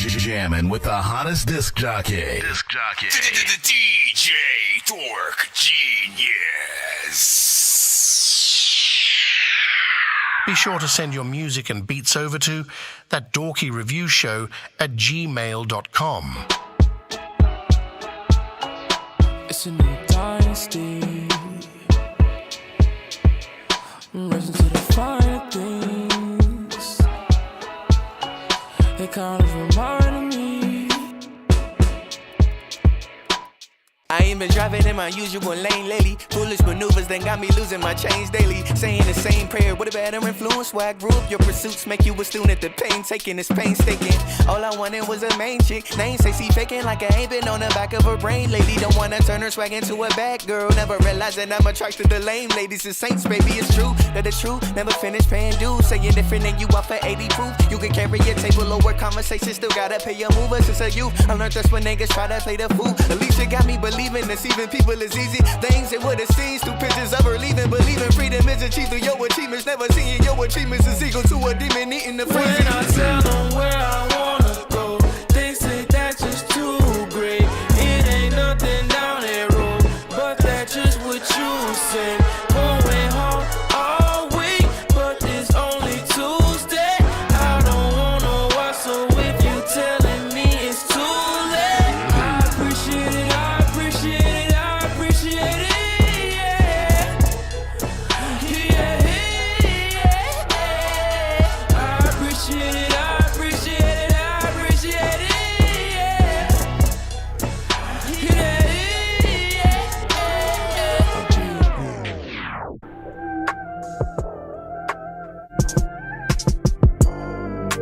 Jamming with the hottest disc jockey. DJ Dork Genius. Be sure to send your music and beats over to ThatDorkyReviewShow@gmail.com. It's a new dynasty. Listen to the finer things. They kind of remind me. I ain't been driving in my usual lane lately. Foolish maneuvers then got me losing my change daily. Saying the same prayer with a better influence. Where I grew up, your pursuits make you a student. The pain taking is painstaking. All I wanted was a main chick. Name say she faking like I ain't been on the back of her brain lately. Don't wanna turn her swag into a bad girl. Never realized that I'm attracted to lame ladies and saints. Baby, it's true that the truth never finish paying dues. Saying different than you offer 80 proof. You can carry your table over conversation. Still gotta pay your mover since a youth. I learned that's when niggas try to play the fool. At least it got me believing deceiving people is easy. Things it would've seen through pictures of her leaving. Believing freedom is achieved through your achievements. Never seeing your achievements is equal to a demon eating the food. When I tell them where I wanna go, they say that's just too great. It ain't nothing down that road, but that's just what you said. Going home all week, but it's only Tuesday. I don't wanna watch, so if you telling me it's too late, I appreciate it.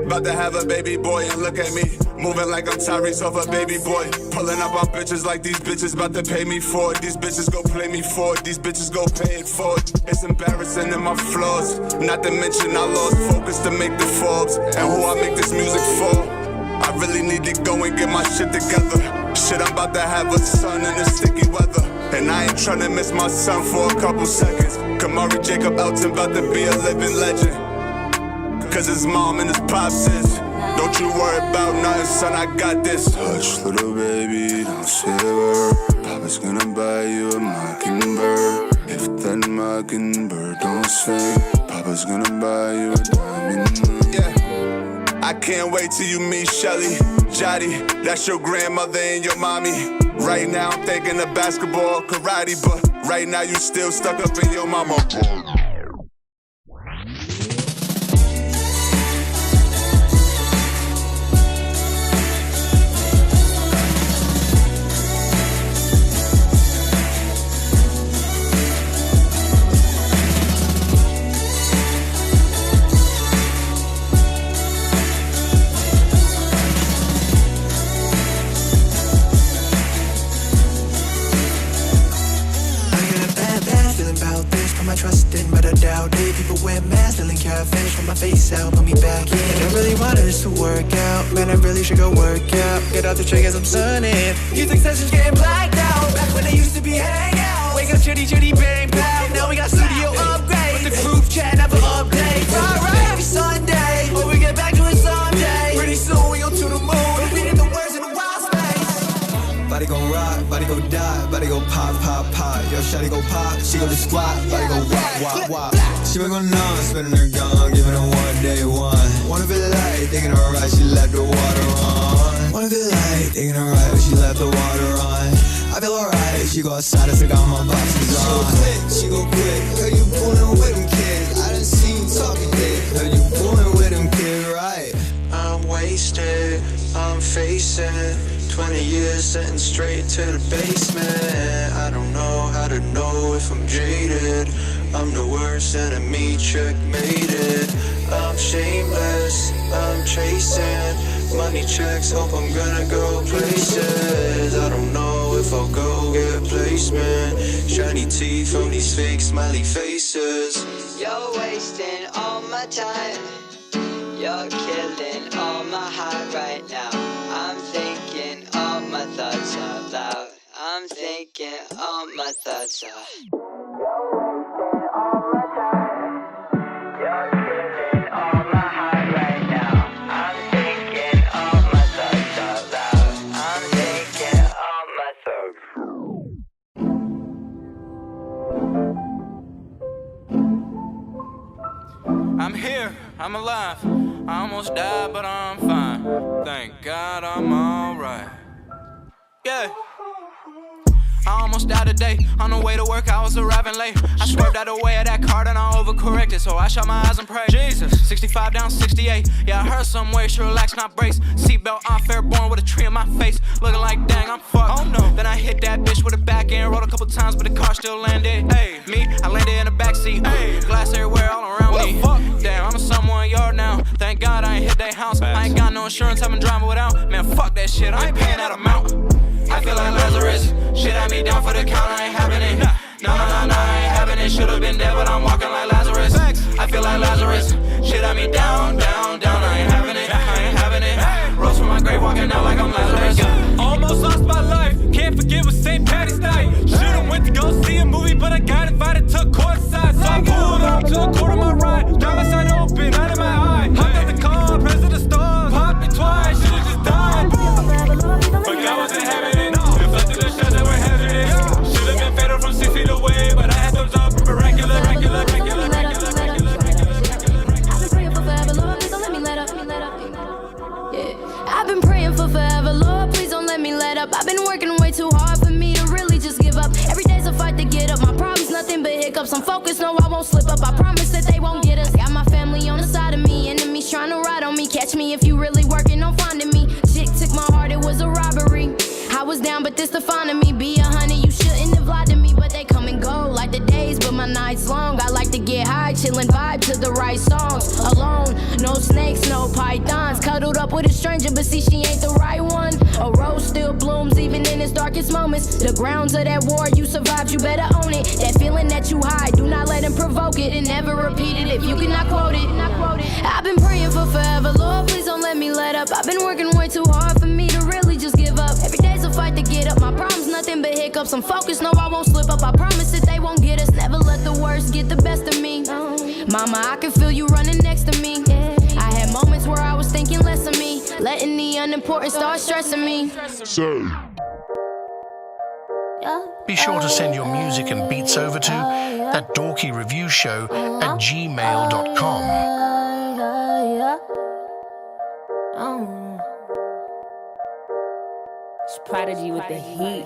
About to have a baby boy and look at me, moving like I'm Tyrese off a baby boy. Pulling up on bitches like these bitches about to pay me for it. These bitches go play me for it, these bitches go pay it for it. It's embarrassing in my flaws, not to mention I lost focus to make the Forbes. And who I make this music for, I really need to go and get my shit together. Shit, I'm about to have a son in the sticky weather, and I ain't tryna miss my son for a couple seconds. Kamari Jacob Elton about to be a living legend, cause his mom and his pops is. Don't you worry about nothing, son, I got this. Hush, little baby, don't say a word. Papa's gonna buy you a mockingbird. If that mockingbird don't sing, Papa's gonna buy you a diamond ring. Yeah, I can't wait till you meet Shelly, Jotty. That's your grandmother and your mommy. Right now I'm thinking of basketball, karate, but right now you still stuck up in your mama. Face out, put me back in. I really wanted this to work out. Man, I really should go work out. Get out the trick as I'm sunning. Music sessions getting blacked out. Back when they used to be hang out. Wake up, chitty, chitty, bang, bang. Now we got studio upgrade. With the group chat, never update. Right, every Sunday. But we get back to it someday. Pretty soon we go to the moon. Repeating the words in the wild space. Body gon' rock, body gon' die, body gon' pop, pop, pop. Yo, shawty go pop, she go to squat, body go wop, wop, wop. She been going on, spinning her gun, giving her one day one. Wanna feel light, thinking her right, she left the water on. Wanna feel light, thinking her right, but she left the water on. I feel alright, she go outside, I took out my boxes on. She go quick, heard you pulling with them kids. I done seen you talking dick, heard you pulling with them kids, right? I'm wasted, I'm facing 20 years sitting straight to the basement. I don't know how to know if I'm jaded. I'm the worst enemy, checkmated. I'm shameless, I'm chasing money checks, hope I'm gonna go places. I don't know if I'll go get placement. Shiny teeth from these fake smiley faces. You're wasting all my time. You're killing all my high right now. I'm thinking all my thoughts out loud. I'm thinking all my thoughts out. You're killing all my high right now. I'm thinking all my thoughts I'm alive. I almost died, but I'm fine. Thank God I'm alright. Yeah. I almost died today. On the way to work, I was arriving late. I swerved out of the way of that car, and I overcorrected, so I shut my eyes and prayed. Jesus, 65 down 68. Yeah, I heard some way, should relax, not brace. Seatbelt on, fair born with a tree in my face. Looking like, dang, I'm fucked. Oh no. Then I hit that bitch with a back end, rolled a couple times, but the car still landed. Hey, me, I landed in the backseat. Hey, glass everywhere, all around me. Fuck? Damn, I'm a someone yard now. Thank God I ain't hit that house. I ain't got no insurance, having drama without. Man, fuck that shit, I ain't paying that amount. I feel like Lazarus. Shit had me down for the count, I ain't having it. No, I ain't having it. Should've been dead, but I'm walking like Lazarus. I feel like Lazarus. Shit had me down. I ain't having it. Rose from my grave, walking out like I'm Lazarus. Almost lost my life. Can't forget with St. Patty's night. Should've went to go see a movie, but I got invited to courtside. So I pulled up to the court of my ride. Driver's side open, out of my eye. Hopped out the car, pressed the stars. Popped it twice, should've just died. But God wasn't having it. Deflected the shots that were hazardous. Should've been fatal from 6 feet away, but I had thumbs up, miraculous. I've been praying for forever, Lord, please don't let me let up. Yeah. I've been praying for forever, Lord, please don't let me let up. I've been working way too hard for me to really just give up. Every day's a fight to get up. My problem's nothing but hiccups. I'm focused, no, I won't slip up. I promise that they won't get us. Got my family on the side of me, enemies trying to ride on me. Catch me if you really working on finding me. Chick took my heart, it was a robbery. I was down, but this defining me. Be 100, you shouldn't have lied to me. But they come and go like the days, but my nights long. I like to get high, chillin' vibe to the right songs. Alone, no snakes, no pythons. Cuddled up with a stranger, but see she ain't the right one. A rose still blooms even in its darkest moments. The grounds of that war, you survived, you better own it. That feeling that you hide, do not let them provoke it. And never repeat it if you cannot quote it. I've been praying for forever, Lord, please don't let me let up. I've been working way too hard for me to really just give up. Every day's a fight to get up. My problems nothing but hiccups. I'm focused, no, I won't slip up. I promise that they won't get us. Never let the worst get the best of me. Mama, I can feel you running next to me. I had moments where I was thinking less of me, letting the unimportant start stressing me. Be sure to send your music and beats over to ThatDorkyReviewShow at gmail.com. It's Prodigy with the heat.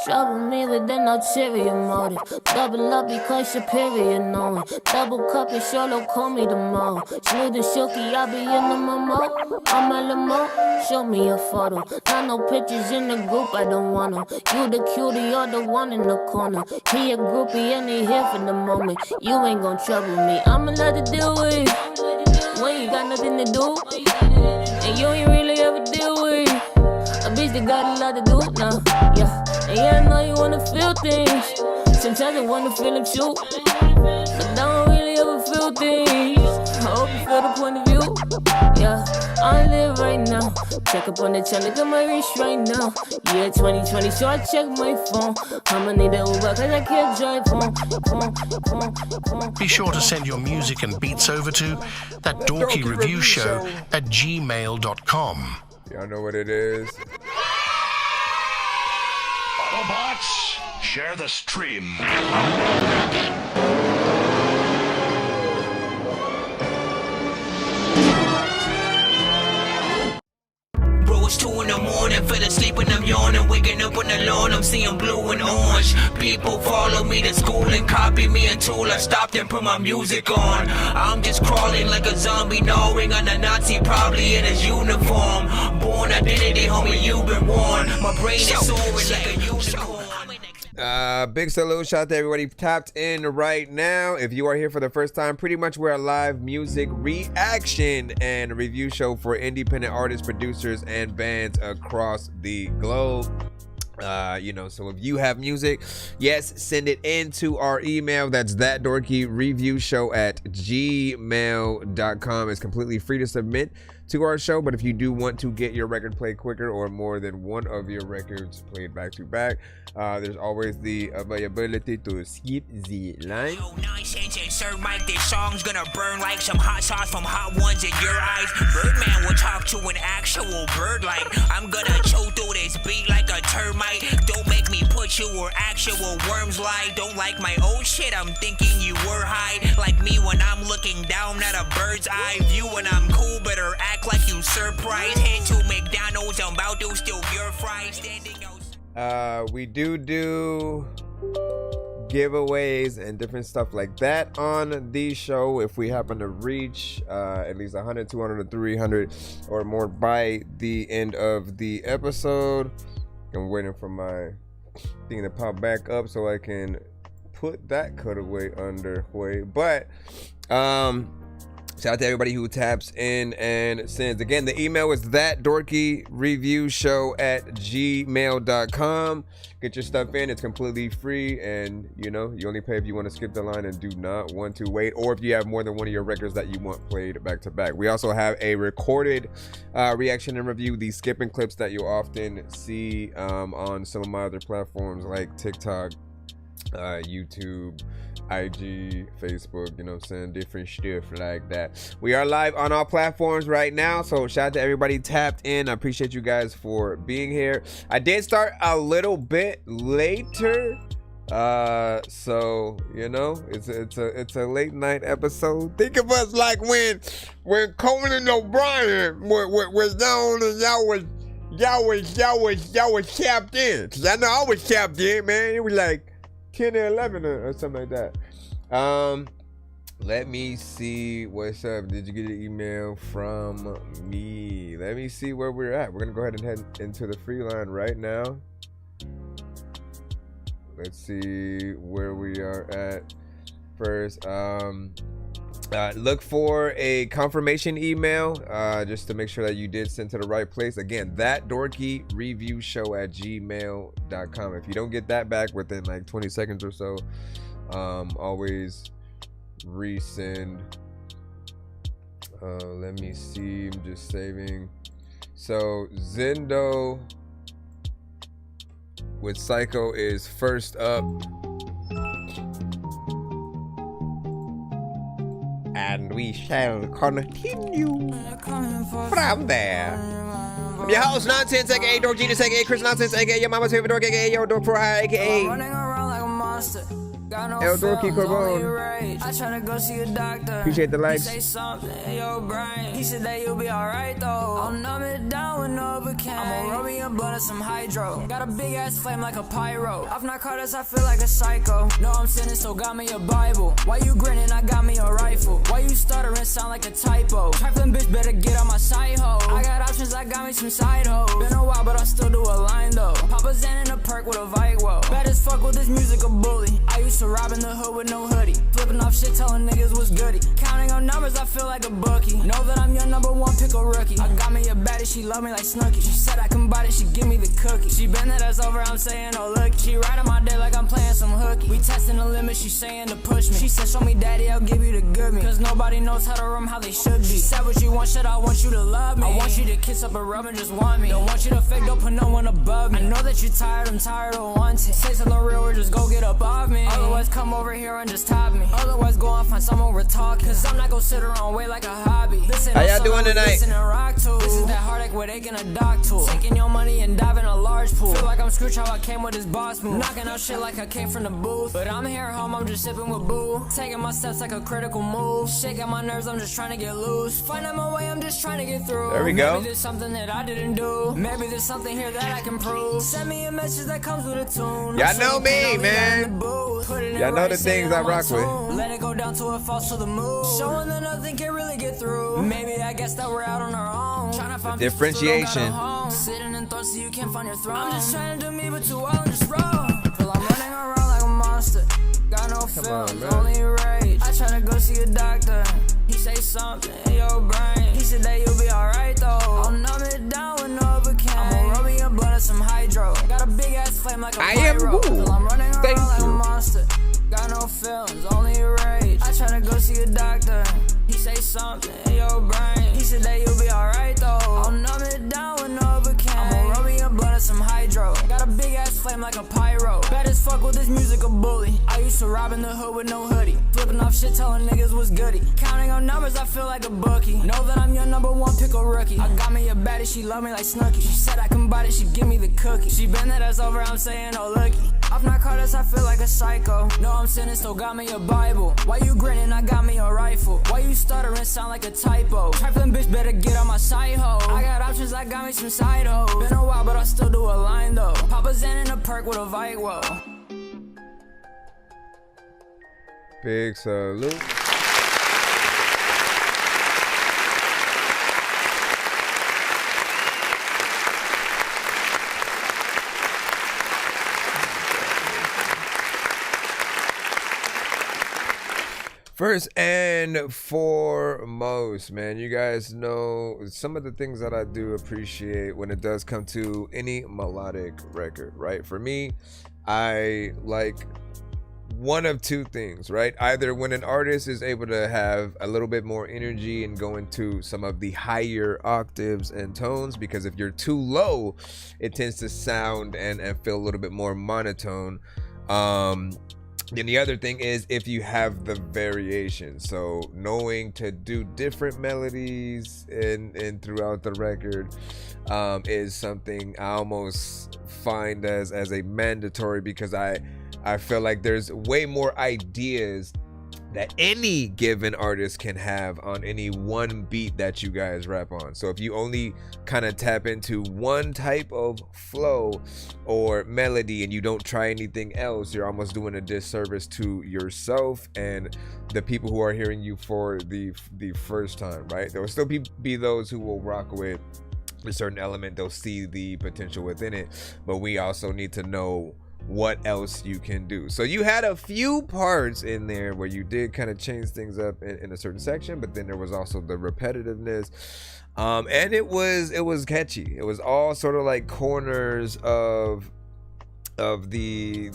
Trouble me with an ulterior motive. Double up because superior knowing. Double cup and solo call me tomorrow. Smooth and silky, I'll be in the memo. I'm a limo, show me a photo. Not no pictures in the group, I don't want them. You the cutie, you're the one in the corner. He a groupie and he here for the moment. You ain't gon' trouble me, I'ma let it deal with it. When you got nothing to do, and you ain't really ever deal with it. A bitch that got a lot to do now, yeah. And yeah, I know you wanna feel things. Sometimes I wanna feel them too, but I don't really ever feel things. I hope you feel the point of view, yeah. I live right now. Check up on the check, look at my wrist right now. Yeah, 2020, so I check my phone. I'ma need an Uber cause I can't drive home. Be sure to send your music and beats over to ThatDorkyReviewShow at gmail.com. Y'all know what it is. Autobots, share the stream. Bro, it's 2 in the morning, fell asleep when I'm yawning. Waking up on the lawn, I'm seeing blue and orange. People follow me to school and copy me until I stopped and put my music on. I'm just crawling like a zombie, gnawing on a Nazi, probably in his uniform. Born identity, homie, you've been warned. My brain is soaring like a unicorn. Big salute, shout out to everybody tapped in right now. If you are here for the first time, pretty much we're a live music reaction and review show for independent artists, producers, and bands across the globe. So if you have music, yes, send it into our email. That's ThatDorkyReviewShow at gmail.com. It's completely free to submit to our show, but if you do want to get your record played quicker or more than one of your records played back to back, there's always the availability to skip the line. Sir Mike, this song's gonna burn like some hot sauce from hot ones in your eyes. Birdman will talk to an actual bird like I'm gonna chew through this beat like a termite. Don't make me put thought you were actual worms lie. Don't like my old shit, I'm thinking you were high. Like me when I'm looking down at a bird's eye view. When I'm cool, better act like you surprised. Head to McDonald's, I'm about to steal your fries. Standing out. We do giveaways and different stuff like that on the show. If we happen to reach at least 100, 200, or 300 or more by the end of the episode, I'm waiting for my thing to pop back up so I can put that cutaway underway. But shout out to everybody who taps in and sends. Again, the email is ThatDorkyReviewShow@gmail.com. Get your stuff in. It's completely free, and you only pay if you want to skip the line and do not want to wait, or if you have more than one of your records that you want played back to back. We also have a recorded reaction and review, the skipping clips that you often see on some of my other platforms like TikTok, YouTube, IG, Facebook, different stuff like that. We are live on all platforms right now, so shout out to everybody tapped in. I appreciate you guys for being here. I did start a little bit later, so it's a late night episode. Think of us like when Conan and O'Brien was down and y'all was tapped in. Cause I know I was tapped in, man. It was like 10 or 11 or something like that. Let me see what's up. Did you get an email from me? Let me see where we're at. We're gonna go ahead and head into the free line right now. Let's see where we are at first. Look for a confirmation email just to make sure that you did send to the right place. Again, ThatDorkyReviewShow@gmail.com. If you don't get that back within like 20 seconds or so, always resend. Let me see. I'm just saving. So Zendo with Psycho is first up. And we shall continue from there. I'm your host, Nonsense, aka Dork Genius, aka Chris Nonsense, aka your mama's favorite dork, aka yo Dork for hire, aka El Dorky Corbone. I try to go see a doctor. Appreciate the likes. Say something in your brain. He said that you'll be alright though. I'll numb it down with Novocaine. I'm gonna rub me a blunt and some hydro. Got a big ass flame like a pyro. Off narcotics, I feel like a psycho. No, I'm sinning, so got me a Bible. Why you grinning? I got me a rifle. Why you stuttering? Sound like a typo. Trifling bitch, better get on my side hoe. I got options, I got me some side hoes. Been a while, but I still do a line though. Papa Zan in a perk with a Vigwo. Bad as fuck with this music, a bully. I used to rob in the hood with no hoodie. Flipping off shit, telling niggas what's goody. Counting on numbers, I feel like a bookie. Know that I'm your #1 pick a rookie. I got me a baddie, she love me like Snooki. She said I can bite it, she give me the cookie. She bend that ass over, I'm saying oh look. She riding my day like I'm playing some hooky. We testing the limit, she saying to push me. She said show me daddy, I'll give you the good me. Cause nobody knows how to run how they should be. She said what you want, shit, I want you to love me. I want you to kiss up and rub and just want me. Don't want you to fake, don't put no one above me. I know that you're tired, I'm tired of wanting. Say something real or just go get above me. Otherwise come over here and just top me. Otherwise go and find someone we're talking. Cause I'm not gonna sit around wait like a hobby. How y'all doing tonight? This is that heartache with aching a dock tool. Taking your money and diving a large pool. Feel like I'm Scrooge how I came with his boss move. Knocking out shit like I came from the booth. But I'm here home, I'm just sipping with boo. Taking my steps like a critical move. Shaking my nerves, I'm just trying to get loose. Finding my way, I'm just trying to get through. There we go. Maybe there's something that I didn't do. Maybe there's something here that I can prove. Send me a message that comes with a tune. Y'all know me, man. Y'all know the things I rock with. Let it go down to a false to the mood. Showing that nothing can really get through. Maybe I guess that we're out on our own. Trying to find differentiation. Sitting in thoughts so you can't find your throne. I'm just trying to do me, but too well and just roll. Till I'm running around like a monster. Got no feelings, only rage. I try to go see a doctor. He say something in your brain. He said that you'll be alright though. I'll numb it down with Novocaine. I'm gonna rub me a blunt and some hydro. Got a big ass flame like a pyro. Till I'm running around like a monster. Got no feelings, only rage. I try to go see a doctor. He say something in your brain. He said that you'll be alright though. I'll numb it down with Novocaine. I'm gonna rub me a blunt and some hydro. Got a big ass flame like a pyro. Bad as fuck with this music a bully. I used to rob in the hood with no hoodie. Flipping off shit telling niggas was goody. Counting on numbers, I feel like a bookie. Know that I'm your #1 pick a rookie. I got me a baddie, she love me like Snooki. She said I can bite it, she give me the cookie. She bend that ass over, I'm saying oh looky. Off narcotics, I feel like a psycho. No, I'm sinning, still got me a Bible. Why you grinning? I got me a rifle. Why you stuttering? Sound like a typo. Trifling bitch better get on my side hoe. I got options, I got me some side hoes. Been a while, but I still do a line though. Papa Zen in a perk with a Vicwo. Big salute. First and foremost, man, you guys know some of the things that I do appreciate when it does come to any melodic record, right? For me, I like one of two things, right? Either when an artist is able to have a little bit more energy and go into some of the higher octaves and tones, because if you're too low, it tends to sound and feel a little bit more monotone. Then the other thing is if you have the variation, so knowing to do different melodies and throughout the record is something I almost find as a mandatory, because I feel like there's way more ideas that any given artist can have on any one beat that you guys rap on. So if you only kind of tap into one type of flow or melody and you don't try anything else, you're almost doing a disservice to yourself and the people who are hearing you for the first time, right? There will still be those who will rock with a certain element. They'll see the potential within it, but we also need to know what else you can do. So you had a few parts in there where you did kind of change things up in a certain section, but then there was also the repetitiveness, and it was catchy. It was all sort of like corners of the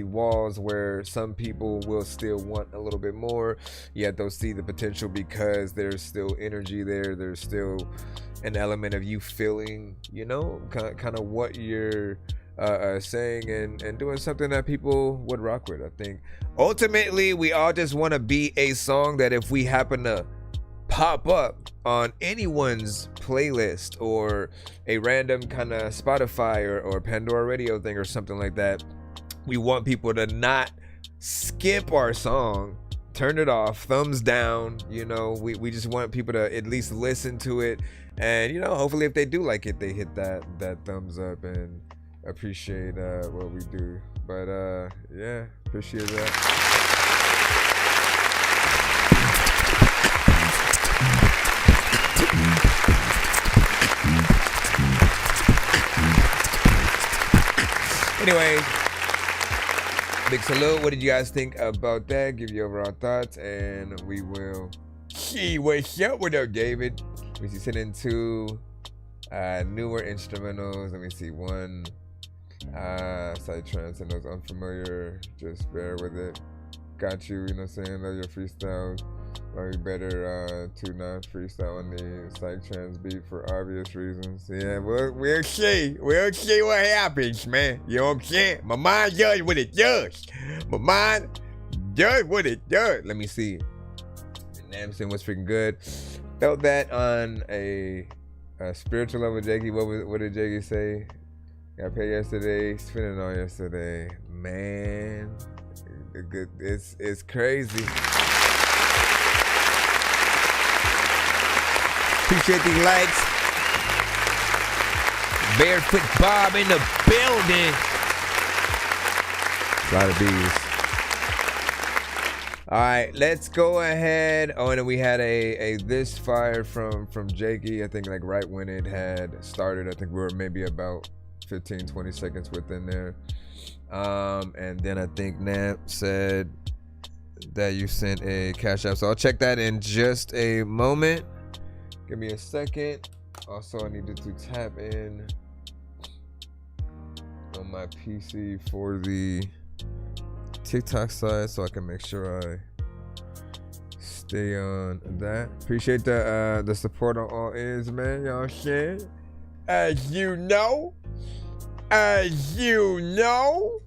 walls where some people will still want a little bit more, yet they'll see the potential because there's still energy there. There's still an element of you feeling, you know, kind of what you're saying and doing something that people would rock with. I think ultimately we all just want to be a song that if we happen to pop up on anyone's playlist or a random kind of Spotify or Pandora radio thing or something like that, we want people to not skip our song, turn it off, thumbs down. You know, we just want people to at least listen to it, and you know, hopefully if they do like it, they hit that thumbs up and appreciate what we do. But yeah, appreciate that. Anyway, big salute. What did you guys think about that? Give your overall thoughts, and we will see what's up. What up, David? We see send into newer instrumentals. Let me see one. Side trance and those unfamiliar, just bear with it. Got you, you know what I'm saying? Love your freestyle. Probably better to not freestyle on the side trance beat for obvious reasons. Yeah, we'll see. We'll see what happens, man. You know what I'm saying? My mind does what it does. My mind does what it does. Let me see. Namson was freaking good. Felt that on a spiritual level, Jakey. What did Jakey say? Got paid yesterday, spending on yesterday. Man, it's crazy. Appreciate the likes. Barefoot Bob in the building. A lot of bees. All right, let's go ahead. Oh, and then we had a this fire from Jakey. I think like right when it had started. I think we were maybe about 15-20 seconds within there, and then I think Nap said that you sent a cash app, so I'll check that in just a moment. Give me a second. Also, I needed to tap in on my PC for the TikTok side so I can make sure I stay on that. Appreciate the support on all ends, man. Y'all share, as you know. you know.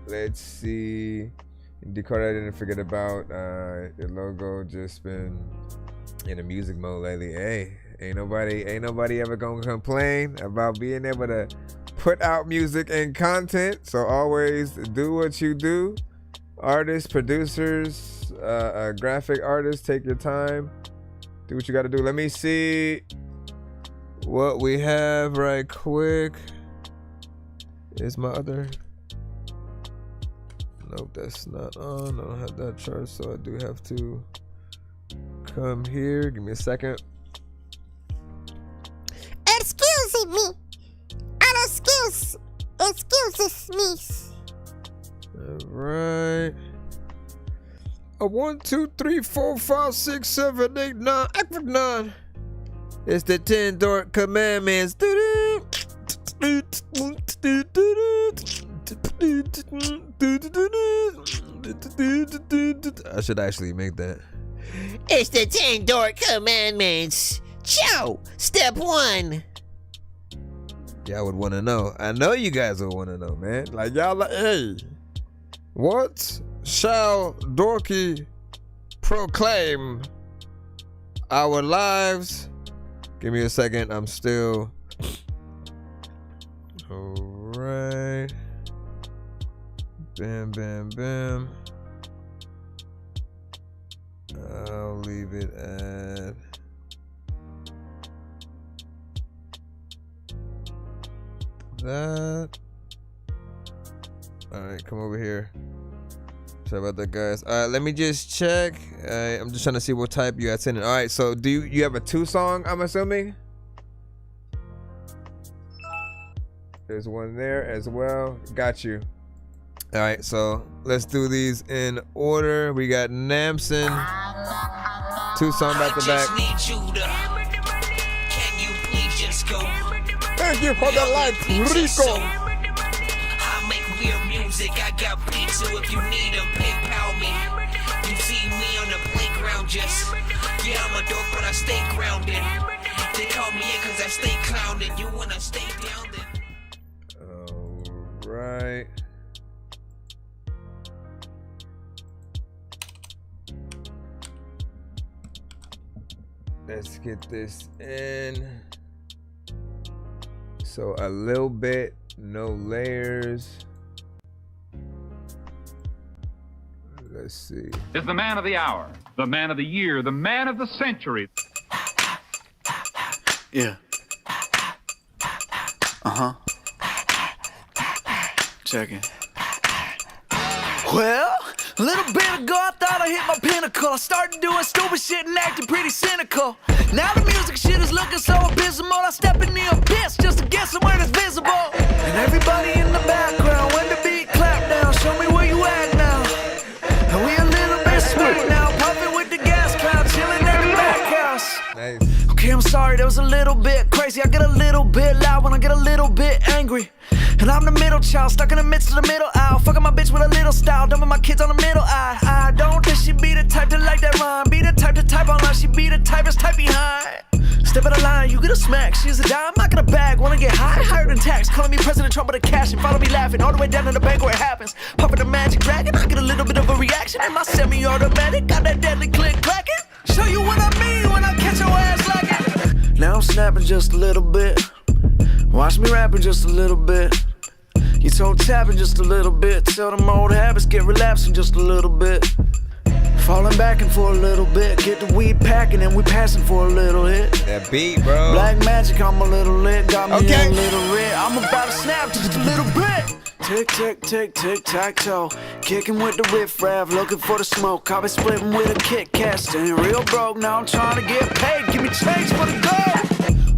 Let's see. Dakota, I didn't forget about your logo. Just been in a music mode lately. Hey, ain't nobody ever gonna complain about being able to put out music and content. So always do what you do. Artists, producers, graphic artists, take your time. Do what you gotta do. Let me see what we have right quick. Is my other... Nope, that's not on. I don't have that chart, so I do have to come here. Give me a second. Excuse me. Excuses me. All right. 1, 2, 3, 4, 5, 6, 7, 8, 9. Equipment 9. It's the 10 Dork Commandments. I should actually make that. It's the 10 Dork Commandments. Joe, step 1. Y'all would want to know. I know you guys would want to know, man. Like, y'all like, hey, what shall Dorky proclaim? Our lives? Give me a second. I'm still... Alright. Bam, bam, bam. I'll leave it at... that. Alright, come over here. Sorry about that, guys. Alright, let me just check. I'm just trying to see what type you guys sent in. Alright, so do you have a 2-song, I'm assuming? There's one there as well. Got you. Alright, so let's do these in order. We got Namson. 2-song back to back. Can you please just go? Thank you for the life, Rico. I make weird music, I got beats, so if you need them, PayPal me. You see me on the playground, just yeah, I'm a dork, but I stay grounded. They call me in cause I stay clowning. You wanna stay down then? Alright. Let's get this in. So a little bit, no layers. Let's see. Is the man of the hour, the man of the year, the man of the century. Yeah. Checking. Well, a little bit ago I thought I hit my pinnacle. I started doing stupid shit and acting pretty cynical. Now the music shit is looking so abysmal. I step in the abyss just to get somewhere that's visible. And everybody in the background, when the beat clap down, show me where you at now. And we a little bit sweet now, puffing with the gas cloud, chilling in the back house. Nice. Okay, I'm sorry, that was a little bit crazy. I get a little bit loud when I get a little bit angry. And I'm the middle child, stuck in the midst of the middle aisle. Fucking my bitch with a little style, dumping my kids on the middle eye. I don't think she be the type to like that rhyme. Be the type to type online, she be the type that's type behind. Step out of line, you get a smack. She's a dime, I got a bag. Wanna get high, higher than tax. Calling me President Trump with a cash and follow me laughing all the way down to the bank where it happens. Puffing the magic dragon, I get a little bit of a reaction. And my semi-automatic got that deadly click clacking. Show you what I mean when I catch your ass lacking. Now I'm snapping just a little bit. Watch me rapping just a little bit. You told tapping just a little bit. Till them old habits get relapsing just a little bit. Falling back and for a little bit. Get the weed packing and we passing for a little hit. That beat, bro. Black magic, I'm a little lit. Got me a little red. I'm about to snap just a little bit. Tick, tick, tick, tick, tack, toe. Kicking with the riff raff, looking for the smoke. I've been splitting with a Kit Kat, staying real broke. Now I'm trying to get paid. Give me change for the gold.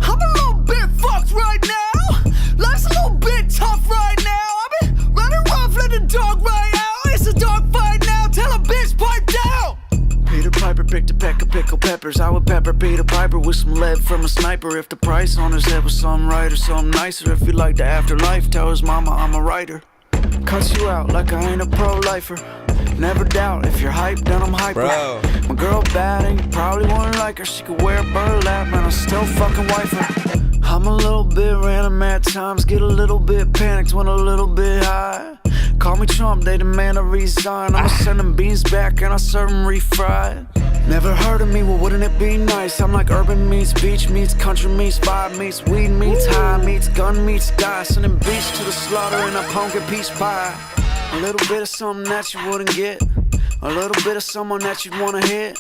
I'm a little bit fucked right now. Life's a little bit tough right now. I've been running rough, let the dog right out. It's a dog fight now, tell a bitch pipe down. Peter Piper picked a peck of pickled peppers. I would pepper Peter Piper with some lead from a sniper. If the price on his head was something right or something nicer. If you like the afterlife, tell his mama I'm a writer. Cuts you out like I ain't a pro-lifer. Never doubt, if you're hyped, then I'm hyper. Bro. My girl bad and you probably wouldn't like her. She could wear a burlap, man, I still fucking wife her. I'm a little bit random at times, get a little bit panicked when a little bit high. Call me Trump, they demand I resign. I'ma send them beans back and I serve them refried. Never heard of me, well wouldn't it be nice? I'm like urban meets beach meets country meets vibe meets weed meets high meets gun meets die. Sending beach to the slaughter in a pumpkin peach pie. A little bit of something that you wouldn't get. A little bit of someone that you'd wanna hit.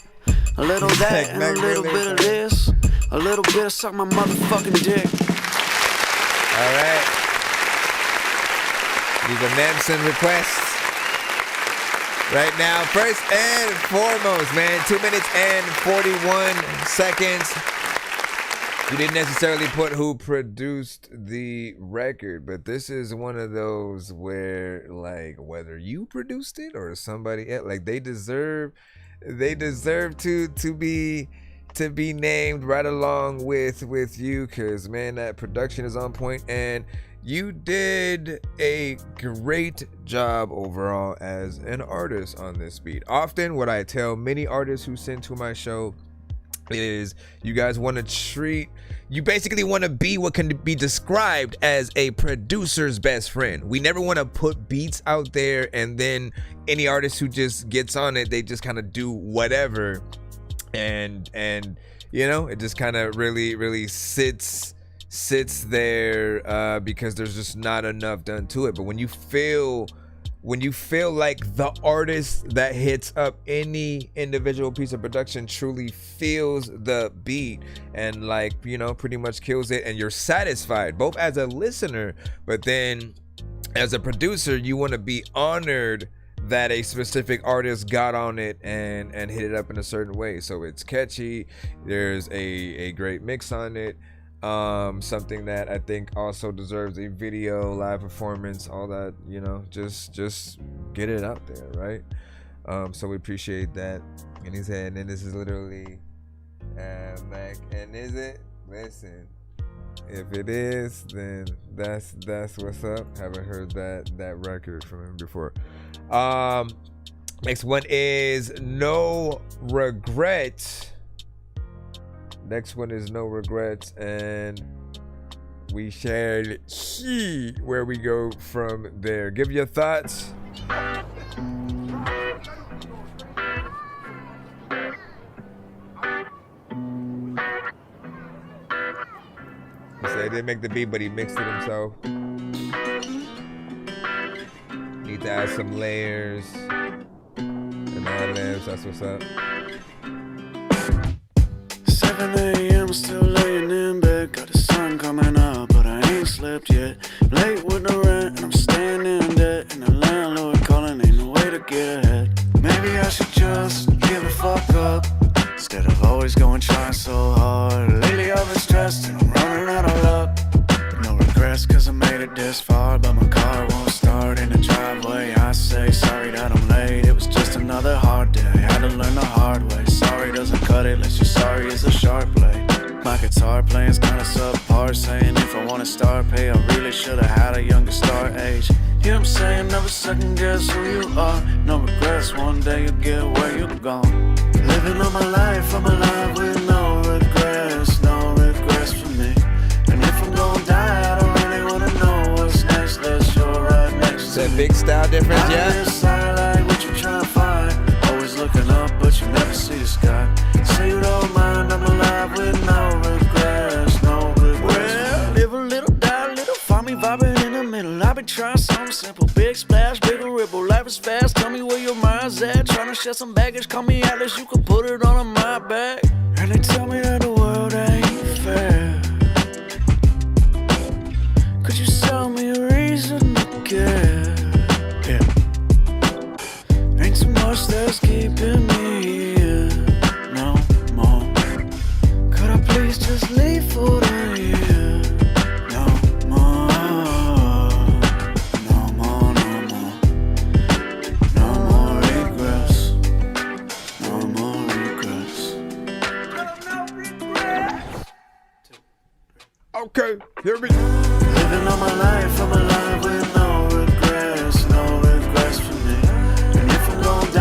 A little that and a little bit of this. A little bit of suck my motherfucking dick. All right. These are Manson requests. Right now, first and foremost, man, 2 minutes and 41 seconds. You didn't necessarily put who produced the record, but this is one of those where, like, whether you produced it or somebody else, like, they deserve to be named right along with you, because, man, that production is on point, and you did a great job overall as an artist on this beat. Often what I tell many artists who send to my show is you guys want to basically want to be what can be described as a producer's best friend. We never want to put beats out there and then any artist who just gets on it, they just kind of do whatever, and you know, it just kind of really sits there because there's just not enough done to it. But when you feel like the artist that hits up any individual piece of production truly feels the beat and, like, you know, pretty much kills it, and you're satisfied both as a listener, but then as a producer, you want to be honored that a specific artist got on it and hit it up in a certain way. So it's catchy, there's a great mix on it, something that I think also deserves a video, live performance, all that, you know, just get it out there, right? So we appreciate that. And he said, and then this is literally Mac, and is it? Listen, if it is, then that's what's up. Haven't heard that record from him before. Next one is No Regret. Next one is No Regrets, and we shared where we go from there. Give your thoughts. He said he didn't make the beat, but he mixed it himself. Need to add some layers and ad-libs. That's what's up. 7 a.m. still laying in bed. Got the sun coming up, but I ain't slept yet. Late with the rent, and I'm staying in debt. And the landlord calling, ain't no way to get ahead. Maybe I should just give a fuck up instead of always going trying so hard. Lately I've been stressed and I'm running out of luck. No regrets, cause I made it this far, but my car won't start in the driveway. I say sorry that I'm late, it was just another hard day. Had to learn the hard way. Sorry doesn't cut it, unless you're sorry is a sharp blade. My guitar playing's kinda subpar, saying if I wanna start pay, I really should've had a younger start age. You know what I'm saying? Never second guess who you are. No regrets, one day you'll get where you're going. Living on my life, I'm alive with no regrets for me. And if I'm gonna die, I don't really wanna know what's next, unless you're right next to me. That big style difference, yeah? Like what you trying to find. Always looking up, but you never see the sky. Say you don't mind, I'm alive with no regrets, no regrets. Well, live a little, die a little, find me vibing in the middle. I've been trying something simple, big splash, bigger ripple. Life is fast, tell me where your mind's at. Trying to shed some baggage, call me Atlas, you can put it on my back. And they tell me that the world ain't fair. Could you sell me a reason to care? Yeah. Ain't too much that's keeping me here no more. Could I please just leave for the year? No more. No more, no more. No more regrets. No more regrets. Okay, here we go. Living all my life, I'm alive with no regrets for me. And if I'm gonna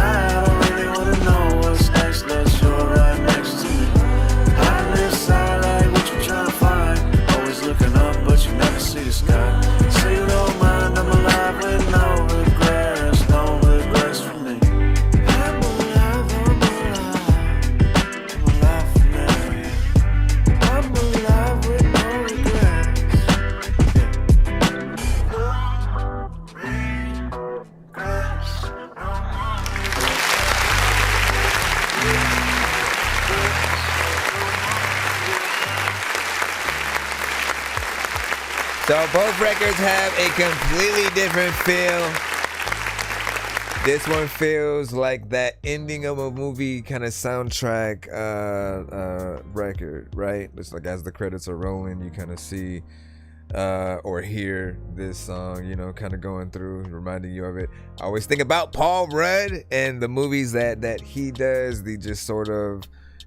So both records have a completely different feel. This one feels like that ending of a movie kind of soundtrack record, right? It's like as the credits are rolling, you kind of see or hear this song, you know, kind of going through, reminding you of it. I always think about Paul Rudd and the movies that he does, the just sort of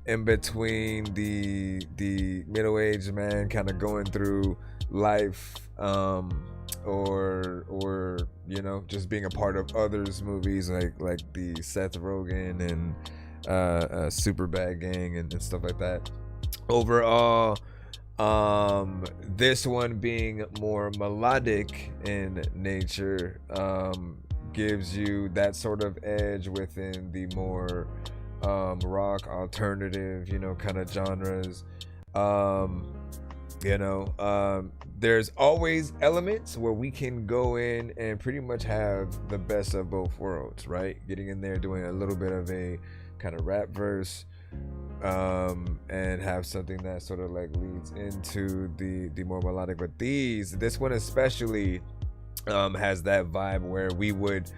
in between the middle-aged man kind of going through life, or you know, just being a part of others' movies like the Seth Rogen and Superbad Gang and stuff like that. Overall, this one being more melodic in nature, gives you that sort of edge within the more rock, alternative, you know, kind of genres. You know, there's always elements where we can go in and pretty much have the best of both worlds, right? Getting in there, doing a little bit of a kind of rap verse, and have something that sort of like leads into the more melodic. But this one especially has that vibe where we would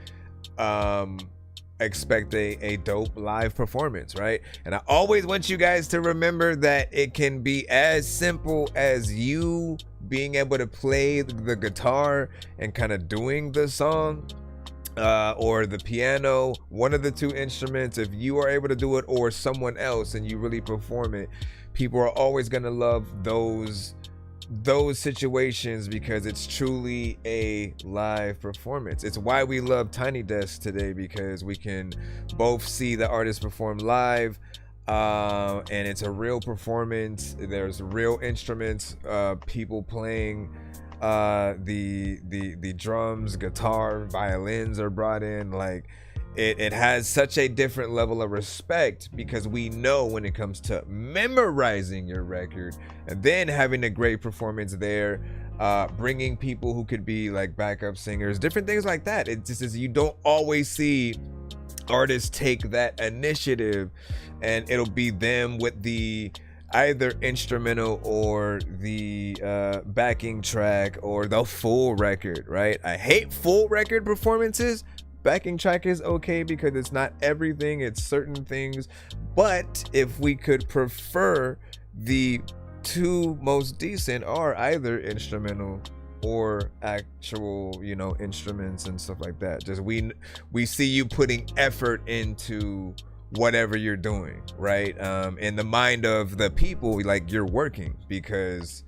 expect a dope live performance, right? And I always want you guys to remember that it can be as simple as you being able to play the guitar and kind of doing the song, or the piano, one of the two instruments. If you are able to do it, or someone else, and you really perform it, people are always gonna love those situations because it's truly a live performance. It's why we love Tiny Desk today, because we can both see the artist perform live, and it's a real performance. There's real instruments, people playing, the drums, guitar, violins are brought in. Like it has such a different level of respect, because we know when it comes to memorizing your record and then having a great performance there, bringing people who could be like backup singers, different things like that. It just is, you don't always see artists take that initiative, and it'll be them with the either instrumental or the backing track or the full record, right? I hate full record performances. Backing track is okay because it's not everything, it's certain things. But if we could prefer, the two most decent are either instrumental or actual, you know, instruments and stuff like that. Just we see you putting effort into whatever you're doing, right? In the mind of the people, like you're working, because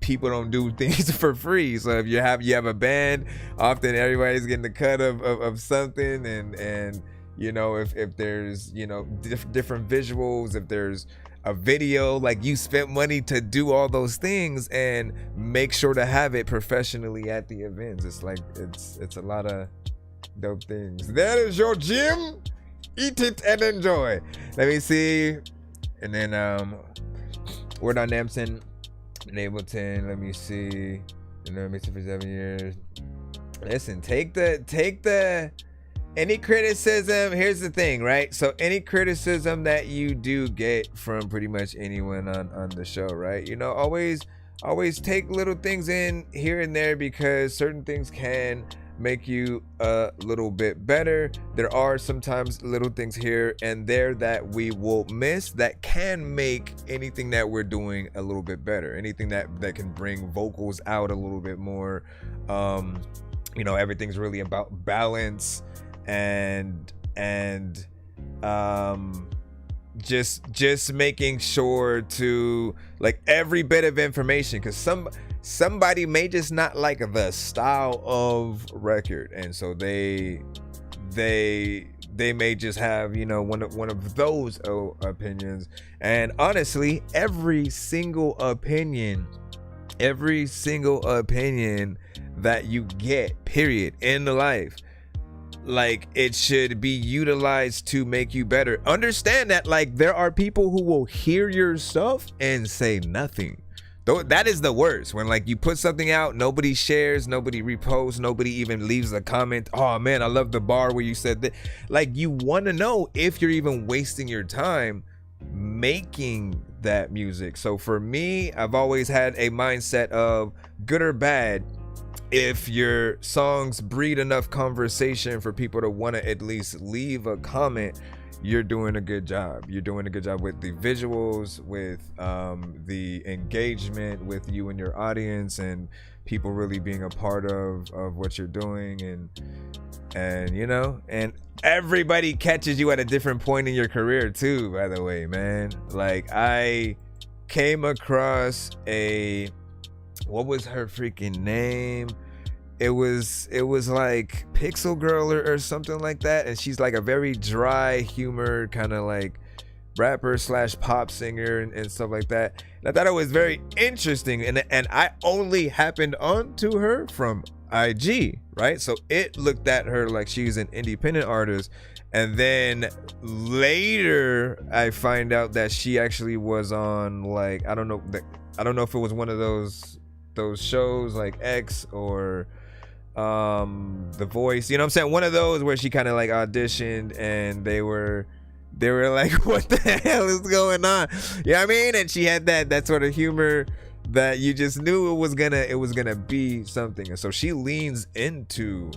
people don't do things for free. So if you have a band, often everybody's getting the cut of something, and you know, if there's, you know, different visuals, if there's a video, like you spent money to do all those things and make sure to have it professionally at the events. It's like it's a lot of dope things. That is your gym. Eat it and enjoy. Let me see. And then Word on Nampson, Ableton. Let me see. And then mixed for 7 years. Listen, take the any criticism. Here's the thing, right? So any criticism that you do get from pretty much anyone on the show, right? You know, always take little things in here and there, because certain things can make you a little bit better. There are sometimes little things here and there that we will miss that can make anything that we're doing a little bit better. Anything that can bring vocals out a little bit more. You know, everything's really about balance and just making sure to like every bit of information, because somebody may just not like the style of record, and so they may just have, you know, one of those opinions. And honestly, every single opinion that you get, period, in life, like it should be utilized to make you better. Understand that, like, there are people who will hear your stuff and say nothing. That is the worst, when like you put something out, nobody shares, nobody reposts, nobody even leaves a comment. Oh man, I love the bar where you said that. Like, you want to know if you're even wasting your time making that music. So for me, I've always had a mindset of good or bad. If your songs breed enough conversation for people to want to at least leave a comment, you're doing a good job. You're doing a good job with the visuals, with the engagement with you and your audience, and people really being a part of what you're doing, and you know, and everybody catches you at a different point in your career too, by the way, man. Like, I came across what was her freaking name? It was like Pixel Girl or something like that, and she's like a very dry humor kind of like rapper / pop singer and stuff like that. And I thought it was very interesting, and I only happened onto her from IG, right? So it looked at her like she's an independent artist, and then later I find out that she actually was on, like, I don't know if it was one of those shows like X or The Voice, you know what I'm saying, one of those where she kind of like auditioned and they were like, what the hell is going on? You know what I mean? And she had that sort of humor that you just knew it was gonna be something. And so she leans into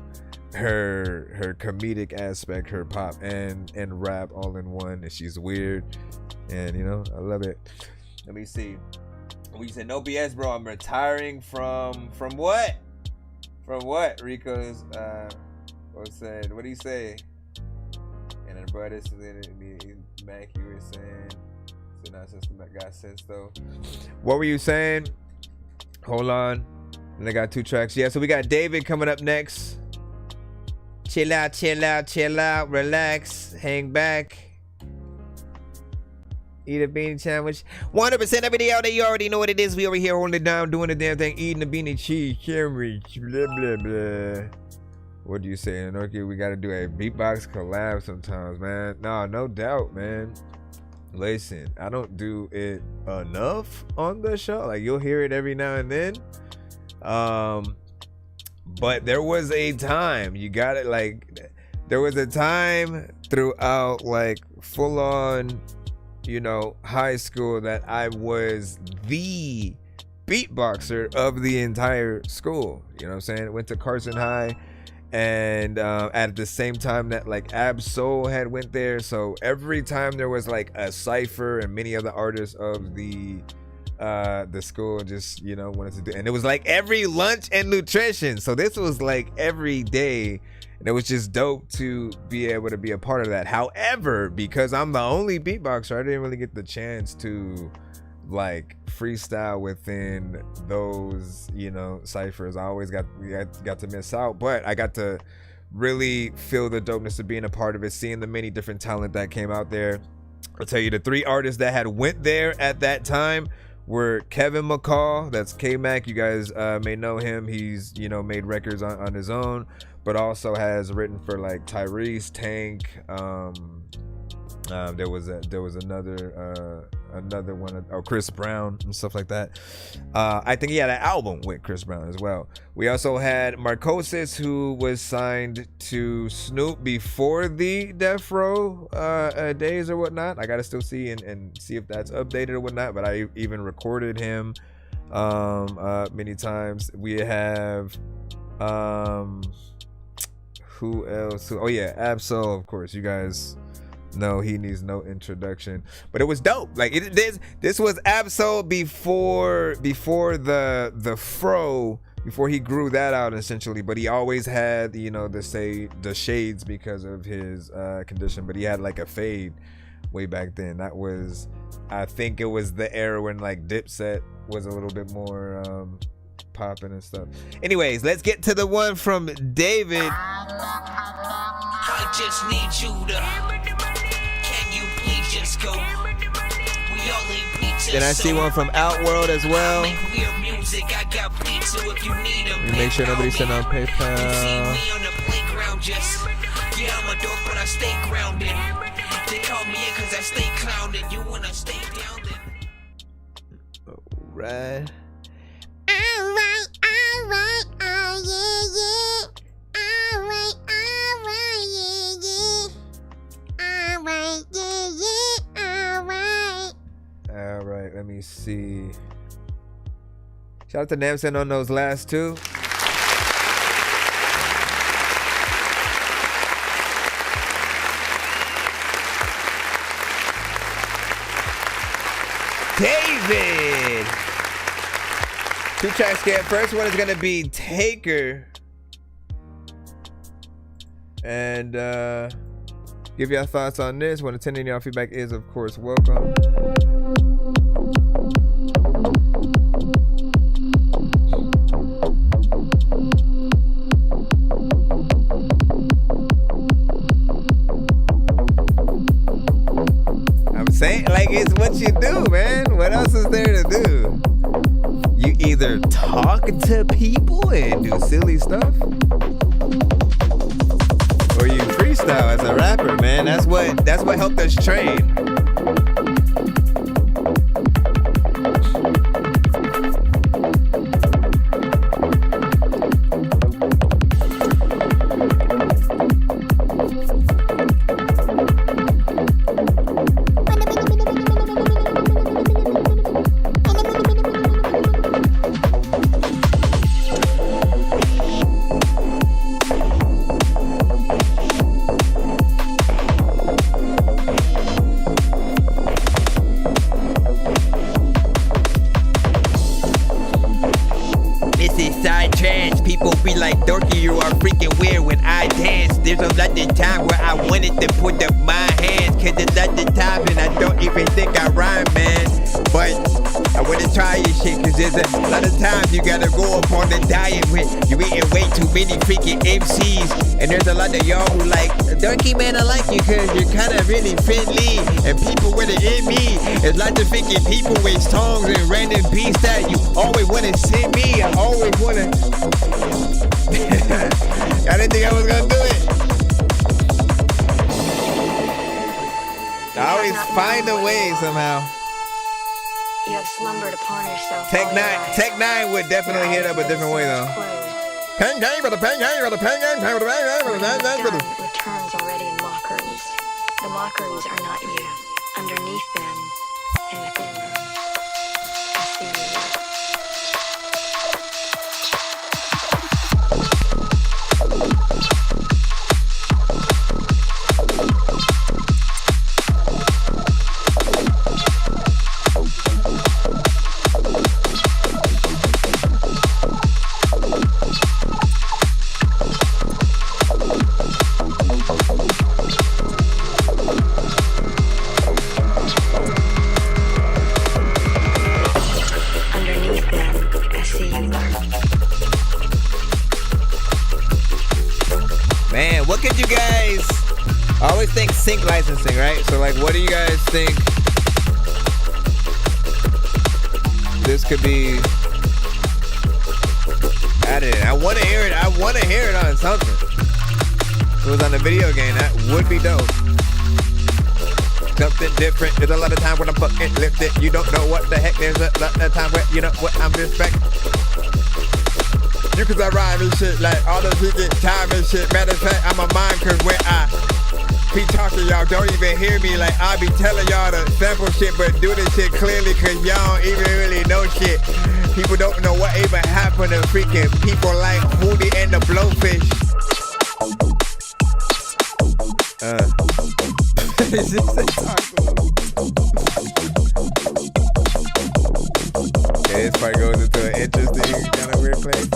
her comedic aspect, her pop and rap all in one, and she's weird, and you know, I love it. Let me see. We said no BS, bro. I'm retiring from what? From what? Rico's what do you say? And then bro, this is Mac, you were saying. So now since the got sense though. What were you saying? Hold on. And I got 2 tracks. Yeah, so we got David coming up next. Chill out, relax, hang back. Eat a beanie sandwich. 100% every day out there. You already know what it is. We over here holding it down, doing the damn thing, eating a beanie cheese sandwich. Blah blah blah. What do you say, Dorky? We gotta do a beatbox collab sometimes, man. No doubt, man. Listen, I don't do it enough on the show. Like, you'll hear it every now and then. But there was a time, you got it. Like, there was a time throughout, like, full on, you know, high school that I was the beatboxer of the entire school. You know what I'm saying? Went to Carson High, and at the same time that like Ab-Soul had went there. So every time there was like a cypher, and many other artists of the school just, you know, wanted to do, and it was like every lunch and nutrition. So this was like every day. And it was just dope to be able to be a part of that. However, because I'm the only beatboxer, I didn't really get the chance to like freestyle within those, you know, ciphers. I always got to miss out, but I got to really feel the dopeness of being a part of it, seeing the many different talent that came out there. I'll tell you, the 3 artists that had went there at that time were Kevin McCall, that's K-Mac. You guys may know him. He's, you know, made records on his own, but also has written for like Tyrese, Tank. There was another one, Chris Brown and stuff like that. I think he had an album with Chris Brown as well. We also had Marcosis, who was signed to Snoop before the Death Row days or whatnot. I gotta still see and see if that's updated or whatnot, but I even recorded him many times. We have who else? Oh yeah, Ab-Soul, of course. You guys know he needs no introduction, but it was dope. Like this was Ab-Soul before the fro, before he grew that out essentially. But he always had, you know, the shades because of his condition. But he had like a fade way back then. That was, I think it was the era when like Dipset was a little bit more popping and stuff. Anyways, let's get to the one from David. I just need you to, can you please just go? We all eat pizza. Then I see one from Outworld as well. Make weird music, I got pizza if you need them. Make sure nobody sent on PayPal. You see me on the playground just, yeah, I'm a dork, but I stay grounded. They call me in cause I stay clowning. You wanna stay down then? Alright. Alright, oh yeah, yeah. Alright, yeah, yeah. Alright, yeah, yeah. Alright. Let me see. Shout out to Namson on those last two. David. 2 tracks get. First one is gonna be Taker. And give y'all thoughts on this. When attending y'all feedback is of course welcome. I'm saying, like, it's what you do, man. What else is there to do? You either talk to people and do silly stuff, or you freestyle as a rapper, man. That's what helped us train. People be like, Dorky, you are freaking weird when I dance. There's a lot of time where I wanted to put up my hands, cause there's a lot of time and I don't even think I rhyme, man. But I wanna try your shit, cause there's a lot of times you gotta go up on the diet with you eating way too many freaking MCs. And there's a lot of y'all who like, Dorky, man, I like you cause you're kinda really friendly. And people with it in me, there's lots of freaking people with songs and random beats that you always wanna send me. I always wanna I didn't think I was gonna do it. I always find a way somehow. You have slumbered upon yourself. Tech 9 would definitely hit up a different way though. Returns already in locker rooms. The locker rooms are not you. Underneath them and within them, I see you. Man, what could you guys... I always think sync licensing, right? So like, what do you guys think this could be added? I want to hear it. I want to hear it on something. If it was on a video game, that would be dope. Something different. There's a lot of time when I'm fucking lifted. You don't know what the heck. There's a lot of time where you know what I'm respect. You cause I rhyme and shit like all the freaking time and shit. Matter of fact, I'm a mind cause when I be talking, y'all don't even hear me. Like I be telling y'all to sample shit, but do this shit clearly cause y'all don't even really know shit. People don't know what even happened to freaking people like Moody and the Blowfish. Okay, this part goes into an interesting kind of weird place.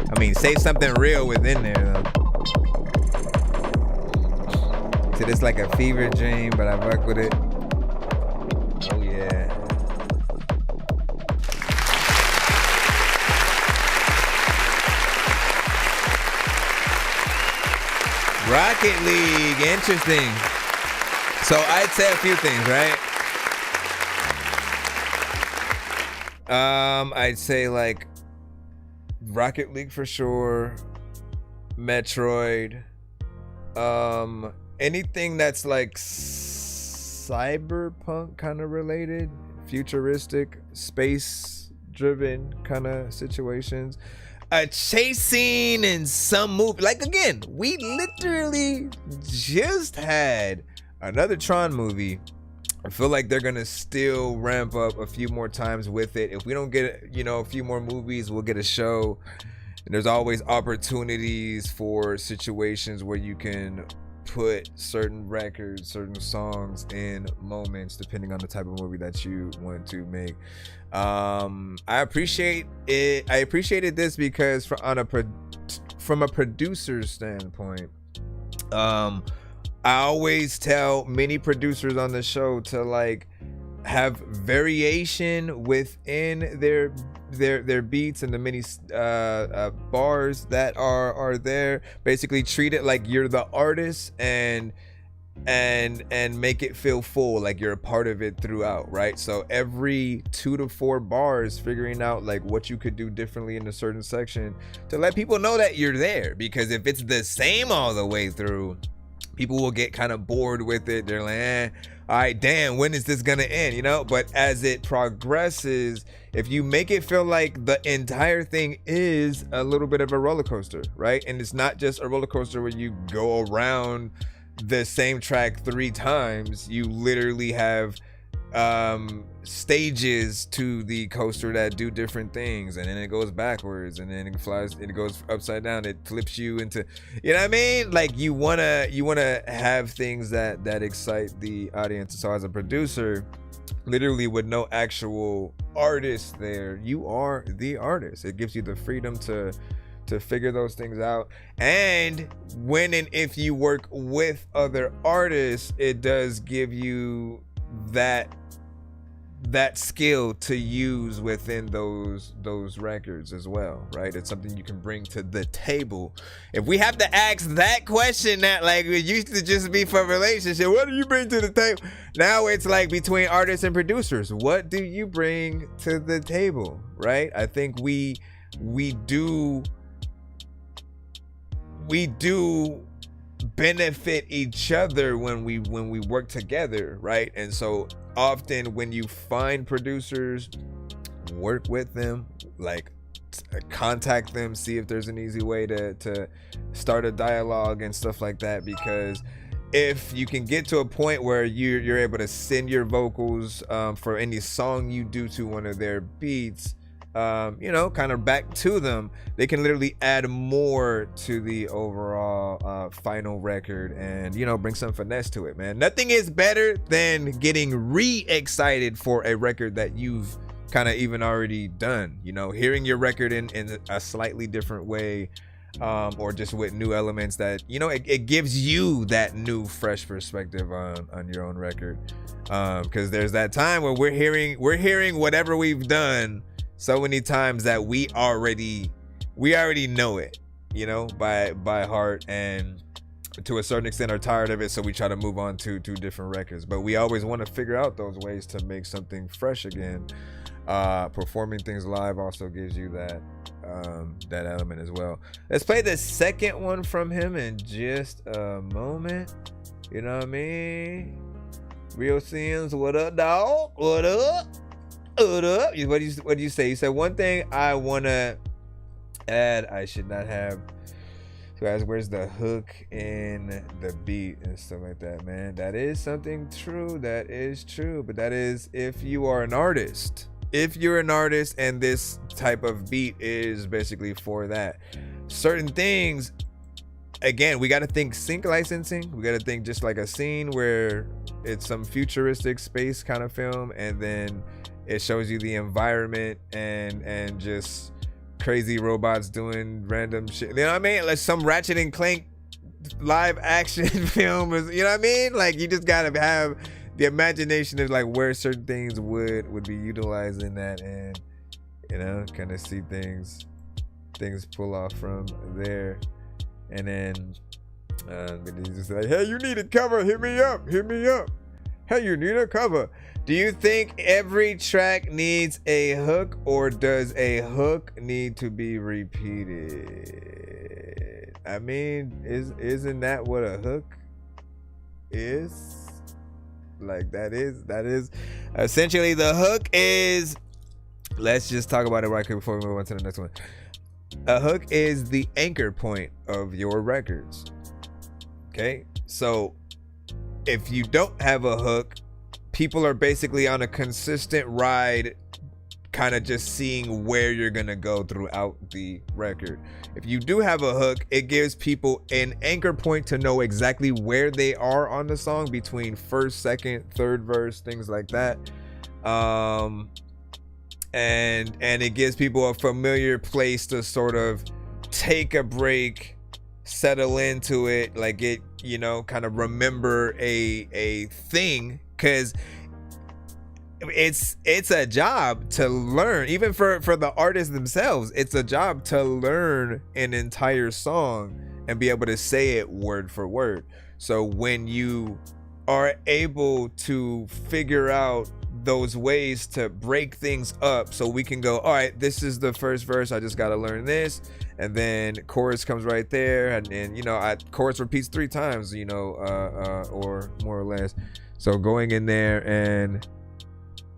I mean, say something real within there, though. So it's like a fever dream, but I fuck with it. Oh, yeah. Rocket League, interesting. So I'd say a few things, right? I'd say like Rocket League for sure, Metroid, anything that's like cyberpunk kind of related, futuristic, space driven kind of situations. A chase scene in some movie. Like, again, we literally just had another Tron movie. I feel like they're gonna still ramp up a few more times with it. If we don't get, you know, a few more movies, we'll get a show. And there's always opportunities for situations where you can put certain records, certain songs in moments, depending on the type of movie that you want to make. I appreciate it. I appreciated this because from a producer's standpoint, I always tell many producers on the show to like have variation within their beats and the many bars that are there. Basically treat it like you're the artist and make it feel full, like you're a part of it throughout, right? So every 2 to 4 bars, figuring out like what you could do differently in a certain section to let people know that you're there. Because if it's the same all the way through, people will get kind of bored with it. They're like, all right, damn, when is this gonna end, you know? But as it progresses, if you make it feel like the entire thing is a little bit of a roller coaster, right? And it's not just a roller coaster where you go around the same track 3 times. You literally have stages to the coaster that do different things, and then it goes backwards, and then it goes upside down, it flips you into, you know what I mean? Like you wanna have things that excite the audience. So as a producer, literally with no actual artist there, you are the artist. It gives you the freedom to figure those things out. And when and if you work with other artists, it does give you that skill to use within those records as well, right? It's something you can bring to the table. If we have to ask that question, that like it used to just be for relationship, what do you bring to the table? Now it's like between artists and producers, what do you bring to the table, right? I think we do benefit each other when we work together, right? And so often when you find producers, work with them, like contact them, see if there's an easy way to start a dialogue and stuff like that. Because if you can get to a point where you're able to send your vocals for any song you do to one of their beats, you know, kind of back to them, they can literally add more to the overall final record and, you know, bring some finesse to it, man. Nothing is better than getting re-excited for a record that you've kind of even already done, you know, hearing your record in a slightly different way, or just with new elements that, you know, it gives you that new fresh perspective on your own record, because there's that time where we're hearing whatever we've done so many times that we already know it, you know, by heart, and to a certain extent are tired of it, so we try to move on to different records. But we always want to figure out those ways to make something fresh again. Performing things live also gives you that element as well. Let's play the second one from him in just a moment. You know what I mean? Real Sims, what up, dog? What up? What up? What do you say? You said one thing I wanna add. I should not have. So guys, where's the hook in the beat and stuff like that, man? That is something true. That is true. But that is if you are an artist. If you're an artist and this type of beat is basically for that. Certain things, again, we got to think sync licensing. We got to think just like a scene where it's some futuristic space kind of film, and then it shows you the environment and just crazy robots doing random shit. You know what I mean? Like some Ratchet and Clank live action film is, you know what I mean? Like you just gotta have the imagination of like where certain things would be utilizing that, and you know, kind of see things pull off from there. And then he's just like, hey, you need a cover, hit me up. Hey, you need a cover. Do you think every track needs a hook, or does a hook need to be repeated? I mean, isn't that what a hook is? Like that is essentially the hook is let's just talk about it right quick before we move on to the next one. A hook is the anchor point of your records. Okay, so if you don't have a hook, people are basically on a consistent ride, kind of just seeing where you're gonna go throughout the record. If you do have a hook, it gives people an anchor point to know exactly where they are on the song between first, second, third verse, things like that. And it gives people a familiar place to sort of take a break, settle into it, like it, you know, kind of remember a thing, because it's a job to learn, even for the artists themselves. It's a job to learn an entire song and be able to say it word for word. So when you are able to figure out those ways to break things up, so we can go, all right, this is the first verse, I just got to learn this, and then chorus comes right there, and you know, chorus repeats 3 times, you know, or more or less. So going in there and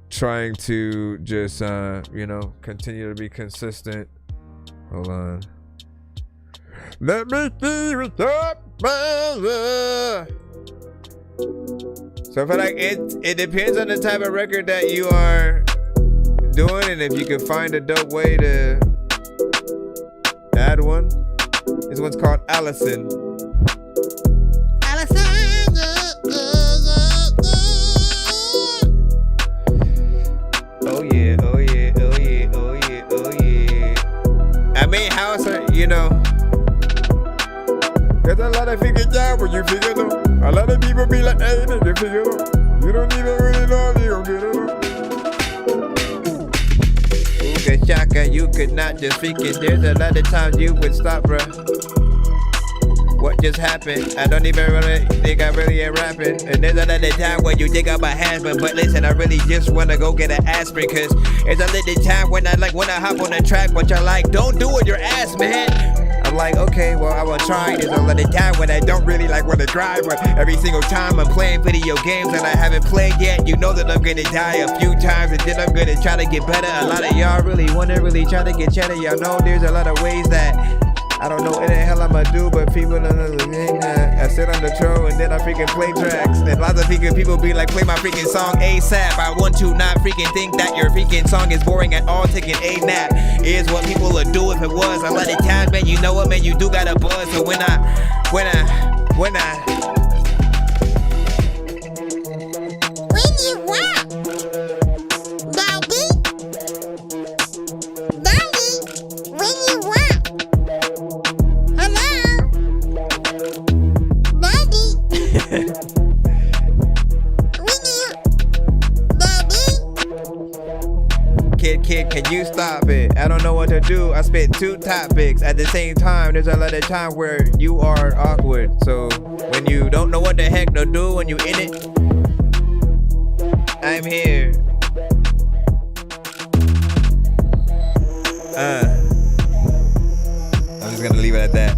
trying to just you know, continue to be consistent. Hold on, let me see what's up, brother. So I feel like it depends on the type of record that you are doing, and if you can find a dope way to add one. This one's called Allison. Oh yeah, oh yeah, oh yeah, oh yeah, oh yeah. I mean, house, you know, there's a lot of figure out when you figure it out. A lot of people be like, hey, nigga, figure it out. You don't even really know if you gon' get it out. Ooga shaka, you could not just freak it. There's a lot of times you would stop, bruh. What just happened? I don't even really think I really am rapping. And there's another time when you dig out my hands, but listen, I really just wanna go get an aspirin, cause there's a little time when I like wanna hop on the track, but you're like, don't do it, your ass, man. I'm like, okay, well, I will try. There's a lot of time when I don't really like want to drive, but every single time I'm playing video games and I haven't played yet, you know that I'm gonna die a few times, and then I'm gonna try to get better. A lot of y'all really wanna try to get cheddar. Y'all know there's a lot of ways that I don't know what the hell I'ma do, but people don't know. I sit on the troll and then I freaking play tracks. And lots of people be like, play my freaking song ASAP. I want to not freaking think that your freaking song is boring at all. Taking a nap is what people would do if it was. A lot of times, man, you know what, man, you do got a buzz. So when you rap, Daddy, when you rap, hello, Daddy, Kid, can you stop it? I don't know what to do. I spit 2 topics at the same time. There's a lot of time where you are awkward. So when you don't know what the heck to do when you in it, I'm here. I'm just gonna leave it at that.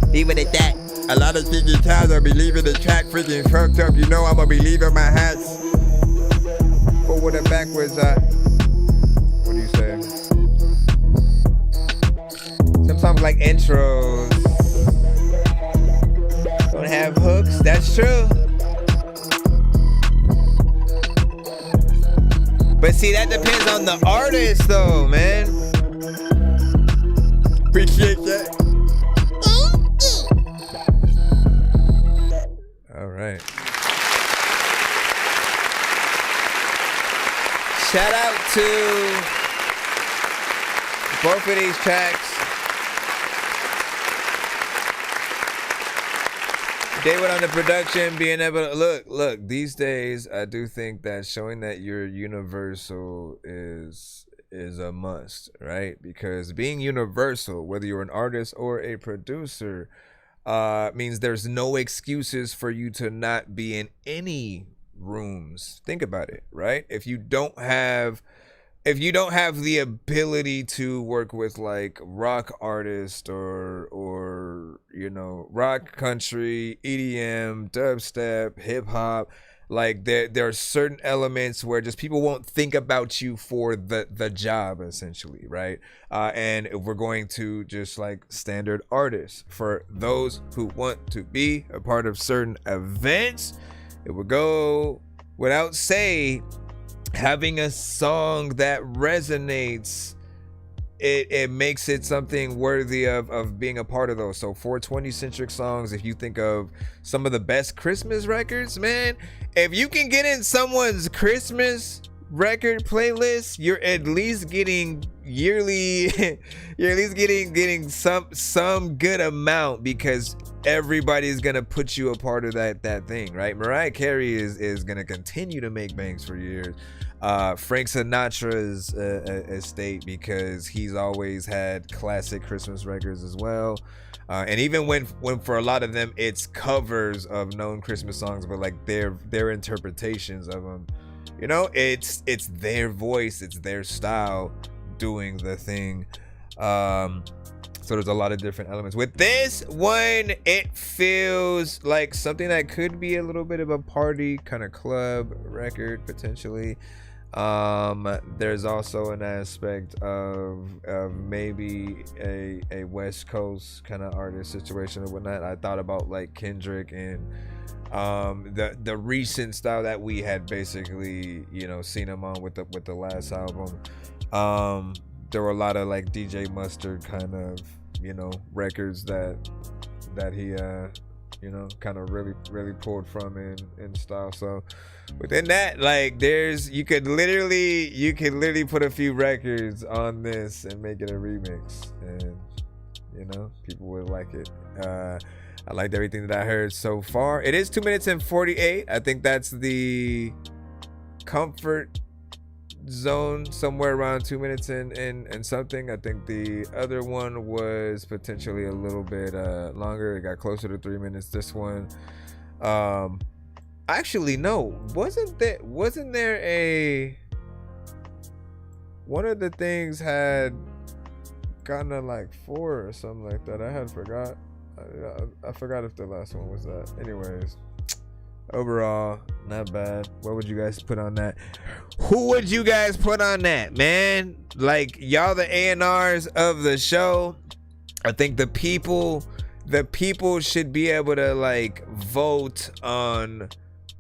Leave it at that. A lot of freaking times I'll be leaving the track freaking fucked up. You know I'm gonna be leaving my hats forward and backwards. What do you say? Some songs like intros don't have hooks. That's true. But see, that depends on the artist, though, man. Appreciate that. All right. Shout out to both of these tracks. David on the production, being able to look. These days, I do think that showing that you're universal is a must, right? Because being universal, whether you're an artist or a producer, means there's no excuses for you to not be in any rooms. Think about it, right? If you don't have the ability to work with like rock artists or you know, rock, country, EDM, dubstep, hip hop, Like there are certain elements where just people won't think about you for the job, essentially, right? And if we're going to just like standard artists, for those who want to be a part of certain events, it would go without say, having a song that resonates, it makes it something worthy of being a part of those. So 420 centric songs, if you think of some of the best Christmas records, man, if you can get in someone's Christmas record playlist, you're at least getting yearly you're at least getting some good amount, because everybody's gonna put you a part of that thing, right? Mariah Carey is gonna continue to make bangs for years. Frank Sinatra's estate, because he's always had classic Christmas records as well. And even when for a lot of them it's covers of known Christmas songs, but like their interpretations of them, you know, it's their voice, it's their style doing the thing. So there's a lot of different elements. With this one, it feels like something that could be a little bit of a party kind of club record potentially. There's also an aspect of maybe a West Coast kind of artist situation or whatnot. I thought about like Kendrick and the recent style that we had basically, you know, seen him on with the last album. There were a lot of like DJ Mustard kind of, you know, records that he you know, kind of really pulled from in style. So within that, like you could literally put a few records on this and make it a remix, and you know, people would like it. I liked everything that I heard so far. It is 2 minutes and 48. I think that's the comfort zone, somewhere around 2 minutes and something. I think the other one was potentially a little bit longer. It got closer to 3 minutes. This one, actually no, wasn't there a one of the things had gotten to like 4 or something like that. I had forgot. I forgot if the last one was that. Anyways, overall, not bad. What would you guys put on that? Who would you guys put on that, man? Like, y'all the A&Rs of the show. I think the people should be able to like vote on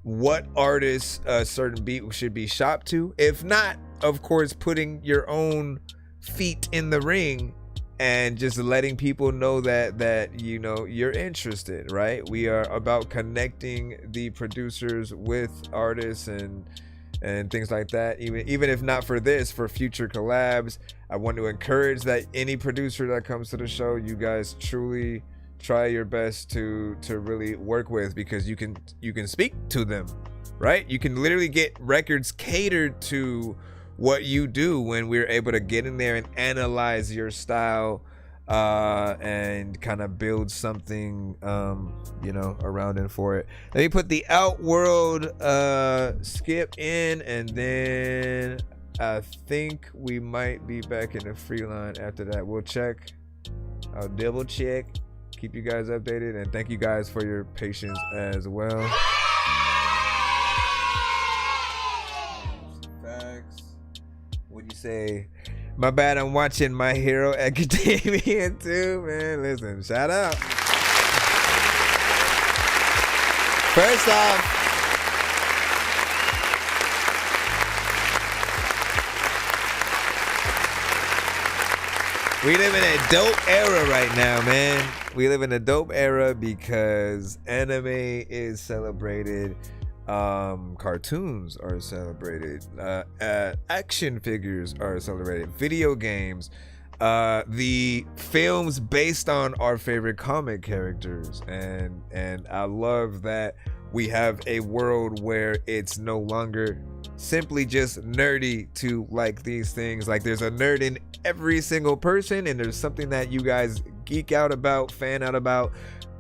what artists a certain beat should be shopped to. If not, of course, putting your own feet in the ring and just letting people know that you know you're interested, right? We are about connecting the producers with artists and things like that. Even if not for this, for future collabs, I want to encourage that any producer that comes to the show, you guys truly try your best to really work with, because you can speak to them, right? You can literally get records catered to what you do when we're able to get in there and analyze your style and kind of build something you know, around and for it. Let me put the Outworld skip in, and then I think we might be back in the free line after that. We'll check. I'll double check, keep you guys updated, and thank you guys for your patience as well. What'd you say? My bad, I'm watching My Hero Academia too, man. Listen, shout out. First off, we live in a dope era right now, man. We live in a dope era because anime is celebrated. Cartoons are celebrated, action figures are celebrated, video games, the films based on our favorite comic characters, and I love that we have a world where it's no longer simply just nerdy to like these things. Like, there's a nerd in every single person, and there's something that you guys geek out about, fan out about.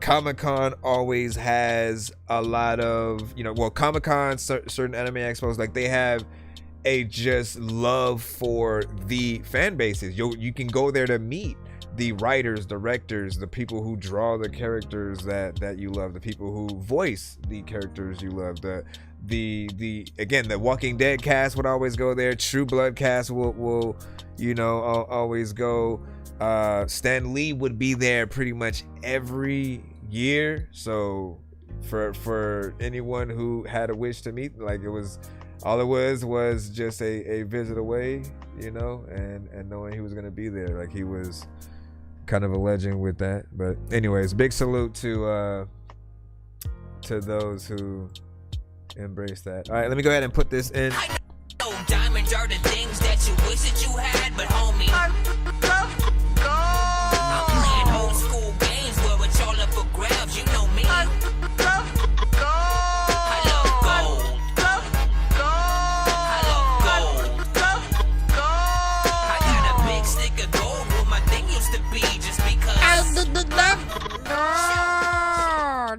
Comic-Con always has a lot of, you know, well, Comic-Con, certain anime expos, like, they have a just love for the fan bases. You can go there to meet the writers, directors, the people who draw the characters that you love, the people who voice the characters you love, again, the Walking Dead cast would always go there. True Blood cast will always go. Stan Lee would be there pretty much every year. So for anyone who had a wish to meet, like, it was just a visit away, and knowing he was gonna be there, like, he was kind of a legend with that. But anyways, big salute to those who embrace that. All right, let me go ahead and put this in. Diamonds are the things that you wish that you had, but homie, I'm playing old school games where it's all up for grabs. You know me. I love gold. I got a big stick of gold where my thing used to be, just because.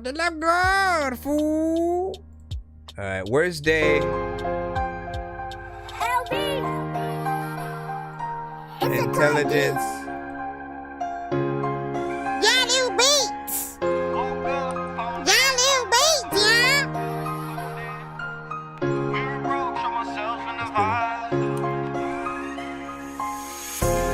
The love God, fool. All right, worst day. Intelligence. Y'all beats.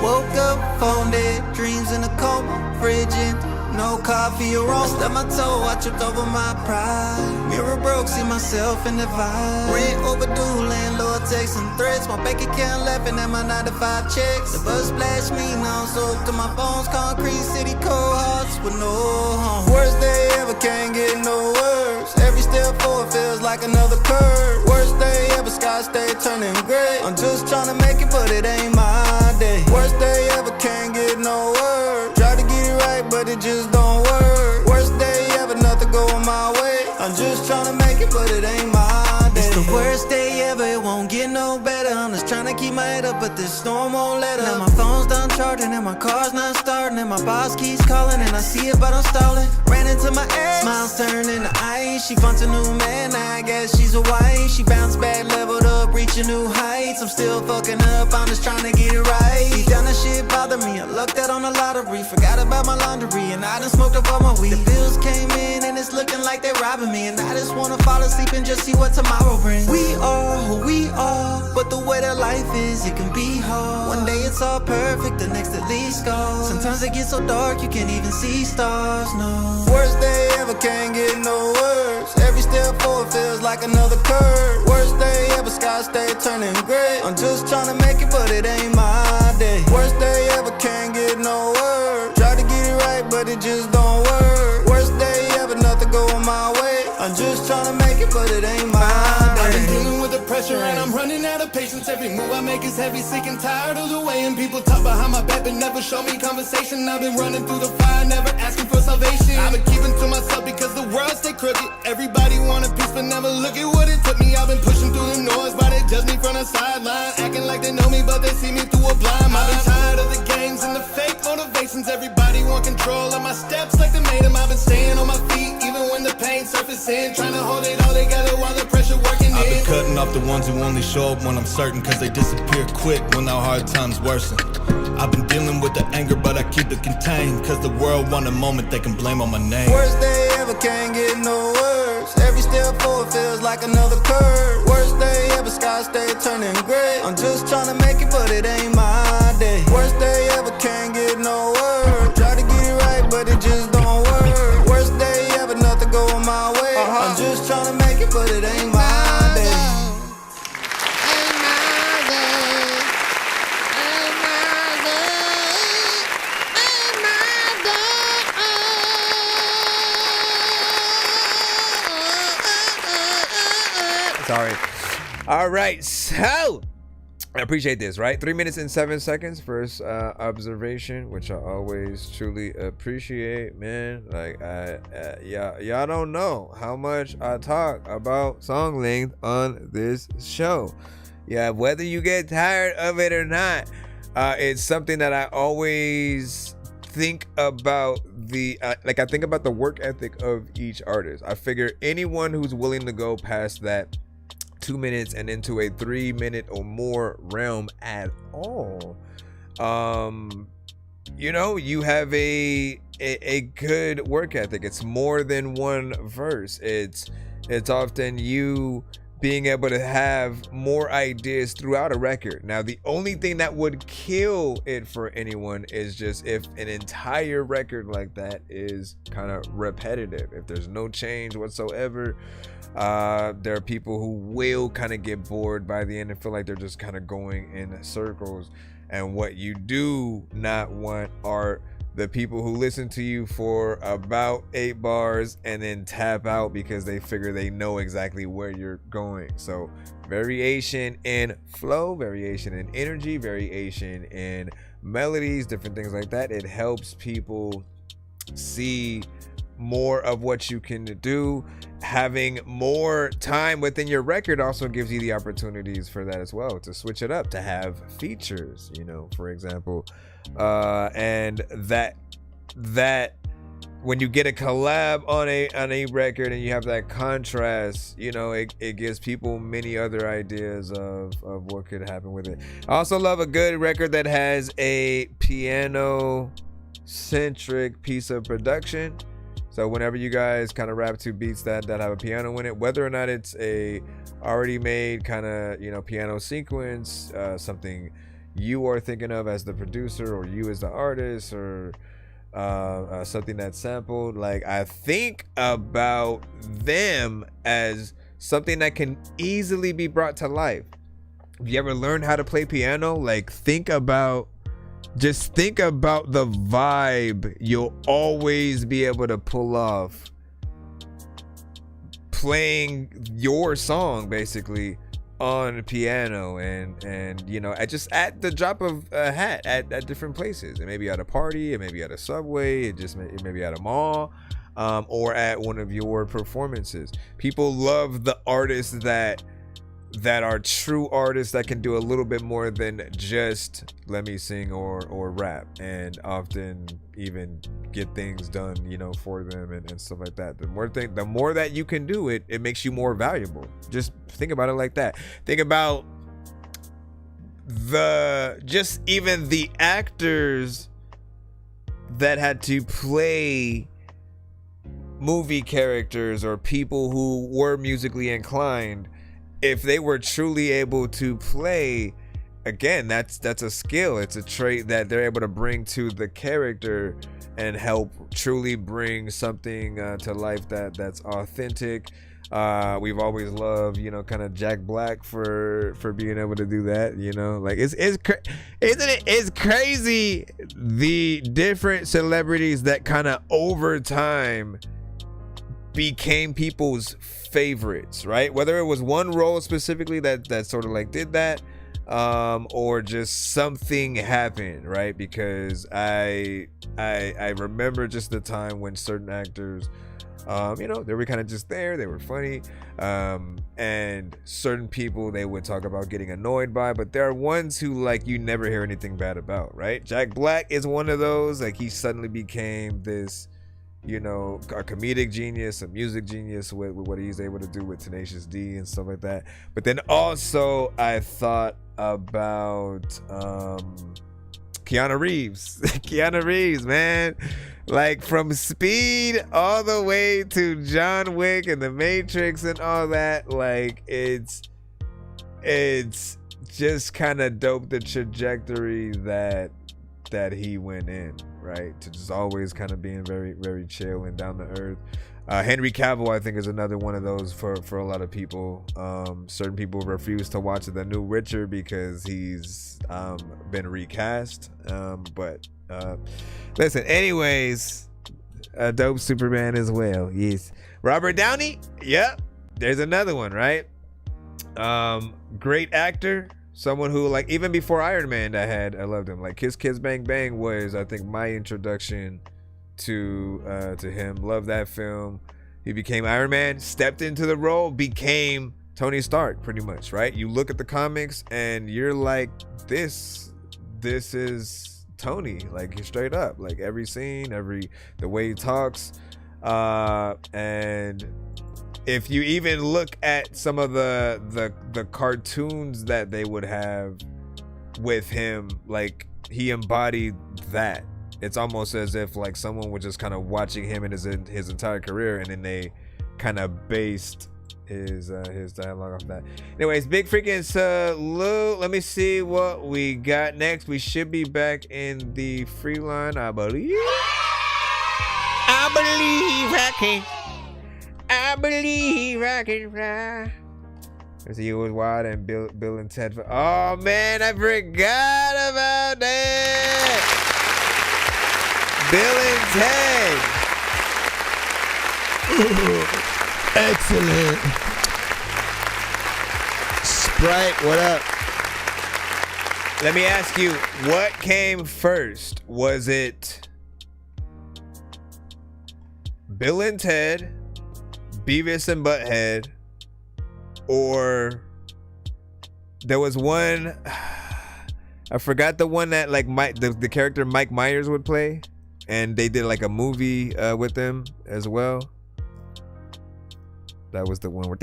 Woke up, phone dead, dreams in a coma, frigid. No coffee or roll. Stubbed my toe, I tripped over my pride. Mirror broke, see myself in the vibe. Rent overdue, landlord texting threats. My bank account laughing at my 9-to-5 checks. The bus splashed me, now I'm soaked to my bones. Concrete city, cold hearts with no home. Worst day ever, can't get no worse. Every step forward feels like another curve. Worst day ever, sky stay turning gray. I'm just trying to make it, but it ain't my day. Worst day ever, can't get no worse. Try to get it right, but it just don't work. Worst day ever, nothing going my way. I'm just trying to make it, but it ain't my day. It's the worst day ever, it won't get no better. I'm just trying to keep my head up, but this storm won't let up. Now my phone's done charging and my car's not starting, and my boss keeps calling and I see it, but I'm stalling. Ran into my ex, smiles turned into ice. She finds a new man, I guess she's a wife. She bounced back, leveled up, reaching new heights. I'm still fucking up, I'm just trying to get it right. Deep down that shit bother me, I lucked out on the lottery. Forgot about my laundry and I done smoked up all my weed. The bills came in and it's looking like they're robbing me, and I just wanna fall asleep and just see what tomorrow brings. We are who we are, but the way that life is, it can be hard. One day it's all perfect, the next at least scars. Sometimes it gets so dark you can't even see stars, no. Worst day ever, can't get no worse. Every step forward feels like another curve. Worst day ever, sky stay turning gray. I'm just trying to make it, but it ain't my day. Worst day ever, can't get no worse. Try to get it right, but it just don't work. Worst day ever, nothing going my way. I'm just trying to make it, but it ain't my day. I've been dealing with the pressure and I'm running out of patience. Every move I make is heavy, sick and tired of the way. And people talk behind my back but never show me conversation. I've been running through the fire, never asking for salvation. I've been keeping to myself because the world stay crooked. Everybody want a piece but never look at what it took me. I've been pushing through the noise while they judge me from the sideline, acting like they know me but they see me through a blind. I've been tired of the games and the fake motivations. Everybody want control of my steps like they made them. I've been staying on my feet even when the pain surfacing, trying to hold it all together while the pressure working in. I've been cutting off the ones who only show up when I'm certain, cause they disappear quick when our hard times worsen. I've been dealing with the anger but I keep it contained, cause the world want a moment they can blame on my name. Worst day ever, can't get no worse. Every step forward feels like another curve. Worst day ever, sky stay turning gray. I'm just trying to make it, but it ain't my day. Worst day ever, can't get no worse. Try to get it right, but it just don't work. Worst day ever, nothing going my way. I'm just trying to make it, but it ain't my day. Sorry. All right, so I appreciate this, right? 3 minutes and 7 seconds. First observation, which I always truly appreciate, man. Like, y'all don't know how much I talk about song length on this show. Yeah, whether you get tired of it or not, it's something that I always think about. I think about the work ethic of each artist. I figure anyone who's willing to go past that 2 minutes and into a 3 minute or more realm at all, you have a good work ethic. It's more than one verse. It's often you being able to have more ideas throughout a record. Now, the only thing that would kill it for anyone is just if an entire record like that is kind of repetitive. If there's no change whatsoever, there are people who will kind of get bored by the end and feel like they're just kind of going in circles. And what you do not want are the people who listen to you for about 8 bars and then tap out because they figure they know exactly where you're going. So variation in flow, variation in energy, variation in melodies, different things like that. It helps people see more of what you can do. Having more time within your record also gives you the opportunities for that as well, to switch it up, to have features, you know, for example, and that when you get a collab on a record and you have that contrast, you know, it gives people many other ideas of what could happen with it. I also love a good record that has a piano centric piece of production. So whenever you guys kind of rap to beats that have a piano in it, whether or not it's a already made kind of, you know, piano sequence, something you are thinking of as the producer or you as the artist, or something that's sampled, like, I think about them as something that can easily be brought to life. If you ever learned how to play piano, like, think about the vibe you'll always be able to pull off playing your song basically on piano, and you know, at the drop of a hat at different places. It may be at a party, it may be at a subway, it may be at a mall, or at one of your performances. People love the artists that are true artists that can do a little bit more than just let me sing or rap, and often even get things done, you know, for them and stuff like that. The more that you can do, it makes you more valuable. Just think about it like that. Think about even the actors that had to play movie characters or people who were musically inclined. If they were truly able to play, again, that's a skill. It's a trait that they're able to bring to the character and help truly bring something to life that's authentic. We've always loved, you know, kind of Jack Black for being able to do that. You know, like it's crazy the different celebrities that kind of over time became people's favorites, right? Whether it was one role specifically that sort of like did that, or just something happened, right? Because I remember just the time when certain actors, you know, they were kind of just there, they were funny, and certain people they would talk about getting annoyed by, but there are ones who, like, you never hear anything bad about, right? Jack Black is one of those. Like, he suddenly became this, you know, a comedic genius, a music genius with what he's able to do with Tenacious D and stuff like that. But then also I thought about Keanu Reeves. Keanu Reeves, man. Like, from Speed all the way to John Wick and The Matrix and all that, like, it's just kind of dope, the trajectory that he went in, right? To just always kind of being very, very chill and down to earth. Henry Cavill, I think, is another one of those for a lot of people. Certain people refuse to watch the new Witcher because he's been recast. But listen, anyways, a dope Superman as well. Yes. Robert Downey, yep. There's another one, right? Great actor. Someone who, like, even before Iron Man, I loved him. Like, Kiss Kiss Bang Bang was, I think, my introduction to him. Loved that film. He became Iron Man, stepped into the role, became Tony Stark, pretty much, right? You look at the comics and you're like, this is Tony, like, straight up. Like, every scene, the way he talks, and if you even look at some of the cartoons that they would have with him, like, he embodied that. It's almost as if, like, someone was just kind of watching him in his entire career, and then they kind of based his dialogue off that. Anyways, big freaking salute. Let me see what we got next. We should be back in the free line, I believe. I believe I can fly. There's you with Wild and Bill and Ted. Oh man, I forgot about that. Bill and Ted. Excellent. Sprite, what up? Let me ask you, what came first? Was it Bill and Ted, Beavis and Butthead, or there was one, I forgot the one that like the character Mike Myers would play, and they did like a movie with them as well. That was the one where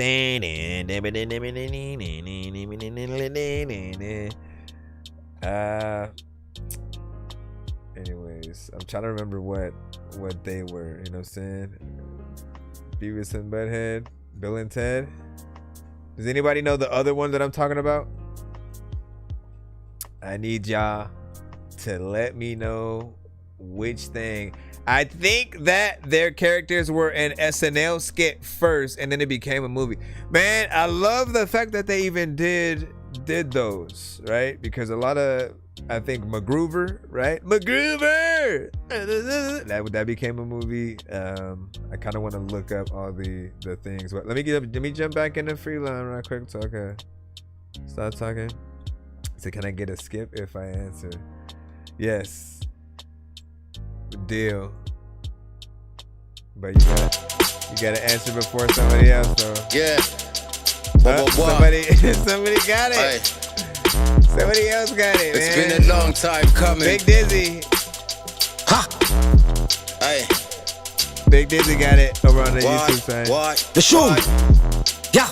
anyways, I'm trying to remember what they were, you know what I'm saying? Beavis and Butthead, Bill and Ted. Does anybody know the other one that I'm talking about? I need y'all to let me know which thing. I think that their characters were an SNL skit first, and then it became a movie. Man, I love the fact that they even did those, right? Because a lot of, I think MacGruber, right? MacGruber! That became a movie. I kind of want to look up all the things. But let me jump back in the free line right quick so I can start talking. So can I get a skip if I answer? Yes. Deal. But you gotta answer before somebody else, so. Yeah. Somebody got it. Aye. Somebody else got it, It's man. been a long time coming. Big Dizzy. Ha! Aye. Big Dizzy got it over on the YouTube side. The show. Yeah.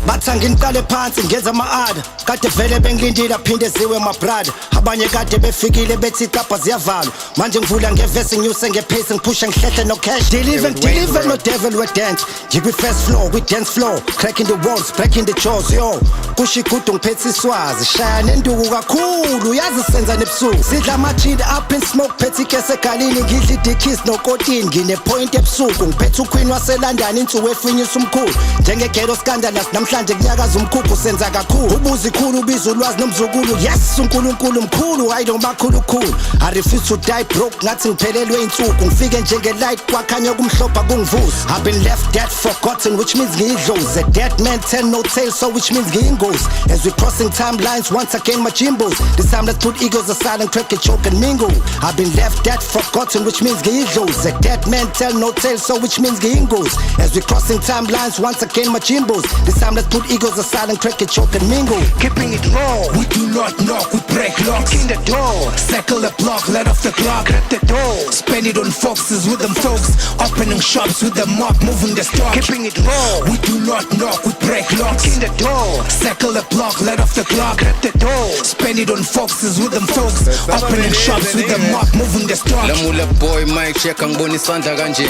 Bathanga ngiqale phansi ngenza ama-ada kade vele bengilindile aphinde ziwe mabrada abanye kade befikile bethi icapha ziyavalwa manje ngivula ngevesi nginyuse ngepace ngiphusha ngihlehle no-cash deliver no devil we-dance ngikwi-first floor kwi-dance floor cracking the walls breaking the jaws yo kusho igudu ngiphethe iswazi shaya nenduku kakhulu yazi senza nebusuku sidla ama-gin up in smoke phethe ikese egalini ngidla idikis nokotini ngine-point ebusuku ngiphethe uqueen waselandani insuku efinyisa umkhulu njengegero scandalous namhlanje kunyakaza umkhukhu senza kakhulu ubuza ikhulu ubiza ulwazi nomzukulu yes unkulunkulu mkhulu I don't makhulukhulu I refuse to die broke ngathi ngiphelelwe insuku ngifike njengelight kwakhanya kumhlopha kungivusa I've been left dead forgotten which means ngiyidlozi a dead man tell no tale so which means ngiyingozi as we crossing timelines once again my jimbos this time let's put egos aside and crack a choke and mingle I've been left dead forgotten which means ngiyidlozi a dead man tell no tale so which means ngiyingozi as we crossing timelines once again my jimbos this time let's put egos aside and crack a choke and mingle keeping it raw we do not knock we break locks in the door circle the block let off the clock crack the door spend it on foxes with them folks opening shops with the mob moving the stock keeping it raw we do not knock we break locks in the door circle the block let off the clock crack the door spend it on foxes with them folks opening shops with the mob moving the stock Lamula boy mic check angibona isandla kanje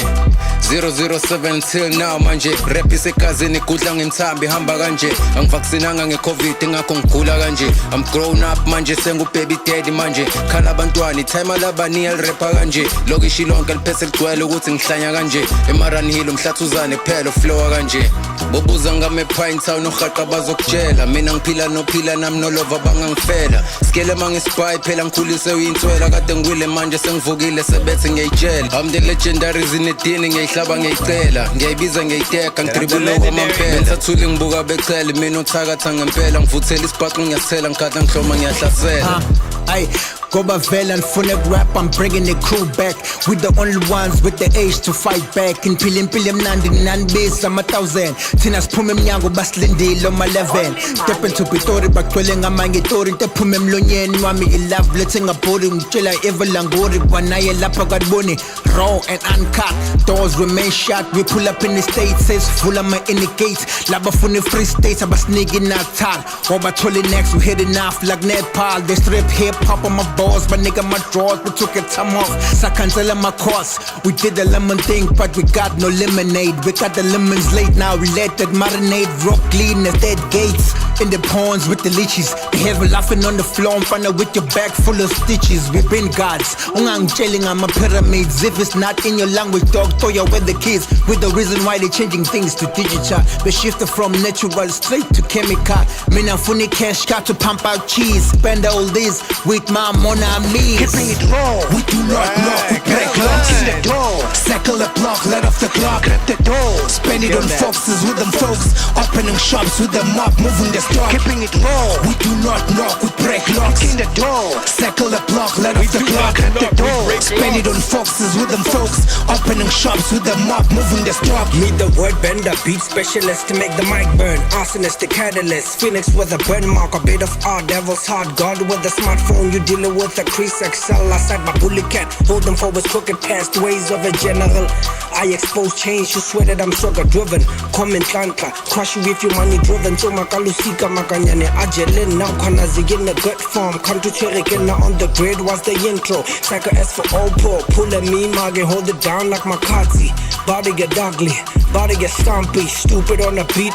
007 till now manje rap isekazini kudla ngenthambi hamba kanje angivaccinanga ngecovid ngakho ngigula kanje I'm grown up manje sengu baby daddy manje khala abantwana time labani rapper kanje lokishi lonke liphese ligcwele ukuthi ngihlanya kanje emarani hill umhlathuzane kuphela flow kanje bobuza ngame Pine Town nohaqa bazokutshela mina ngiphila nophila nami nolova bangangifela skele mangispy phela ngikhulise uyinswela kade ngwile manje sengivukile sebethe ngiyitshela I'm the legendary zinedini ngiyihlaba ngiyicela ngiyayibiza ngiyiteka ngidribule kwamampela ngisathule ngibuka becela mina uthakatha ngempela ngivuthela isibhaqo ngiyasela ngikadla ngihloma ngiyahlasela Ay, Goba Vela and Funek rap, I'm bringing the crew back. With the only ones with the age to fight back. In Pilim Nandi Nanbase, I'm 1,000. Tinas Pumem Yango Baslindi, Loma 11. Step into Pitori, Bakwelling, I'm Mangitori, the Pumem Lunyen, Wami, love, blitzing a boarding, Chilla Evelangori, Wanaya Lapagad Boni, raw and uncut. Doors remain shut. We pull up in the States, says full of my indicates. Labafuni Free States, I'm a sneaking out tar. Oba Tolly next, we hit enough like Nepal. They strip hip hop on my boss, my nigga, my drawers, we took a time off. So I cancel my course. We did the lemon thing, but we got no lemonade. We got the lemons late now, we let that marinade. Rock clean as dead gates. In the ponds with the leeches. Behave laughing on the floor, I'm finna with your bag full of stitches. We've been gods. I'm chilling, I'm a pyramids. If it's not in your language, dog, throw your with the kids. With the reason why they changing things to digital. We shifted from natural straight to chemical. Mina funny cash got to pump out cheese. Spend all this with my money, keeping it raw. We do not knock, we break locks in the door. Circle the block, let off the clock, grab the door. Spend it on foxes with them folks. Opening shops with them up, moving the stock. Keeping it raw. We do not knock, we break locks in the door. Circle the block, let off the clock, grab the door. Spend it on foxes with them folks. Opening shops with them up, moving the stock. Meet the word bender, beat specialist to make the mic burn. Arsonist, the catalyst. Phoenix with a burn mark, a bit of art. Devil's heart, God with a smartphone. You dealing with a crease XL. Outside my bully cat, hold them for his crooked past ways of a general. I expose change, you swear that I'm sugar driven. Comment Lanka, crush you if you money driven. So makalusika makanyane ajelin. Now kana in the gut form. Come to Cherikina on the grid was the intro. Psycho S for Oppo. Pull a me, Mage, hold it down like Makazi. Body get ugly, body get stumpy. Stupid on the beat.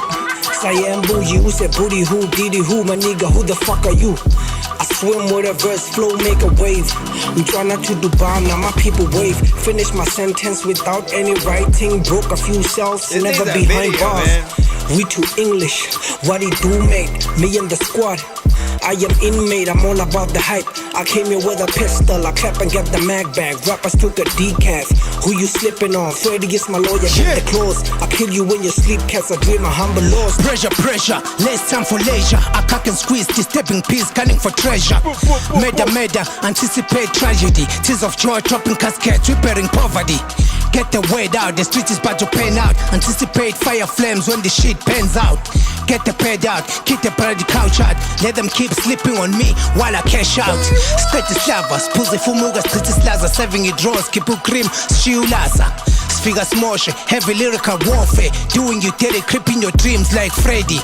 Sayam bougie, who said booty who, diddy who, my nigga, who the fuck are you? I swim with a verse flow, make a wave. We try not to do bar, now my people wave. Finish my sentence without any writing. Broke a few cells, never behind bars. Man. We too English, what he do, mate? Me and the squad. I am inmate, I'm all about the hype. I came here with a pistol, I clap and get the mag bag. Rappers took a decaf. Who you slipping on? Freddy is my lawyer, get the claws. I kill you when you sleep, cats. I dream of humble laws. Pressure, pressure, less time for leisure. I cock and squeeze, disturbing peace, scanning for treasure. Meda, anticipate tragedy. Tears of joy, dropping cascades, repairing poverty. Get the word out, the street is about to pan out. Anticipate fire flames when the shit pans out. Get the pad out, keep the bloody couch out. Let them keep sleeping on me while I cash out. Status lovers, pussy fumugas, status laza. Serving it draws, keep cream, stew laza. Sfiga smosh, heavy lyrical warfare. Doing you dirty, creeping your dreams like Freddy.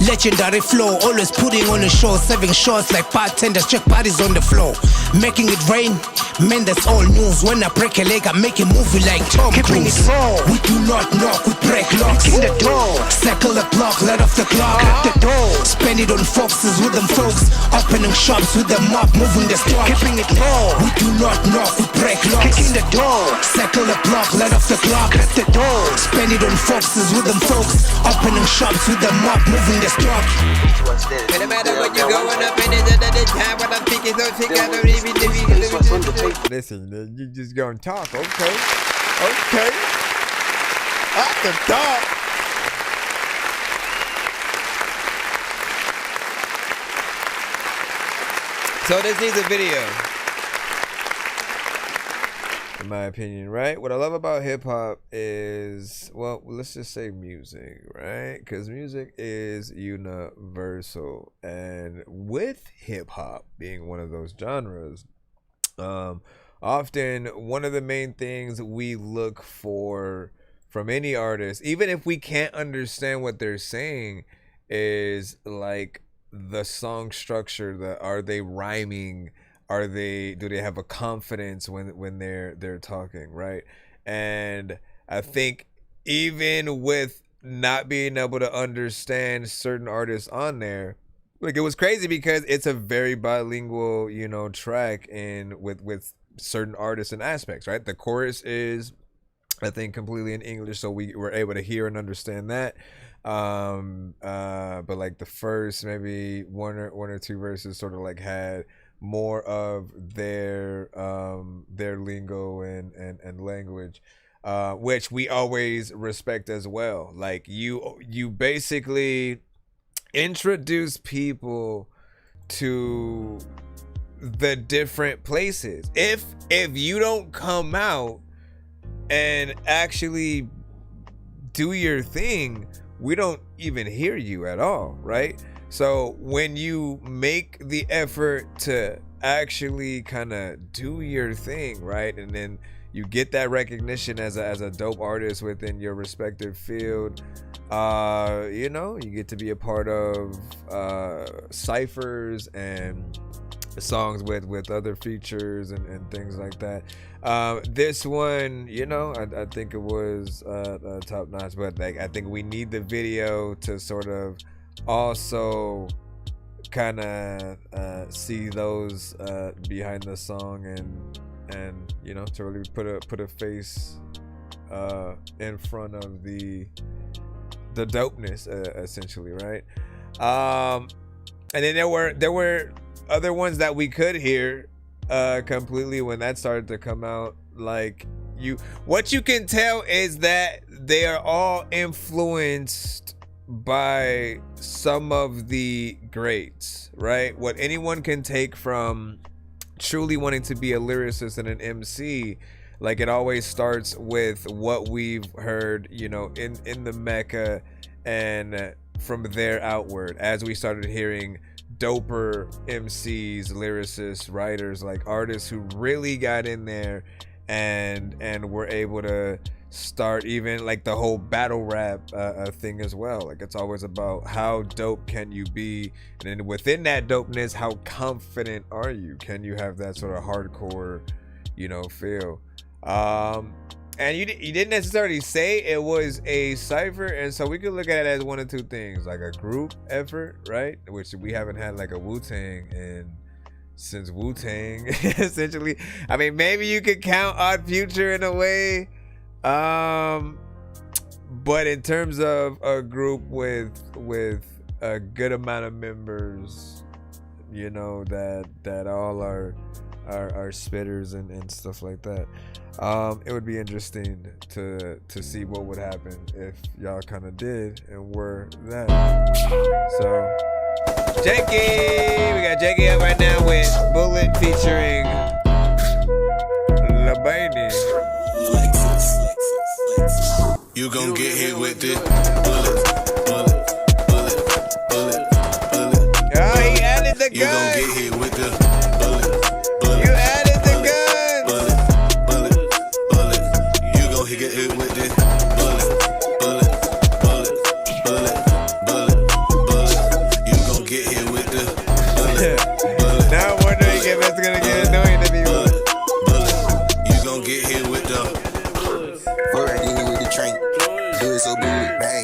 Legendary flow, always putting on a show. Serving shots like bartenders, check parties on the floor. Making it rain, man, that's all news. When I break a leg, I make a movie like Tom Cruise. We do not knock, we break locks in the door. Circle the block, let off the clock, grab the door. Spend it on foxes with them folks. Opening shops with them up, moving the stock. Keeping it raw. We do not knock, we break locks in the door. Circle the block, let off the clock, grab the door. Spend it on foxes with them folks. Opening shops with them up, moving the stock. And no matter what you going up in it, another time when I'm thinking those together, listen, you just gonna talk, okay? I can talk. So this needs a video, in my opinion, right? What I love about hip-hop is, well, let's just say music, right? Because music is universal, and with hip-hop being one of those genres, often one of the main things we look for from any artist, even if we can't understand what they're saying, is like the song structure. Are they rhyming? Do they have a confidence when they're talking, right? And I think even with not being able to understand certain artists on there, like, it was crazy because it's a very bilingual, track, and with certain artists and aspects, right? The chorus is, I think, completely in English, so we were able to hear and understand that. But like the first maybe one or two verses sort of like had more of their lingo and language, which we always respect as well. Like you basically introduce people to the different places. If you don't come out and actually do your thing, we don't even hear you at all, right? So when you make the effort to actually kind of do your thing, right, and then you get that recognition as a dope artist within your respective field, you get to be a part of ciphers and songs with other features and things like that. This one, you know, I think it was top notch, but like I think we need the video to sort of also kind of see those behind the song and you know, to really put a face in front of the dopeness, essentially, right? And then there were other ones that we could hear completely when that started to come out. Like, what you can tell is that they are all influenced by some of the greats, right? What anyone can take from truly wanting to be a lyricist and an MC, like, it always starts with what we've heard, you know, in the Mecca, and from there outward, as we started hearing doper MCs, lyricists, writers, like artists who really got in there and were able to start even like the whole battle rap thing as well. Like, it's always about how dope can you be, and then within that dopeness, how confident are you? Can you have that sort of hardcore, you know, feel? And you didn't necessarily say it was a cipher, and so we could look at it as one of two things, like a group effort, right? Which we haven't had like a Wu-Tang since Wu-Tang, essentially. I mean, maybe you could count Odd Future in a way, but in terms of a group with a good amount of members, you know, that all are spitters and stuff like that. It would be interesting to see what would happen if y'all kind of did and were that. So, Jakey, we got Jakey up right now with Bullet featuring LaBaby. You gon' get hit with it. Bullet. Oh, he added the gun. You gon' get hit with the bullet. You added the gun. Bullet. You gon' get hit with it. Bullet. You gon' get hit with the bullet. Now I'm wondering if it's gonna get annoying to be bullet. You gon' get hit with the already here with the train. Do it so big, bang.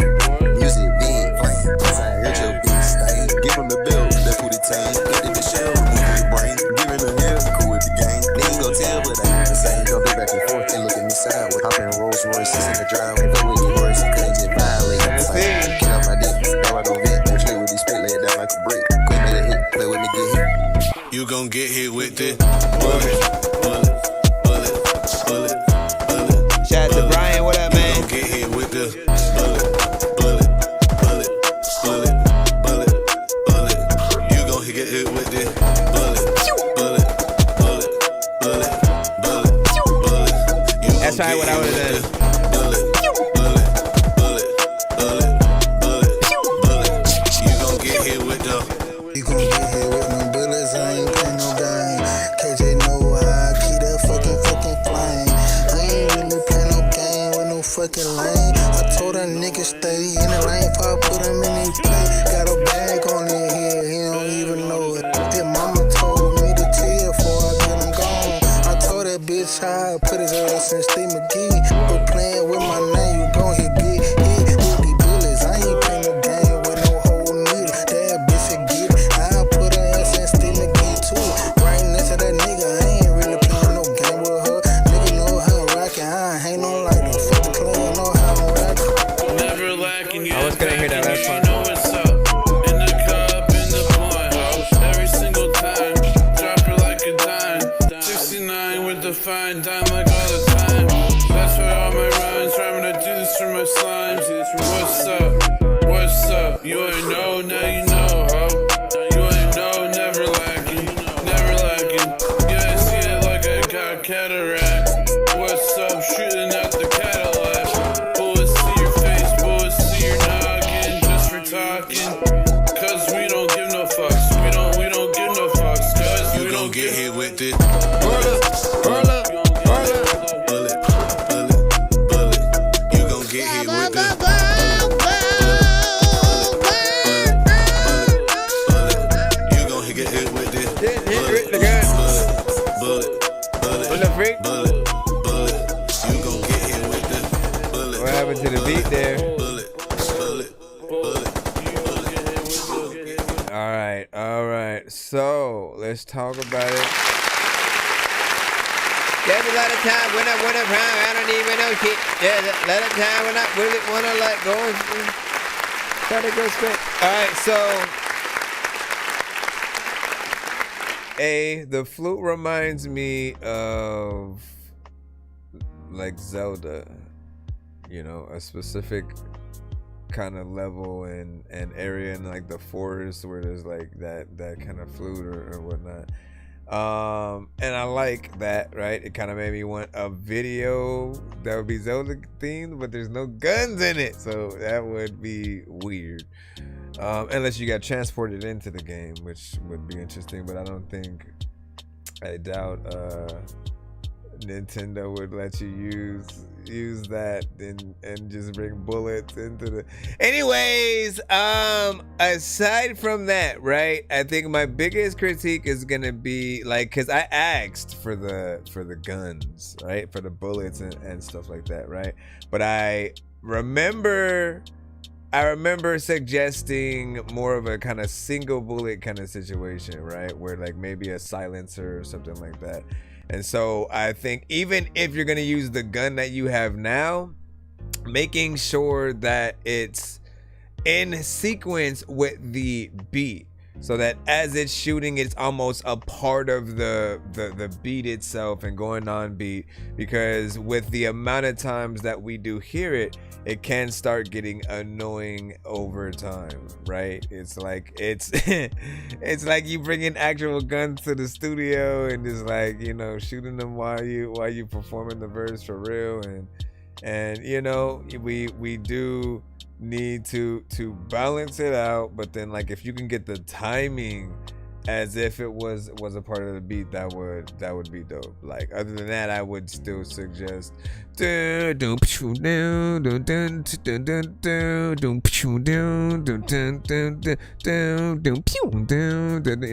Music big, flame. I heard your beat stain. Give him the bill, that's who the team. Get the shell, move his brain. Give him the hill, cool with the game. They ain't gon' tell, but I ain't the same. Don't be back and forth and look at me sideways. Hopping Rolls Royces in the driveway. Fuck with the horse, you couldn't get violated. Get off my dick, now I don't vent. Don't play with these spit, lay it down like a brick. Quick, let it hit, play with me, get hit. You gon' get hit with it. Bullet. Shout out to Brian, what up, man? You gon' get hit with the bullet. You gon' get hit with it. Bullet. That's probably what I would have done. You gon' get hit with the. You gon' get hit with no bullets, I ain't playing no game. KJ know I keep that fucking flame. I ain't really playing no game with no fucking lane. I told that nigga stay in the lane, if I put him in his place. Got a bag on it here, he don't even know it. His mama told me to tell before I get him gone. I told that bitch how I put his ass in Steve McGee. But playing with my name, you gon' hit get hit with these bullets. I ain't playing no game with no whole needle. That bitch should get it. I put her ass in Steve McGee too. Right next to that nigga, I ain't really playing no game with her. Nigga know how I'm rockin', I ain't no like no fucking player, know how I'm rockin'. Never lacking you. I was gonna hear that last one. You know what's up. In the cup, in the blunt. Every single time. Drop her like a dime. 69 with the fine dime like all the time. That's for all my rhymes. Rhyming, I do this for my slimes. What's up? You ain't know, now you know, ho. You ain't know, never lacking. Yeah, I see it like I got cataract. What's up? Shooting at the vibing to the beat there. All right. So let's talk about it. There's a lot of time when I wanna rhyme, I don't even know shit. There's a lot of time when I really wanna like go and try to go straight. All right, so the flute reminds me of like Zelda, you know, a specific kind of level and area in like the forest where there's like that kind of flute or whatnot. And I like that, right? It kind of made me want a video that would be Zelda themed, but there's no guns in it, so that would be weird. Unless you got transported into the game, which would be interesting, but I doubt Nintendo would let you use that and just bring bullets into the. Anyways, aside from that, right, I think my biggest critique is gonna be like, because I asked for the guns, right, for the bullets and stuff like that, right, but I remember suggesting more of a kind of single bullet kind of situation, right, where like maybe a silencer or something like that. And so I think even if you're gonna use the gun that you have now, making sure that it's in sequence with the beat, so that as it's shooting, it's almost a part of the beat itself and going on beat. Because with the amount of times that we do hear it, it can start getting annoying over time, right? It's like it's like you bringing actual guns to the studio and just like, you know, shooting them while you performing the verse for real, and you know, we do need to balance it out, but then like if you can get the timing as if it was a part of the beat, that would be dope. Like other than that, I would still suggest you know what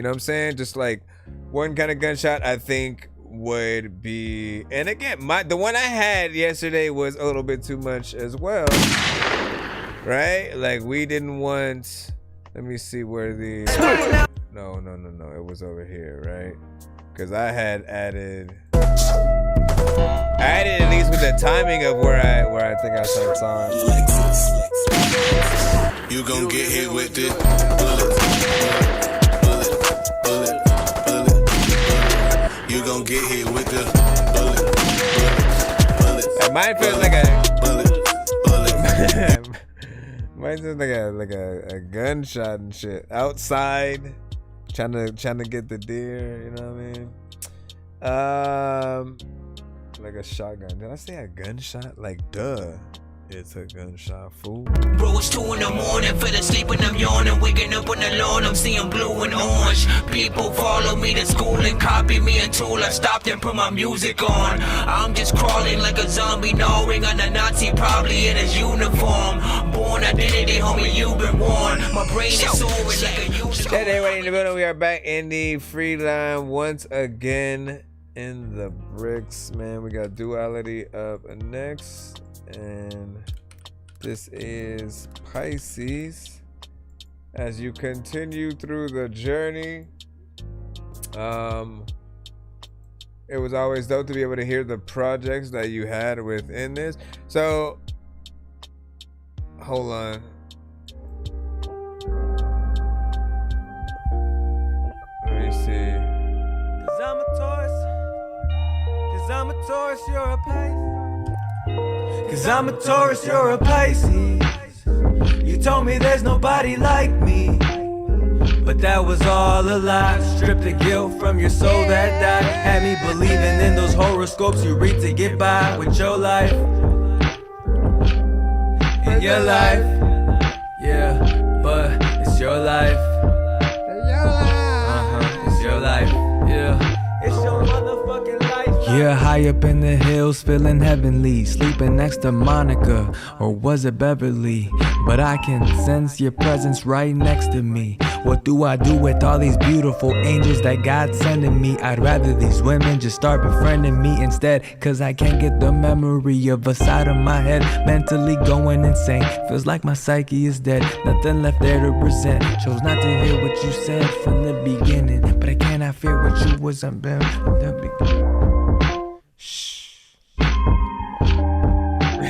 I'm saying, just like one kind of gunshot I think would be. And again, the one I had yesterday was a little bit too much as well, right? Like we didn't want, let me see where the no, it was over here, right? Because I had added at least with the timing of where I think I started song. You gon' get hit with it. You gon' get hit with the bullet. Mine feels like mine feels like a gunshot and shit outside, trying to get the deer. You know what I mean? Like a shotgun. Did I say a gunshot? Like duh. It's a gunshot, fool. Bro, it's 2 in the morning, fell asleep and I'm yawning. Waking up on the lawn, I'm seeing blue and orange. People follow me to school and copy me until I stopped and put my music on. I'm just crawling like a zombie, gnawing on a Nazi, probably in his uniform. Born identity, homie, you've been warned. My brain is soaring like a unicorn. Hey, everybody in the building, we are back in the free line once again in the bricks, man. We got Duality up next. And this is Pisces. As you continue through the journey, it was always dope to be able to hear the projects that you had within this. So hold on, let me see. Cause I'm a Taurus, you're a Pisces. Cause I'm a Taurus, you're a Pisces. You told me there's nobody like me, but that was all a lie. Stripped the guilt from your soul that died. Had me believing in those horoscopes you read to get by with your life. In your life, yeah, but it's your life. It's your life, yeah. It's your motherfucking life. Yeah, high up in the hills, feeling heavenly. Sleeping next to Monica, or was it Beverly? But I can sense your presence right next to me. What do I do with all these beautiful angels that God's sending me? I'd rather these women just start befriending me instead, cause I can't get the memory of a side of my head. Mentally going insane, feels like my psyche is dead. Nothing left there to present. Chose not to hear what you said from the beginning, but I cannot fear what you was unbound from the beginning.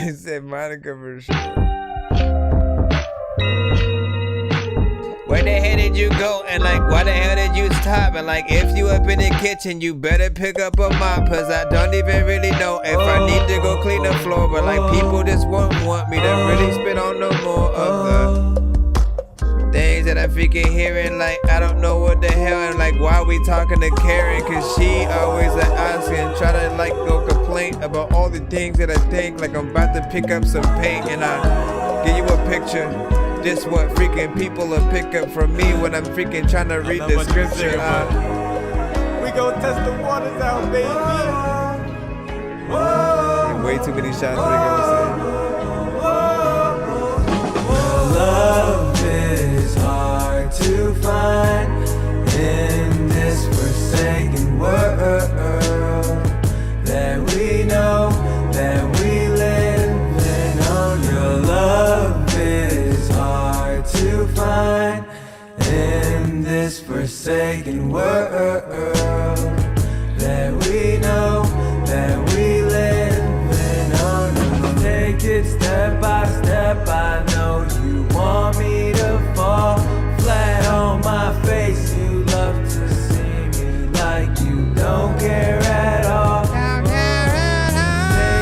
He said Monica for sure. Where the hell did you go? And like, why the hell did you stop? And like, if you up in the kitchen, you better pick up a mop, cause I don't even really know if I need to go clean the floor. But like, people just won't want me to really spit on no more of the things that I freaking hearing. Like, I don't know what the hell. And like, why we talking to Karen? Cause she always asking, try to like go complain about all the things that I think. Like, I'm about to pick up some paint and I give you a picture. This what freaking people will pick up from me when I'm freaking trying to read the scripture. We gon' test the waters out, baby. Way too many shots. What are Love is hard to find in this forsaken world that we know, that we live in. On your love is hard to find in this forsaken world that we know, that we live in. On take it step by step. I know you want me to fall flat on my face. You love to see me like you don't care at all.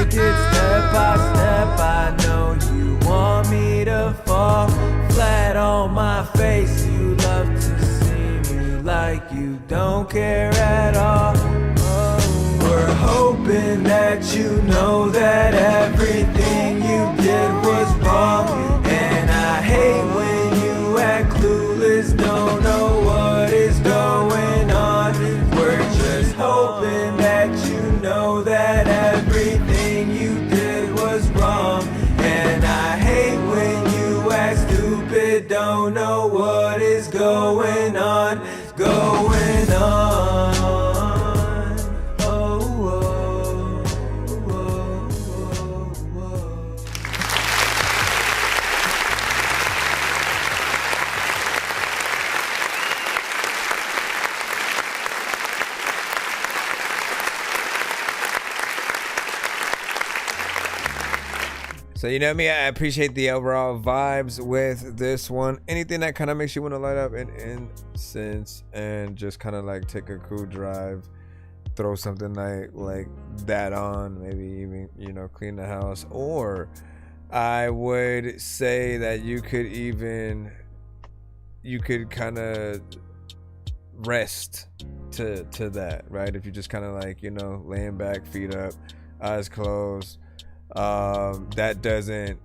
Take it step by step. I know you want me to fall flat on my face. You love to see me like you don't care at all. We're hoping that you know that everything you did was wrong. And I hate when you act clueless, don't know what is going on. We're just hoping that you know that everything you did was wrong. And I hate when you act stupid, don't know what is going on, going on. So you know me, I appreciate the overall vibes with this one. Anything that kind of makes you want to light up an incense and just kind of like take a cool drive, throw something like that on, maybe even, you know, clean the house. Or I would say that you could kind of rest to that, right? If you just kind of like, you know, laying back, feet up, eyes closed. That doesn't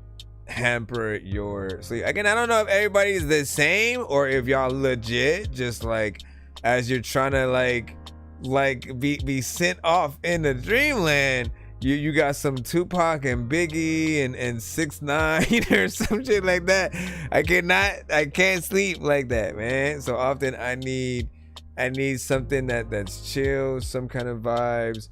hamper your sleep. Again, I don't know if everybody's the same or if y'all legit just like as you're trying to like be sent off into dreamland, you got some Tupac and Biggie and 6ix9ine or some shit like that. I can't sleep like that, man. So often I need something that's chill, some kind of vibes.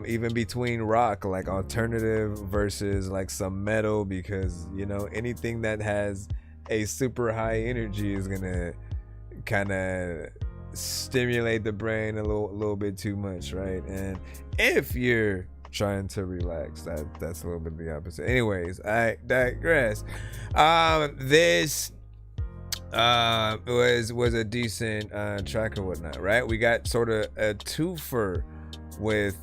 Even between rock, like alternative versus like some metal, because you know anything that has a super high energy is gonna kind of stimulate the brain a little bit too much, right? And if you're trying to relax, that's a little bit the opposite. Anyways, I digress. This was a decent track or whatnot, right? We got sort of a twofer with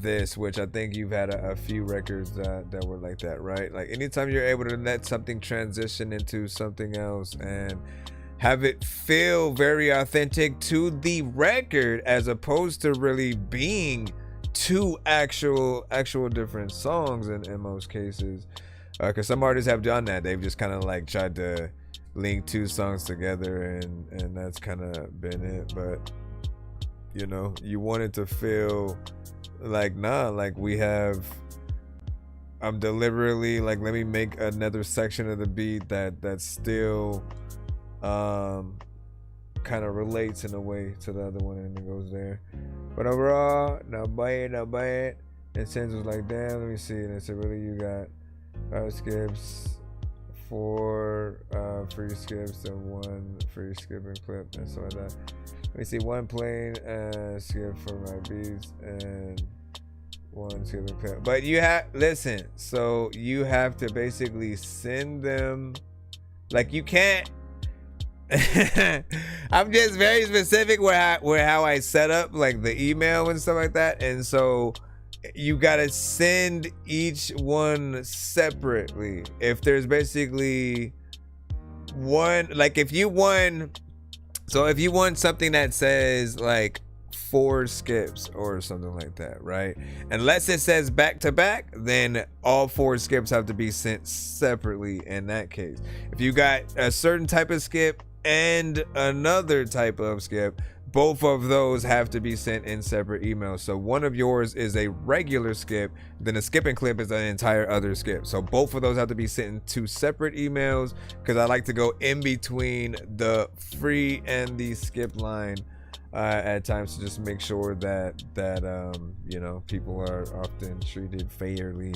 this, which I think you've had a few records that were like that, right? Like anytime you're able to let something transition into something else and have it feel very authentic to the record, as opposed to really being two actual different songs in most cases, because some artists have done that. They've just kind of like tried to link two songs together and that's kind of been it. But you know, you want it to feel like, nah, like I'm deliberately like, let me make another section of the beat that's still kind of relates in a way to the other one, and it goes there. But overall, not bad. And Sens was like, damn, let me see. And I said, really, you got 5 skips, 4 free skips, and 1 free skipping clip, and so like that. Let me see, 1 plain skip for my beats, and 1 skipping clip. But you have, listen, so you have to basically send them, like you can't, I'm just very specific where how I set up like the email and stuff like that, and so you gotta send each one separately. If there's basically one, like if you want something that says like 4 skips or something like that, right? Unless it says back to back, then all 4 skips have to be sent separately in that case. If you got a certain type of skip and another type of skip, both of those have to be sent in separate emails. So one of yours is a regular skip, then a skipping clip is an entire other skip. So both of those have to be sent in 2 separate emails, because I like to go in between the free and the skip line at times to just make sure that you know, people are often treated fairly,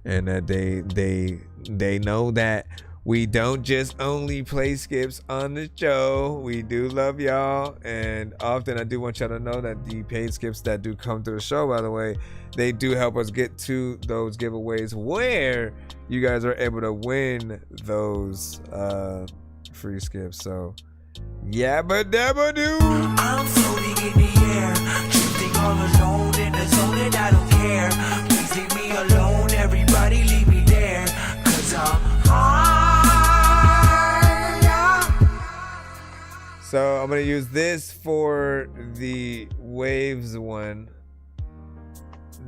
and that they know that we don't just only play skips on the show. We do love y'all, and often I do want y'all to know that the paid skips that do come to the show, by the way, they do help us get to those giveaways where you guys are able to win those free skips. So yabba dabba doo. I'm floating in the air, drifting all alone in the zone, and I don't care. Please leave me alone, everybody leave me there, 'cause I'm high. So I'm gonna use this for the waves one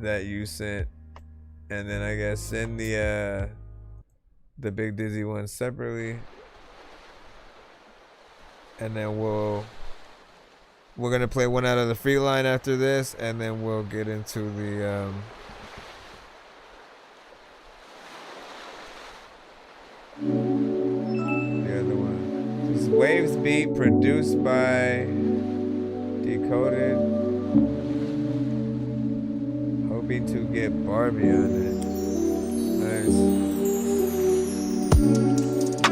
that you sent, and then I guess send the Big Dizzy one separately, and then we're gonna play one out of the free line after this, and then we'll get into the other one. This is Waves beat produced by Decoded. Hoping to get Barbie on it. Nice.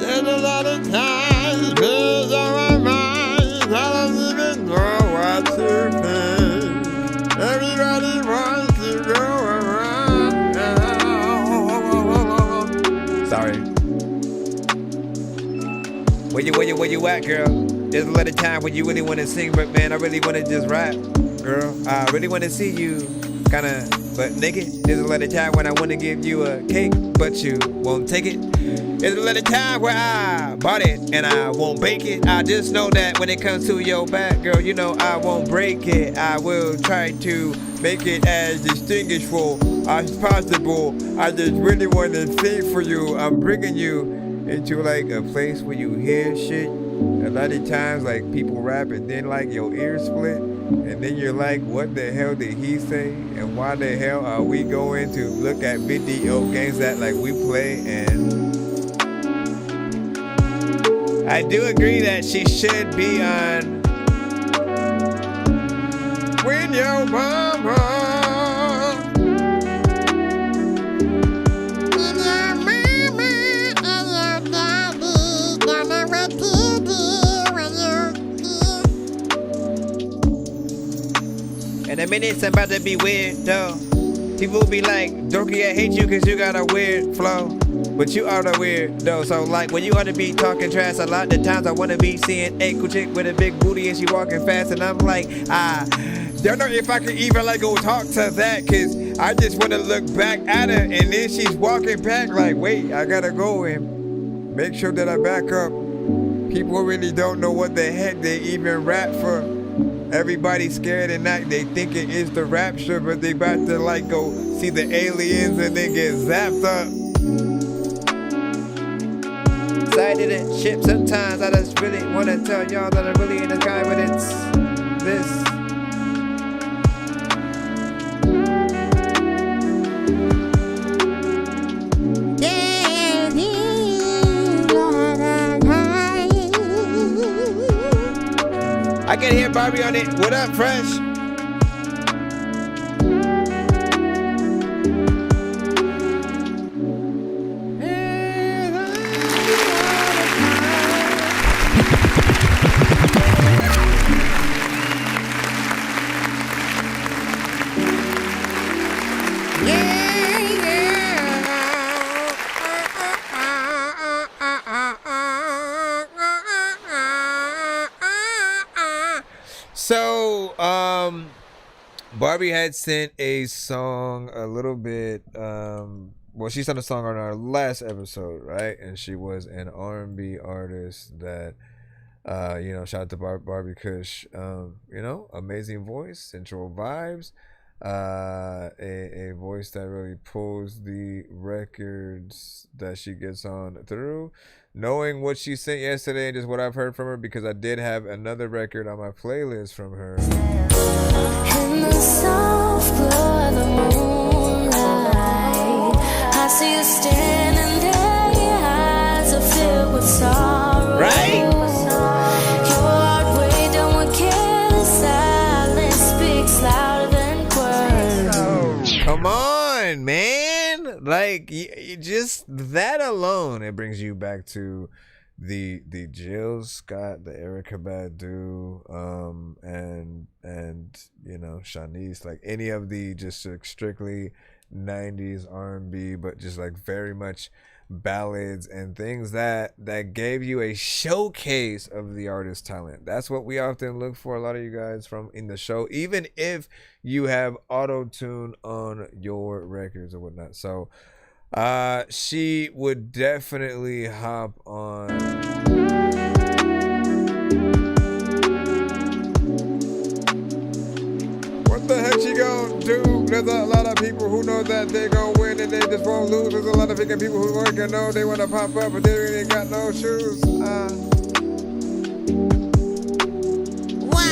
There's a lot of times bills on my mind. I don't even know what to think. Everybody wants to go around now. Sorry. Where you at, girl? There's a lot of time when you really want to sing, but man, I really want to just rap, girl. I really want to see you kinda butt naked. There's a lot of time when I want to give you a cake, but you won't take it. There's a lot of time where I bought it and I won't bake it. I just know that when it comes to your back, girl, you know I won't break it. I will try to make it as distinguishable as possible. I just really want to sing for you. I'm bringing you into like a place where you hear shit. A lot of times like people rap and then like your ears split, and then you're like, what the hell did he say? And why the hell are we going to look at video games that like we play? And I do agree that she should be on When Your Mama. In a minute, it's about to be weird, though. People will be like, Dorky, I hate you because you got a weird flow. But you are the weird, though. So, like, when you ought to be talking trash, a lot of times I want to be seeing a cool chick with a big booty and she walking fast. And I'm like, don't know if I can even, like, go talk to that, because I just want to look back at her. And then she's walking back like, wait, I got to go and make sure that I back up. People really don't know what the heck they even rap for. Everybody's scared and not, they think it is the rapture, but they about to like go see the aliens and then get zapped up. Excited and shit sometimes. I just really want to tell y'all that I'm really in the sky, but it's this. can hear Barbie on it. What up, Fresh? So, Barbie had sent a song a little bit, well, she sent a song on our last episode, right? And she was an R&B artist that, you know, shout out to Barbie Kush, you know, amazing voice, sensual vibes, a voice that really pulls the records that she gets on through. Knowing what she sent yesterday and just what I've heard from her, because I did have another record on my playlist from her. In the soft glow of the moonlight, I see you standing there, your eyes are filled with sorrow. Right? Your heart way down with careless silence speaks louder than words. Come on, man. Like, just that alone, it brings you back to the Jill Scott, the Erykah Badu, and you know, Shanice, like any of the just like strictly 90s R&B, but just like very much ballads and things that gave you a showcase of the artist's talent. That's what we often look for, a lot of you guys from in the show, even if you have auto-tune on your records or whatnot. So she would definitely hop on. What the heck she gonna do? There's a lot of people who know that they gonna win and they just won't lose. There's a lot of people who work and know they wanna pop up, but they really ain't got no shoes. Why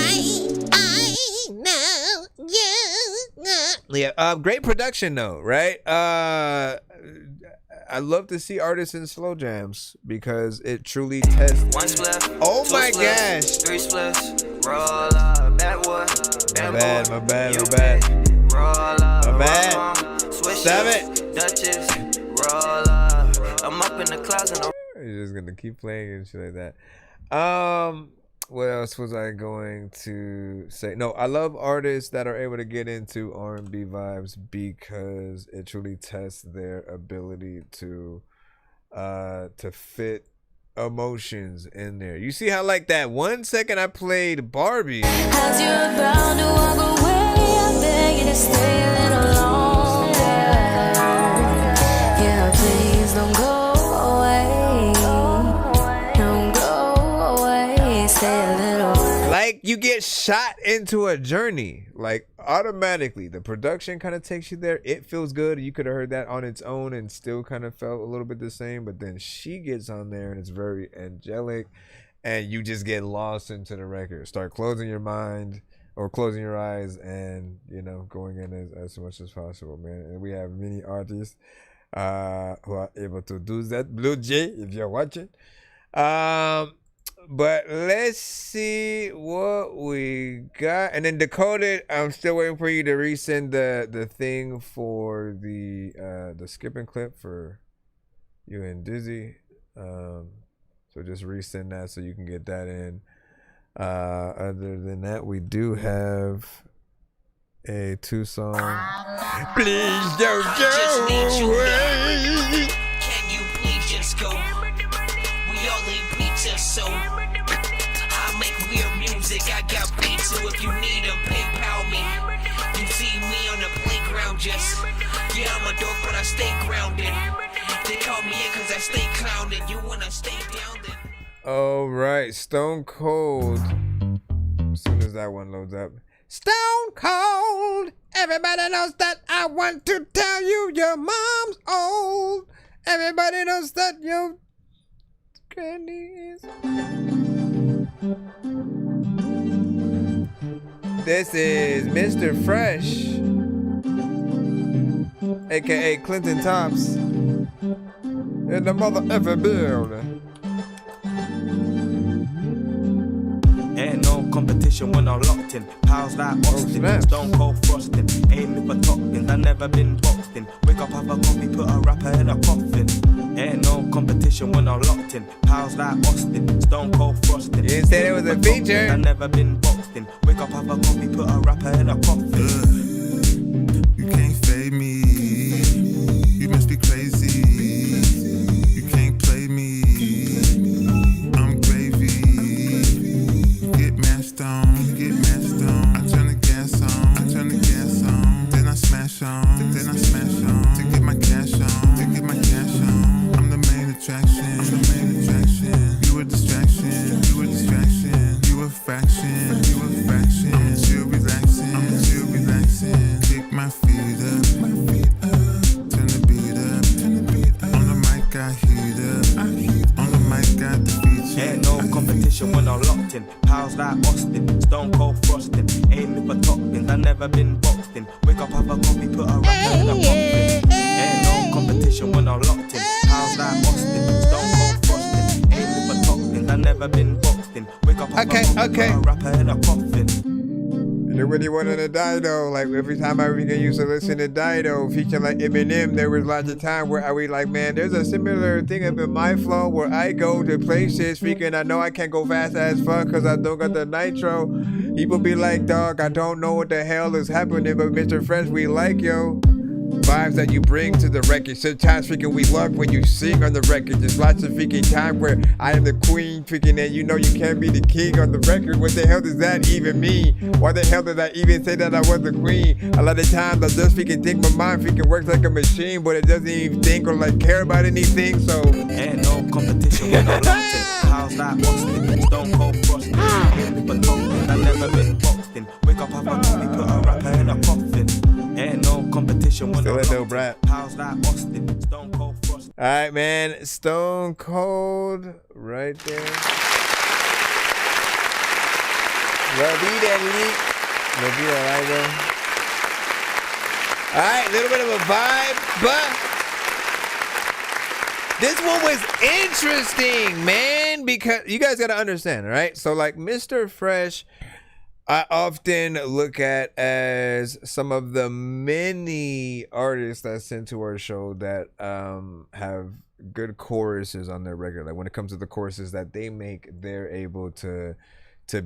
I know you. Yeah, great production though, right? I love to see artists in slow jams because it truly tests. One split, oh my splits, gosh! 3 splits, roll up, backwood, my bad. Roll up, my bad. Stop it. Duchess, roll up. I'm up in the clouds and You're just gonna keep playing and shit like that. What else was I going to say? No, I love artists that are able to get into R&B vibes because it truly tests their ability to fit emotions in there. You see how like that 1 second I played Barbie. As you're about to walk away, I beg you to stay a little longer. Yeah, please don't go away. Don't go away. Stay a little. Like you get shot into a journey, like automatically. The production kind of takes you there. It feels good. You could have heard that on its own and still kind of felt a little bit the same. But then she gets on there and it's very angelic, and you just get lost into the record. Start closing your mind or closing your eyes, and you know, going in as much as possible, man. And we have many artists who are able to do that. Blue Jay, if you're watching. But let's see what we got. And then Decoded, I'm still waiting for you to resend the thing for the skipping clip for you and Dizzy. So just resend that so you can get that in. Other than that, we do have a 2-song. Please don't go away. Can you please just go? We all need pizza, so I make weird music. I got beats, so if you need them, PayPal me. You see me on the playground, just yeah, I'm a dork, but I stay grounded. They call me in cause I stay clowning. You wanna stay down then? All right, Stone Cold. As soon as that one loads up. Stone Cold. Everybody knows that I want to tell you your mom's old. Everybody knows that your granny is. This is Mr. Fresh, aka Clinton Tops, in the mother ever building. Ain't no competition. competition when I'm locked in. Pals like Austin, stone cold frosting. Aiming for toppings, I never been boxed in. Wake up, have a coffee, put a rapper in a coffin. Ain't no competition when I'm locked in. Pals like Austin, stone cold frosting. You didn't say there was a feature. I never been boxed in. Wake up, have a coffee, put a rapper in a coffin. You can't fade me. You must be crazy. You can't play me. I'm gravy. Get mashed on. Get mashed on. I turn the gas on. I turn the gas on. Then I smash on. Then I smash on. To get my cash on. To get my cash on. I'm the main attraction. I'm the main attraction. You a distraction. You a distraction. You a fraction. You a fraction. I'm chill relaxing. I'm chill relaxing. Kick my feet up. Turn the beat up. Turn the beat up. On the mic I heat up. On the mic got the feature. Ain't no competition when I'm locked in. Pals like Austin, stone cold frosting. Aiming for toppings, I never been boxed in. Wake up, have a coffee, put a rapper in a coffin. Ain't no competition when I'm locked in. Pals like Austin, stone cold frosting. Aiming for toppings, I never been boxed in. Wake up, have a coffee, put a rapper in a coffin. And they really wanted a Dido. Like every time I used to listen to Dido feature like Eminem, there was lots of time where I was like, man, there's a similar thing up in my flow where I go to places freaking I know I can't go fast as fuck because I don't got the nitro. People be like, dog, I don't know what the hell is happening, but Mr. Fresh, we like yo. Vibes that you bring to the record. Sometimes freaking we love when you sing on the record. There's lots of freaking time where I am the queen freaking and you know you can't be the king on the record. What the hell does that even mean? Why the hell did I even say that I was the queen? A lot of times I just freaking think my mind freaking works like a machine, but it doesn't even think or like care about anything. So ain't no competition when I'm locked in. Pals like Austin, stone cold frosting. But toppings, I never been boxed in. Wake up, have a coffee, put a rapper in a coffin. Ain't no competition when I'm locked in. Pals like Austin, stone cold frosting. all right, man, Stone Cold right there. La vida largo. All right, little bit of a vibe, but this one was interesting, man, because you guys got to understand, all right? So like Mr. Fresh, I often look at as some of the many artists that sent to our show that have good choruses on their record. Like when it comes to the choruses that they make, they're able to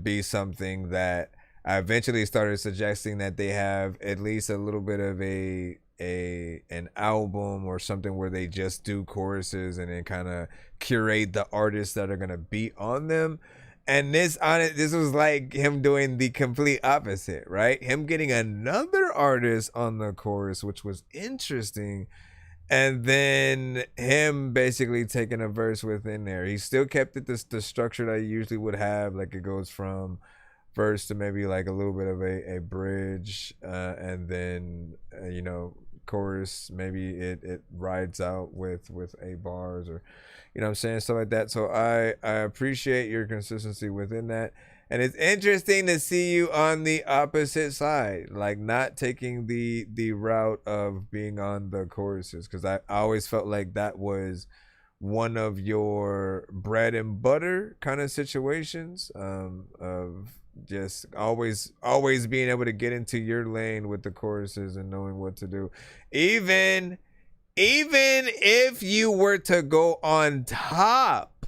be something that I eventually started suggesting that they have at least a little bit of an album or something where they just do choruses and then kind of curate the artists that are gonna be on them. And this was like him doing the complete opposite, right? Him getting another artist on the chorus, which was interesting. And then him basically taking a verse within there. He still kept it the structure that he usually would have. Like it goes from verse to maybe like a little bit of a bridge. And then, chorus, maybe it rides out with a bars or, you know what I'm saying? Stuff like that. So I appreciate your consistency within that. And it's interesting to see you on the opposite side, like not taking the route of being on the choruses. Because I always felt like that was one of your bread and butter kind of situations of just always being able to get into your lane with the choruses and knowing what to do. Even if you were to go on top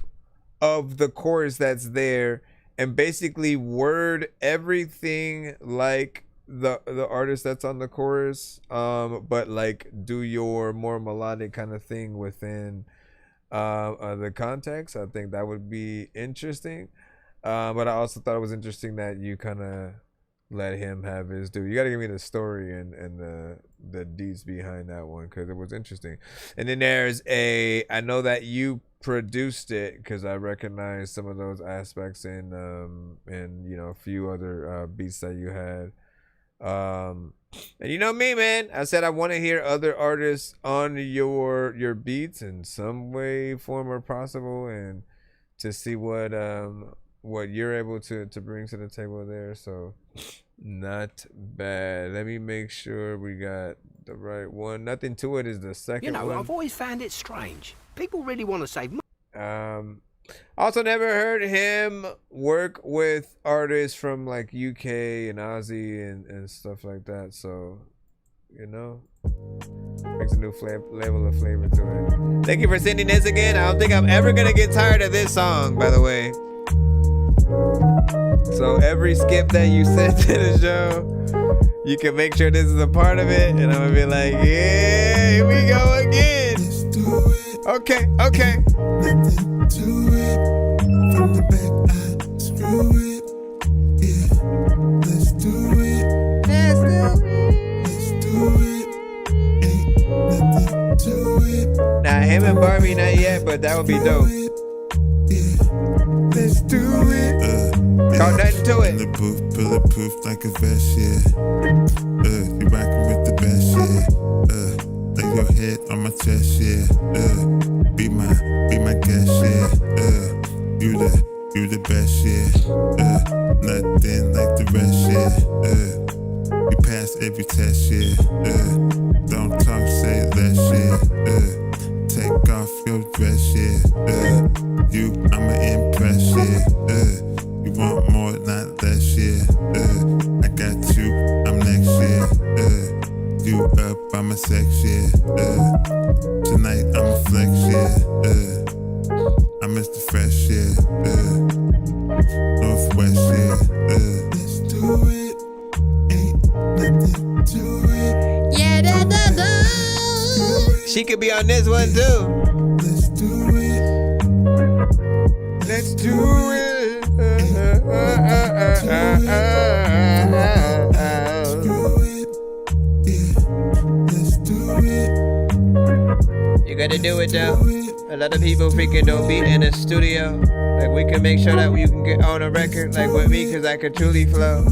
of the chorus that's there and basically word everything like the artist that's on the chorus, but like do your more melodic kind of thing within the context, I think that would be interesting. But I also thought it was interesting that you kind of let him have his due. You got to give me the story and the deeds behind that one because it was interesting. And then there's I know that you produced it because I recognize some of those aspects in a few other beats that you had. And you know me, man, I said I want to hear other artists on your beats in some way, form, or possible, and to see what you're able to bring to the table there. So not bad. Let me make sure we got the right one. Nothing to it is the second one. I've always found it strange. People really want to save money. Also, never heard him work with artists from like UK and Aussie and stuff like that. So, you know, brings a new level of flavor to it. Thank you for sending this again. I don't think I'm ever gonna get tired of this song, by the way. So every skip that you send to the show, you can make sure this is a part of it, and I'm gonna be like, yeah, here we go again. Okay, okay. Nothing to it. From the back, I screw it. Yeah, let's do it. Let's do it. Ain't nothing to it. Now him and Barbie not yet, but that would be dope. Let's do it. Call nothing to it. Bulletproof like a vest, yeah. You rockin' with the best, yeah. Lay your head on my chest, yeah. Be my guest, yeah. You the best, yeah. Nothing like the rest, yeah. You pass every test, yeah. Don't talk, say less, yeah. Take off your dress, yeah. I'ma impress, yeah. You want more, not less, yeah. I got you, I'm next, yeah. You up, I'm a sex, yeah. Tonight I'm a flex, yeah. I miss the fresh, yeah. Northwest, yeah. Let's do it. Ain't nothing to it. Yeah, She could be on this one too. Let's do it. Let's do it. You gotta do it though. A lot of people freaking don't be in a studio. Like we can make sure that you can get on a record like with me, cause I could truly flow.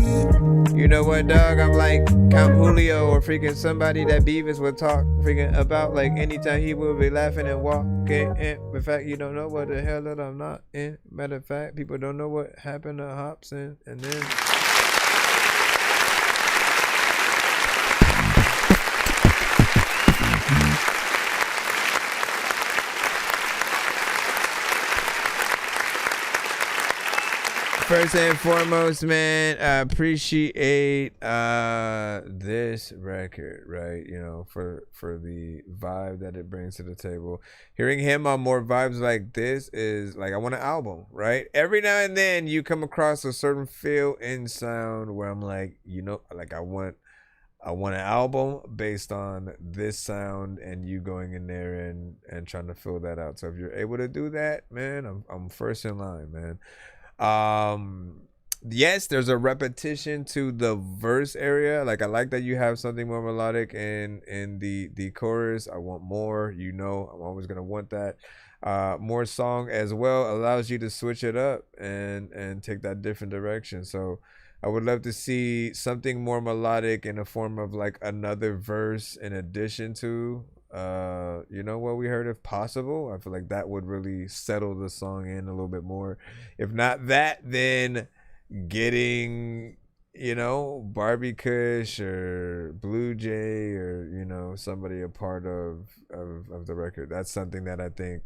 You know what, dog? I'm like Count Julio or freaking somebody that Beavis would talk freaking about. Like anytime he would be laughing and walking. In fact, you don't know what the hell that I'm not in. Matter of fact, people don't know what happened to Hobson and then. First and foremost, man, I appreciate this record, right? You know, for the vibe that it brings to the table. Hearing him on more vibes like this is like, I want an album, right? Every now and then you come across a certain feel in sound where I'm like, you know, like I want an album based on this sound and you going in there and trying to fill that out. So if you're able to do that, man, I'm first in line, man. Yes, there's a repetition to the verse area. Like I like that you have something more melodic in the chorus. I want more, you know, I'm always gonna want that. More song as well allows you to switch it up and take that different direction. So I would love to see something more melodic in the form of like another verse in addition to you know what we heard, if possible. I feel like that would really settle the song in a little bit more. If not that, then getting, you know, Barbie Kush or Blue Jay or, you know, somebody a part of the record. That's something that I think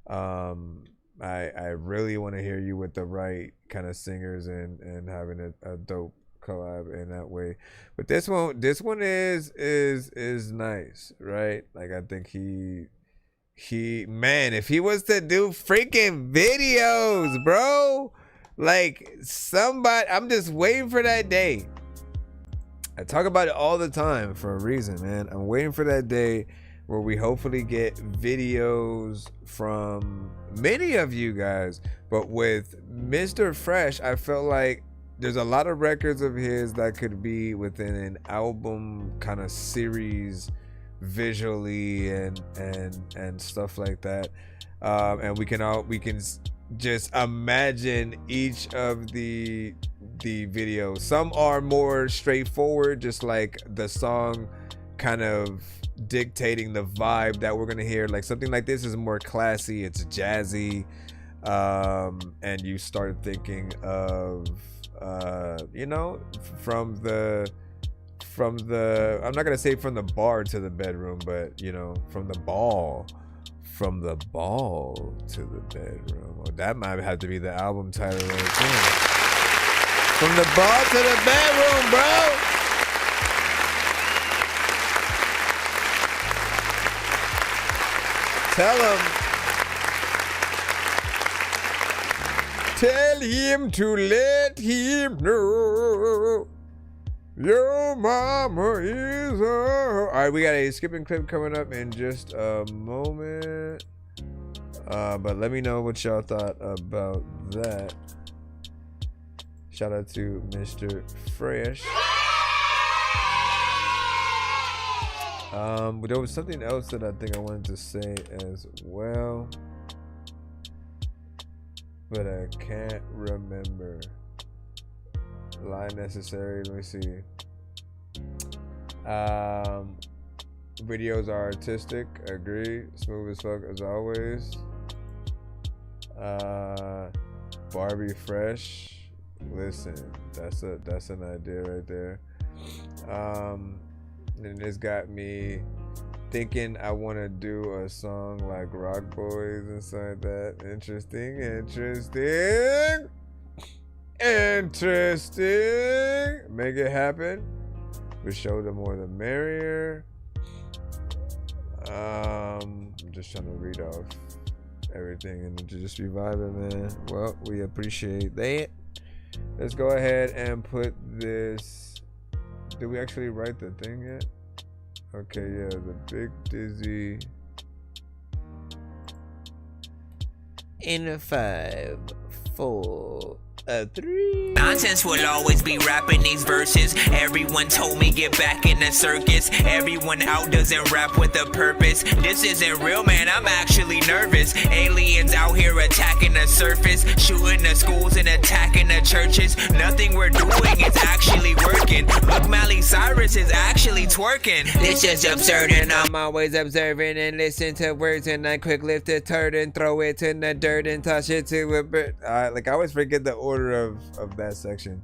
I really want to hear you with the right kind of singers and having a dope collab in that way. But this one is nice, right? Like I think he man, if he was to do freaking videos, bro, like somebody, I'm just waiting for that day. I talk about it all the time for a reason, man. I'm waiting for that day where we hopefully get videos from many of you guys. But with Mr. Fresh, I felt like there's a lot of records of his that could be within an album kind of series visually and stuff like that. And we can just imagine each of the videos. Some are more straightforward, just like the song kind of dictating the vibe that we're gonna hear. Like something like this is more classy, it's jazzy, and you start thinking of you know, from the I'm not gonna say from the bar to the bedroom, but you know, from the ball From the ball to the bedroom. Oh, that might have to be the album title right there. From the ball to the bedroom, bro. Tell him to let him know your mama is a... All right, we got a skipping clip coming up in just a moment. But let me know what y'all thought about that. Shout out to Mr. Fresh. But there was something else that I think I wanted to say as well, but I can't remember. Line necessary. Let me see. Videos are artistic. Agree. Smooth as fuck as always. Barbie Fresh. Listen, that's an idea right there. And this got me thinking I want to do a song like Rock Boys and stuff like that. Interesting. Make it happen. We show the more the merrier. I'm just trying to read off everything and just be vibing, man. Well, we appreciate that. Let's go ahead and put this. Did we actually write the thing yet? Okay, yeah, the Big Dizzy. In 5, 4, 3. Nonsense will always be rapping these verses. Everyone told me get back in the circus. Everyone out doesn't rap with a purpose. This isn't real, man, I'm actually nervous. Aliens out here attacking the surface, shooting the schools and attacking the churches. Nothing we're doing is actually working. Look, Miley Cyrus is actually twerking. This is absurd and I'm always observing and listen to words, and I quick lift a turd and throw it in the dirt and toss it to a bird. Like I always forget the order of that section.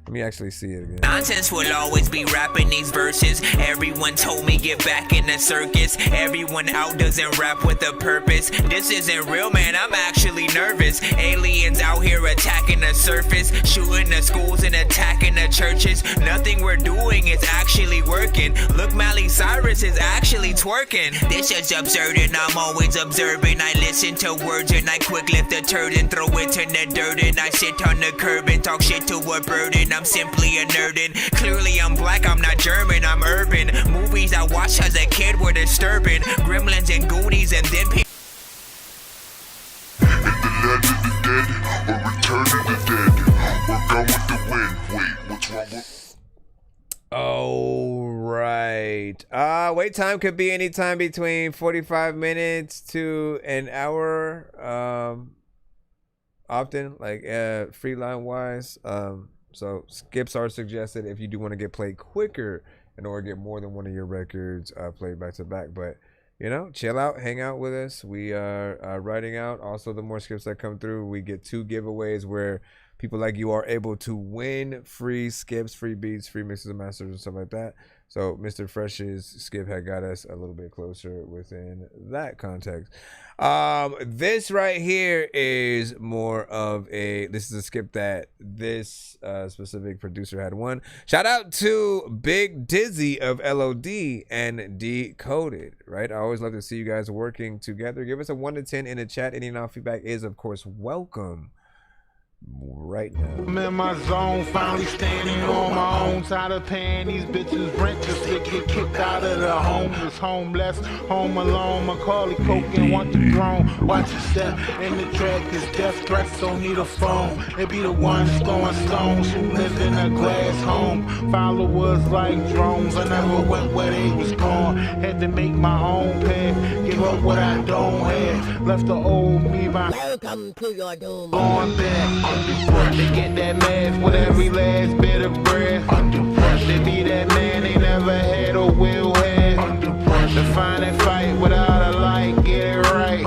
Let me actually see it again. Nonsense will always be rapping these verses. Everyone told me get back in the circus. Everyone out doesn't rap with a purpose. This isn't real, man, I'm actually nervous. Aliens out here attacking the surface, shooting the schools and attacking the churches. Nothing we're doing is actually working. Look, Miley Cyrus is actually twerking. This is absurd and I'm always observing. I listen to words and I quick lift a turd and throw it in the dirt, and I sit on the curb and talk shit to a bird, and I'm simply a nerd. And clearly I'm black, I'm not German, I'm urban. Movies I watched as a kid were disturbing. Gremlins and Goonies and then In the land of the dead, or return of the dead, we're gone with the wind. Wait, what's wrong with... Oh, right. Wait time could be anytime between 45 minutes to an hour. Often, like free line wise. So skips are suggested if you do want to get played quicker in order to get more than one of your records played back to back. But you know, chill out, hang out with us. We are writing out. Also, the more skips that come through, we get 2 giveaways where people like you are able to win free skips, free beats, free mixes and masters and stuff like that. So Mr. Fresh's skip had got us a little bit closer within that context. This right here is more of this is a skip that this specific producer had won. Shout out to Big Dizzy of LOD and Decoded, right? I always love to see you guys working together. Give us a 1 to 10 in the chat. Any and all feedback is, of course, welcome. Right now I'm in my zone, finally standing on my own. Tired of paying these bitches rent just to get kicked out of the home. Just homeless, home alone. Macaulay Culkin want the throne. Watch your step in the track, is death threats, don't need a phone. They be the ones throwing stones who lived in a glass home. Followers like drones, I never went where they was gone. Had to make my own path, give up what I don't have. Left the old me by welcome to your doom. Going back. They get that math with every last bit of breath. They be that man they never had or will have. To find and fight without a light, get it right.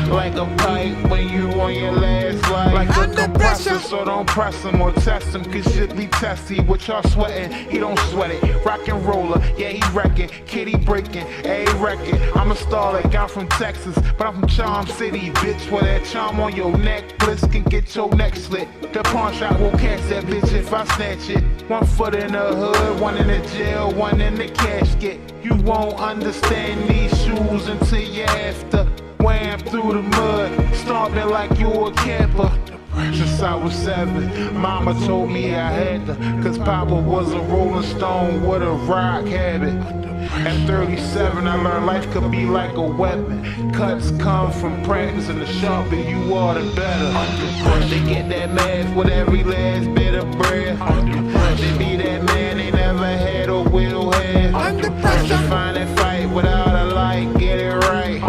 Like a pipe when you on your last light. Like a compressor, so So don't press him or test him, cause shit be testy. What y'all sweating, he don't sweat it. Rock and roller, yeah, he wrecking. Kitty breaking, A wrecking. I'm a star like I'm from Texas, but I'm from Charm City, bitch. Where that charm on your necklace can get your neck slit. The pawn shop won't catch that bitch if I snatch it. 1 foot in the hood, 1 in the jail, 1 in the casket. You won't understand these shoes until you're after. Wham through the mud, stomping like you a camper. Since I was 7, mama told me I had to, cause Papa was a rolling stone with a rock habit. At 37, I learned life could be like a weapon. Cuts come from practice, and the sharper you are, the better. They get that math with every last bit of bread. They be that man they never had or will have. They find that fight without a light, get it right.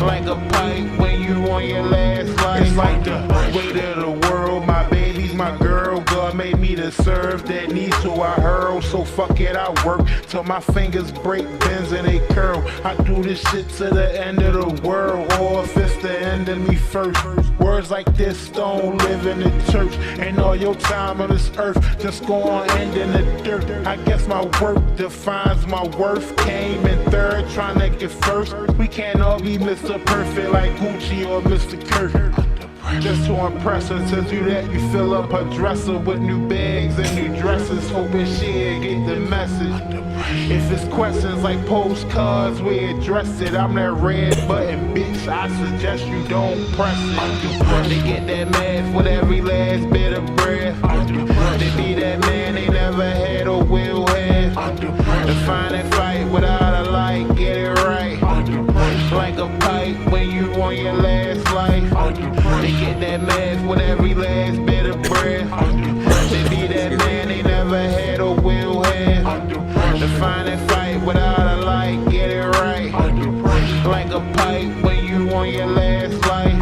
Like a pipe when you on your last life. It's like the weight of the world, my baby's my girl. God made me to serve, that need to I hurl. So fuck it, I work till my fingers break, bends and they curl. I do this shit to the end of the world, or if it's the end of me first. Words like this don't live in the church, and all your time on this earth just go on end in the dirt. I guess my work defines my worth. Came in third, trying to get first. We can't all be Mr. Perfect like Gucci or Mr. Kirk. Just to impress her, to do that you fill up her dresser with new bags and new dresses, hoping she'll get the message. If it's questions like postcards, we address it. I'm that red button, bitch, I suggest you don't press it. They get that math with every last bit of breath. They be that man they never had or will have. To find that fight without a light, get it right. Like a pipe when you on your last life. They get that math with every last bit of breath. They be that man they never had or will have. To find that fight without a light, get it right. Like a pipe when you on your last life.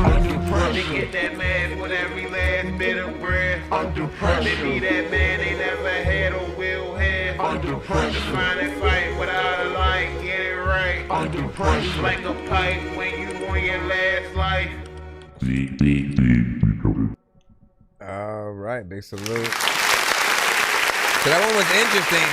They get that math with every last bit of breath. They be that man they never had or will have. To find that fight without a light, get it right. Like a pipe when you on your last life. All right, big salute. So that one was interesting.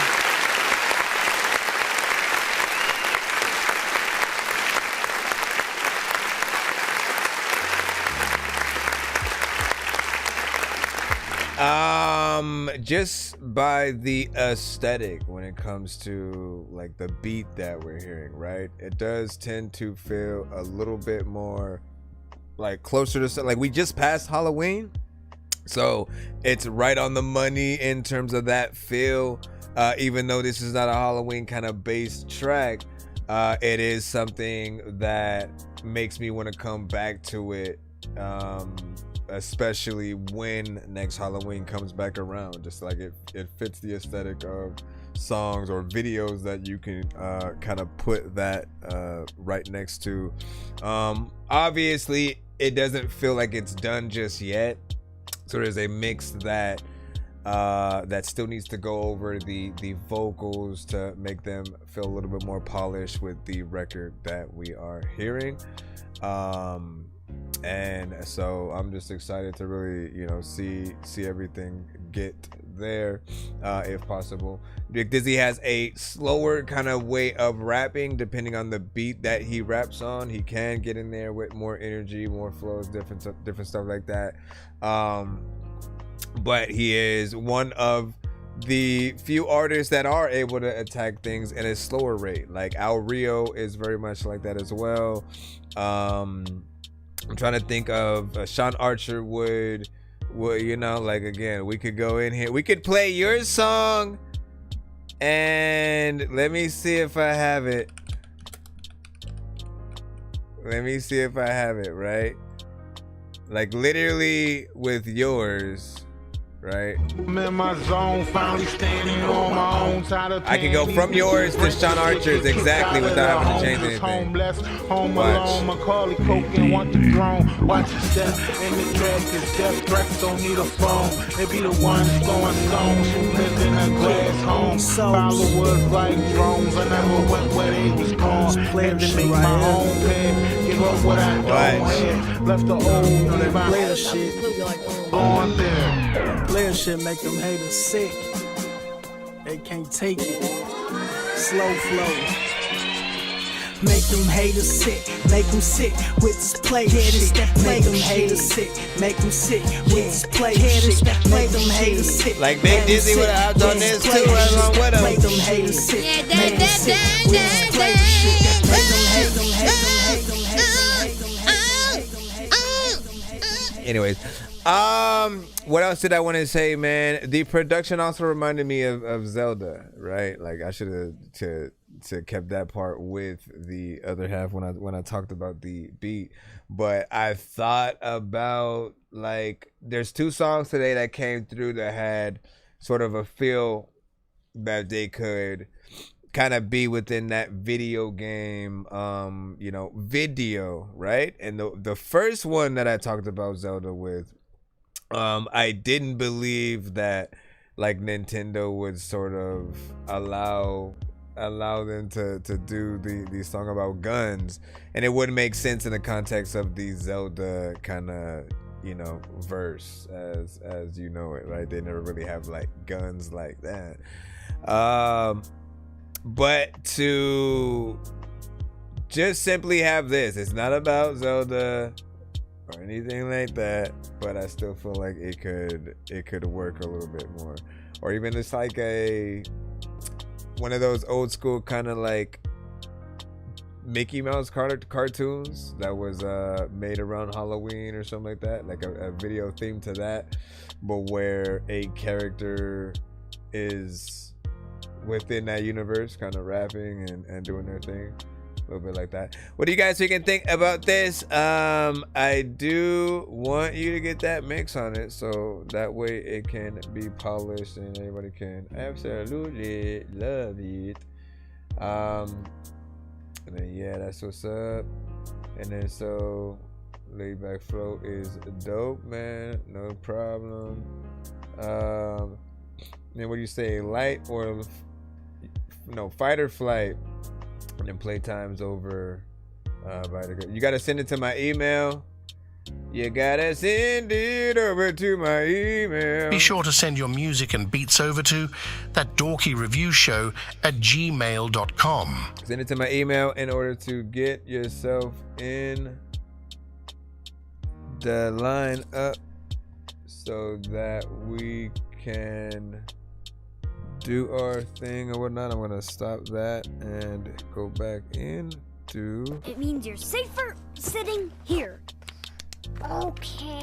Just by the aesthetic when it comes to like the beat that we're hearing, right? It does tend to feel a little bit more like closer to, like, we just passed Halloween, so it's right on the money in terms of that feel. Even though this is not a Halloween kind of based track, it is something that makes me want to come back to it, especially when next Halloween comes back around. Just like it fits the aesthetic of songs or videos that you can kind of put that right next to. Obviously it doesn't feel like it's done just yet, so there's a mix that that still needs to go over the vocals to make them feel a little bit more polished with the record that we are hearing. And so I'm just excited to really, see everything get there, if possible. Big Dizzy has a slower kind of way of rapping depending on the beat that he raps on. He can get in there with more energy, more flows, different stuff like that. But he is one of the few artists that are able to attack things at a slower rate. Like Al Rio is very much like that as well. I'm trying to think of Sean Archer would, like, again, we could go in here. We could play your song, and let me see if I have it. Right? Like, literally with yours, right? I'm in my zone, finally standing on my own. I can go from yours to Sean Archer's exactly without having to change anything. Homeless, home alone, Macaulay Culkin want the throne. Watch your step in the track, cause death threats don't need a phone. They be the ones throwing stones who live in a glass home. Followers like drones, I never went where they was gone. Had to make my own path, give up what I don't have. Left the old, play the shit. going there. Player shit make them haters sick. They can't take it. Slow flow. Make them haters sick, make them sick with this play shit. Make them haters sick, make them sick with this play shit. Make them haters sick. Like Big Dizzy would have hopped on this too, right along with him. Make them haters sick, make them sick with this play shit. Make them hate them, hate them, hate them. Anyways, what else did I want to say, man? The production also reminded me of Zelda, right? Like I should have to kept that part with the other half when I talked about the beat. But I thought about, like, there's 2 songs today that came through that had sort of a feel that they could kind of be within that video game, video, right? And the first one that I talked about Zelda with, I didn't believe that, like, Nintendo would sort of allow them to do the song about guns, and it wouldn't make sense in the context of the Zelda kind of verse as you know it, right? They never really have like guns like that, but to just simply have this, it's not about Zelda or anything like that, but I still feel like it could work a little bit more, or even it's like one of those old school kind of like Mickey Mouse cartoons that was made around Halloween or something like that, like a video theme to that, but where a character is within that universe kind of rapping and doing their thing, a little bit like that. What do you guys think about this? I do want you to get that mix on it so that way it can be polished and everybody can absolutely love it. And then yeah, that's what's up. And then so Laid Back Flow is dope, man, no problem. Then what do you say, light or no, fight or flight? And then playtime's over by the girl. You gotta send it to my email. You gotta send it over to my email. Be sure to send your music and beats over to ThatDorkyReviewShow at gmail.com. Send it to my email in order to get yourself in the line up so that we can do our thing or whatnot. I'm gonna stop that and go back into. It means you're safer sitting here. Okay.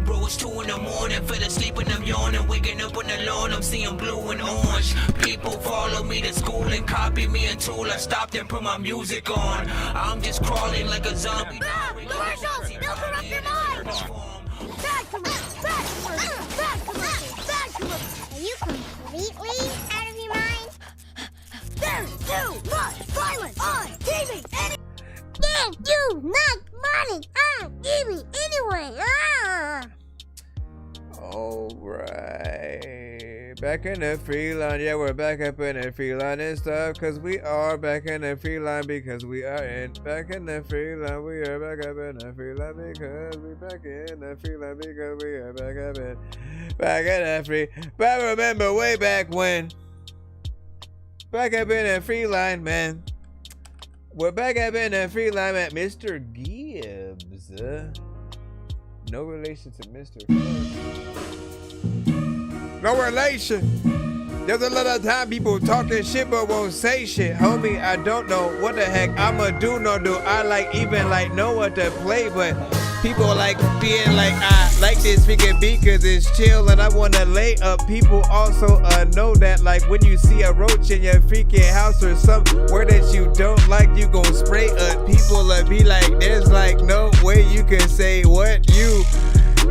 Bro, it's 2 in the morning, fell asleep and I'm yawning, waking up on the lawn, I'm seeing blue and orange. People follow me to school and copy me until I stopped and put my music on. I'm just crawling like a zombie. Commercials! They'll corrupt your mind! Bad commercials! Bad commercials! Bad commercials! Bad commercials! Are you completely out of your mind? There's too much violence on TV! There's too much violence on TV anyway! Alright, back in the free line. Yeah, we're back up in the free line and stuff, cause we are back in the free line because we are back in the free line. We are back up in the free line because we back in the free line because we are back in the free. But I remember way back when, back up in the free line, man. We're back up in the free line at Mr. Gibbs. No relation to Mr. No relation. There's a lot of time people talking shit but won't say shit. Homie, I don't know what the heck I'ma do, nor do I like even like know what to play, but people like being like, I like this freaking beat cause it's chill and I wanna lay up. People also know that like when you see a roach in your freaking house or somewhere that you don't like, you gon' spray up. People be like, there's like no way you can say what you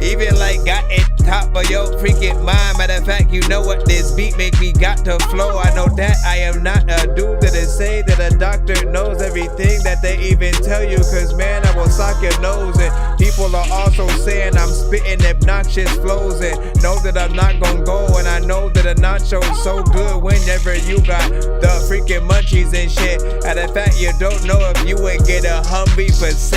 even like got it top of your freaking mind. Matter of fact, you know what this beat make me got to flow. I know that I am not a dude that is say that a doctor knows everything that they even tell you, cause man, I will sock your nose. And people are also saying I'm spitting obnoxious flows and know that I'm not gonna go. And I know that a nacho is so good whenever you got the freaking munchies and shit. And in fact, you don't know if you would get a Humvee for $6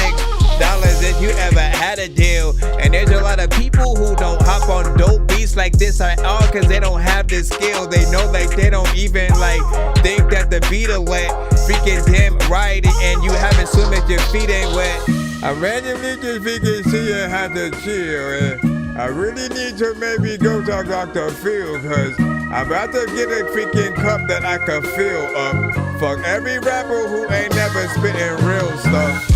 if you ever had a deal. And there's a lot of people who don't hop on dope beats like this at all because they don't have the skill. They know like they don't even like think that the beat will let freaking damn right, and you haven't swim if your feet ain't wet. I randomly just freaking see you have to chill, and I really need to maybe go talk Dr. Phil, cause I'm about to get a freaking cup that I can fill up. Fuck every rapper who ain't never spitting real stuff.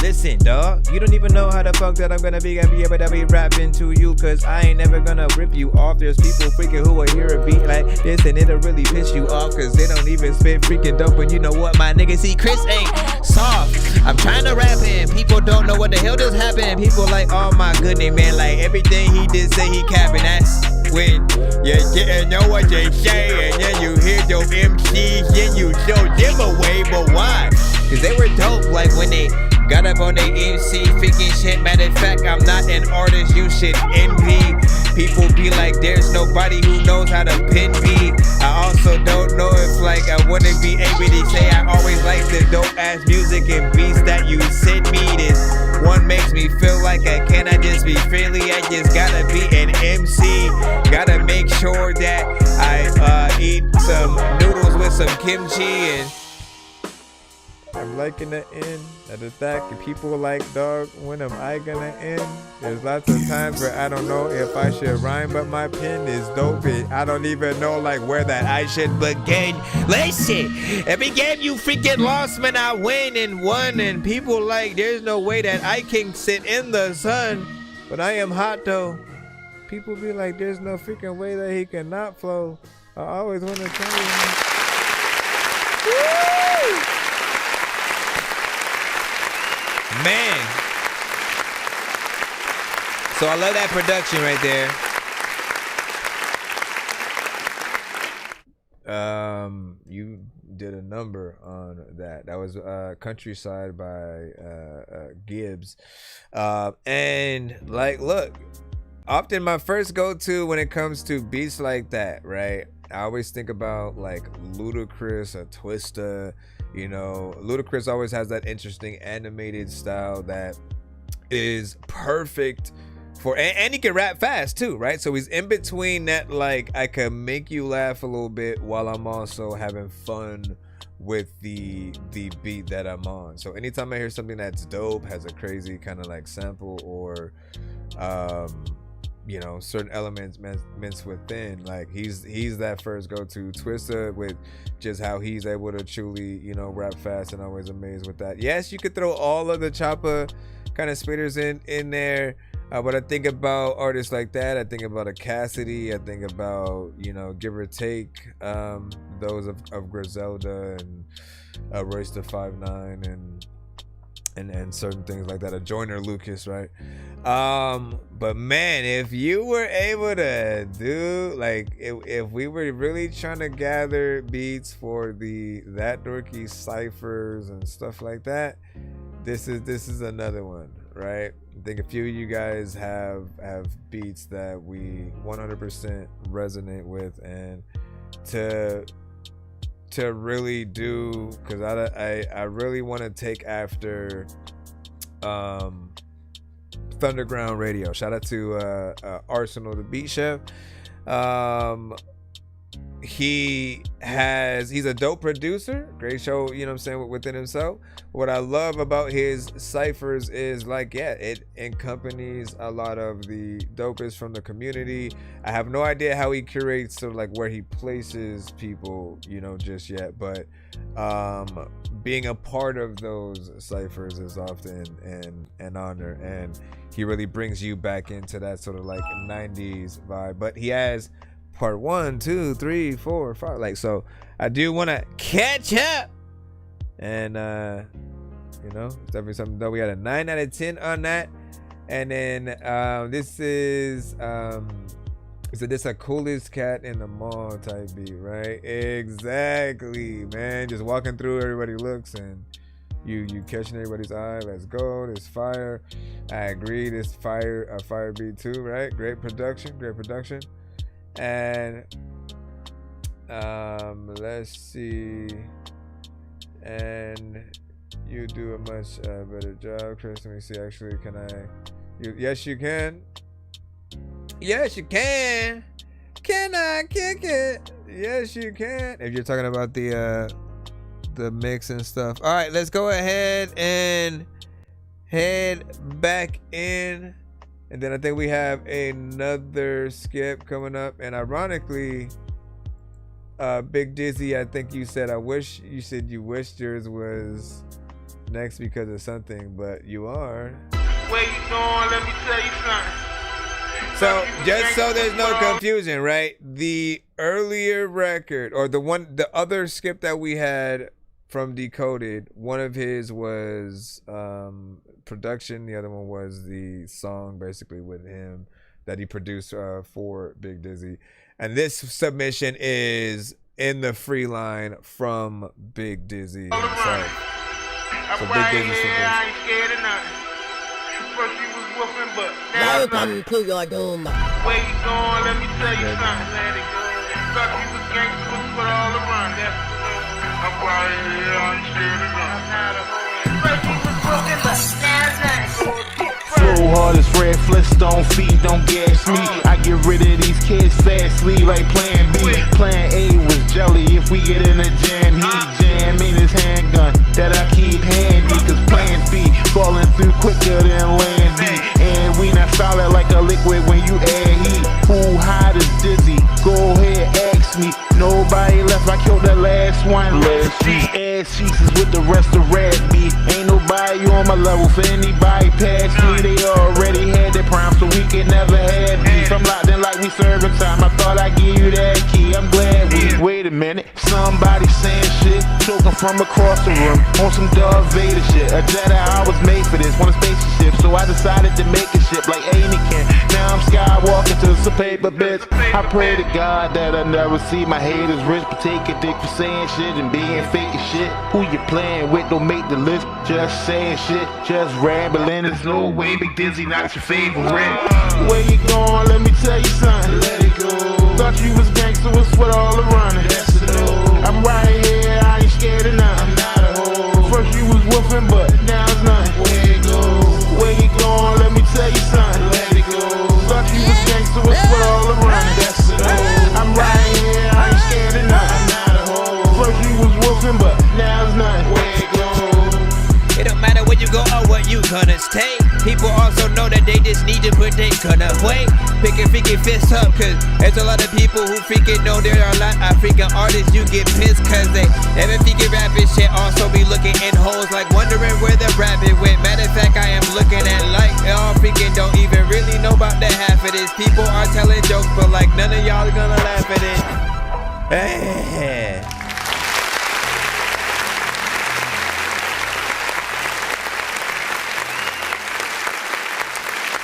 Listen, dog, you don't even know how the fuck that I'm gonna be able to be rapping to you, cause I ain't never gonna rip you off. There's people freaking who will hear a beat like this and it'll really piss you off, cause they don't even spit freaking dope. And you know what, my nigga, see, Chris ain't soft. I'm trying to rap and people don't know what the hell just happened. People like, oh my goodness, man, like everything he did say he capping. That's when you didn't know what they say, and then you hear your MCs, then you show them away. But why? Cause they were dope, like when they got up on the MC freaking shit. Matter of fact, I'm not an artist you should envy. People be like, there's nobody who knows how to pin me. I also don't know if like I wouldn't be able to say I always like the dope ass music and beats that you send me. This one makes me feel like I cannot just be friendly. I just gotta be an MC. Gotta make sure that I eat some noodles with some kimchi, and I'm liking the end of the fact that people like, dog, when am I gonna end? There's lots of times where I don't know if I should rhyme, but my pen is dope. I don't even know like where that I should begin. Listen, every game you freaking lost, man, I win and won. And people like, there's no way that I can sit in the sun, but I am hot though. People be like, there's no freaking way that he cannot flow. I always want to tell you. Woo! Man, so I love that production right there. You did a number on that. That was Countryside by Gibbs. And like, look, often my first go-to when it comes to beats like that, right? I always think about like Ludacris or Twista. You know, Ludacris always has that interesting animated style that is perfect for, and he can rap fast too, right? So he's in between that, like I can make you laugh a little bit while I'm also having fun with the beat that I'm on. So anytime I hear something that's dope, has a crazy kind of like sample or you know, certain elements minced within, like he's that first go-to. Twista with just how he's able to truly, you know, rap fast, and always amazed with that. Yes, you could throw all of the chopper kind of spitters in there, but I think about artists like that. I think about a Cassidy. I think about, you know, give or take those of Griselda and Royce the 5'9" and certain things like that, a Joyner Lucas, right? But man, if you were able to do like, if we were really trying to gather beats for the That Dorky ciphers and stuff like that, this is another one, right? I think a few of you guys have beats that we 100% resonate with, and to really do, because I really want to take after Thunderground Radio. Shout out to Arsenal the Beat Chef. He's a dope producer, great show, you know what I'm saying, within himself. What I love about his ciphers is like, yeah, it accompanies a lot of the dopest from the community. I have no idea how he curates sort of like where he places people, you know, just yet, but being a part of those ciphers is often an honor, and he really brings you back into that sort of like 90s vibe. But he has part 1, 2, 3, 4, 5, like, so I do want to catch up, and you know, it's definitely something though. We got a 9 out of 10 on that. And then this is so this a coolest cat in the mall type beat, right? Exactly, man. Just walking through, everybody looks, and You catching everybody's eye. Let's go. This fire. I agree. This fire beat too, right? Great production. And let's see. And you do a much better job, Chris. Let me see. Actually, can I? Yes, you can. Yes, you can. Can I kick it? Yes, you can. If you're talking about the mix and stuff. All right, let's go ahead and head back in. And then I think we have another skip coming up. And ironically, Big Dizzy, I think you said you wished yours was next because of something, but you are. Where you going? Let me tell you something. So just so there's no confusion, right? The earlier record, or the other skip that we had from Decoded, one of his was production, the other one was the song basically with him that he produced for Big Dizzy. And this submission is in the free line from Big Dizzy himself. So Big Dizzy submission. I ain't scared of nothing. First you was whooping, but now Welcome to your doom. Where you going? Let me tell you something. Let it go. Thought you was gangster, was put all around. I'm right here, I ain't scared of nothing. First you was whooping, but now nothing. Flow hard as Fred Flintstone, feet don't gas me. I get rid of these kids fastly like Plan B. Plan A was jelly if we get in a jam. He jam in his handgun that I keep handy. Cause Plan B falling through quicker than Land B. And we not solid like a liquid when you add heat. Who hot is Dizzy? Go ahead, ask me. Nobody left, I killed the last one. Last cheek, ass cheeks is with the rest of Rat B. Ain't nobody on my level for anybody past me. They already had their prime, so we can never have beef. I'm locked in like we serving time. I thought I'd give you that key. I'm glad we. Wait a minute, somebody saying shit, choking from across the room on some Darth Vader shit. A Jedi, I was made for this, want a spaceship, so I decided to make a ship like Anakin. Now I'm skywalking to some paper bits. I pray to God that I never see my haters rich, but take a dick for saying shit and being fake as shit. Who you playing with don't make the list. Just saying shit, just rambling. There's no way Big Dizzy not your favorite. Where you going? Let me tell you something. Let it go. Thought you was gangster, was what all around it. That's a no. I'm right here, I ain't scared of nothing. I'm not a hoe. First you was woofing, but now it's nothing. Where you go? Where you going? Let me tell you something. Let it go. Thought you was gangster, was what all around it. That's a no. I'm right here, I ain't scared of nothing. I'm not a hoe. First you was woofing, but now it's nothing. Where you go? It don't matter where you go or what you gonna stay. People also know that they just need to put their gun away. Pick a freaking fist up, cause there's a lot of people who freaking know there are a lot of freaking artists. You get pissed cause they never freaking rapping shit. Also be looking in holes like wondering where the rabbit went. Matter of fact, I am looking at like y'all freaking don't even really know about the half of this. People are telling jokes, but like none of y'all are gonna laugh at it. Hey.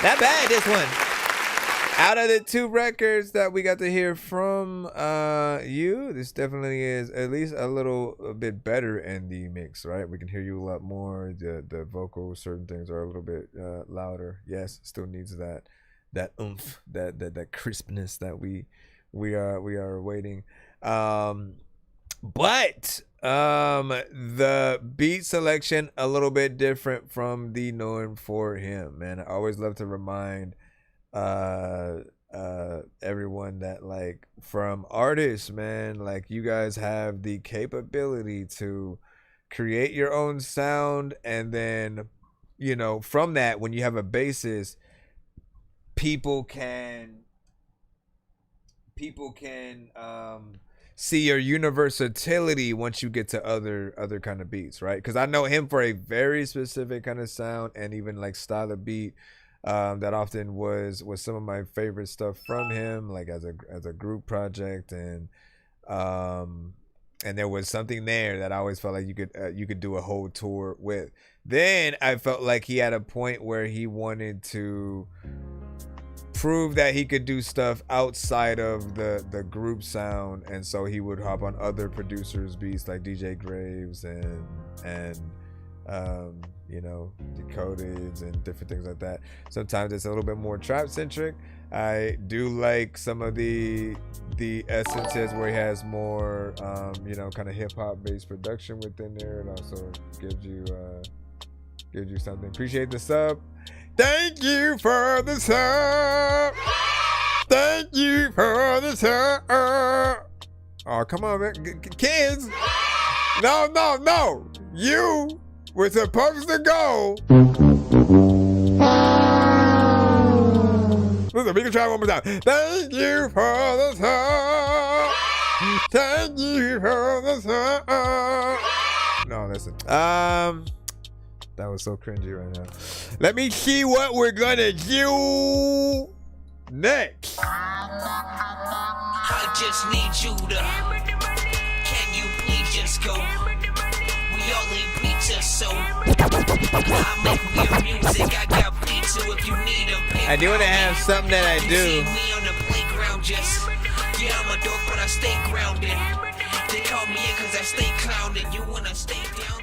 Not bad, this one. Out of the two records that we got to hear from you, this definitely is at least a bit better in the mix, right? We can hear you a lot more. The vocals, certain things are a little bit louder. Yes, still needs that oomph, that crispness that we are awaiting. But the beat selection a little bit different from the known for him, man. I always love to remind everyone that, like, from artists, man, like, you guys have the capability to create your own sound, and then, you know, from that, when you have a basis, people can see your universality once you get to other kind of beats, right? Because I know him for a very specific kind of sound and even like style of beat that often was some of my favorite stuff from him, like as a group project, and there was something there that I always felt like you could do a whole tour with. Then I felt like he had a point where he wanted to prove that he could do stuff outside of the group sound, and so he would hop on other producers' beats like DJ Graves and you know, decodeds and different things like that. Sometimes it's a little bit more trap centric. I do like some of the essences where he has more, you know, kind of hip hop based production within there. It also gives you something. Appreciate the sub. Thank you for the sub. Thank you for the sub. Oh, come on, man. Kids. No. You were supposed to go. Listen, we can try one more time. Thank you for the sub. Thank you for the sub. No, listen. That was so cringy right now. Let me see what we're gonna do next. I just need you to. Can you please just go? We all need pizza, so I make weird music. I got pizza if you need a pizza. I do want to have something that I do. See me on the playground, just yeah, I'm a dork, but I stay grounded. They call me in 'cause I stay clowned, and you wanna stay down.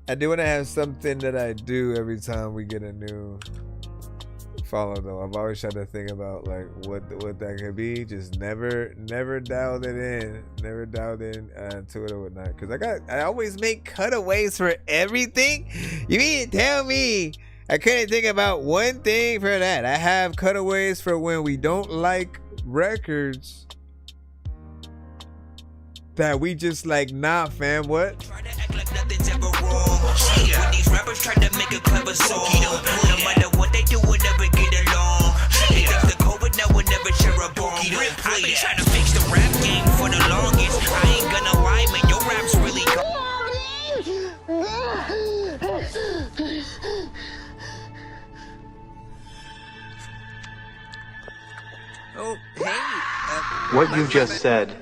I do want to have something that I do every time we get a new follow though. I've always tried to think about like what that could be. Just never dialed it in. Never dialed in to it or whatnot. Cause I always make cutaways for everything. You mean to tell me I couldn't think about one thing for that? I have cutaways for when we don't like records that we just like, nah fam, what? When these rappers try to make a clever song, no matter what they do, we'll never get along. They think the COVID now will never share a bomb. I've been trying to fix the rap game for the longest. I ain't gonna lie, man, your rap's really Oh, hey. What you just said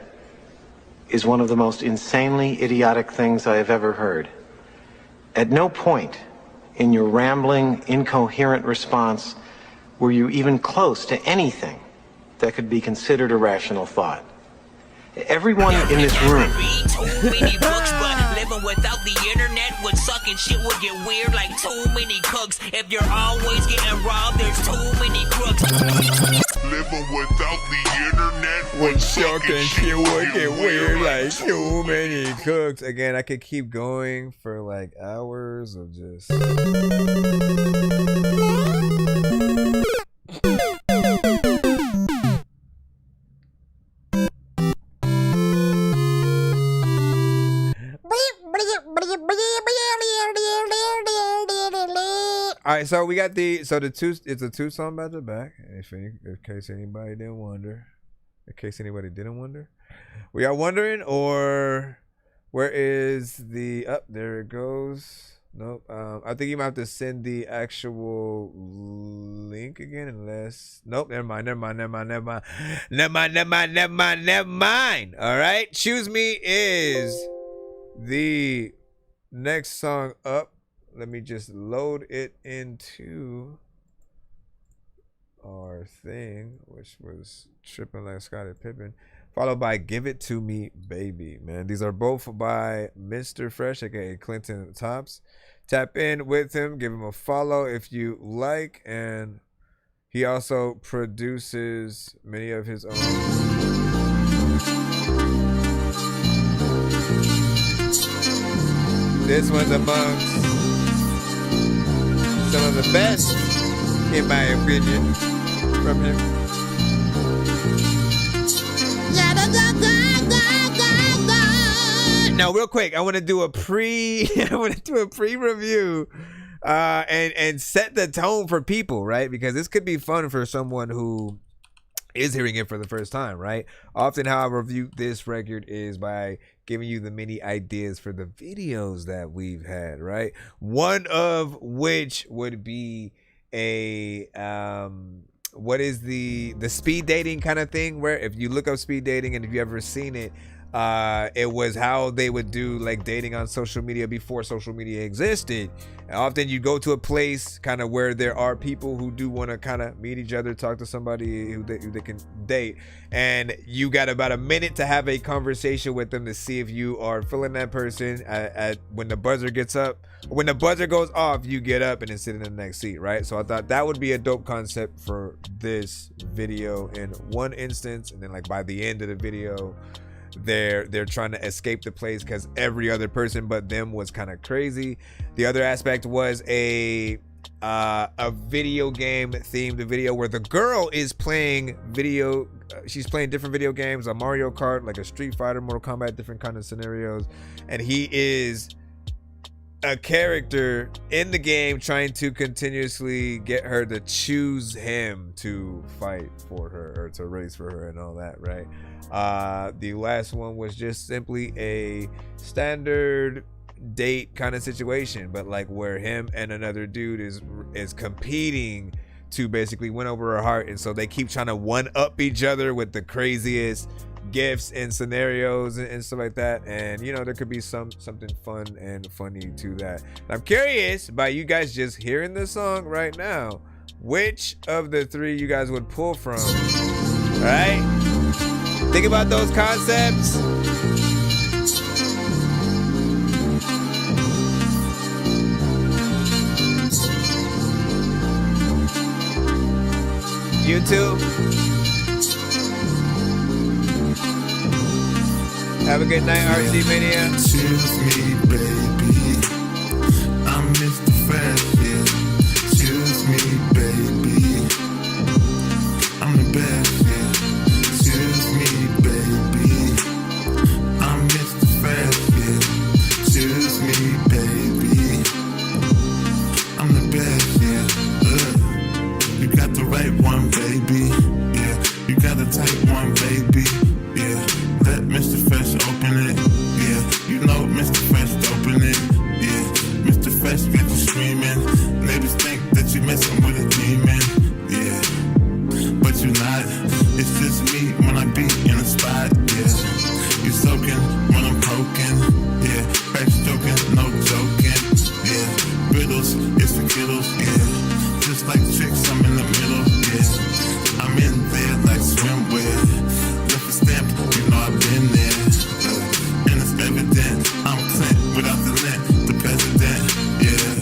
is one of the most insanely idiotic things I have ever heard. At no point in your rambling, incoherent response were you even close to anything that could be considered a rational thought. Everyone in this room. Too many books, but living without the internet would suck and shit would get weird like too many cooks. If you're always getting robbed, there's too many crooks. Living without the internet would suck and shit would get weird like too many cooks. Again, I could keep going for like hours of just. All right, so we got it's a 2-song back to back. In case anybody didn't wonder, we are wondering, or where is the there it goes. Nope. I think you might have to send the actual link again, unless never mind. All right, Choose Me is the next song up. Let me just load it into our thing, which was tripping like Scottie Pippen, followed by Give It To Me Baby. Man, these are both by Mr. Fresh, aka Clinton Tops. Tap in with him, give him a follow if you like, and he also produces many of his own. This one's amongst some of the best, in my opinion, from him. Now, real quick, I want to do a pre-review, and set the tone for people, right? Because this could be fun for someone who is hearing it for the first time, right? Often how I review this record is by giving you the many ideas for the videos that we've had, right? One of which would be a what is the speed dating kind of thing, where if you look up speed dating and if you ever seen it, It was how they would do like dating on social media before social media existed. And often you go to a place kind of where there are people who do want to kind of meet each other, talk to somebody who they can date, and you got about a minute to have a conversation with them to see if you are feeling that person. When the buzzer gets up, when the buzzer goes off, you get up and then sit in the next seat, right? So I thought that would be a dope concept for this video in one instance, and then like by the end of the video, they're trying to escape the place because every other person but them was kind of crazy. The other aspect was a video game themed video where the girl is playing she's playing different video games, a Mario Kart, like a Street Fighter, Mortal Kombat, different kind of scenarios, and he is a character in the game trying to continuously get her to choose him to fight for her or to race for her and all that, right? The last one was just simply a standard date kind of situation, but like where him and another dude is competing to basically win over her heart, and so they keep trying to one up each other with the craziest gifts and scenarios and stuff like that. And you know, there could be something fun and funny to that. And I'm curious, by you guys just hearing the song right now, which of the three you guys would pull from. All right, think about those concepts. YouTube. Have a good night, RC Mania. Choose me, baby. I'm Mr. Fashion. Choose me, baby. I'm the best, yeah. Choose me, baby. I'm Mr. Fashion. Choose me, baby. I'm the best, yeah. You got the right one, baby. Yeah, you got the type one, baby. Yeah. Let Mr. Fresh open it, yeah. You know Mr. Fresh open it, yeah. Mr. Fresh get you screaming. Neighbors think that you messing with a demon, yeah. But you not. It's just me when I be in a spot, yeah. You soaking when I'm poking, yeah. Back stroking, no joking, yeah. Riddles, it's for kiddles, yeah. Just like tricks, I'm in the middle, yeah. I'm in there like swimwear. Stamp, you know I've been there, and it's evident I'm Clint without the lint, the president, yeah.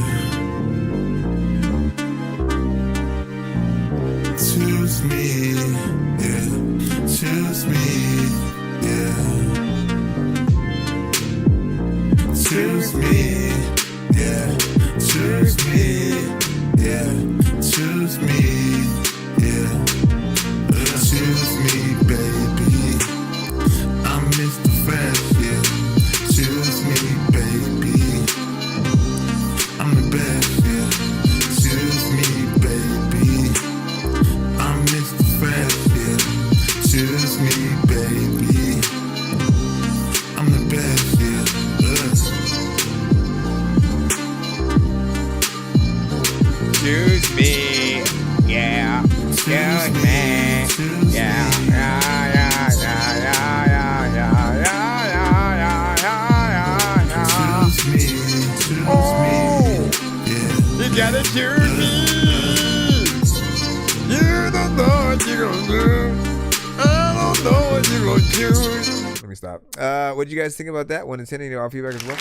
Choose me, yeah. Choose me, yeah. Choose me, yeah. Choose me, yeah. Choose me, yeah. Choose me, baby. I'm Mr. Fresh, yeah. Choose me, baby. I'm the best, yeah. Choose me, baby. I'm Mr. Fresh, yeah. Choose me, baby. I'm the best, yeah. Choose me, yeah. Choose me, yeah. You gotta choose me. You don't know what you're gonna do. I don't know what you're gonna choose. Let me stop. What do you guys think about that? 1 to 10, you know, our feedback as well.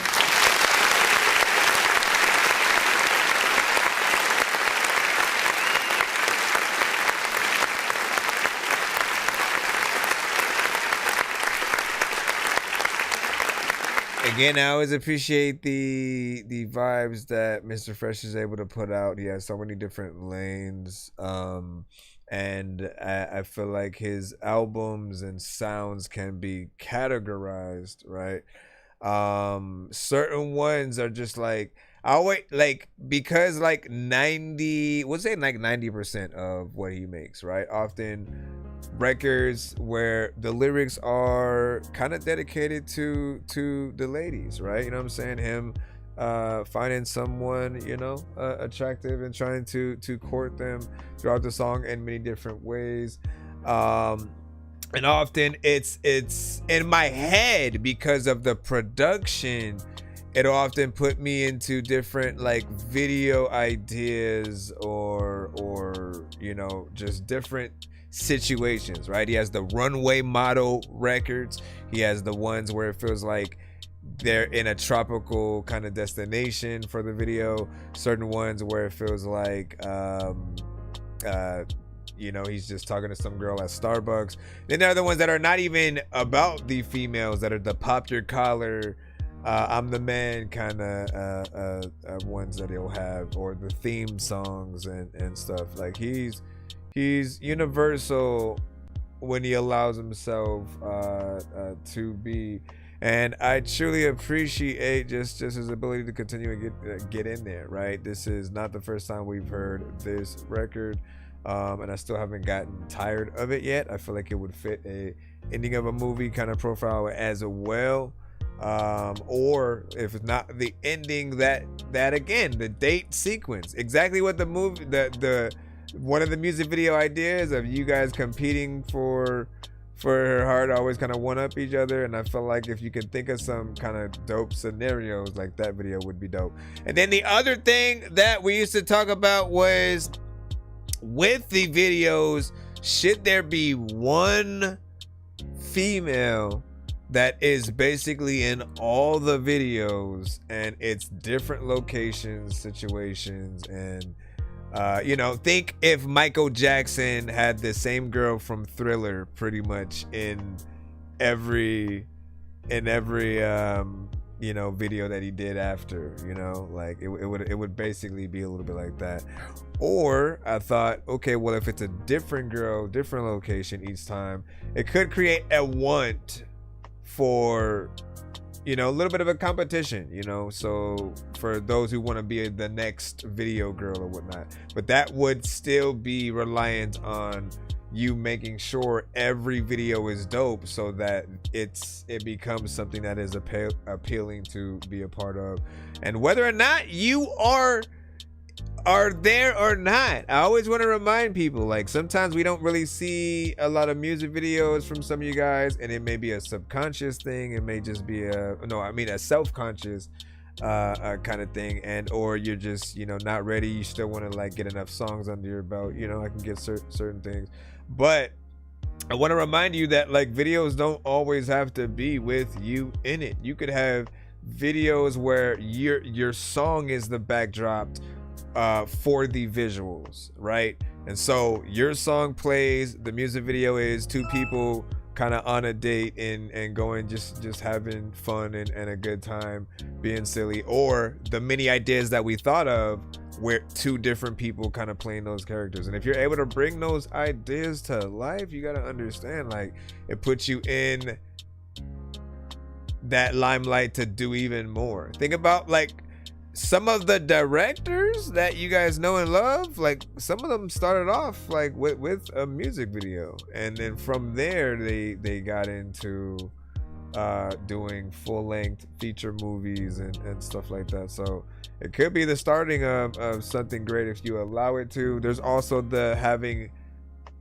Again, I always appreciate the vibes that Mr. Fresh is able to put out. He has so many different lanes, and I feel like his albums and sounds can be categorized, right? Certain ones are just like, because like 90% of what he makes, right? Often records where the lyrics are kind of dedicated to the ladies, right? You know what I'm saying? Him finding someone, you know, attractive and trying to court them throughout the song in many different ways. And often it's in my head because of the production. It'll often put me into different like video ideas or you know, just different situations, right? He has the runway model records. He has the ones where it feels like they're in a tropical kind of destination for the video. Certain ones where it feels like you know, he's just talking to some girl at Starbucks. Then there are the ones that are not even about the females, that are the pop your collar, I'm the man kind of ones that he'll have, or the theme songs and stuff. Like he's universal when he allows himself to be. And I truly appreciate just his ability to continue and get in there, right? This is not the first time we've heard this record. And I still haven't gotten tired of it yet. I feel like it would fit a ending of a movie kind of profile as well. Or if it's not the ending, that again, the date sequence, exactly what the movie, the one of the music video ideas of you guys competing for her heart, always kind of one up each other. And I feel like if you can think of some kind of dope scenarios, like that video would be dope. And then the other thing that we used to talk about was, with the videos, should there be one female that is basically in all the videos, and it's different locations, situations, and you know, think if Michael Jackson had the same girl from Thriller pretty much in every you know, video that he did after, you know, like it would basically be a little bit like that. Or I thought, okay, well, if it's a different girl, different location each time, it could create a want for, you know, a little bit of a competition, you know, so for those who want to be the next video girl or whatnot. But that would still be reliant on you making sure every video is dope, so that it becomes something that is appealing to be a part of. And whether or not you are there or not, I always want to remind people, like, sometimes we don't really see a lot of music videos from some of you guys, and it may be a subconscious thing. It may just be a self-conscious kind of thing, and or you're just, you know, not ready. You still want to like get enough songs under your belt, you know. I can get certain things, but I want to remind you that like videos don't always have to be with you in it. You could have videos where your song is the backdrop for the visuals, right? And so your song plays, the music video is two people kind of on a date and going just having fun and a good time, being silly, or the many ideas that we thought of where two different people kind of playing those characters. And if you're able to bring those ideas to life, you got to understand, like, it puts you in that limelight to do even more. Think about like some of the directors that you guys know and love, like some of them started off like with a music video, and then from there they got into doing full-length feature movies and stuff like that. So it could be the starting of something great if you allow it to. There's also the having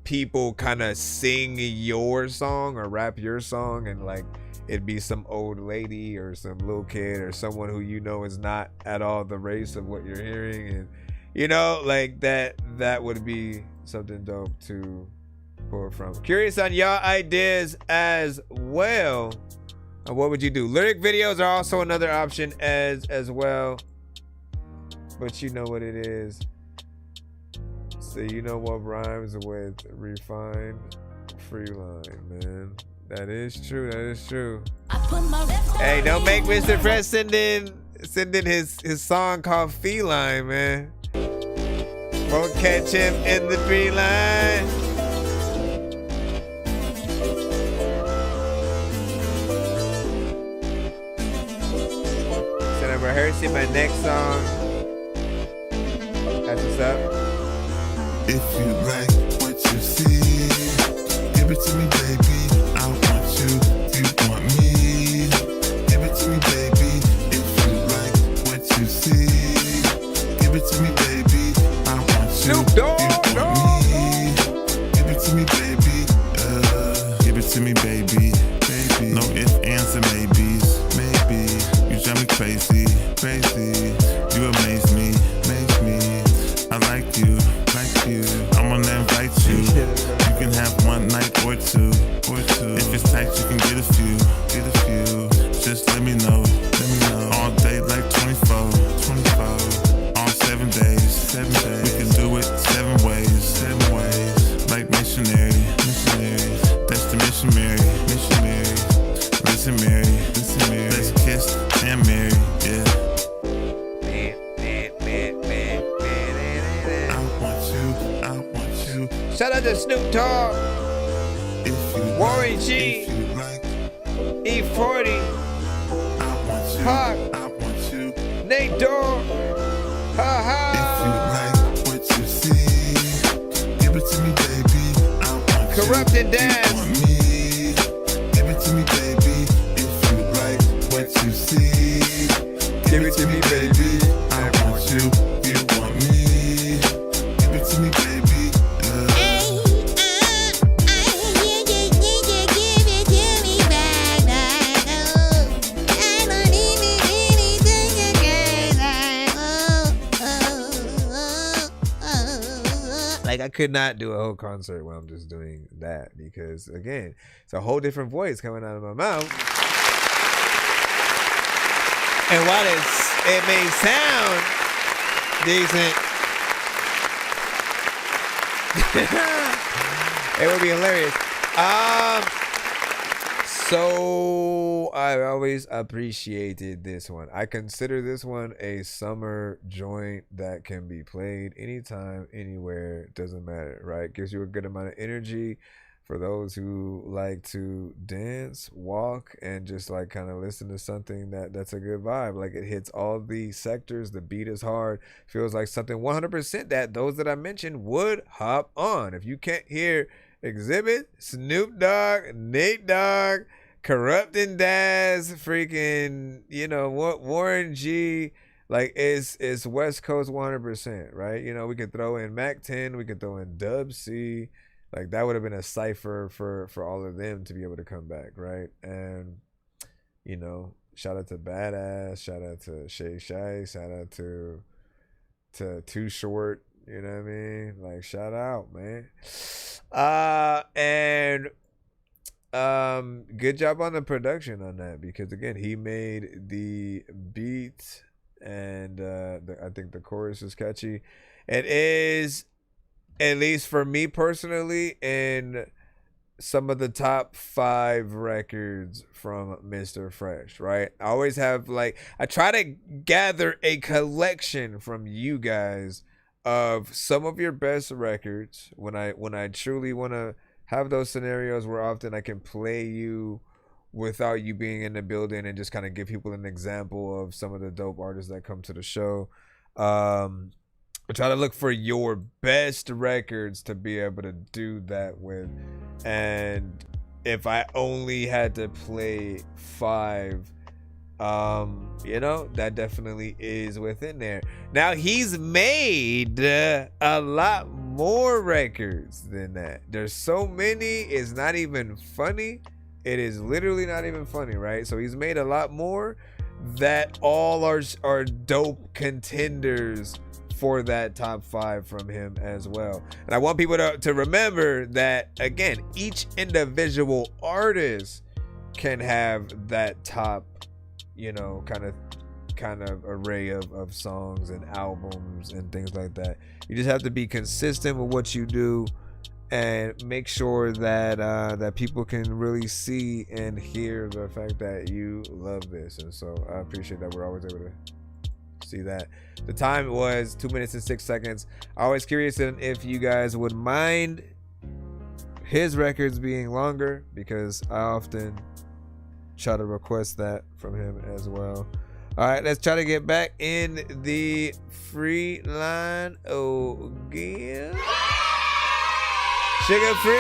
people kind of sing your song or rap your song, and like it'd be some old lady or some little kid or someone who you know is not at all the race of what you're hearing, and you know, like that would be something dope to pull from. Curious on y'all ideas as well. What would you do? Lyric videos are also another option as well, but you know what it is. So you know what rhymes with refined? Freeline, man. That is true. That is true. Hey, don't make Mr. Fresh send in his song called Feline, man. Won't catch him in the tree line. So I'm rehearsing my next song. That's what's up. If you like what you see, give it to me, baby. I want you, you want me. Give it to me, baby. If you like what you see, give it to me, baby. I want you, you want me. Give it to me, baby. Give it to me, baby. No ifs, ands, and maybes. Maybe you drive me crazy. You amaze me. I like you. I'm gonna invite you. You can have one night or two. If it's tight, you can get a few. Just let me know. All day like 24. All 7 days. We can do it 7 ways. Like missionary. That's the missionary. Listen, Mary. Let's kiss and marry. Yeah. I want you. Shout out to Snoop Dogg, Warren G, E40, Hawk, Nate Dogg, If you like what you see, give it to me, baby. I want Corrupt and Daz. You want me? Give it to me, baby. If you like what you see, give it to me, baby. I want you. You want me? Give it to me, baby. Like, I could not do a whole concert when I'm just doing that, because again, it's a whole different voice coming out of my mouth. And while it may sound decent, it would be hilarious. So I always appreciated this one. I consider this one a summer joint that can be played anytime, anywhere, doesn't matter, right? Gives you a good amount of energy for those who like to dance, walk, and just like kind of listen to something that's a good vibe. Like, it hits all the sectors. The beat is hard. Feels like something 100% that those that I mentioned would hop on. If you can't hear Exhibit, Snoop Dogg, Nate Dogg, Corrupt and Daz, freaking, Warren G, like, it's West Coast 100%, right? We could throw in Mac 10, we could throw in Dub C. Like, that would have been a cipher for all of them to be able to come back, right? And, shout out to Badass, shout out to Shay Shay, shout out to Too Short, you know what I mean? Like, shout out, man. And good job on the production on that, because again, he made the beat, and I think the chorus is catchy. It is, at least for me personally, in some of the top 5 records from Mr. Fresh, right? I always have, like, I try to gather a collection from you guys of some of your best records when I truly want to have those scenarios where often I can play you without you being in the building, and just kind of give people an example of some of the dope artists that come to the show. I try to look for your best records to be able to do that with. And if I only had to play 5, that definitely is within there. Now, he's made a lot more records than that. There's so many, it's not even funny. It is literally not even funny, right? So he's made a lot more that all are dope contenders for that top 5 from him as well. And I want people to remember that, again, each individual artist can have that top, kind of array of songs and albums and things like that. You just have to be consistent with what you do, and make sure that that people can really see and hear the fact that you love this. And so I appreciate that we're always able to see that. The time was 2 minutes and 6 seconds. I was curious if you guys would mind his records being longer, because I often try to request that from him as well. All right, let's try to get back in the free line again. Sugar Free.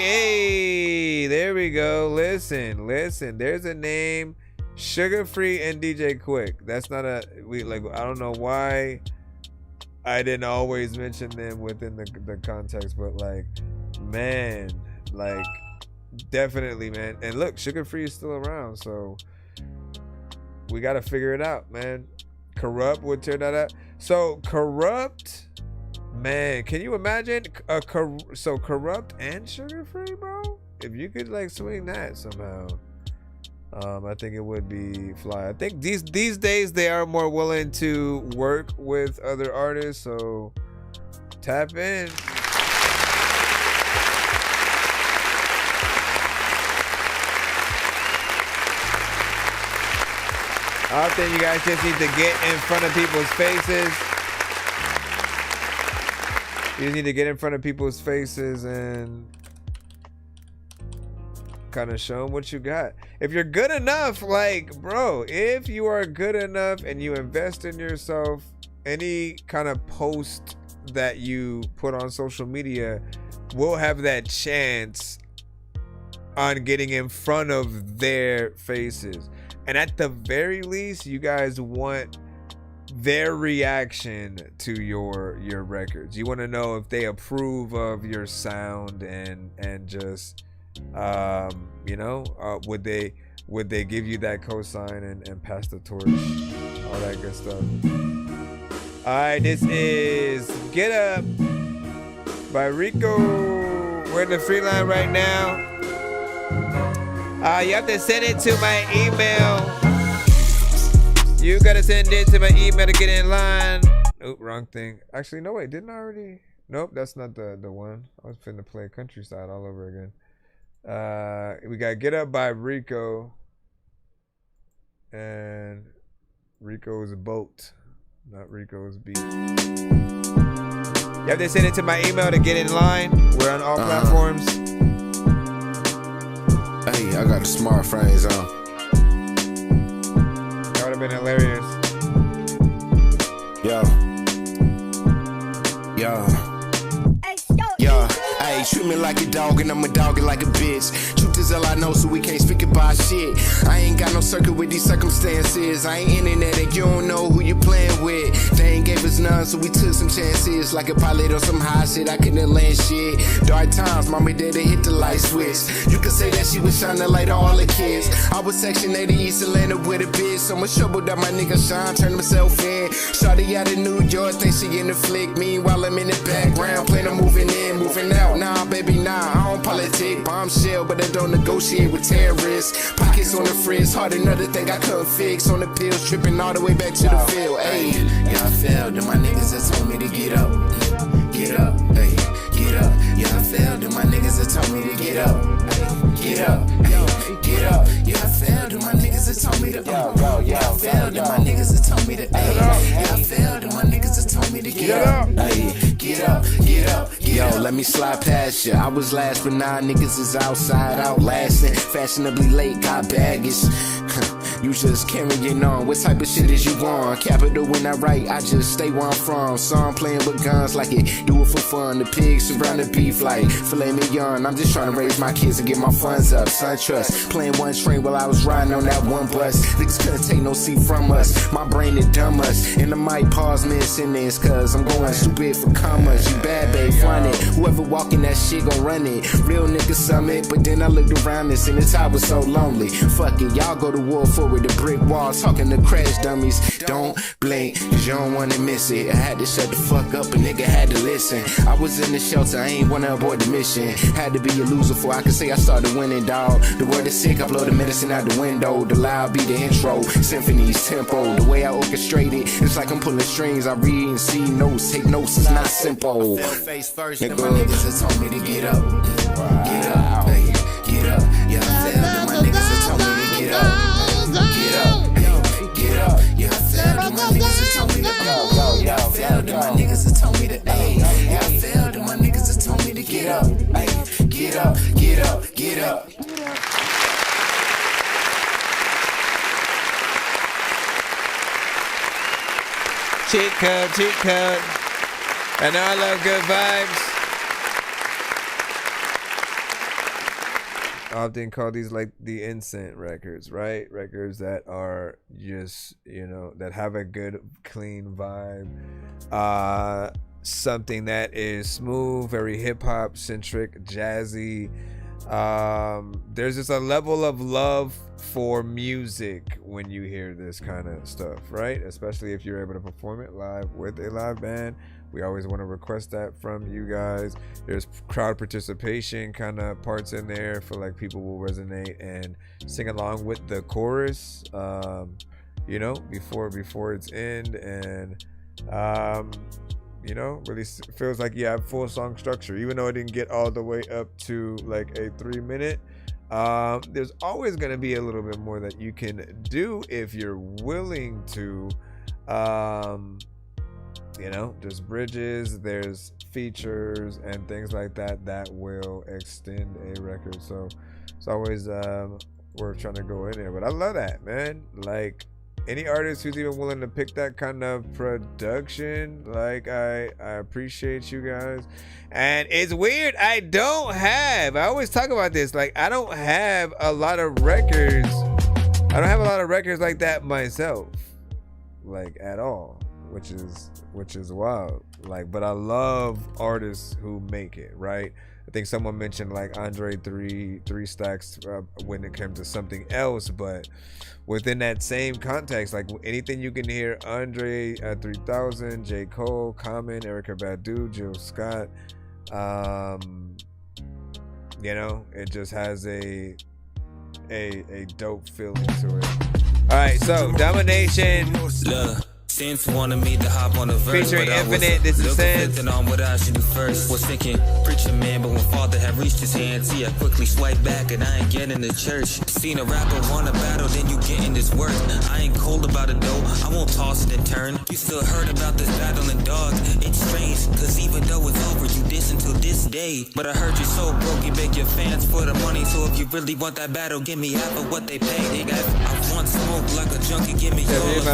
Hey, there we go. Listen. There's a name, Sugar Free and DJ Quick. That's not I don't know why I didn't always mention them within the context, but like, man, like, Definitely, man. And look, Sugar Free is still around, so we got to figure it out, man. Corrupt would tear that up. So Corrupt, man, can you imagine so Corrupt and Sugar Free, bro? If you could like swing that somehow, I think it would be fly. I think these days they are more willing to work with other artists, so tap in. I think you guys just need to get in front of people's faces. You need to get in front of people's faces and kind of show them what you got. If you're good enough, like, bro, if you are good enough and you invest in yourself, any kind of post that you put on social media will have that chance on getting in front of their faces. And at the very least, you guys want their reaction to your records. You want to know if they approve of your sound and just you know, would they give you that cosign and pass the torch, all that good stuff. All right, this is Get Up by Rico. We're in the free line right now. You have to send it to my email. You gotta send it to my email to get in line. Oop, wrong thing. Actually, no, wait, didn't I already? Nope, that's not the one. I was finna play Countryside all over again. We got Get Up by Rico. And Rico's Boat, not Rico's Beat. You have to send it to my email to get in line. We're on all platforms. Hey, I got a smartphone on. That would have been hilarious. Yo. Hey, treat me like a dog and I'ma dog it like a bitch. Truth is all I know, so we can't speak about shit. I ain't got no circle with these circumstances. I ain't internet and you don't know who you playing with. They ain't gave us none, so we took some chances. Like a pilot on some high shit, I couldn't land shit. Dark times, mommy daddy hit the light switch. You could say that she was shining the light to all the kids. I was Section 80 East Atlanta with a bitch. So much trouble that my nigga Sean turned himself in. Shawty out of New York, think she in the flick. Meanwhile, I'm in the background, playing I'm moving in, moving out. Nah, baby, nah, I don't politic. Bombshell, but I don't negotiate with terrorists. Pockets on the frizz, hard another thing I couldn't fix. On the pills, tripping all the way back to the field. Ayy, yeah, I failed, and my niggas that told me to get up. Get up, ayy, get up. Yeah, I failed, and my niggas that told me to get up. Get up, ayy, get up. Yeah, I failed, and my niggas that told me to yeah, I failed, and my niggas that told me to yeah, I failed, and my niggas that told me to get up. Ayy, get up, get up. Yo, let me slide past ya. I was last, but now niggas is outside, outlasting. Fashionably late, got baggage. You just carrying on. What type of shit is you on? Capital when I write, I just stay where I'm from. So I'm playing with guns like it, do it for fun. The pigs surround the beef like filet mignon. I'm just trying to raise my kids and get my funds up. Son trust, playing one train while I was riding on that one bus. Niggas couldn't take no seat from us. My brain is dumb us. And I might pause mid-sentence cause I'm going stupid for commas. You bad, babe, front it. Whoever walking that shit gon' run it. Real nigga summit, but then I looked around this and the top was so lonely. Fuck it, y'all go to war for it. The brick wall, talking to crash dummies. Don't blink, cause you don't wanna miss it. I had to shut the fuck up, a nigga had to listen. I was in the shelter, I ain't wanna abort the mission. Had to be a loser before I could say I started winning, dawg. The word is sick, I blow the medicine out the window. The loud be the intro, symphonies, tempo. The way I orchestrate it, it's like I'm pulling strings. I read and see notes, take notes, it's not simple. Face first, and my niggas that told me to get up. Get up, hey, get up. Yeah, I failed, and my niggas that told me to get up. Get up, hey, get up. Yeah, I failed, and my niggas that told me to go. Yeah, I failed, and my niggas that told me to hey. Yeah, I failed, and my niggas that told me to get up. Hey, get up, get up, get up. Cheat code. And I love good vibes. I often call these like the instant records, right? Records that are just, you know, that have a good, clean vibe. Something that is smooth, very hip hop centric, jazzy. there's just a level of love for music when you hear this kind of stuff, right? Especially if you're able to perform it live with a live band. We always want to request that from you guys. There's crowd participation kind of parts in there for like people will resonate and sing along with the chorus, you know, before it's end, and you know, really feels like you have full song structure, even though it didn't get all the way up to like a 3 minute. There's always going to be a little bit more that you can do if you're willing to. You know, there's bridges, there's features and things like that that will extend a record. So it's always worth trying to go in there. But I love that, man. Like, any artist who's even willing to pick that kind of production, like, I appreciate you guys. And it's weird, I always talk about this, like, I don't have a lot of records like that myself, like, at all, which is wild. Like, but I love artists who make it, right? I think someone mentioned like Andre 3 Stacks when it comes to something else, but within that same context, like anything you can hear Andre 3000, J. Cole, Common, Erykah Badu, Jill Scott, you know, it just has a dope feeling to it. All right, so Domination. Since wanted me to hop on the verse, featuring but Infinite, this is Sense. On what I should do first. Was thinking preacher man, but when father had reached his hand, see I quickly swipe back and I ain't getting to church. Seen a rapper want a battle, then you getting this work. I ain't cold about it though, I won't toss it and turn. You still heard about this battling dog? It's strange, cause even though it's over, you diss until this day. But I heard you're so broke, you beg your fans for the money. So if you really want that battle, give me half of what they pay. I want smoke like a junkie, give me all these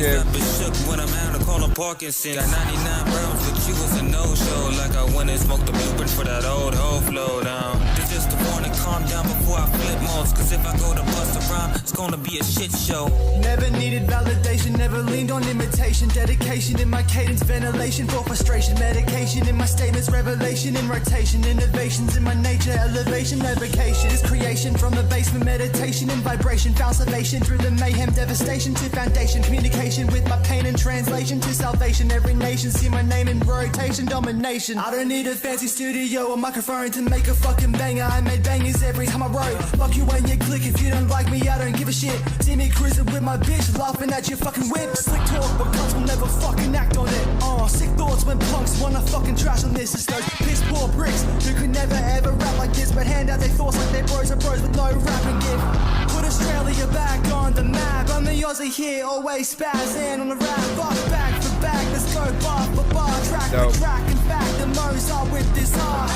rappers. When I'm out, I call them Parkinson's. Got 99 rounds, but you was a no-show. Like I went and smoked the blueprint for that old hoe flow down. It's just a warning, calm down before I flip modes. Cause if I go to bust a rhyme, it's gonna be a shit show. Never needed validation, never leaned on imitation. Dedication in my cadence, ventilation for frustration. Medication in my statements, revelation in rotation. Innovations in my nature, elevation, navigation. Is creation from the basement, meditation and vibration. Found salvation through the mayhem, devastation to foundation. Communication with my pain and translation to salvation. Every nation see my name in rotation, domination. I don't need a fancy studio or microphone to make a fucking banger. I made bangers every time I wrote. Fuck you when you click, if you don't like me I don't give a shit. See me cruising with my bitch, laughing at your fucking whip. Slick talk, but cunts will never fucking act on it. Sick thoughts when punks wanna fucking trash on this. It's those piss poor bricks who could never ever rap like this, but hand out their thoughts like they're bros and bros with no rapping gift. Put Australia back on the map. I'm the Aussie here, always spazzing on the rap. Back for back, let's go bar for bar, track for track. In fact, the most are with this art.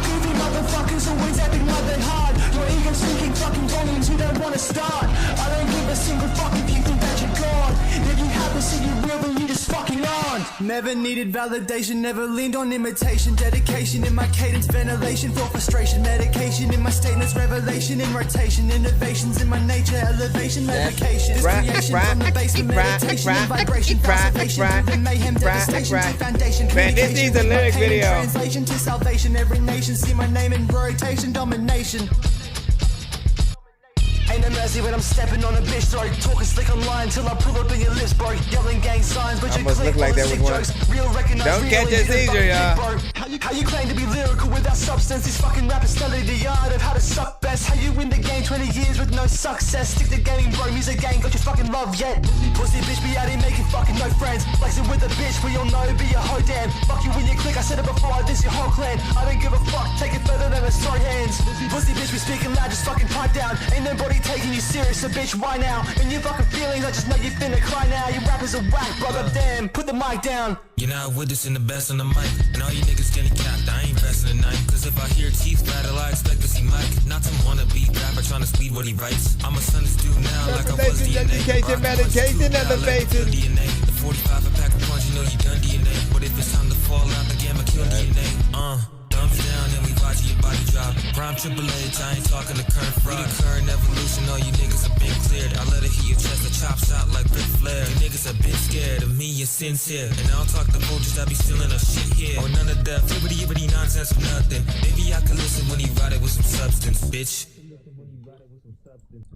Goofy motherfuckers always acting like they're hard. Your ego's thinking fucking volumes who don't wanna start. I don't give a single fuck if you think that you're gone. If you haven't seen you real, then you just fucking on. Never needed validation, never leaned on imitation. Dedication in my cadence, ventilation for frustration. Medication in my statements, revelation in rotation. Innovations in my nature, elevation, medication. This creation from the basement, meditation and vibration. Conservation through the mayhem, devastation to foundation. Man, this needs a lyric video. Translation to salvation. Every nation see my name in rotation, domination. Ain't no mercy when I'm stepping on a bitch throat. Talking slick online till I pull up in your lips, bro. Yelling gang signs, but you click like on the that sick was jokes. Real recognize Don't real catch and this you seizure, y'all. bro. How you claim to be lyrical without substance? These fucking rappers study the art of how to suck best. How you win the game 20 years with no success? Stick to gaming, bro. Music gang got your fucking love yet. Pussy bitch be out here making fucking no friends. Flexing with a bitch, we all know be a hoe damn. Fuck you when you click, I said it before, I diss your whole clan. I don't give a fuck, take it further than a sorry hands. Pussy bitch be speaking loud, just fucking pipe down. Ain't nobody taking you serious, so bitch, why now? In your fucking feelings, I just know you finna cry now. You rappers are whack, brother, damn, put the mic down. You're not witnessing the best on the mic, and all you niggas getting capped. I ain't pressing tonight, cause if I hear teeth rattle, I expect to see Mike. Not some wannabe rapper trying to speed what he writes. I'm a son of dude now, like I was DNA. Medication, elevation. DNA. The 45 a pack of punch, you know you done DNA. But if it's time to fall out, the gamma kill DNA. Thumbs down and we watching your body drop. Rhyme Triple H, I ain't talking to current fry. We the current evolution, all you niggas have been cleared. I let it hit your chest, a chop shot like Ric Flair. You niggas have been scared of me and sincere. And I don't talk to vultures that be stealing our shit here. Or none of that flibbity nonsense or nothing. Maybe I can listen when he ride it with some substance, bitch.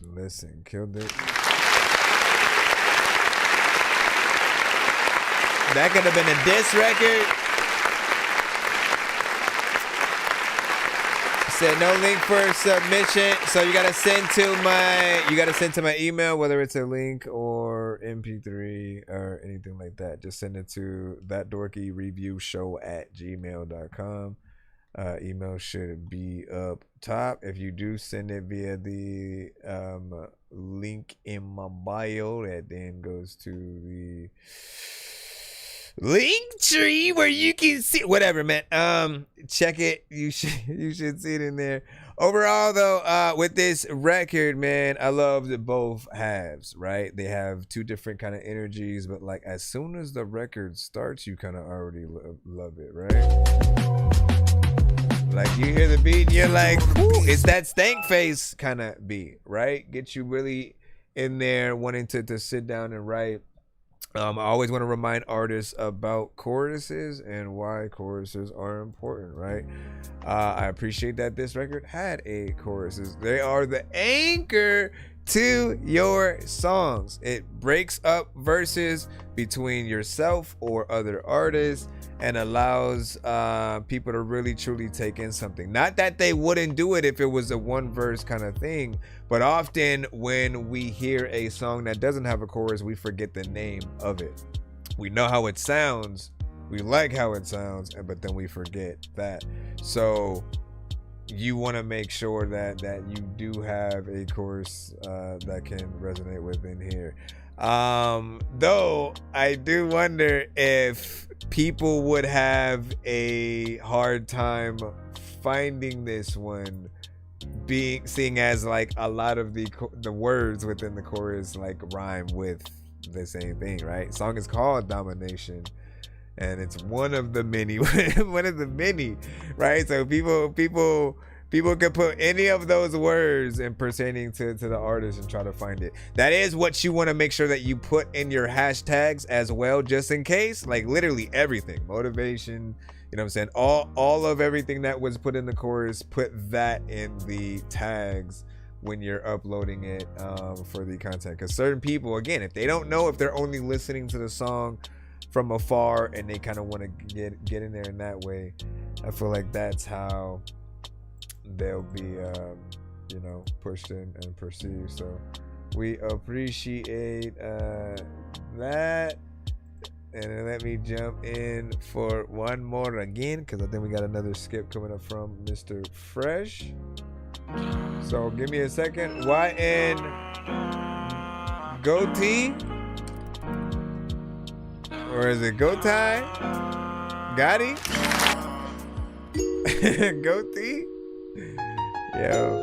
Listen, killed it. That could have been a diss record. Said no link for submission, so you gotta send to my email, whether it's a link or MP3 or anything like that. Just send it to ThatDorkyReviewShow@gmail.com. Email should be up top. If you do send it via the link in my bio, that then goes to the link tree where you can see whatever, man. Check it. You should see it in there. Overall, though, with this record, man, I love the both halves, right? They have two different kind of energies, but like as soon as the record starts, you kind of already love it, right? Like you hear the beat, and you're like, ooh, it's that stank face kind of beat, right? Get you really in there wanting to sit down and write. I always want to remind artists about choruses and why choruses are important, right? I appreciate that this record had a choruses. They are the anchor to your songs. It breaks up verses between yourself or other artists and allows people to really truly take in something. Not that they wouldn't do it if it was a one verse kind of thing, but often when we hear a song that doesn't have a chorus, we forget the name of it. We know how it sounds, we like how it sounds, but then we forget that. So you want to make sure that you do have a chorus that can resonate within here. Though I do wonder if people would have a hard time finding this one, seeing as like a lot of the words within the chorus like rhyme with the same thing, right? Song is called Domination, and it's one of the many, right? So people can put any of those words in pertaining to the artist and try to find it. That is what you want to make sure that you put in your hashtags as well, just in case. Like literally everything, motivation, you know what I'm saying? All of everything that was put in the chorus, put that in the tags when you're uploading it for the content. Because certain people, again, if they don't know, if they're only listening to the song from afar and they kind of want to get in there in that way, I feel like that's how they'll be pushed in and perceived. So we appreciate that. And then let me jump in for one more again, because I think we got another skip coming up from Mr. Fresh. So give me a second. YN Goatee, or is it Gotai? Gotti? Goatee? Yo.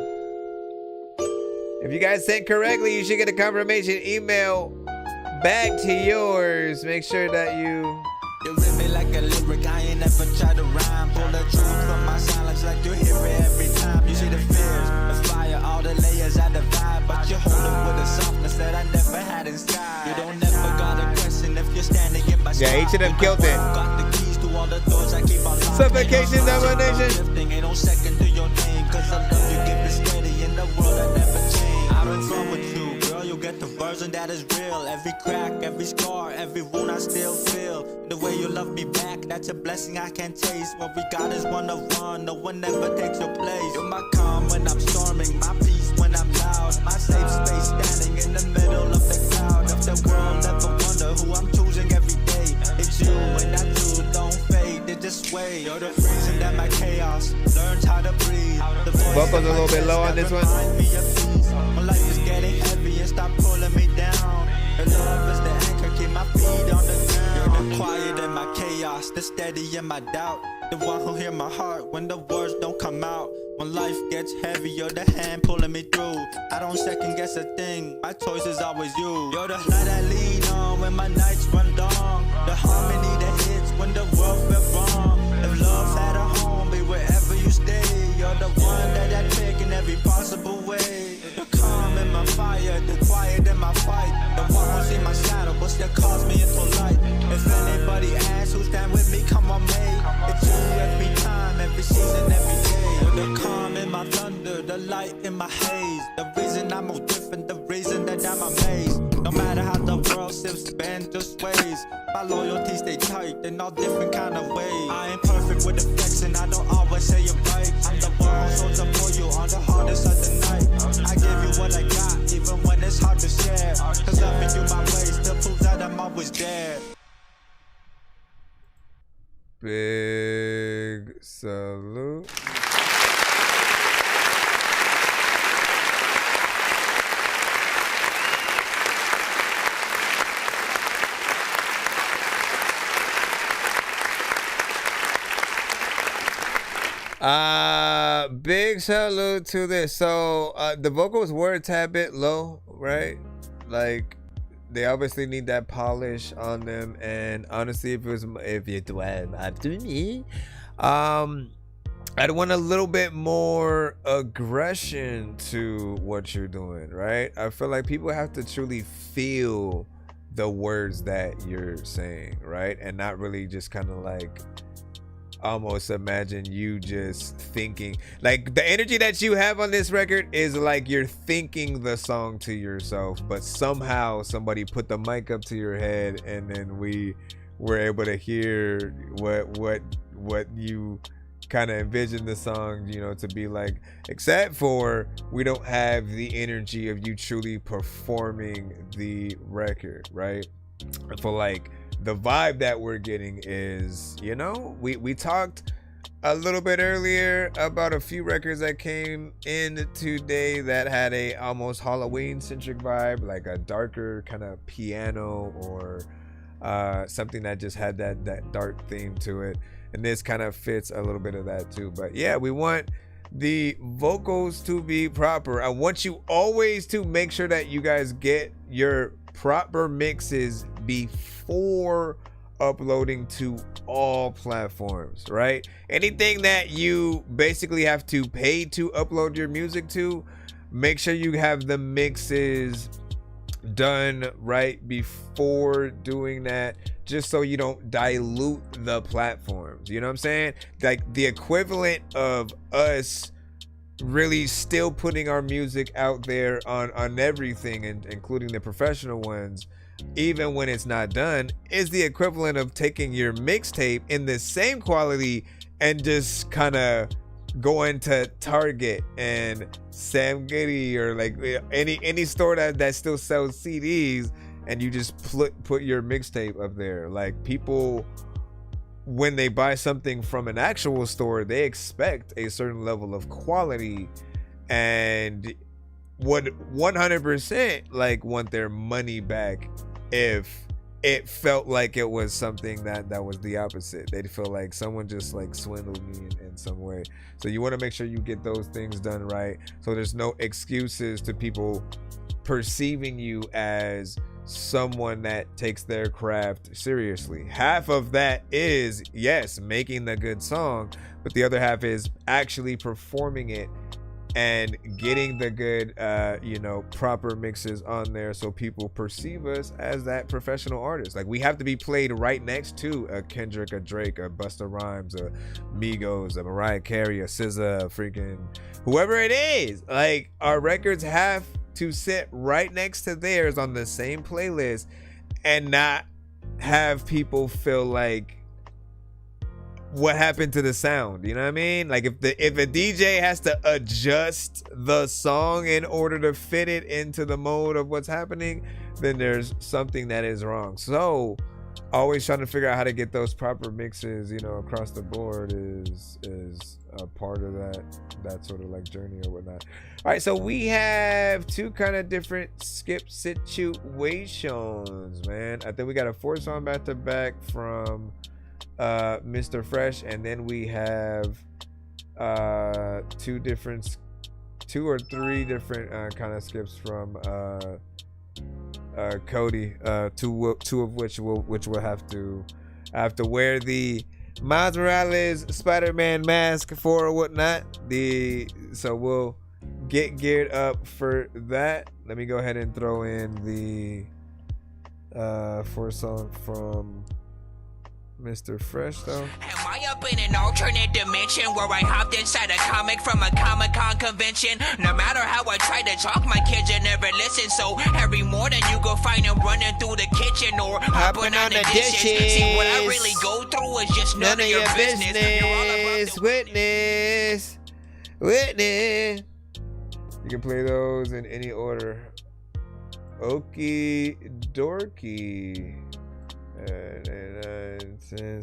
If you guys sent correctly, you should get a confirmation email back to yours. Make sure that you read me like a lyric, I ain't never tried to rhyme. Pull the truth from my silence like you hear it every time. You see the fears, the fire, all the layers I divide, but you hold it with a softness that I never had inside. You don't never got a question if you're standing in my spot. Yeah, each of them killed it. Got the keys to all the doors I keep on locking. Suffocation, domination. Ain't no second to your name, cause I love you, give it steady in the world I never change. I've been from with you, girl, you get the version that is real. Every crack, every scar, every wound I still feel. The way you love me back, that's a blessing I can't taste. What we got is one of one, no one ever takes your place. You're my calm when I'm storming, my peace when I'm loud. My safe space standing in the middle of the crowd. If the world ever wonder who I'm choosing every day, it's you and that you don't fade, it just sway. You're the reason that my chaos learns how to breathe. The vocals a little bit low on this one. My life is getting heavy and stop pulling me down. Your love is the anchor, keep my feet on the ground. You're the quiet in my chaos, the steady in my doubt. The one who hear my heart when the words don't come out. When life gets heavy, you're the hand pulling me through. I don't second guess a thing, my choice is always you. You're the light I lean on when my nights run long. The harmony that hits when the world felt wrong. If love had a home, be wherever you stay. You're the one touch that caused me impolite. If anybody asks who stand with me, come on, mate. It's you every time, every season, every day. You're the calm in my thunder, the light in my haze. The reason I'm more different, the reason that I'm amazed. No matter how the world shifts, bend just ways. My loyalty stay tight in all different kind of ways. I ain't perfect with affection, I don't always say it right. I'm the one who shows up for you on the hardest of the night. I give you what I got, even when it's hard to share. Cause loving you my way still proves that I'm always there. Big salute. Big salute to this. So the vocals were a tad bit low, right? Like they obviously need that polish on them. And honestly, if you do it after me, I'd want a little bit more aggression to what you're doing, right? I feel like people have to truly feel the words that you're saying, right? And not really just kind of like almost imagine you just thinking. Like the energy that you have on this record is like you're thinking the song to yourself, but somehow somebody put the mic up to your head and then we were able to hear what you kind of envision the song, you know, to be like, except for we don't have the energy of you truly performing the record, right? I feel like the vibe that we're getting is, you know, we talked a little bit earlier about a few records that came in today that had a almost Halloween centric vibe, like a darker kind of piano or something that just had that dark theme to it. And this kind of fits a little bit of that too. But yeah, we want the vocals to be proper. I want you always to make sure that you guys get your proper mixes before uploading to all platforms, right? Anything that you basically have to pay to upload your music to, make sure you have the mixes done right before doing that, just so you don't dilute the platforms. You know what I'm saying? Like the equivalent of us really still putting our music out there on everything, and including the professional ones, even when it's not done, is the equivalent of taking your mixtape in the same quality and just kind of going to Target and Sam Goody or like any store that still sells CDs, and you just put your mixtape up there. Like people, when they buy something from an actual store, they expect a certain level of quality and would 100% like want their money back if it felt like it was something that was the opposite. They'd feel like someone just like swindled me in some way. So you want to make sure you get those things done right, so there's no excuses to people perceiving you as someone that takes their craft seriously. Half of that is, yes, making the good song, but the other half is actually performing it and getting the good proper mixes on there, so people perceive us as that professional artist. Like we have to be played right next to a Kendrick, a Drake, a Busta Rhymes, a Migos, a Mariah Carey, a SZA, a freaking whoever it is. Like our records have to sit right next to theirs on the same playlist and not have people feel like, what happened to the sound? You know what I mean? Like if a DJ has to adjust the song in order to fit it into the mode of what's happening, then there's something that is wrong. So always trying to figure out how to get those proper mixes, you know, across the board is a part of that sort of like journey or whatnot. All right, so we have two kind of different skip situations, man. I think we got a 4-song back to back from Mr. Fresh, and then we have two or three different kind of skips from Cody, two of which will have to wear the Miles Morales Spider-Man mask for or whatnot. So we'll get geared up for that. Let me go ahead and throw in For a song from Mr. Fresh though. Am I up in an alternate dimension where I hopped inside a comic from a Comic-Con convention? No matter how I try to talk, my kids will never listen. So every morning you go find them running through the kitchen or hopping on the dishes. See, what I really go through is just none of your business. Witness. Witness. You can play those in any order. Okie Dorky.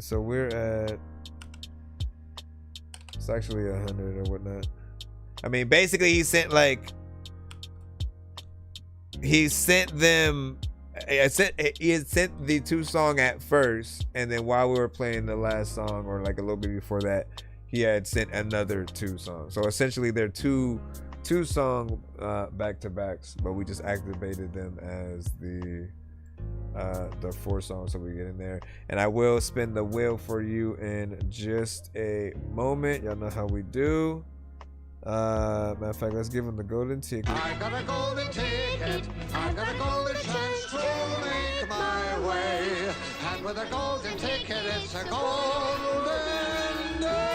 So we're at, it's actually 100 or whatnot. I mean, basically he sent them, he had sent the 2 song at first, and then while we were playing the last song, or like a little bit before that, he had sent another 2 songs. So essentially they're two song back-to-backs, but we just activated them as the 4 songs, so we get in there. And I will spin the wheel for you in just a moment. Y'all know how we do. Matter of fact, let's give him the golden ticket. I got a golden ticket. I got a golden chance to make my way. And with a golden ticket, it's a golden day.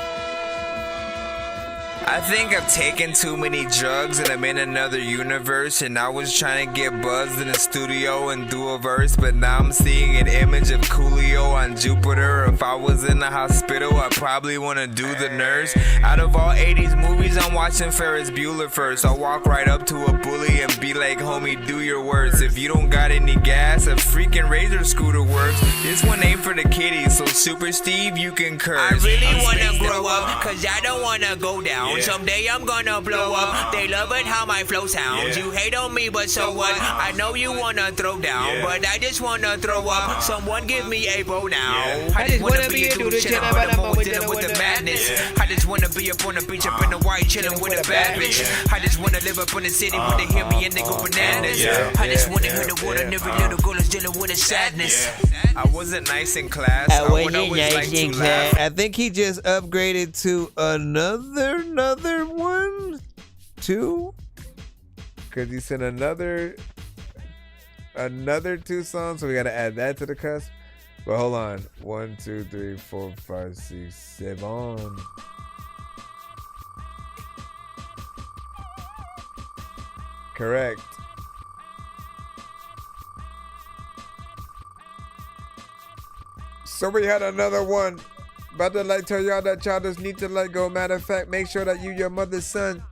I think I've taken too many drugs and I'm in another universe, and I was trying to get buzzed in the studio and do a verse, but now I'm seeing an image of Coolio on Jupiter. If I was in the hospital, I'd probably want to do the nurse. Out of all 80s movies, I'm watching Ferris Bueller first. I'll walk right up to a bully and be like, homie, do your worst. If you don't got any gas, a freaking Razor scooter works. This one ain't for the kiddies, so Super Steve, you can curse. I really wanna grow up, cause I don't wanna go down. Someday I'm gonna blow up. They love it how my flow sounds. You hate on me, but so what? I know you wanna throw down, but I just wanna throw up. Someone give me a bow now. I just wanna be a dude chillin', but I'm always dealing with the madness. I just wanna be up on the beach, up in the white, chillin' with a bad bitch. I just wanna live up in the city when they hear me and they go bananas. I just wanna hear the word and every little girl is dealing with a sadness. I wasn't nice in class. I wasn't nice in class. I think he just upgraded to another one, 2, because he sent another 2 songs, so we gotta add that to the cusp. But hold on, 1, 2, 3, 4, 5, 6, 7. Correct. So we had another one. About to tell y'all that y'all just need to let go. Matter of fact, make sure that you your mother's son.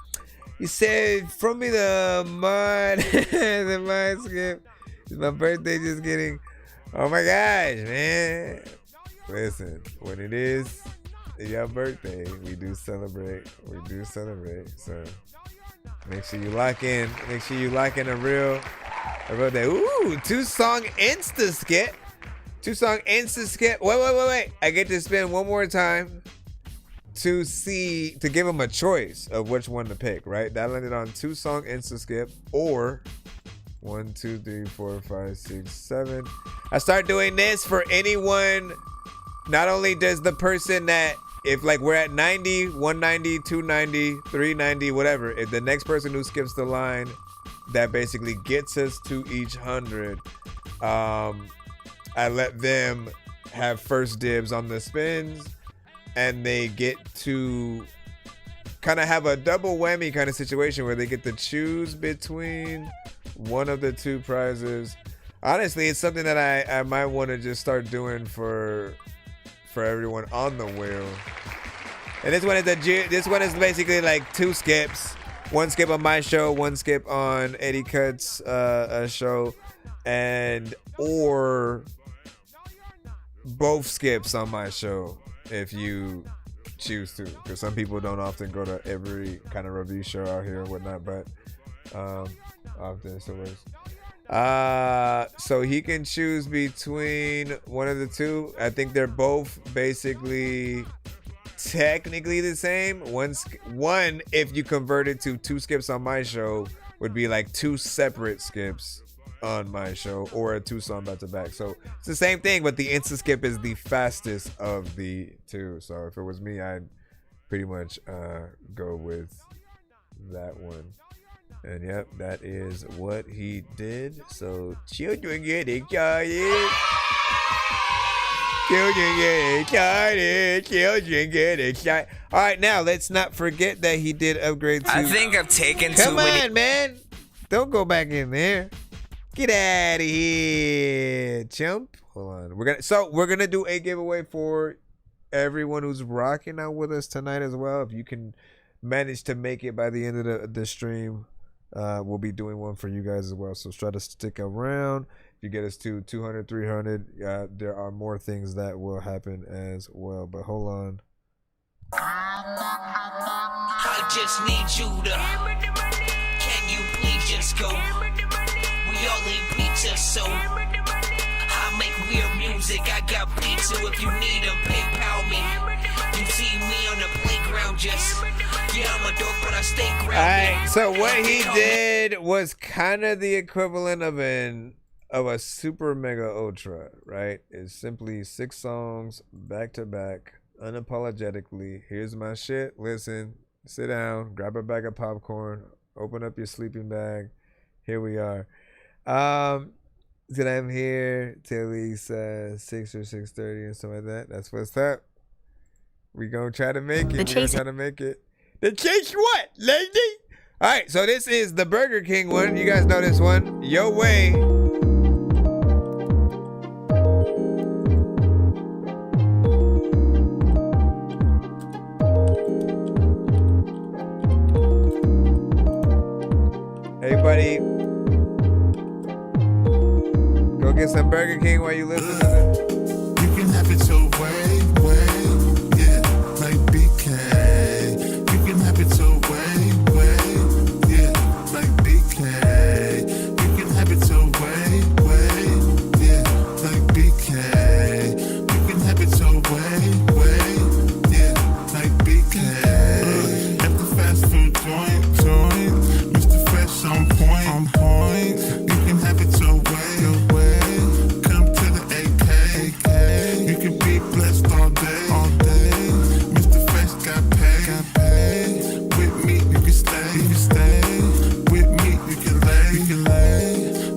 He said, from me the mind, the mind skip. It's my birthday just getting, oh my gosh, man. Listen, when it is your birthday, we do celebrate. So make sure you lock in. Make sure you lock in a real day. Ooh, 2-song Insta skit. 2-song Insta skip. Wait. I get to spin one more time to give him a choice of which one to pick, right? That landed on 2-song Insta skip or 1, 2, 3, 4, 5, 6, 7. I start doing this for anyone. Not only does the person that, if like we're at 90, 190, 290, 390, whatever, if the next person who skips the line, that basically gets us to each 100, I let them have first dibs on the spins, and they get to kind of have a double whammy kind of situation where they get to choose between one of the 2 prizes. Honestly, it's something that I might want to just start doing for everyone on the wheel. And this one is basically like 2 skips. 1 skip on my show, 1 skip on Eddie Cut's show, or both skips on my show if you choose to, because some people don't often go to every kind of review show out here and whatnot, but often so works. So he can choose between one of the 2. I think they're both basically technically the same. One, if you convert it to 2 skips on my show, would be like 2 separate skips on my show, or a 2-song back-to-back. So it's the same thing, but the Insta skip is the fastest of the 2. So if it was me, I'd pretty much go with that one. And yep, that is what he did. So children get excited. Children get excited. Children get excited. All right, now let's not forget that he did upgrade to. I think I've taken Come too many. on, man. Don't go back in there. Get out of here, chump. Hold on. We're gonna do a giveaway for everyone who's rocking out with us tonight as well. If you can manage to make it by the end of the stream, we'll be doing one for you guys as well. So try to stick around. If you get us to 200, 300, there are more things that will happen as well. But hold on. I just need you to. Can you please just go? We all eat pizza, so I make weird music. I got pizza if you need them. PayPal me. You see me on the playground, just yeah, I'm a dork, but I stay grounded. Alright, so what he did was kind of the equivalent of a super mega ultra, right? It's simply 6 songs back to back, unapologetically. Here's my shit. Listen, sit down, grab a bag of popcorn, open up your sleeping bag. Here we are. That I'm here till at least 6 or 6:30 and something like that. That's what's up. We gonna try to make it. The chase what, lady? All right, so this is the Burger King one. You guys know this one. Your way. Hey, buddy. Go get some Burger King while you listen to this. You can have it your way, yeah, like BK. You can have it your way, yeah, like BK. You can have it your way, yeah, like BK. You can have it your way, yeah, like BK. At the fast food joint, Mr. Fresh on point. You can have it your way. Come to the AK. You can be blessed all day. Mr. Fresh got paid. With me, you can stay. With me, you can lay.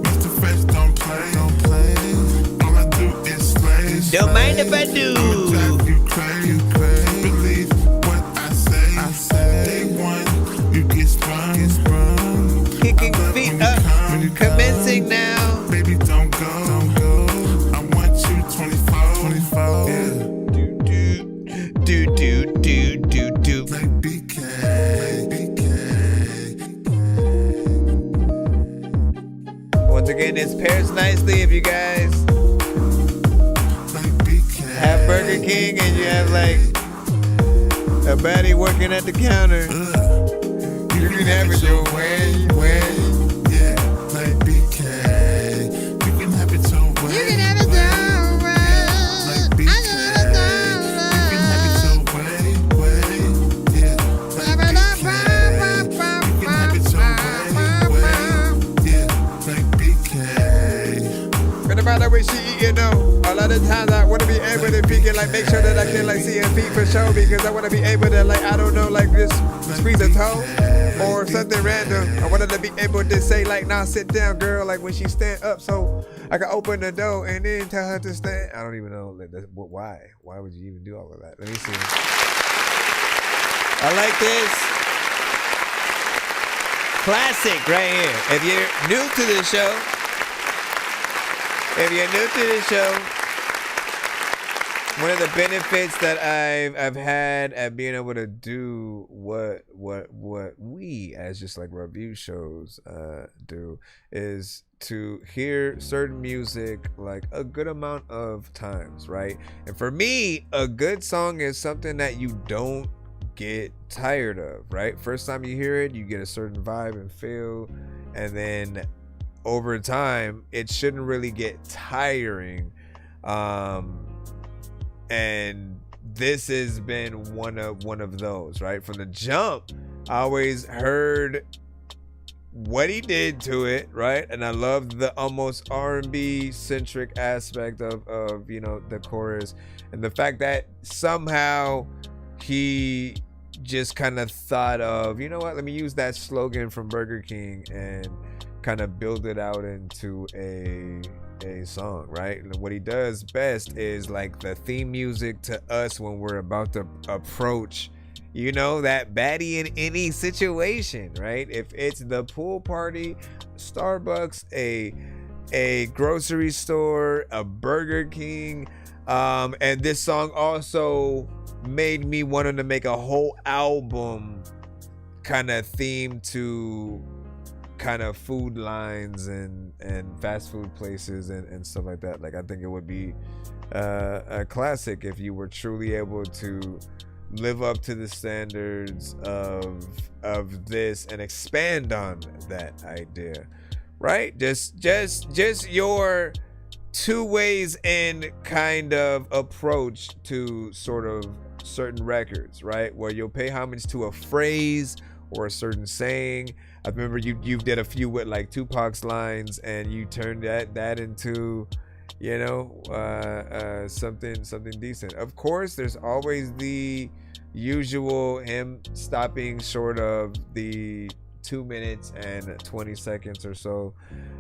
Mr. Fresh don't play. All I do is slay. Don't mind if I do. I'ma drive you crazy. Believe what I say. Day one, you get sprung. Kicking feet up, commencing now. Baby, don't go. I want you 24. Yeah. Do. Like BK. Once again, it's pairs nicely if you guys have Burger King and you have like a baddie working at the counter. You can have it your way. Yeah, like BK. You can have it your way. You can have it your way. Like BK. You can have it your way. Yeah, like BK. You can have it your way. Yeah, like BK. No matter what she eating though, a lot of times I want to be able to peek and like make sure that I can like see her feet for sure, because I want to be able to like, I don't know, like just squeeze a toe or something random. I wanted to be able to say like, nah, sit down, girl, like when she stand up, so I can open the door and then tell her to stand. I don't even know why. Why would you even do all of that? Let me see. I like this. Classic right here. If you're new to the show, one of the benefits that I've had at being able to do what we as just like review shows do is to hear certain music like a good amount of times, right? And for me, a good song is something that you don't get tired of, right? First time you hear it, you get a certain vibe and feel, and then over time it shouldn't really get tiring. And this has been one of those, right? From the jump, I always heard what he did to it, right? And I love the almost R&B centric aspect of you know, the chorus, and the fact that somehow he just kind of thought of, you know what, let me use that slogan from Burger King and kind of build it out into a song, right? And what he does best is like the theme music to us when we're about to approach, you know, that baddie in any situation, right? If it's the pool party, Starbucks, a grocery store, a Burger King, and this song also made me want to make a whole album kind of themed to kind of food lines and fast food places and stuff like that. Like, I think it would be a classic if you were truly able to live up to the standards of this and expand on that idea, right? Just your two ways in kind of approach to sort of certain records, right? Where you'll pay homage to a phrase or a certain saying. I remember you did a few with like Tupac's lines, and you turned that into, you know, something decent. Of course, there's always the usual him stopping short of the 2 minutes and 20 seconds or so,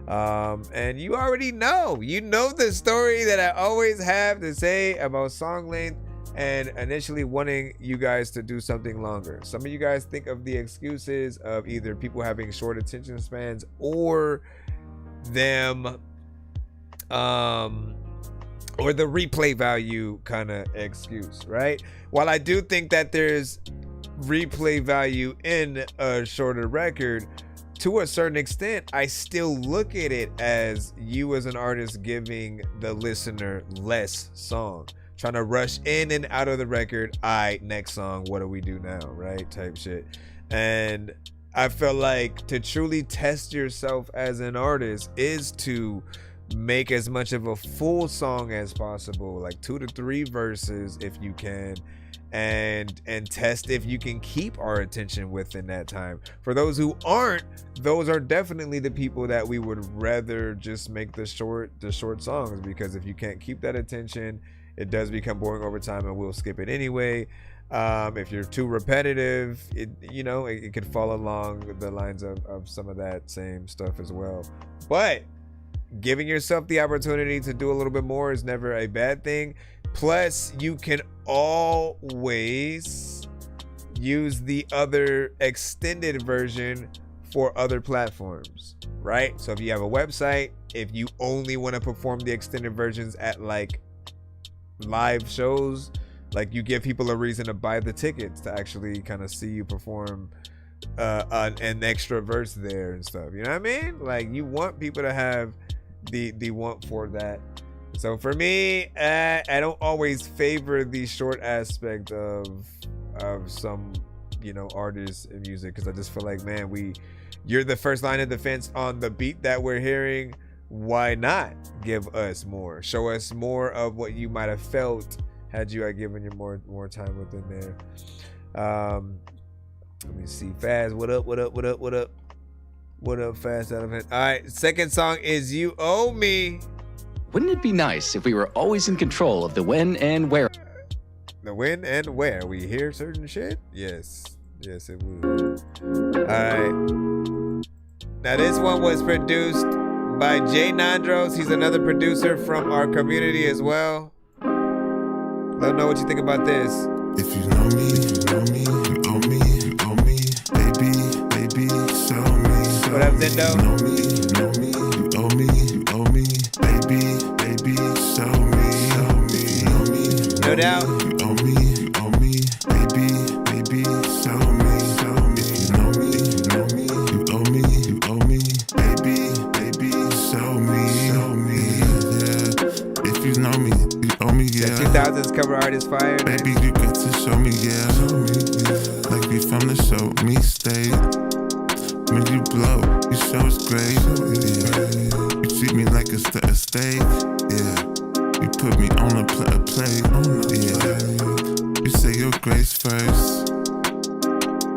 and you already know the story that I always have to say about song length and initially wanting you guys to do something longer. Some of you guys think of the excuses of either people having short attention spans or them or the replay value kind of excuse, right? While I do think that there's replay value in a shorter record, to a certain extent, I still look at it as you as an artist giving the listener less song, trying to rush in and out of the record. Next song, what do we do now, right? Type shit. And I feel like to truly test yourself as an artist is to make as much of a full song as possible, like 2 to 3 verses if you can, and test if you can keep our attention within that time. For those who aren't, those are definitely the people that we would rather just make the short songs, because if you can't keep that attention, it does become boring over time and we'll skip it anyway. If you're too repetitive, it could fall along the lines of some of that same stuff as well. But giving yourself the opportunity to do a little bit more is never a bad thing. Plus, you can always use the other extended version for other platforms, right? So if you have a website, if you only want to perform the extended versions at like live shows, like you give people a reason to buy the tickets to actually kind of see you perform an extra verse there and stuff. You know what I mean? Like, you want people to have the want for that. So for me, I don't always favor the short aspect of some, artists and music, because I just feel like, man, you're the first line of defense on the beat that we're hearing. Why not give us more? Show us more of what you might have felt had you given you more time within there. Let me see. Faz, what up? What up, Fast out of it? All right, second song is You Owe Me. Wouldn't it be nice if we were always in control of the when and where? The when and where we hear certain shit? Yes, it would. All right. Now this one was produced by Jay Nandros. He's another producer from our community as well. Let them know what you think about this. If you know me, you owe me, baby, show me. What up, Zendo? You owe me, baby, show me. No doubt. You owe me, baby, show me. You owe me, baby, show me. Yeah. If you know me, you owe me, yeah. The 2000s cover artist fire. Baby, you got to show me, yeah. Like we from the show me state. When you blow, you show us great. Yeah. You treat me like a steak. Yeah. You put me on a plate. Yeah. You say your grace first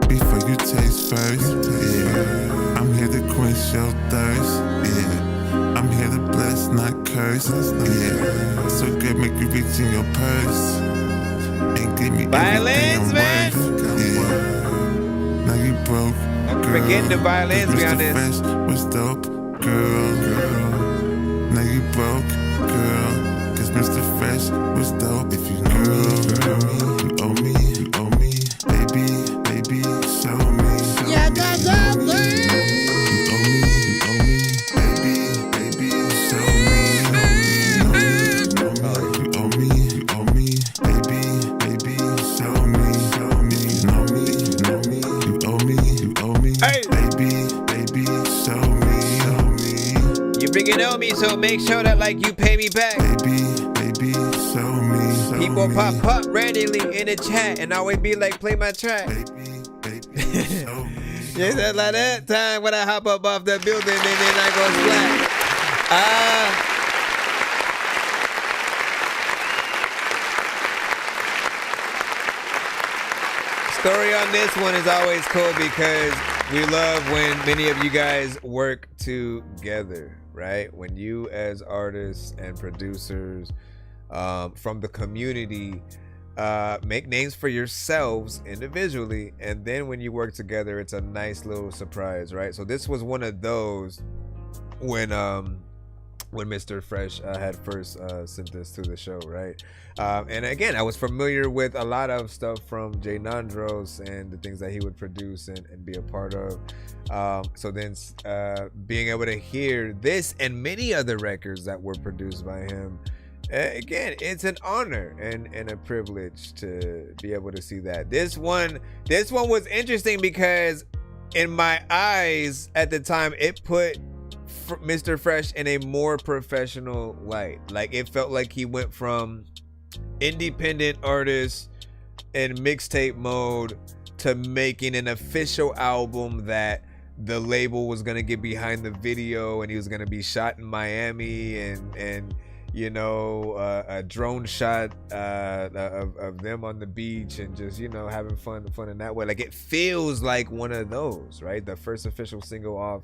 before you taste first. Yeah. I'm here to quench your thirst. Yeah. I'm here to bless, not curse. Yeah. So good, make you reach in your purse and give me violence, everything I'm worth. Yeah. forgetting the violins behind this. Fresh was dope, girl. Now you broke, girl. Cause Mr. Fresh was dope. If you know me, you owe me, you owe me. Baby, show me. Yeah, that's up, You owe me, baby, show me. You owe me, baby, show me. You owe me, Hey. baby, show me. You freaking owe me, so make sure that like you pay me back. Baby, show me. People pop up randomly in the chat and always be like, play my track. Yes, that's like that time when I hop up off that building and then I go slack. Story on this one is always cool because we love when many of you guys work together, right? When you as artists and producers from the community make names for yourselves individually, and then when you work together, it's a nice little surprise, right? So this was one of those when Mr. Fresh had first sent this to the show, right? And again, I was familiar with a lot of stuff from Jay Nandros and the things that he would produce and be a part of. So then being able to hear this and many other records that were produced by him, again, it's an honor and a privilege to be able to see that. This one was interesting because in my eyes at the time, it put Mr. Fresh in a more professional light. Like, it felt like he went from independent artist in mixtape mode to making an official album that the label was gonna get behind the video, and he was gonna be shot in Miami, and you know, a drone shot of them on the beach, and just, you know, having fun in that way. Like, it feels like one of those, right? The first official single off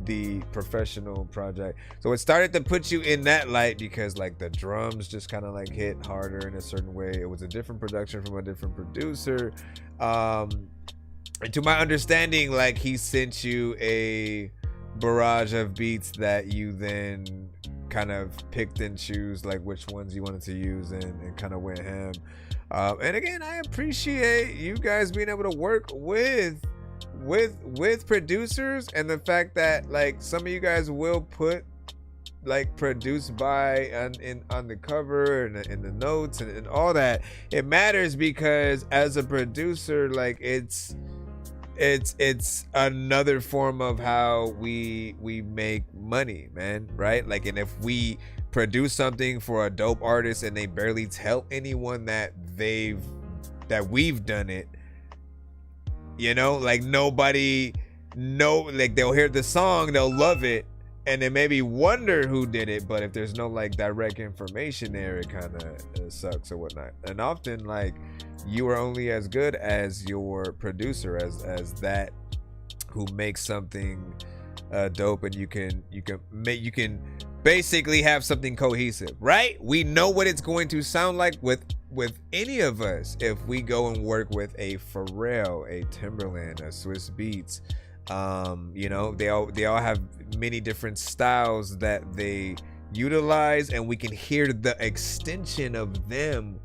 the professional project. So it started to put you in that light because, like, the drums just kind of like hit harder in a certain way. It was a different production from a different producer. And to my understanding, like, he sent you a barrage of beats that you then kind of picked and choose, like, which ones you wanted to use, and kind of went ham. And again, I appreciate you guys being able to work with producers, and the fact that, like, some of you guys will put, like, produced by on the cover and in the notes and all that. It matters because as a producer, like, it's another form of how we make money, man, right? Like, and if we produce something for a dope artist and they barely tell anyone that we've done it, you know, like, nobody like, they'll hear the song, they'll love it, and then maybe wonder who did it, but if there's no, like, direct information there, it kind of sucks or whatnot. And often, like, you are only as good as your producer, as that who makes something dope, and you can basically have something cohesive, right? We know what it's going to sound like with any of us if we go and work with a Pharrell, a Timberland, a Swiss Beats. You know, they all have many different styles that they utilize, and we can hear the extension of them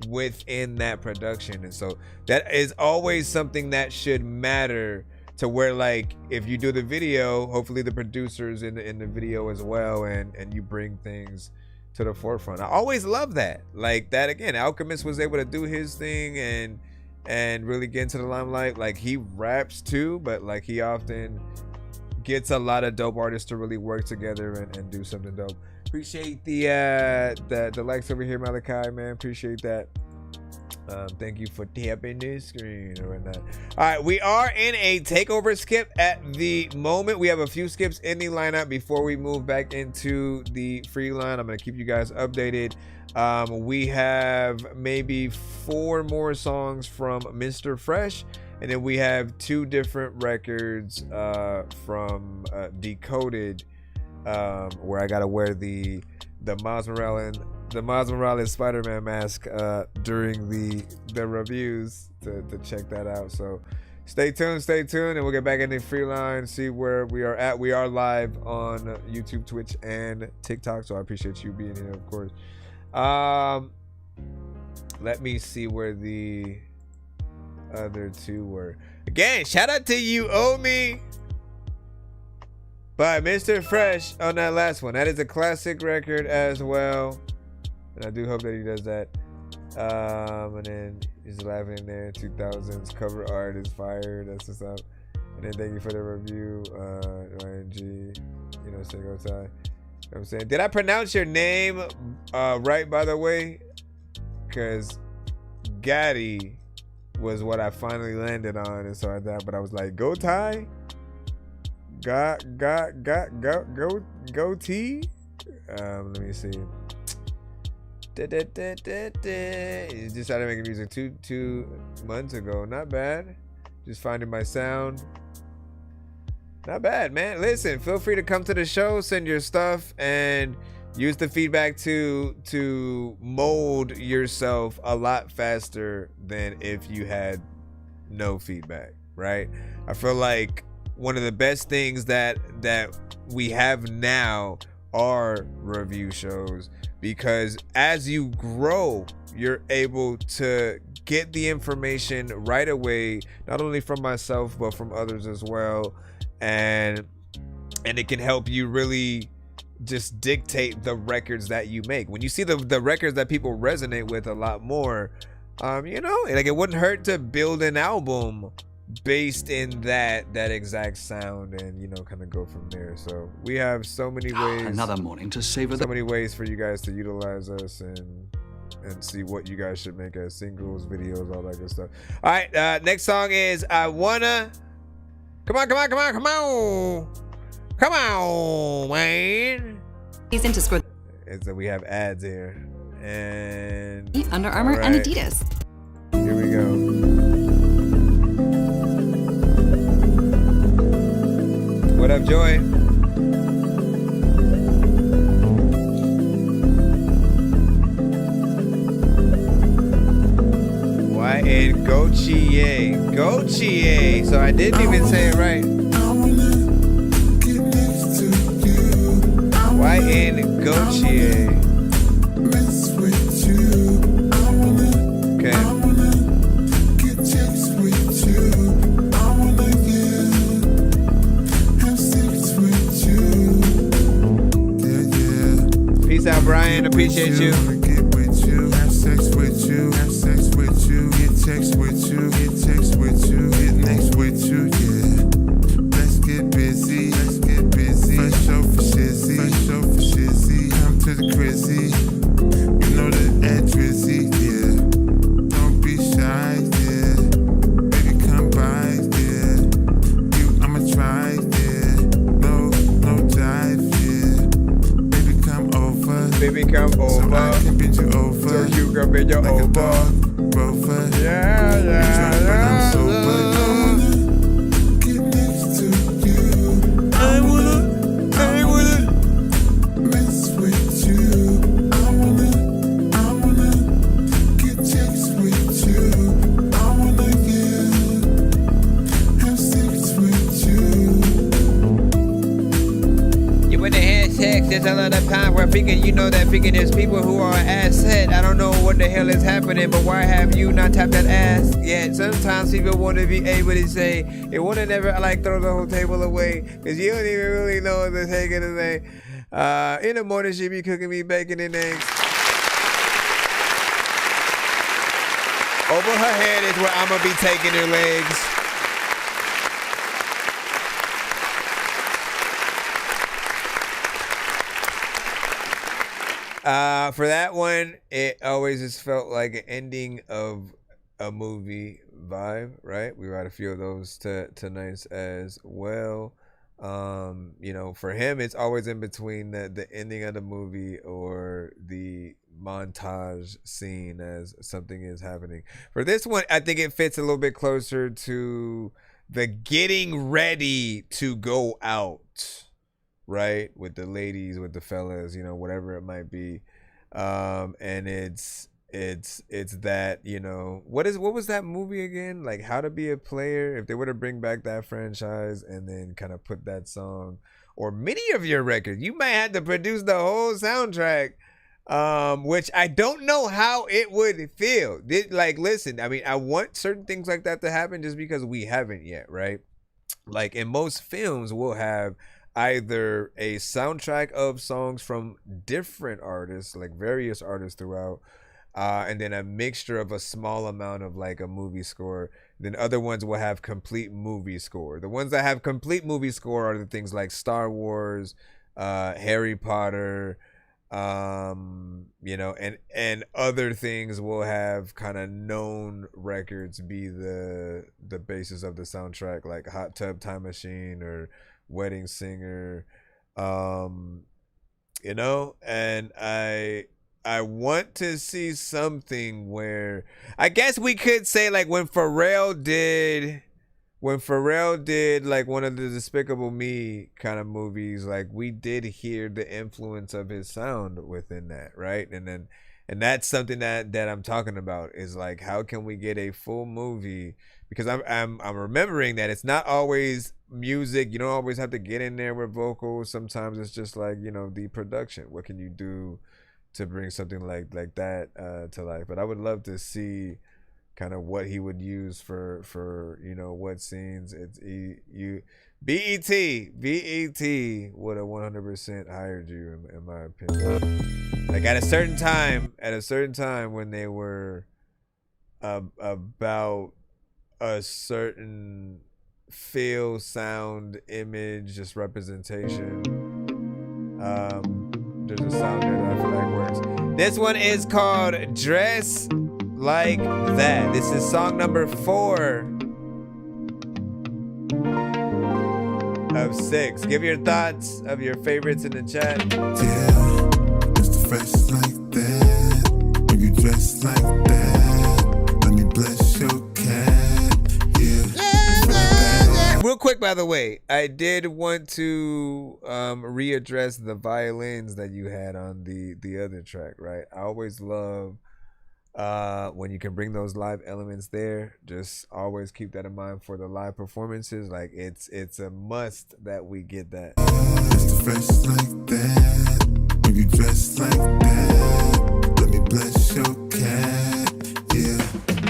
within that production. And so that is always something that should matter, to where, like, if you do the video, hopefully the producers in the video as well, and you bring things to the forefront. I always love that. Like, that again, Alchemist was able to do his thing and really get into the limelight. Like, he raps too, but, like, he often gets a lot of dope artists to really work together and do something dope. Appreciate the likes over here, Malachi, man. Appreciate that. Thank you for tapping the screen or whatnot. All right, we are in a takeover skip at the moment. We have a few skips in the lineup before we move back into the free line. I'm gonna keep you guys updated. We have maybe 4 more songs from Mr. Fresh, and then we have 2 different records from Decoded, where I gotta wear the Miles Morales Spider-Man mask during the reviews to check that out. So Stay tuned, and we'll get back in the free line, see where we are at. We are live on YouTube, Twitch, and TikTok, so I appreciate you being here, of course. Let me see where the other two were. Again, shout out to You Owe Me by Mr. Fresh on that last one. That is a classic record as well, and I do hope that he does that. And then he's laughing in there. 2000s cover art is fire. That's what's up. And then thank you for the review, ING. You know, say go tie. You know what I'm saying? Did I pronounce your name right, by the way? Because Gaddy was what I finally landed on, and so I thought, but I was like, go tie? Go T? Let me see. He just started making music two months ago. Not bad. Just finding my sound. Not bad, man. Listen, feel free to come to the show, send your stuff, and use the feedback to mold yourself a lot faster than if you had no feedback, right? I feel like one of the best things that we have now are review shows, because as you grow, you're able to get the information right away, not only from myself but from others as well, and it can help you really just dictate the records that you make. When you see the records that people resonate with a lot more, you know, like, it wouldn't hurt to build an album based in that exact sound, and, you know, kind of go from there. So we have so many ways, Another morning to savor so many ways for you guys to utilize us and see what you guys should make as singles, videos, all that good stuff. All right, next song is I Wanna. Come on, man. He's into score. And so we have ads here, and Under Armour and Adidas. Here we go. What up, Joy? YN Gochie. So I didn't even say it right. YN Gochie. Okay. Peace out, Brian. Appreciate you. Get with you, have sex with you, have sex with you, get text with you, get text with you, get next with you, yeah. Let's get busy, fresh show for shizzy, come to the crazy, you know the addressy, yeah. Don't be shy, yeah. Baby, come by, yeah. I'ma try, yeah. No dive, yeah. Baby, come over. So I can bend you over. So you can bend you like over. A dog, rover. Yeah. I'm sober. Get next to you. I wanna mess with you. I wanna get text with you. I wanna, yeah, have sex with you. You went to have sex, there's a lot of time where freaking, you know that freaking there's people who are asset. I don't know what the hell is happening, but why have you not tapped that ass yet? Sometimes people want to be able to say, it want to never like throw the whole table away, because you don't even really know what the heck it is. In the morning she be cooking me bacon and eggs. Over her head is where I'm gonna be taking her legs. For that one, it always just felt like an ending of a movie vibe, right? We had a few of those tonight as well. You know, for him, it's always in between the ending of the movie or the montage scene as something is happening. For this one, I think it fits a little bit closer to the getting ready to go out, right? With the ladies, with the fellas, you know, whatever it might be. And it's it's that, you know, what was that movie again? Like How to Be a Player. If they were to bring back that franchise and then kind of put that song or many of your records, you might have to produce the whole soundtrack. Which I don't know how it would feel. Like, listen, I mean, I want certain things like that to happen just because we haven't yet, right? Like in most films, we'll have either a soundtrack of songs from different artists, like various artists throughout, and then a mixture of a small amount of like a movie score. Then other ones will have complete movie score. The ones that have complete movie score are the things like Star Wars, Harry Potter, you know, and other things will have kind of known records be the basis of the soundtrack, like Hot Tub Time Machine or Wedding Singer, you know. And I want to see something where I guess we could say like when Pharrell did like one of the Despicable Me kind of movies, like we did hear the influence of his sound within that, right? And that's something that I'm talking about, is like, how can we get a full movie? Because I'm remembering that it's not always music. You don't always have to get in there with vocals. Sometimes it's just like, you know, the production. What can you do to bring something like that to life? But I would love to see kind of what he would use for you know, what scenes. It's BET would have 100% hired you in my opinion. Like at a certain time when they were about a certain feel, sound, image, just representation. There's a sound there that I feel like works. This one is called Dress Like That. This is song number 4 of 6. Give your thoughts of your favorites in the chat. Yeah, it's the fresh like that. When you dress like that, let me bless your cat. Yeah. Real quick, by the way, I did want to readdress the violins that you had on the other track, right? I always love when you can bring those live elements there. Just always keep that in mind for the live performances. Like it's a must that we get that. It's the fresh like that. When you dress like that, let me bless your cat. Yeah,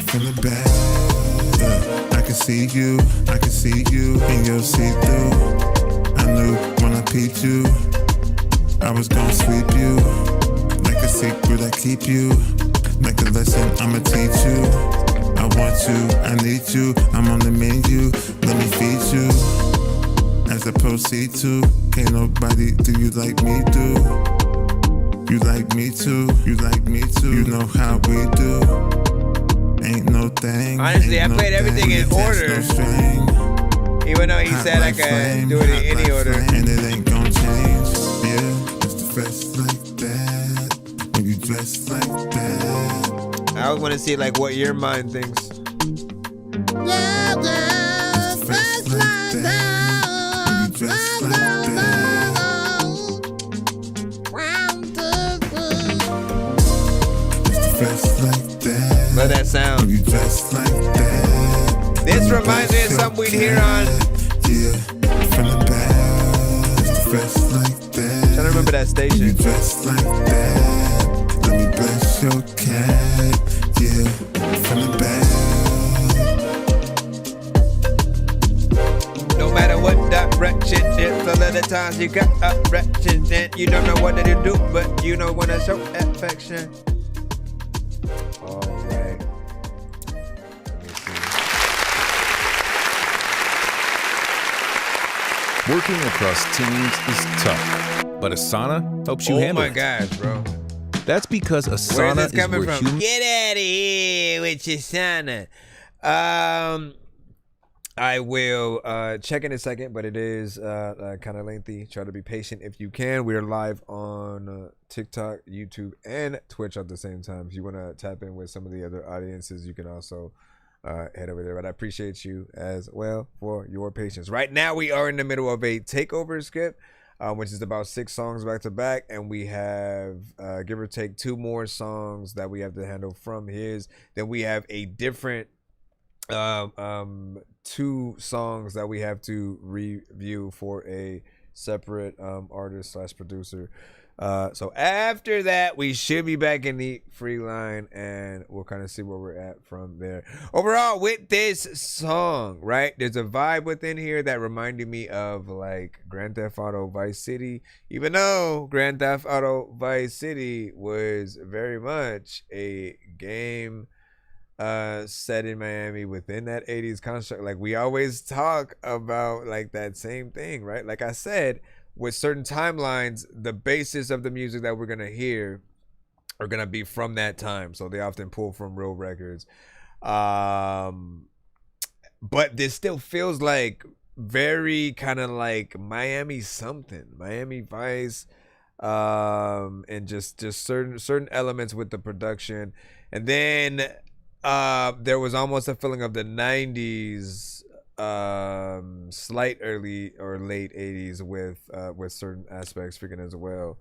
from the back. Yeah, I can see you in your see-through. I knew when I peeped you, I was gonna sweep you. Like a secret I keep you. Like a lesson I'ma teach you. I want you, I need you. I'm on the menu, let me feed you. As I proceed to, can't nobody do you like me do. You like me too, you like me too. You know how we do. Ain't no thing. Honestly, I played everything in order. Even though he said I could do it in any order. And it ain't gonna change. Yeah, it's the fresh like that. When you dress like that. I always want to see like what your mind thinks. Yeah, it's the fresh like that. When you dress like that. It's the fresh like that. Love that sound. When you dress like that. This reminds me of something we'd hear on. Yeah, from the back. It's the fresh like that. I'm trying to remember that station. You dress like that. Let me bless your cat. Yeah, from the back. No matter what direction it's, a lot of times you got erections and you don't know what to do, but you know when to show affection. All right. Let me see. Working across teams is tough, but Asana helps you handle it. Oh my gosh, bro. That's because Asana Where's this is coming where from? humans... Get out of here with Asana. I will check in a second, but it is kind of lengthy. Try to be patient if you can. We are live on TikTok, YouTube, and Twitch at the same time. If you want to tap in with some of the other audiences, you can also head over there. But I appreciate you as well for your patience. Right now, we are in the middle of a takeover script. which is about 6 songs back to back, and we have give or take 2 more songs that we have to handle from his. Then we have a different 2 songs that we have to review for a separate artist / producer. So after that, we should be back in the free line, and we'll kind of see where we're at from there. Overall, with this song, right, there's a vibe within here that reminded me of like Grand Theft Auto Vice City, even though Grand Theft Auto Vice City was very much a game set in Miami within that 80s construct. Like, we always talk about like that same thing, right? Like I said, with certain timelines, the basis of the music that we're gonna hear are gonna be from that time, so they often pull from real records. But this still feels like very kind of like Miami something, Miami Vice, and just certain elements with the production. And then there was almost a feeling of the 90s, slight early or late 80s with certain aspects speaking as well.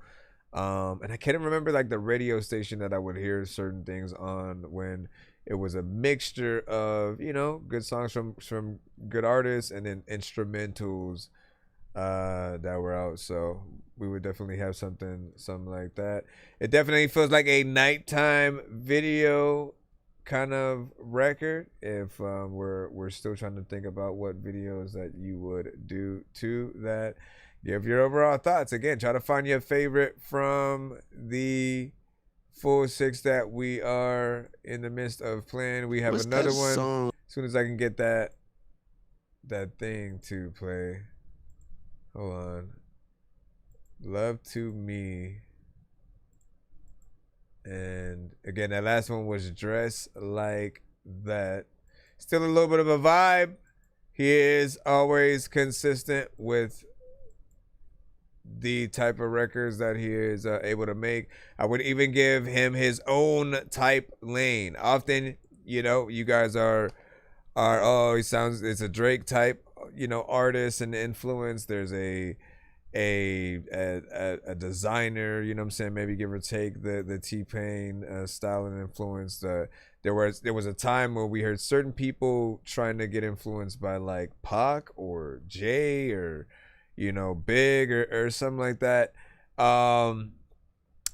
And I can't remember like the radio station that I would hear certain things on when it was a mixture of, you know, good songs from good artists and then instrumentals that were out. So we would definitely have something like that. It definitely feels like a nighttime video kind of record. If we're still trying to think about what videos that you would do to that, give your overall thoughts. Again, try to find your favorite from the full 6 that we are in the midst of playing. We have another one song? As soon as I can get that thing to play. Hold on. Love to Me. And again, that last one was Dress Like That. Still a little bit of a vibe. He is always consistent with the type of records that he is able to make. I would even give him his own type lane. Often, you know, you guys are it's a Drake type, you know, artist and influence. There's a designer, you know what I'm saying, maybe give or take the T-Pain style and influence. There was a time where we heard certain people trying to get influenced by like Pac or Jay or, you know, Big or something like that.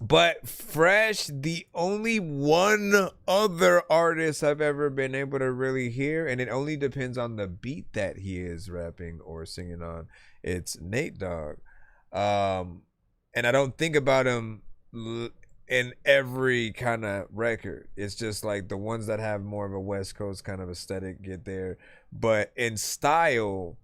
But Fresh, the only one other artist I've ever been able to really hear, and it only depends on the beat that he is rapping or singing on, it's Nate Dogg. And I don't think about him in every kind of record. It's just like the ones that have more of a West Coast kind of aesthetic get there. But in style,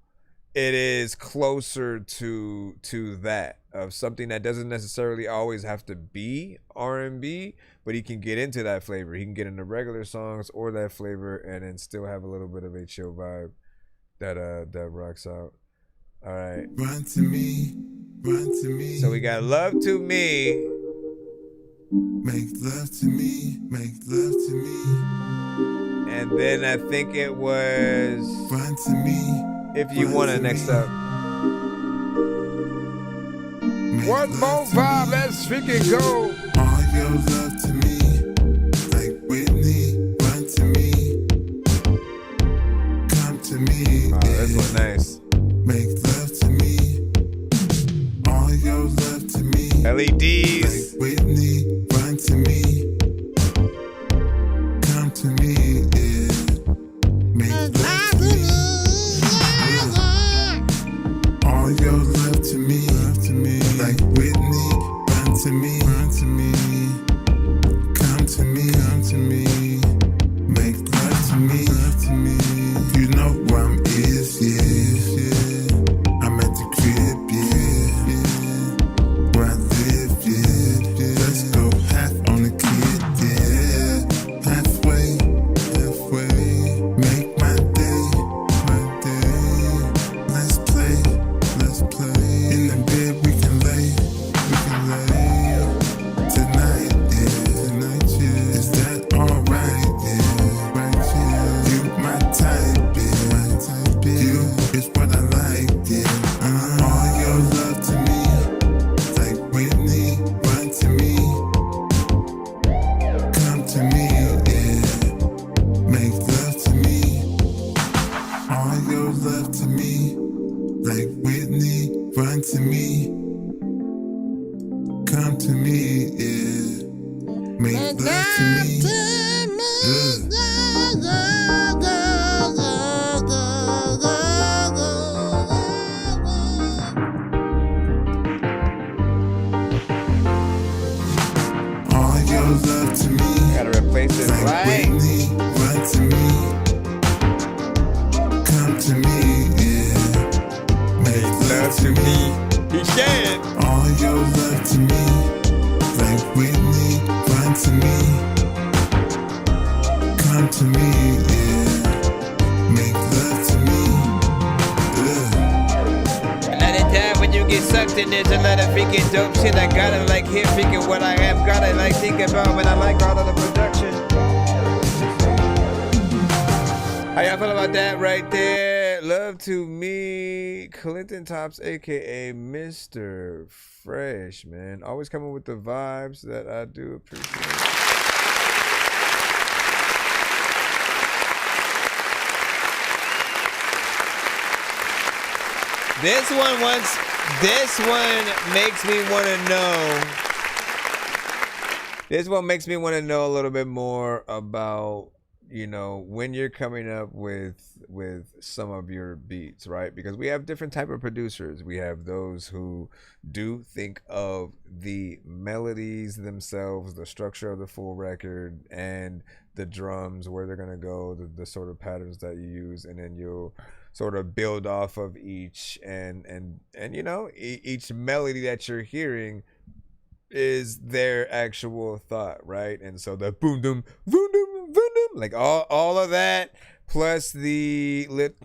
it is closer to that, of something that doesn't necessarily always have to be R&B, but he can get into that flavor. He can get into regular songs or that flavor and then still have a little bit of a chill vibe that rocks out. All right. Run to me, run to me. So we got Love to Me. Make love to me, make love to me. And then I think it was Run to Me. If You Wanna next up. One more vibe, let's freaking go. All your love to me, like Whitney. Run to me, come to me. Oh, this was nice. Make love to me, all your love to me. LEDs. Like Whitney, run to me, come to me, yeah. Make love to me, all your love to me, like Whitney, run to me, come to me, make love to me, you know where I'm yeah. I'm at the crib, yeah. Where I live, yeah. Let's go half on the key. girls love to me, like Whitney, run to me, come to me, yeah, make love to me, all girls love to me, gotta replace this like right. Whitney, run to me, come to me, yeah, make love to me. He can. All your love to me, like Whitney, run to me, come to me, yeah, make love to me, A lot of time when you get sucked in, there's a lot of freaking dope shit. I gotta like hear freaking what I am, gotta like think about when I like all of the production. How y'all feel about that right there? Love to me, Clinton Tops, aka Mr. Fresh, man. Always coming with the vibes that I do appreciate. This one makes me want to know. This one makes me want to know a little bit more about, you know, when you're coming up with some of your beats, right? Because we have different type of producers. We have those who do think of the melodies themselves, the structure of the full record, and the drums, where they're gonna go, the sort of patterns that you use, and then you'll sort of build off of each, and you know, each melody that you're hearing is their actual thought, right? And so the boom dum boom dum boom dum, like all of that, plus the lip,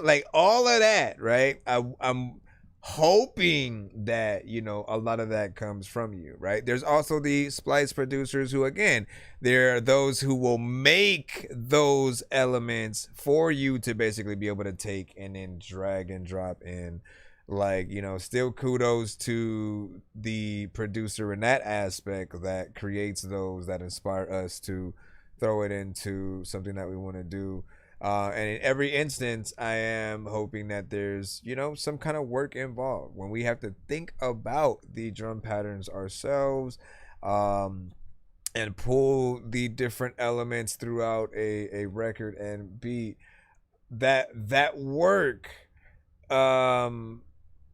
like all of that, right? I'm hoping that, you know, a lot of that comes from you, right? There's also the splice producers who, again, there are those who will make those elements for you to basically be able to take and then drag and drop in. Like, you know, still kudos to the producer in that aspect that creates those that inspire us to throw it into something that we want to do. And in every instance, I am hoping that there's, you know, some kind of work involved when we have to think about the drum patterns ourselves, and pull the different elements throughout a record and beat. That work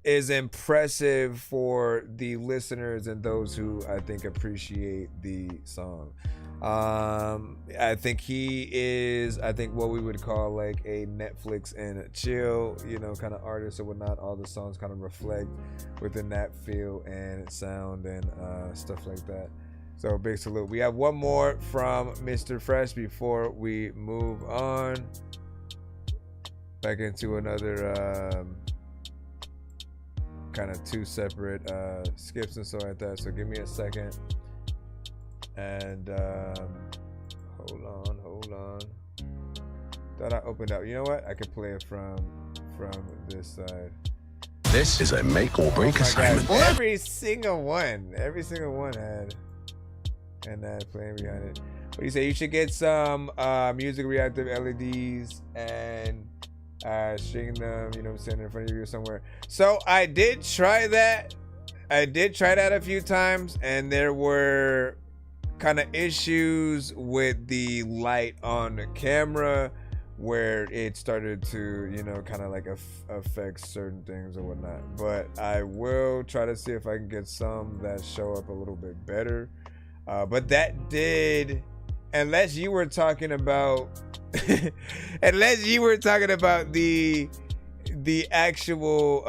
is impressive for the listeners and those who I think appreciate the song. I think he is, I think, what we would call like a Netflix and a chill, you know, kind of artist or whatnot. All the songs kind of reflect within that feel and sound and stuff like that. So big salute. We have one more from Mr. Fresh before we move on back into another kind of two separate skips and so like that. So give me a second. And hold on. Thought I opened up. You know what? I could play it from this side. This is a make or break assignment. God. Every single one had that playing behind it. What do you say? You should get some music reactive LEDs and string them, you know what I'm saying, in front of you or somewhere. So I did try that. A few times, and there were kind of issues with the light on the camera where it started to, you know, kind of like affect certain things or whatnot. But I will try to see if I can get some that show up a little bit better. But that did, unless you were talking about the actual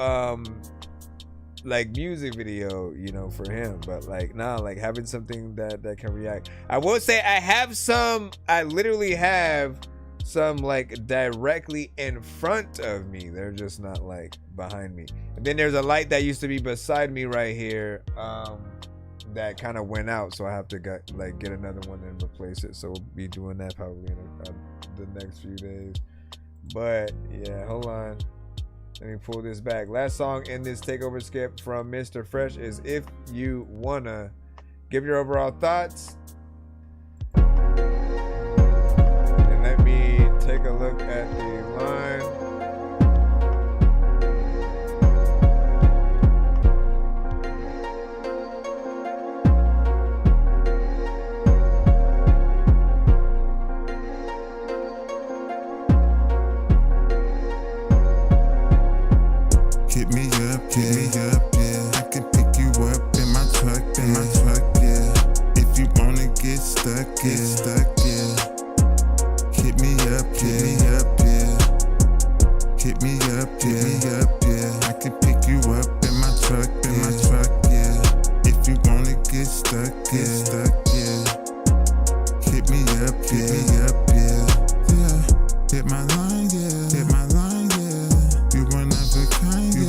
like music video, you know, for him. But like like having something that can react. I will say I literally have some like directly in front of me. They're just not like behind me. And then there's a light that used to be beside me right here that kind of went out, so I have to get another one and replace it. So we'll be doing that probably in the next few days. But yeah, hold on, let me pull this back. Last song in this takeover skip from Mr. Fresh is If You Wanna. Give your overall thoughts, and let me take a look at the line. yeah. I can pick you up in my truck, yeah. If you wanna get stuck, yeah. Hit me up, yeah. Hit me up, yeah. I can pick you up in my truck, yeah. If you wanna get stuck, yeah. Hit me up, yeah. Hit my line, yeah. You one of a kind, yeah.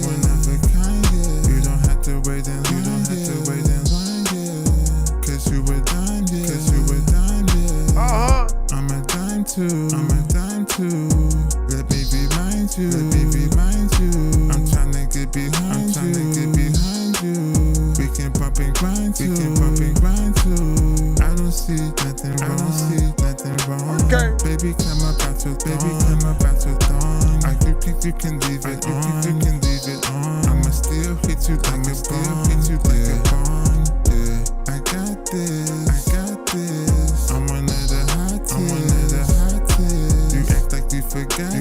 You don't have to wait in line, yeah. Cause you a dime, yeah. I'm a dime too. Let me remind you. I'm tryna get behind you. We can bump and grind too. I don't see nothing wrong. Okay. Baby, come up out your thong. You can leave it on. I'ma still hit you like a bomb. Yeah. I got this. I'm one of the hottest. You act like you forgot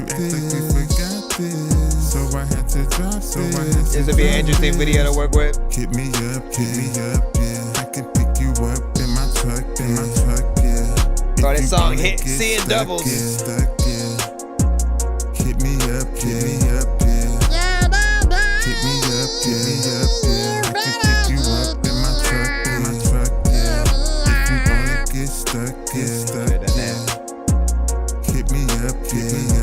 this. So I had to drop this. This will be an interesting video to work with. Hit me up, yeah. I can pick you up in my truck, yeah. So this song hit seeing doubles. Hit me up, yeah. Hit me up, yeah. I can pick you up in my truck, yeah. If you wanna get stuck, yeah. Hit me up, yeah.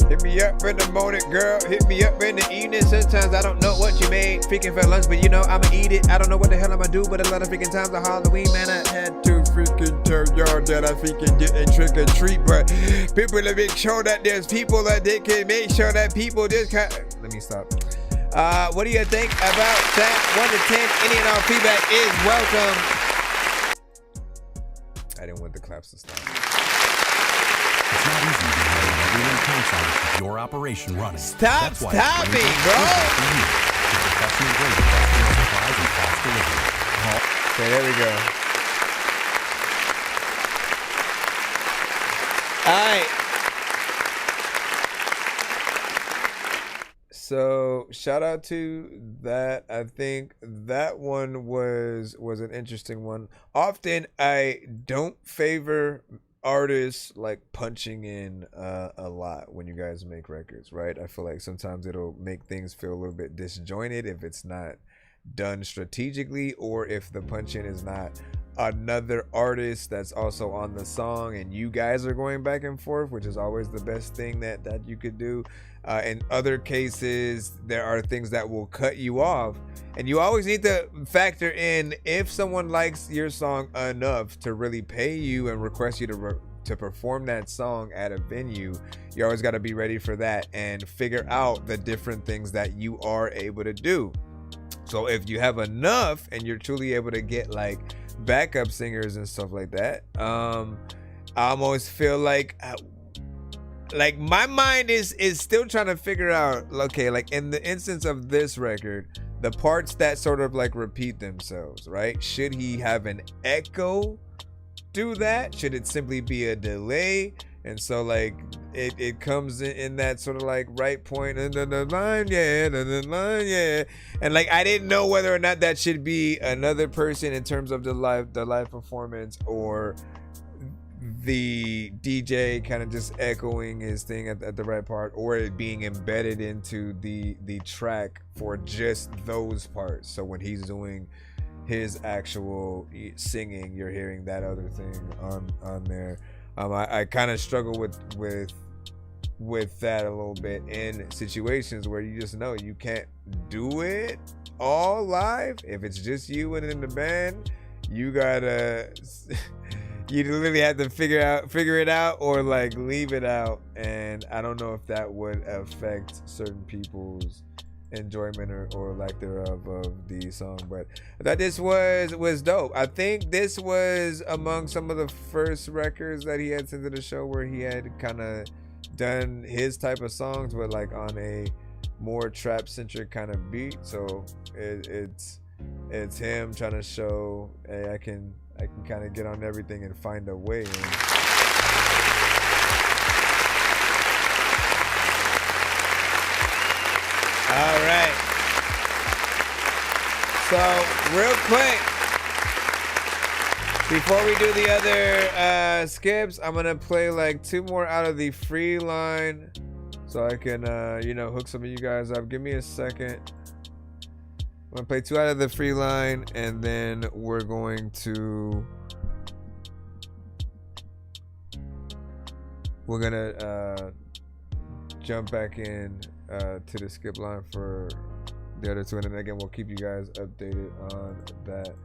Hit me up in the morning, girl. Hit me up in the evening. Sometimes I don't know what you made freaking for lunch, but you know I'ma eat it. I don't know what the hell I'ma do, but a lot of freaking times on Halloween, man, I had to freaking tell y'all that I freaking didn't trick or treat. But people to make sure that there's people that they can make sure that people just kind. Let me stop. What do you think about that? 1 to 10, any and all feedback is welcome. I didn't want the claps to stop. It's not easy to have everyone counts on to keep your operation running. Stop stopping, bro. Okay, there we go. All right. So shout out to that. I think that one was an interesting one. Often I don't favor artists like punching in a lot when you guys make records, right? I feel like sometimes it'll make things feel a little bit disjointed if it's not done strategically, or if the punch in is not another artist that's also on the song and you guys are going back and forth, which is always the best thing that you could do. In other cases, there are things that will cut you off, and you always need to factor in if someone likes your song enough to really pay you and request you to perform that song at a venue. You always got to be ready for that and figure out the different things that you are able to do. So if you have enough and you're truly able to get like backup singers and stuff like that, I almost feel like my mind is still trying to figure out, okay, like in the instance of this record, the parts that sort of like repeat themselves, right? Should he have an echo do that? Should it simply be a delay? And so like it comes in that sort of like right point, and then the line, yeah. And like I didn't know whether or not that should be another person in terms of the live performance, or the DJ kind of just echoing his thing at the right part, or it being embedded into the track for just those parts. So when he's doing his actual singing, you're hearing that other thing on there. I kind of struggle with that a little bit in situations where you just know you can't do it all live. If it's just you and in the band, you gotta you literally have to figure it out, or like leave it out. And I don't know if that would affect certain people's enjoyment or lack thereof of the song. But I thought this was dope. I think this was among some of the first records that he had sent to the show where he had kind of done his type of songs, but like on a more trap centric kind of beat. So it's him trying to show, hey, I can kind of get on everything and find a way in. All right. So, real quick, before we do the other skips, I'm gonna play like 2 more out of the free line, so I can, you know, hook some of you guys up. Give me a second. I'm gonna play 2 out of the free line, and then we're going to jump back in to the skip line for the other 2, and then again we'll keep you guys updated on that.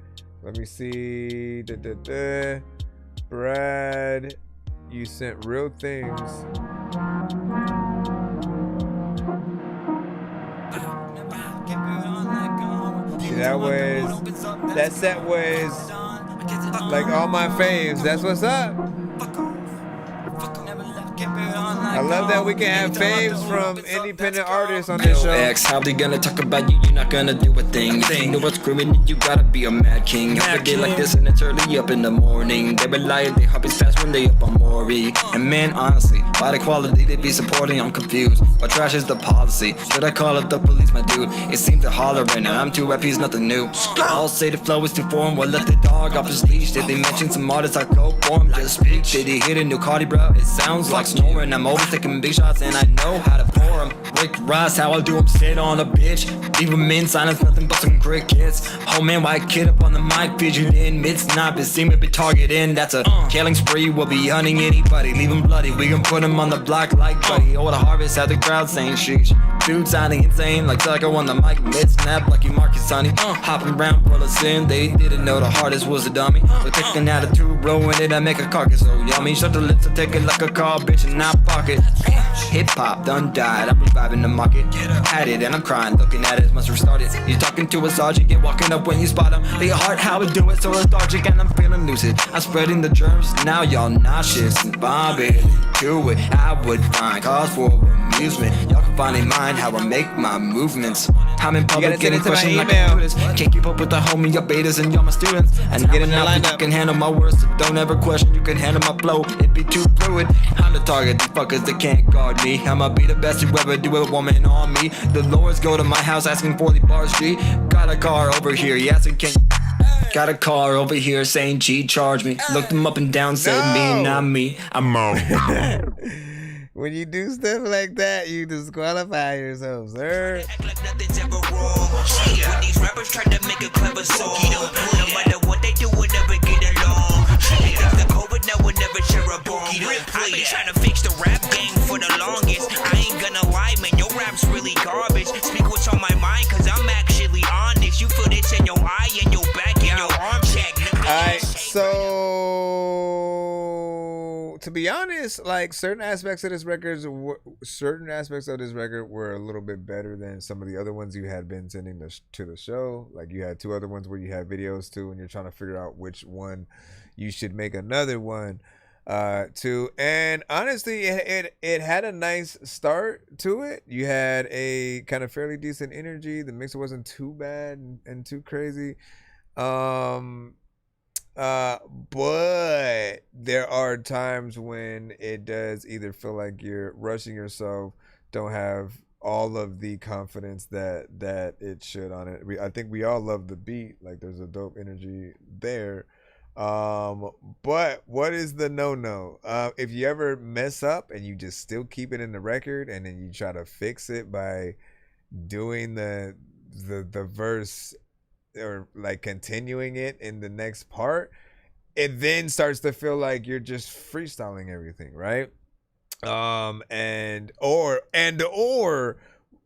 Let me see. Brad, you sent real things. That set was like all my faves. That's what's up. I love that we can have faves from independent artists on this show. X, how they gonna talk about you? You're not gonna do a thing. If you know what's screaming, you gotta be a mad king. Have a day like this and it's early up in the morning. They rely, they hop as fast when they up on Maury. And man, honestly, by the quality they be supporting, I'm confused. What trash is the policy? Should I call up the police, my dude? It seems to hollering and I'm too happy, it's nothing new. I'll say the flow is too form, well let the dog off his leash. Did they mention some artists I go for him? Just speak. Did he hit a new Cardi, bro? It sounds like snoring. I'm always taking big shots and I know how to pour them. Rick Ross, how I do them, sit on a bitch. Leave them in silence, nothing but some crickets. Oh man, white kid up on the mic, fidgeting. Mid-snap, it seem to be targeting. That's a killing spree, we'll be hunting anybody. Leave them bloody, we can put them on the block like Buddy. Or the harvest, have the crowd saying sheesh. Dude sounding insane, like Tucker on the mic, mid-snap, like you Marcus Sonny. Hopping around full of sin, they didn't know the hardest was a dummy. But taking attitude, blowing it, I make a carcass so yummy. Shut the lips, I take it like a car, bitch, and not pocket. Hip-hop done died, I'm reviving the market. Had it and I'm crying, looking at it, must restart it. You talking to a sergeant, get walking up when you spot him. They heart how we do it, so lethargic and I'm feeling lucid. I'm spreading the germs, now y'all nauseous and bombing. Do it, I would find cause for amusement. Y'all can find in mind how I make my movements. I'm in public getting questioned like I do this. Can't keep up with the homie, your betas and y'all my students. And now enough you can handle my words, so don't ever question, you can handle my flow. It be too fluid. I'm the target, these fuckers they can't guard me. I'ma be the best you ever do a woman on me. The lords go to my house asking for the bars G. Got a car over here, yes and can. Got a car over here saying G charge me. Looked them up and down, said me, not me. I'm on. When you do stuff like that, you disqualify yourself, sir. When these rappers try to make a clever song, no matter what they do, we'll never get along. After COVID, now we'll never share a bone. I've been trying to fix the rap game for the longest. I ain't gonna lie, man, your rap's really garbage. Speak what's on my mind, cause I'm actually honest. You feel this in your eye, in your back, in your arm check. Alright, so to be honest, like certain aspects of this record were a little bit better than some of the other ones you had been sending to the show. Like you had 2 other ones where you had videos too, and you're trying to figure out which one you should make another one to. And honestly, it had a nice start to it. You had a kind of fairly decent energy. The mixer wasn't too bad and too crazy. But there are times when it does either feel like you're rushing yourself, don't have all of the confidence that it should on it. I think we all love the beat, like there's a dope energy there. But what is the no? If you ever mess up and you just still keep it in the record and then you try to fix it by doing the verse or like continuing it in the next part, it then starts to feel like you're just freestyling everything, right? Or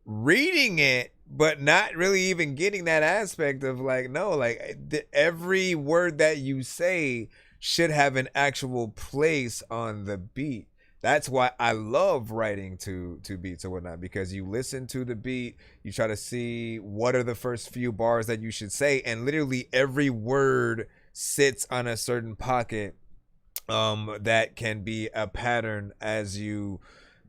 reading it but not really even getting that aspect of like, no, like every word that you say should have an actual place on the beat. That's why I love writing to beats or whatnot, because you listen to the beat, you try to see what are the first few bars that you should say, and literally every word sits on a certain pocket that can be a pattern as you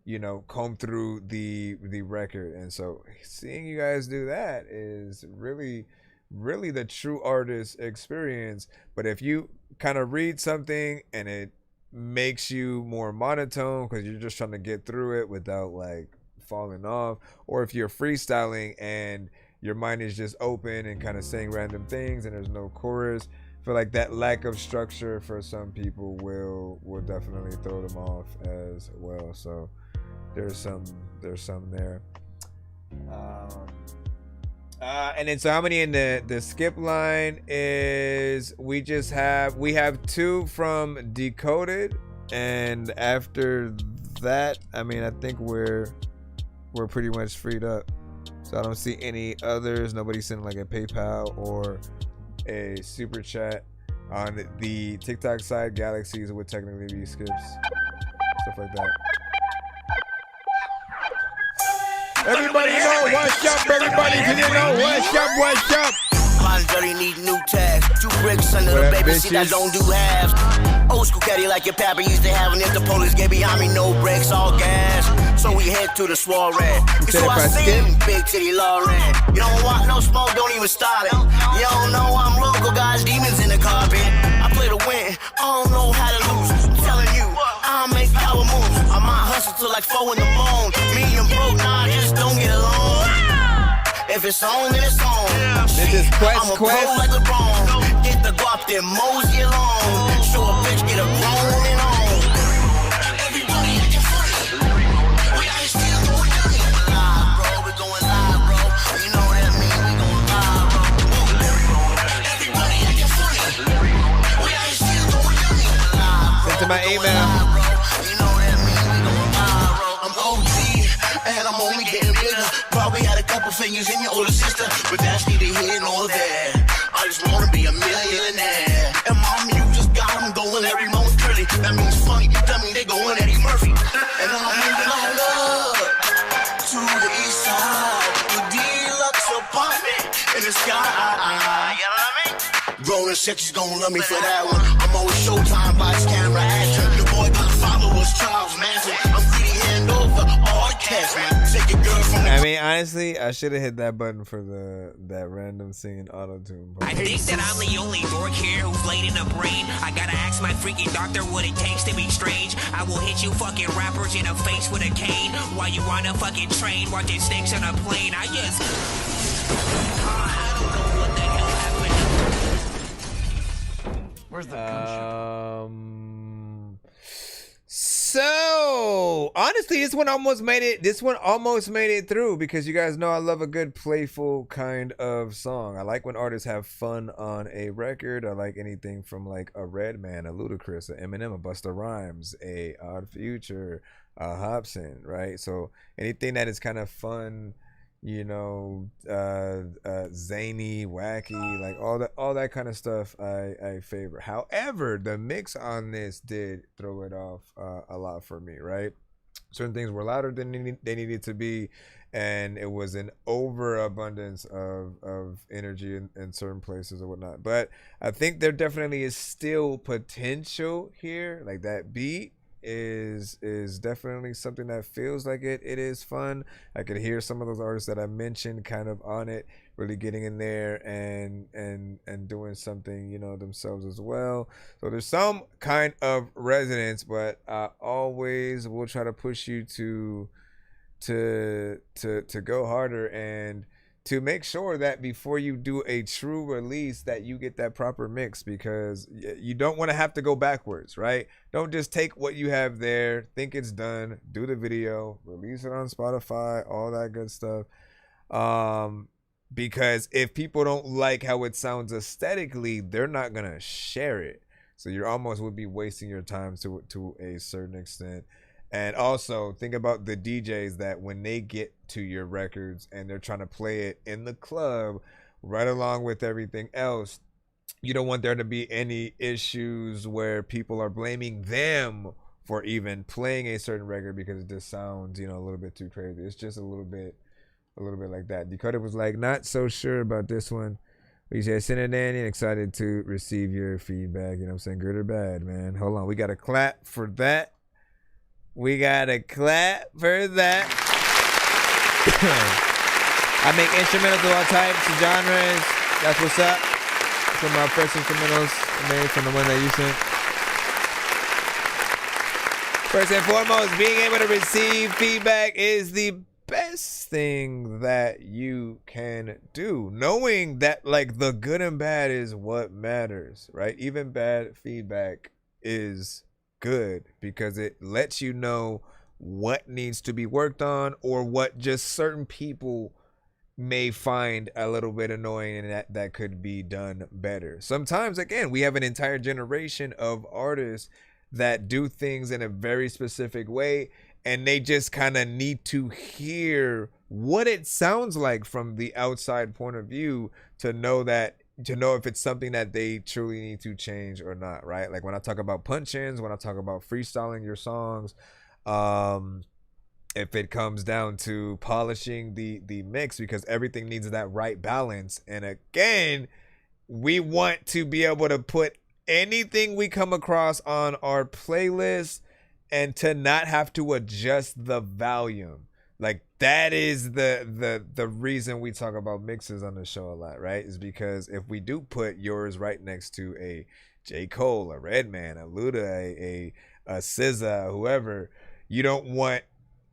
know, comb through the record. And so seeing you guys do that is really the true artist experience. But if you kind of read something and it makes you more monotone because you're just trying to get through it without like falling off, or if you're freestyling and your mind is just open and kind of saying random things and there's no chorus. I feel like that lack of structure for some people will definitely throw them off as well. So there's some there. And then so how many in the skip line is we have 2 from Decoded, and after that, I mean, I think we're pretty much freed up. So I don't see any others. Nobody sending like a PayPal or a super chat. On the TikTok side, Galaxies would technically be skips, stuff like that. Everybody know what's up, everybody, cause you know what's up. Mine's dirty, need new tags. 2 bricks under the baby seat, I don't do halves. Old school caddy like your papa used to have, and if the police get behind me, no brakes, all gas. So we head to the soiree. It's who I sing, Big Titty Lauren. You don't want no smoke, don't even start it. You don't know I'm local, guys, demons in the carpet. I play to win, I don't know how to lose. I'm telling you, I'll make power moves. I might hustle till like 4 in the morning. Me and broke, nah, I just don't get along. If it's on, then it's on. This is Quest. I'm a pro like LeBron. Get the guap, then mosey along. Show a bitch, get a grown and on. Everybody acting funny. We ain't still going down. Live, bro. We going live, bro. You know what I mean? We going live, bro. Everybody acting funny. We ain't still going down. Send to my email. You know what I mean? We going live, bro. I'm OG, and I'm only getting bigger. Probably had a couple fingers in your older sister, but that's neither here nor there. I just wanna be a millionaire. And mom, you just got them going every month curly. That means funny, that means they going Eddie Murphy. And I'm moving on up to the east side. The deluxe apartment in the sky. You know what I mean? Grown and sexy's gonna love me for that one. I'm always Showtime, box camera action. The boy got followers, Charles Manson. I'm greedy hand over all cash, man. Take your girl from the I mean, honestly, I should have hit that button for that random singing auto-tune. I think that I'm the only dork here who's laid in a brain. I gotta ask my freaking doctor what it takes to be strange. I will hit you fucking rappers in the face with a cane while you on a fucking train watching snakes on a plane. I just... I don't know what the hell happened. Where's the So honestly, this one almost made it through, because you guys know I love a good playful kind of song. I like when artists have fun on a record. I like anything from like a Redman, a Ludacris, a Eminem, a Busta Rhymes, a Odd Future, a Hobson, right? So anything that is kind of fun, you know, zany, wacky, like all that kind of stuff I favor. However, the mix on this did throw it off a lot for me, right? Certain things were louder than they needed to be, and it was an overabundance of energy in certain places or whatnot. But I think there definitely is still potential here. Like that beat is definitely something that feels like it is fun. I could hear some of those artists that I mentioned kind of on it, really getting in there and doing something, you know, themselves as well. So there's some kind of resonance, but I always will try to push you to go harder and to make sure that before you do a true release that you get that proper mix, because you don't want to have to go backwards, right? Don't just take what you have there, think it's done, do the video, release it on Spotify, all that good stuff. Because if people don't like how it sounds aesthetically, they're not gonna share it. So you almost would be wasting your time to a certain extent. And also think about the DJs that when they get to your records and they're trying to play it in the club right along with everything else, you don't want there to be any issues where people are blaming them for even playing a certain record because it just sounds, you know, a little bit too crazy. It's just a little bit like that. Dakota was like, not so sure about this one. We said, send it in and excited to receive your feedback. You know what I'm saying? Good or bad, man. Hold on. We got to clap for that. We gotta clap for that. I make instrumentals of all types and genres. That's what's up. Some of my first instrumentals made from the one that you sent. First and foremost, being able to receive feedback is the best thing that you can do, knowing that like the good and bad is what matters, right? Even bad feedback is good because it lets you know what needs to be worked on or what just certain people may find a little bit annoying and that could be done better. Sometimes, again, we have an entire generation of artists that do things in a very specific way, and they just kind of need to hear what it sounds like from the outside point of view to know if it's something that they truly need to change or not, right? Like when I talk about punch-ins, when I talk about freestyling your songs, if it comes down to polishing the mix, because everything needs that right balance. And again, we want to be able to put anything we come across on our playlist and to not have to adjust the volume. Like that is the reason we talk about mixes on the show a lot, right? Is because if we do put yours right next to a J. Cole, a Redman, a Luda, a SZA, whoever, you don't want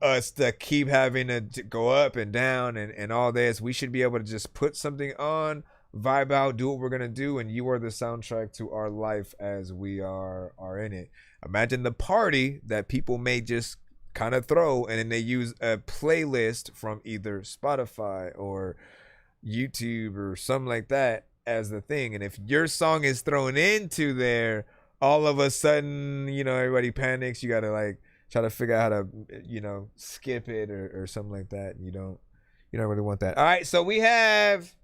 us to keep having to go up and down and all this. We should be able to just put something on, vibe out, do what we're gonna do, and you are the soundtrack to our life as we are in it. Imagine the party that people may just kind of throw, and then they use a playlist from either Spotify or YouTube or something like that as the thing. And if your song is thrown into there, all of a sudden, everybody panics. You gotta like try to figure out how to, skip it or something like that. You don't really want that. All right, so we have,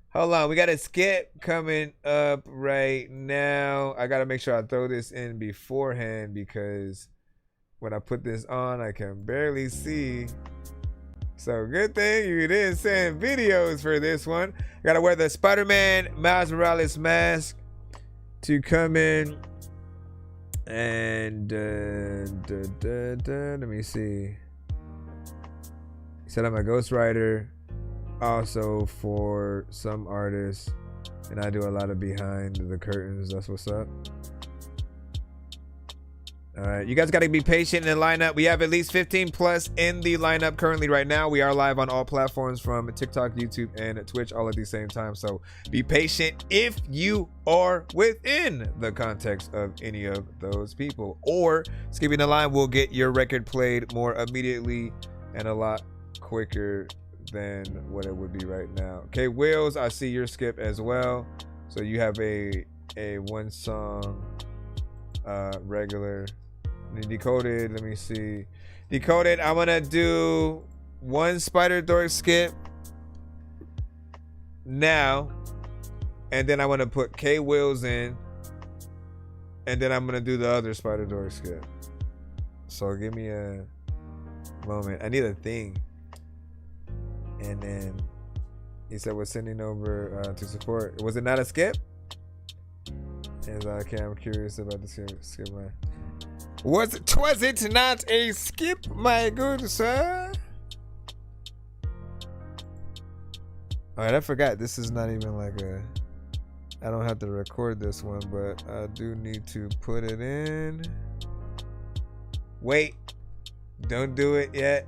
hold on, we got a skip coming up right now. I got to make sure I throw this in beforehand because when I put this on, I can barely see. So good thing you didn't send videos for this one. I got to wear the Spider-Man Miles Morales mask to come in. And let me see. He said I'm a ghostwriter also for some artists, and I do a lot of behind the curtains. That's what's up. All right, you guys got to be patient in the lineup. We have at least 15 plus in the lineup currently right now. We are live on all platforms from TikTok, YouTube, and Twitch all at the same time. So be patient if you are within the context of any of those people. Or skipping the line will get your record played more immediately and a lot quicker than what it would be right now. Okay, Wills, I see your skip as well. So you have a one song regular. Decoded, let me see. Decoded, I'm gonna do one Spider Dork skip now, and then I want to put K Wills in, and then I'm gonna do the other Spider Dork skip. So give me a moment. I need a thing. And then he said we're sending over to support. Was it not a skip? And okay, I'm curious about the skip line. Was it not a skip, my good sir? Alright, I forgot. This is not even like I don't have to record this one, but I do need to put it in. Wait. Don't do it yet.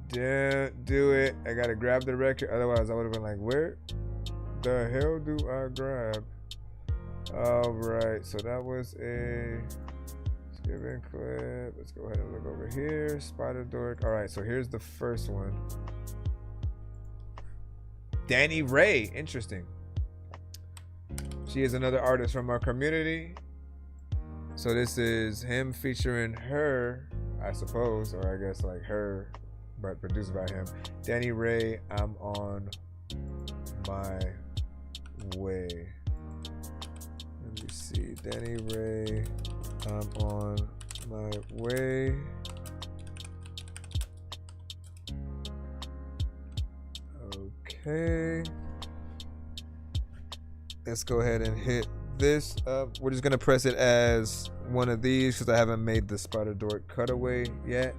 Don't do it. I gotta grab the record. Otherwise, I would have been like, where the hell do I grab? Alright, so that was a skipping clip. Let's go ahead and look over here. Spider Dork. Alright, so here's the first one. Danny Ray. Interesting. She is another artist from our community. So this is him featuring her, I suppose, or I guess like her, but produced by him. Danny Ray, I'm on my way. Let me see. Danny Ray, I'm on my way. Okay. Let's go ahead and hit this up. We're just gonna press it as one of these because I haven't made the Spider Dork cutaway yet.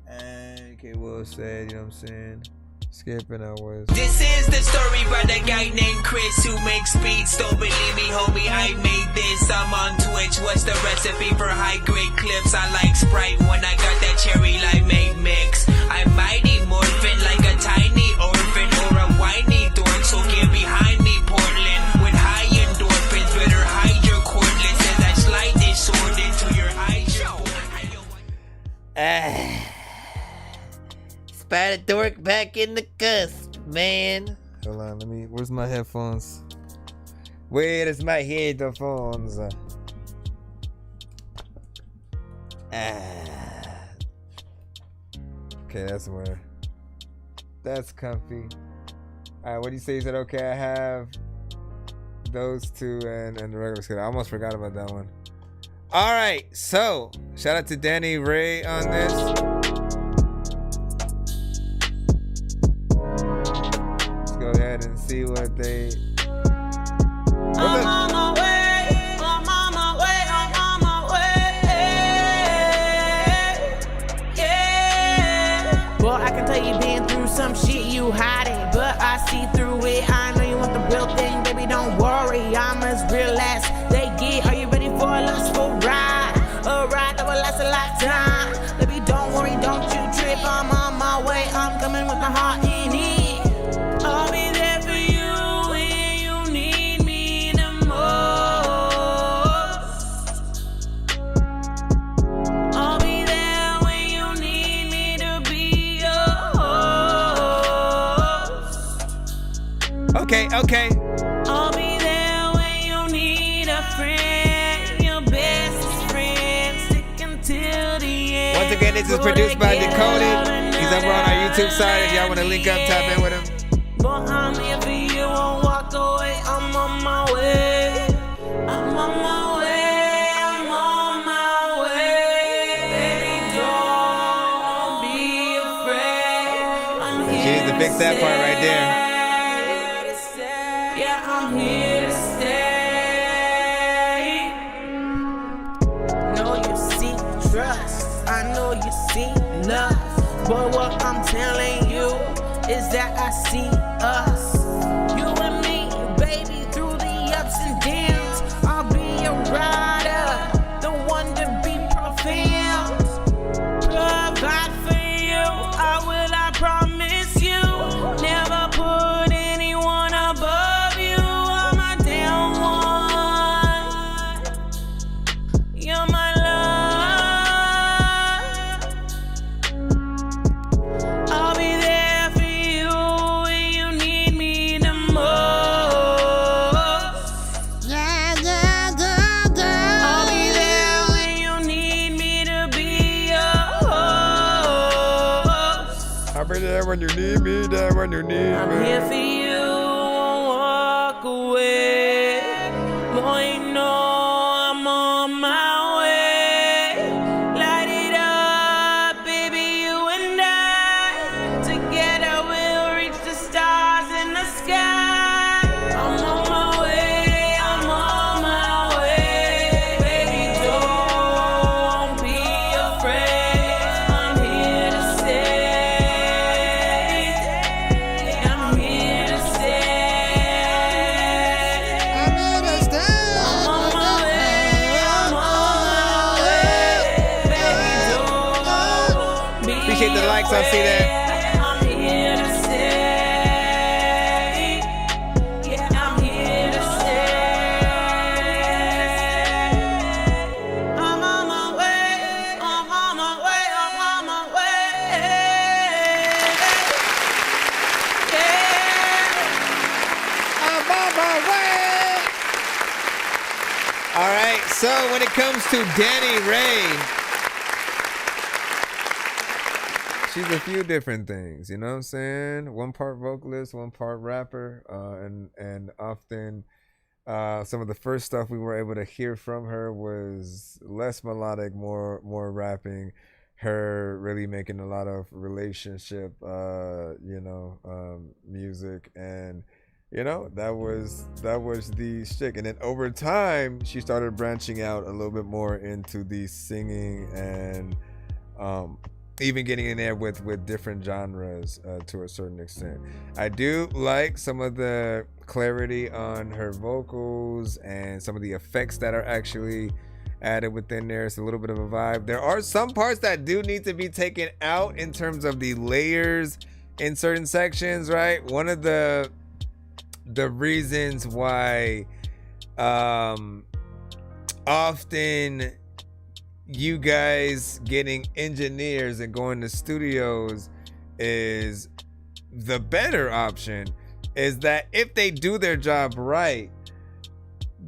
And K Will said, you know what I'm saying? Skipping I was. This is the story about a guy named Chris who makes beats. Don't believe me, homie, I made this. I'm on Twitch. What's the recipe for high-grade clips? I like Sprite when I got that cherry limeade mix. I'm mighty morphin' like a tiny orphan or a whiny dork. So get behind me, Portland. With high endorphins, better hide your cordless as I slide this sword into your eyes. Spider Dork back in the cusp, man. Hold on, where's my headphones? Where is my headphones? Okay, that's where. That's comfy. Alright, what do you say? Is it okay? I have those two and the regular schedule. I almost forgot about that one. Alright, so shout out to Danny Ray on this. Let's go ahead and see what they. I'm on my way. I'm on my way. I'm on my way. Yeah. Well, I can tell you been through some shit, you hide it, but I see through it. I know you want the real thing, baby, don't worry. I'm as real as they get. Are you ready for a lustful ride? A ride that will last a lifetime. Baby, don't worry, don't you trip. I'm on my way. I'm coming with my heart in it. I'll be there for you when you need me the most. I'll be there when you need me to be your host. Okay. I'll be there when you need a friend, your best friend, stick until the end. Once again, this is produced by Decoded. He's over on our YouTube side. If y'all want to link up, tap in with him. But I'm here for you, won't walk away. I'm on my way. I'm on my way. I'm on my way. Baby, don't be afraid. I'm She here needs to fix that part right there. Yeah, I'm here to stay. Know you see trust. I know you see love. But what I'm telling you is that I see us. You and me, baby, through the ups and downs. I'll be a rider, the one to be fulfilled. Provide for you, I promise you. Never put anyone above you. I'm a down one. You're my love. I'll be there for you when you need me the most. Yeah. I'll be there when you need me to be your host. I'll be there when you need me, there when you need I'm me. here for you, won't walk away. Boy, you know I'm on my way. Light it up, baby, you and I. Together we'll reach the stars in the sky. I'm on my way, I'm on my way. Baby, don't be afraid. I'm here to stay. I'm here to stay. I'm on my way, I'm on my way. Baby, don't be Appreciate the likes, I see that. I'm here to stay. Yeah, I'm here to stay. I'm on my way. I'm on my way. I'm on my way. Yeah. I'm on my way. All right, so when it comes to Danny Ray, she's a few different things, you know what I'm saying? One part vocalist, one part rapper, and often some of the first stuff we were able to hear from her was less melodic, more rapping. Her really making a lot of relationship, music, and that was the shtick. And then over time, she started branching out a little bit more into the singing and even getting in there with different genres to a certain extent. I do like some of the clarity on her vocals and some of the effects that are actually added within there. It's a little bit of a vibe. There are some parts that do need to be taken out in terms of the layers in certain sections, right? One of the reasons why often you guys getting engineers and going to studios is the better option, is that if they do their job right,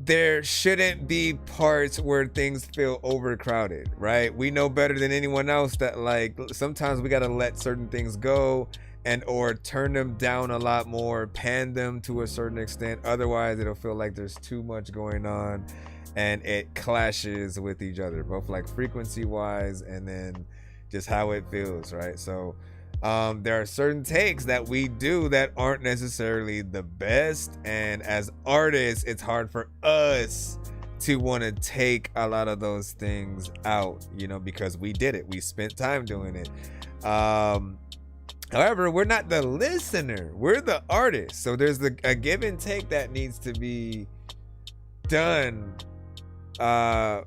there shouldn't be parts where things feel overcrowded, right? We know better than anyone else that like sometimes we got to let certain things go and or turn them down a lot more, pan them to a certain extent. Otherwise it'll feel like there's too much going on and it clashes with each other, both like frequency wise and then just how it feels, right? So there are certain takes that we do that aren't necessarily the best, and as artists it's hard for us to want to take a lot of those things out, you know, because we did it, we spent time doing it. However, we're not the listener, we're the artist, so there's a give and take that needs to be done and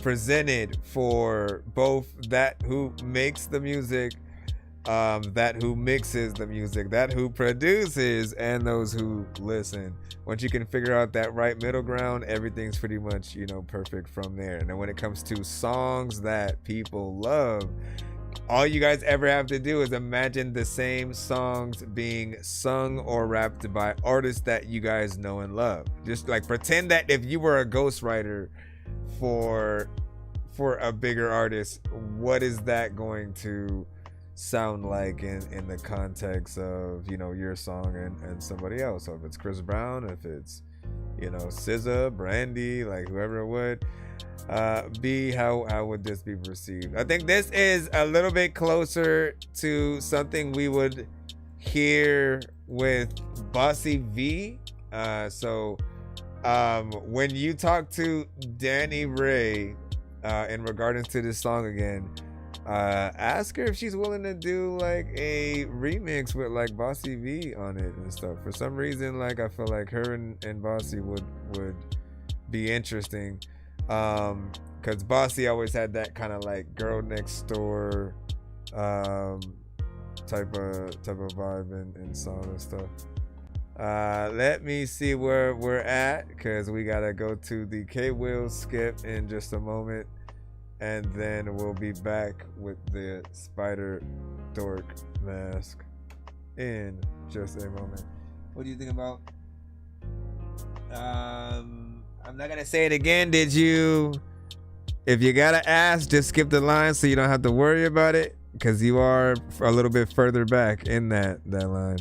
presented for both that who makes the music, that who mixes the music, that who produces, and those who listen. Once you can figure out that right middle ground, everything's pretty much, you know, perfect from there. And then when it comes to songs that people love, all you guys ever have to do is imagine the same songs being sung or rapped by artists that you guys know and love. Just like pretend that if you were a ghostwriter for a bigger artist, what is that going to sound like in the context of, you know, your song and somebody else? So if it's Chris Brown, if it's, you know, SZA, Brandy, like whoever it would be, how would this be perceived? I think this is a little bit closer to something we would hear with Bossy V. So when you talk to Danny Ray in regards to this song again, ask her if she's willing to do like a remix with like Bossy V on it and stuff. For some reason, like I feel like her and Bossy would be interesting, because Bossy always had that kind of like girl next door type of vibe and song and stuff. Let me see where we're at, because we gotta go to the K-Will skip in just a moment, and then we'll be back with the Spider Dork mask in just a moment. What do you think about I'm not gonna say it again. Did you, if you gotta ask, just skip the line so you don't have to worry about it, because you are a little bit further back in that line.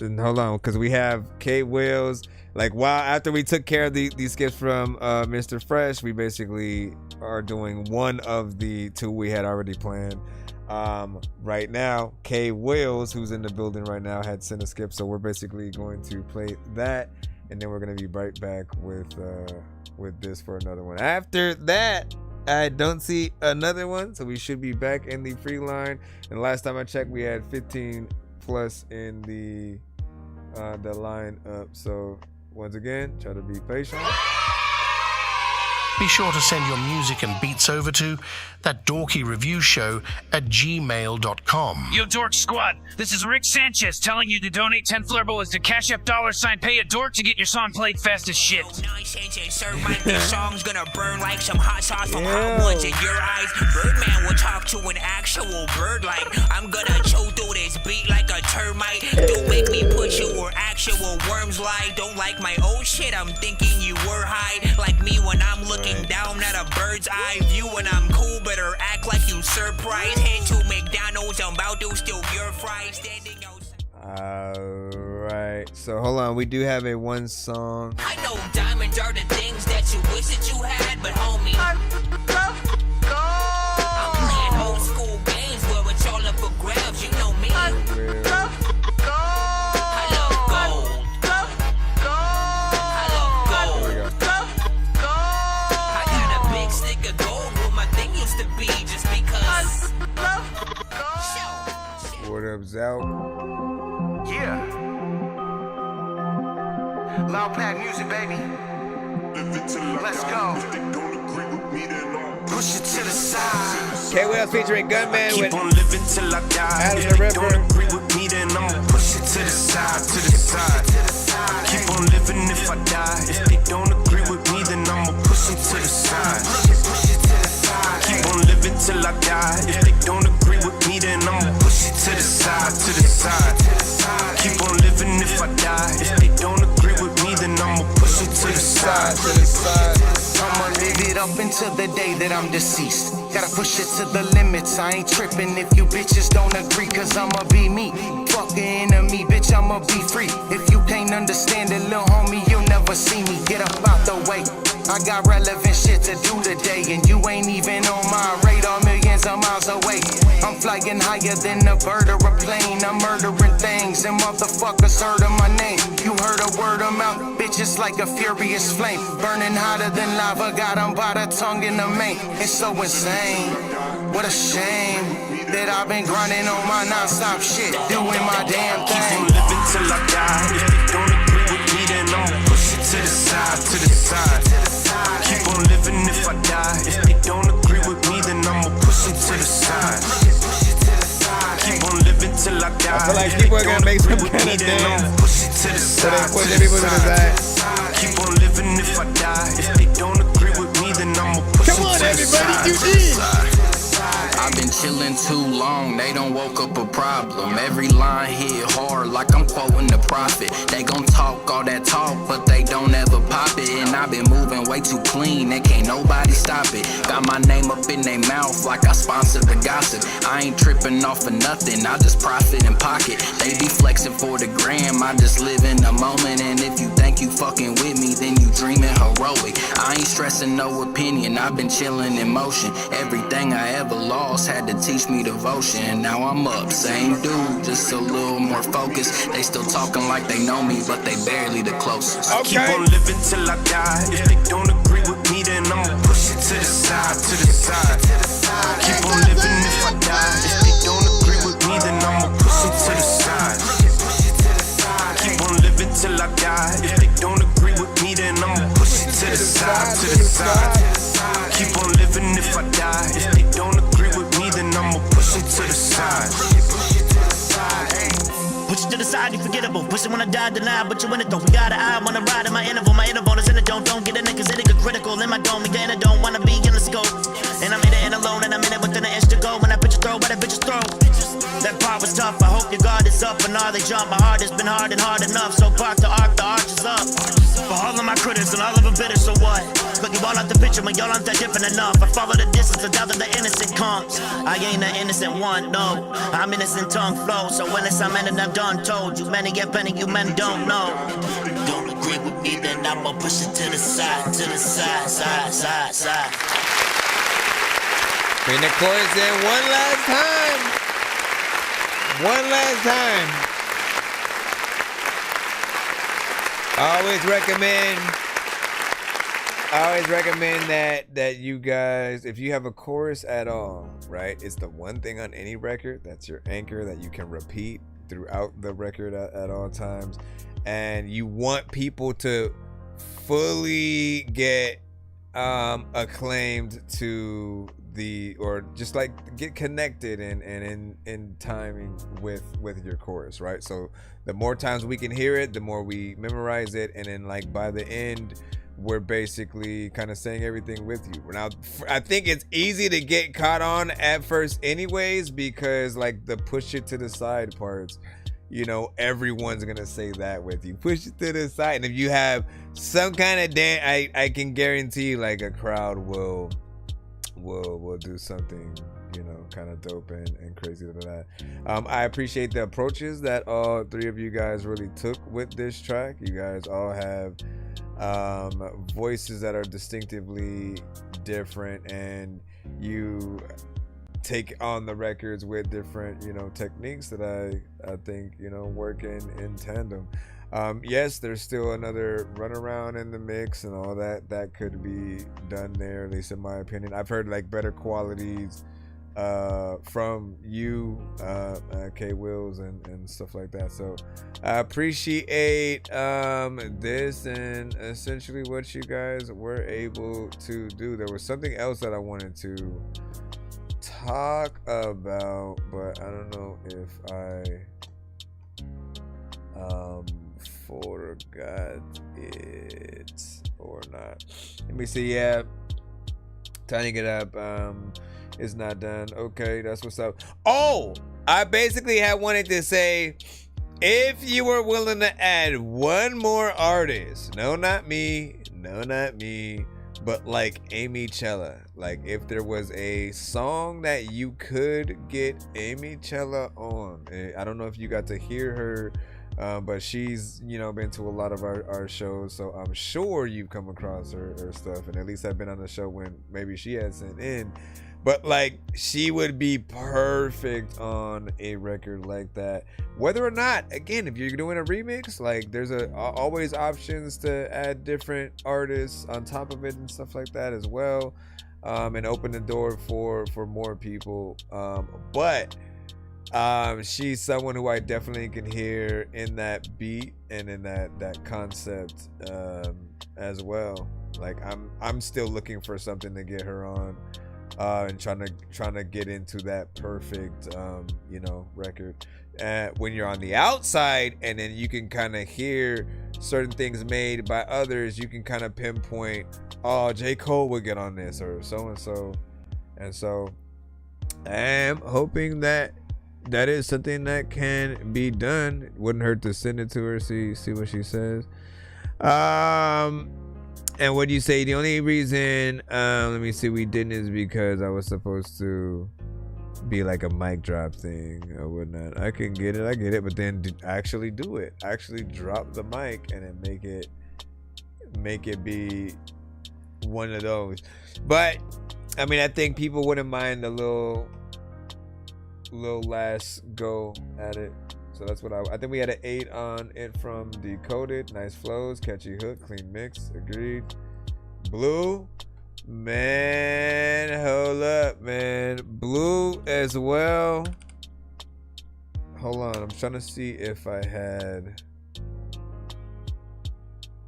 And hold on, because we have K-Will's, like, while after we took care of these skips from Mr. Fresh, we basically are doing one of the two we had already planned. Right now, K-Will's, who's in the building right now, had sent a skip, so we're basically going to play that, and then we're going to be right back with this for another one. After that, I don't see another one, so we should be back in the free line. And last time I checked, we had 15 plus in the line up. So once again, try to be patient. Be sure to send your music and beats over to ThatDorkyReviewShow at gmail.com. Yo, Dork Squad, this is Rick Sanchez telling you to donate 10 flurbles to Cash App $pay a dork to get your song played fast as shit. This song's gonna burn like some hot sauce from hot ones in your eyes. Birdman will talk to an actual bird like I'm gonna chew through this beat like a termite. Don't make me put you where actual worms lie. Don't like my old shit, I'm thinking you were high. Like me when I'm looking down at a bird's eye view. When I'm cool, better act like you surprised. Head to McDonald's, I'm about to steal your fries. Standing outside. Alright, so hold on, we do have a one song. I know diamonds are the things that you wish that you had, but homie, I'm playing old school games where it's all up for grabs, you know me. I love gold. I love gold. I got a big stick of gold where my thing used to be. Dubs out. Yeah. Loud pack music, baby. Let's go. Push it to the side. K-Wells featuring Gunman with Keep on living till I die. Adam If the they Ripper. don't agree with me, then I'ma push it to the side, to the side. Keep on living if I die. If they don't agree with me, then I'ma push it to the side. Keep on living till I die. If they don't agree with me, then I'ma push it to the side, to the side. Keep on living if I die. If they don't agree with me, then I'ma push it to the side, to the side. I'ma live it up until the day that I'm deceased. Gotta push it to the limits. I ain't tripping if you bitches don't agree, cause I'ma be me. Fuck an enemy, bitch, I'ma be free. If you can't understand it, little homie, you'll never see me. Get up out the way. I got relevant shit to do today, and you ain't even on my radar, millions of miles away. I'm flying higher than a bird or a plane. I'm murdering things, and motherfuckers heard of my name. You heard a word of mouth, bitch, it's like a furious flame. Burning hotter than lava, got 'em by the tongue in the mane. It's so insane, what a shame that I've been grinding on my non-stop shit, doing my damn thing. Keep on living till I die. If they don't agree with me, then I'ma push it to the side, to the side. Keep on living if I die. If they don't agree with me, then I'ma push it to the side. Keep on living till I die. I feel like people are gonna make some kind of dance. Push it to the side. Push the people to the side. Keep on living if I die. If they don't agree with me, then I'ma push it to the side. you did. I've been chillin' too long, they done woke up a problem. Every line hit hard like I'm quoting the prophet. They gon' talk all that talk, but they don't ever pop it. And I've been moving way too clean, they can't nobody stop it. Got my name up in their mouth like I sponsored the gossip. I ain't tripping off of nothing, I just profit and pocket. They be flexing for the gram, I just live in the moment. And if you think you fucking with me, then you dreaming heroic. I ain't stressing no opinion, I've been chillin' in motion. Everything I ever lost had to teach me devotion. Now I'm up, same dude, just a little more focused. They still talking like they know me, but they barely the closest. Keep on living till I die. If they don't agree with me, then I'ma push it to the side, to the side. Keep on living if I die. If they don't agree with me, then I'ma push it to the side. Keep on living till I die. If they don't agree with me, then I'ma push it to the side, to the side. Keep on living if I die. If they don't agree with me, then I'ma push it to the side. Push it to the side, you forgettable. Push it when I die, deny, but you in it though. We got an eye, wanna ride in my interval. My interval is in the don't get in it, cause it get critical. In my dome, again, I don't wanna be in the scope. And I'm in it and alone, and I'm in it within an inch to go. When I bitch throw, but I bitches throw. That part was tough, I hope your guard is up. And all they jump, my heart has been hard and hard enough. So park the arc, the arch is up. For all of my critics and all of them bitter, so what? Look, you all out the picture, but y'all aren't that different enough. I follow the distance, I doubt that the innocent comes. I ain't an innocent one, no. I'm innocent tongue flow, so when it's I'm in and I'm done told. You many get penny, you men don't know. Don't agree with me, then I'ma push it to the side, side, side. Bring the chorus in one last time. One last time. I always recommend that you guys, if you have a chorus at all, right? It's the one thing on any record that's your anchor that you can repeat throughout the record at all times. And you want people to fully get acclaimed to or just like get connected and in timing with your chorus, right? So the more times we can hear it, the more we memorize it, and then like by the end we're basically kind of saying everything with you. Now I think it's easy to get caught on at first anyways, because like the push it to the side parts, you know, everyone's gonna say that with you. Push it to the side. And if you have some kind of dance, I can guarantee like a crowd will do something, you know, kind of dope and crazy to that. I appreciate the approaches that all three of you guys really took with this track. You guys all have voices that are distinctively different, and you take on the records with different, you know, techniques that I think, you know, work in tandem. Yes, there's still another runaround in the mix and all that could be done there, at least in my opinion. I've heard like better qualities from you, K Wills and stuff like that. So I appreciate this and essentially what you guys were able to do. There was something else that I wanted to talk about, but I don't know if I forgot it or not. Let me see. Yeah, tying it up. It's not done. Okay, that's what's up. Oh, I basically had wanted to say, if you were willing to add one more artist, no, not me, but like Amy Chella, like if there was a song that you could get Amy Chella on, I don't know if you got to hear her, but she's, you know, been to a lot of our shows, so I'm sure you've come across her stuff, and at least I've been on the show when maybe she had sent in. But like, she would be perfect on a record like that. Whether or not, again, if you're doing a remix, like there's always options to add different artists on top of it and stuff like that as well, and open the door for more people. But she's someone who I definitely can hear in that beat and in that concept as well. Like I'm still looking for something to get her on. And trying to get into that perfect you know, record. When you're on the outside and then you can kind of hear certain things made by others, you can kind of pinpoint, oh, J. Cole would get on this or so and so. And so I am hoping that is something that can be done. It wouldn't hurt to send it to her, see what she says. And what do you say? The only reason, let me see, we didn't is because I was supposed to be like a mic drop thing or whatnot. I get it, but then actually do it. Actually drop the mic and then make it be one of those. But I mean, I think people wouldn't mind a little last go at it. So that's what I think we had an 8 on it from Decoded. Nice flows, catchy hook, clean mix. Agreed. Blue, man, hold up, man. Blue as well. Hold on, I'm trying to see if I had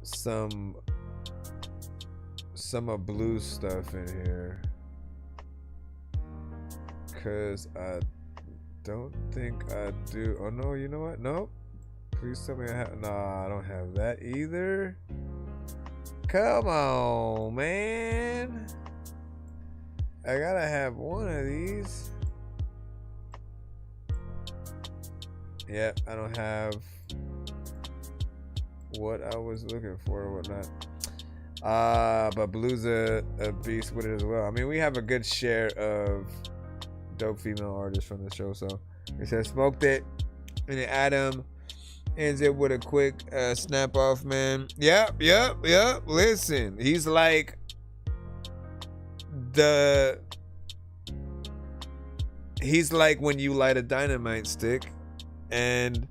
some of Blue stuff in here, cause I don't think I do. Oh no, you know what? Nope. Please tell me I have. Nah, I don't have that either. Come on, man. I gotta have one of these. Yep, I don't have what I was looking for or whatnot. But Blue's a beast with it as well. I mean, we have a good share of dope female artists from the show. So it says smoked it, and then Adam ends it with a quick snap off, man. Yep. Listen, he's like when you light a dynamite stick and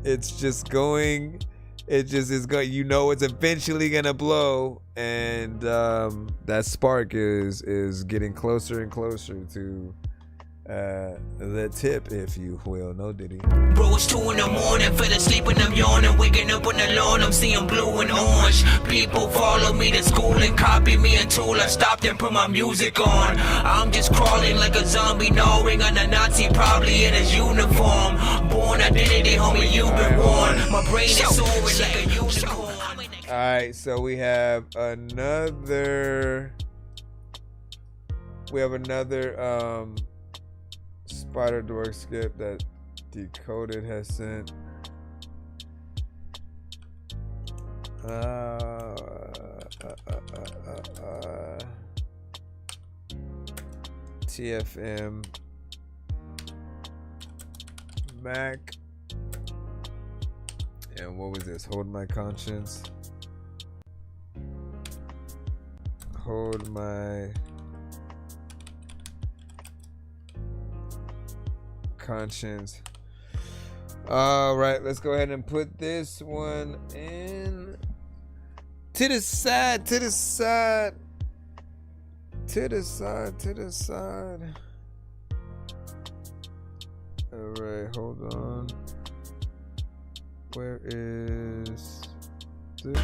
it's just going, you know, it's eventually gonna blow, and that spark is getting closer and closer to the tip, if you will. No Diddy. Bro, it's 2 in the morning, fell asleep and I'm yawning, waking up on the lawn, I'm seeing blue and orange. People follow me to school and copy me until I stopped and put my music on. I'm just crawling like a zombie, gnawing on a Nazi, probably in his uniform. Born identity, homie, you've been warned. My brain is soaring like a unicorn. Alright, so we have another Spider Dork skip that Decoded has sent. TFM Mac. And what was this? Hold My Conscience. Hold My Conscience. All right, let's go ahead and put this one in to the side. Alright, hold on. Where is this?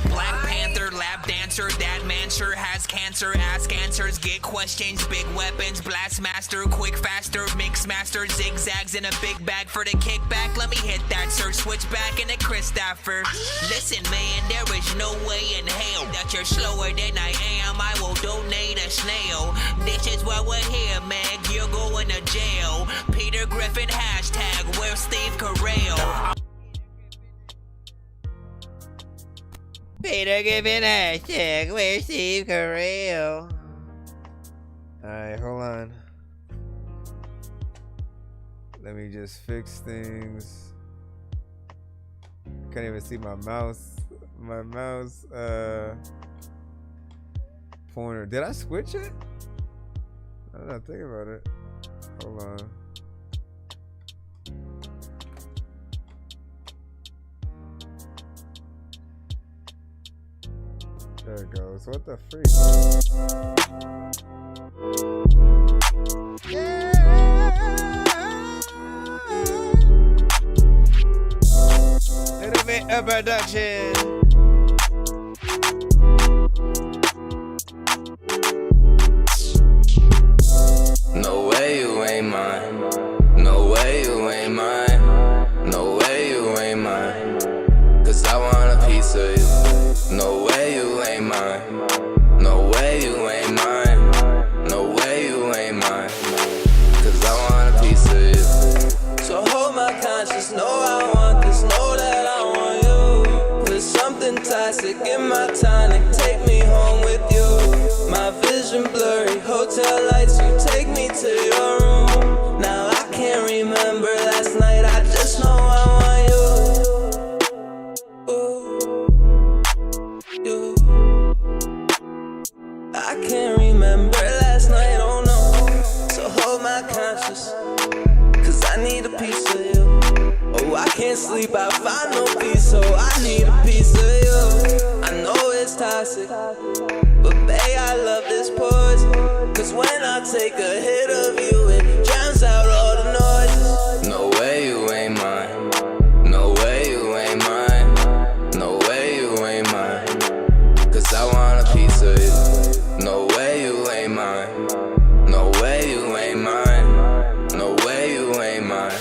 Black Panther, lap dancer, that man sure has cancer. Ask answers, get questions, big weapons, blast master, quick faster, mix master, zigzags in a big bag for the kickback. Let me hit that, sir. Switch back in the Christopher. Listen, man, there is no way in hell that you're slower than I am. I will donate a snail. This is why we're here, man. You're going to jail. Peter Griffin hashtag, where's Steve Carell? Peter Griffin hashtag, where's Steve Carell? Alright, hold on. Let me just fix things. Can't even see my mouse. My mouse pointer. Did I switch it? I'm not thinking about it. Hold on. There it goes. What the freak? Little bit of production. No way you ain't mine. No way you ain't mine. No way you ain't mine. Cause I want a piece of you. No way you ain't mine. No way you ain't mine. No way you ain't mine. Cause I want a piece of you. So hold my conscience, know I want this, know that I want you. Put something toxic in my tonic, take me home with you. My vision blurry, hotel lights, you take me to your room. Now I can't remember last night, I just know I want you. I can't remember last night, oh no. So hold my conscience, cause I need a piece of you. Oh, I can't sleep, I find no peace, so I need a piece of you. I know it's toxic, but babe, I love this poison. Cause when I take a hit of you, it drowns out all the noises. No way you ain't mine. No way you ain't mine. No way you ain't mine. Cause I want a piece of you. No way you ain't mine. No way you ain't mine. No way you ain't mine.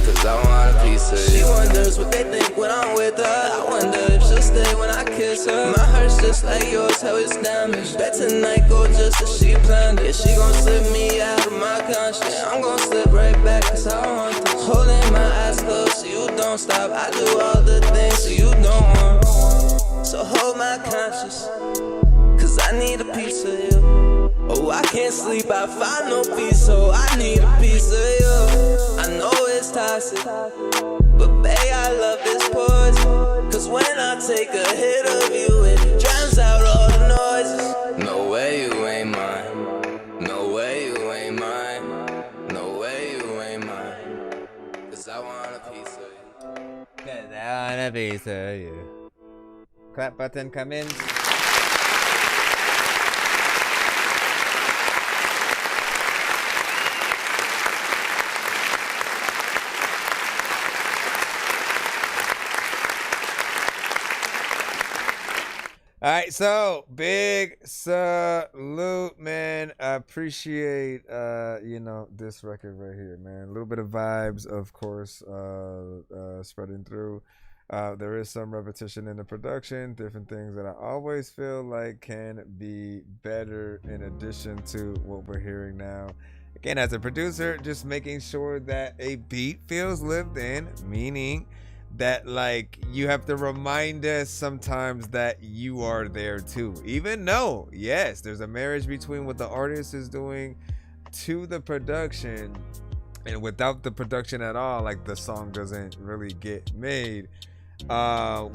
Cause I want a piece of you. She wonders what they think when I'm with her. I wonder if she'll stay when I kiss her. My heart's just like yours, how it's damaged. Bet tonight go just as she planned it. Yeah, she gon' slip me out of my conscience. Yeah, I'm gon' slip right back cause I want this. Holding my eyes closed so you don't stop. I do all the things so you don't want. So hold my conscience, cause I need a piece of you. Oh, I can't sleep, I find no peace, so I need a piece of you. I know it's toxic, but babe, I love this poison. Cause when I take a hit of you, it drowns out all the noises. No way you ain't mine. No way you ain't mine. No way you ain't mine. Cause I want a piece of you. Cause I want a piece of you. Clap button, come in. All right, so big salute, man. I appreciate this record right here, man. A little bit of vibes, of course, spreading through. There is some repetition in the production, different things that I always feel like can be better in addition to what we're hearing now. Again, as a producer, just making sure that a beat feels lived in, meaning that like you have to remind us sometimes that you are there too, even though yes, there's a marriage between what the artist is doing to the production, and without the production at all, like the song doesn't really get made.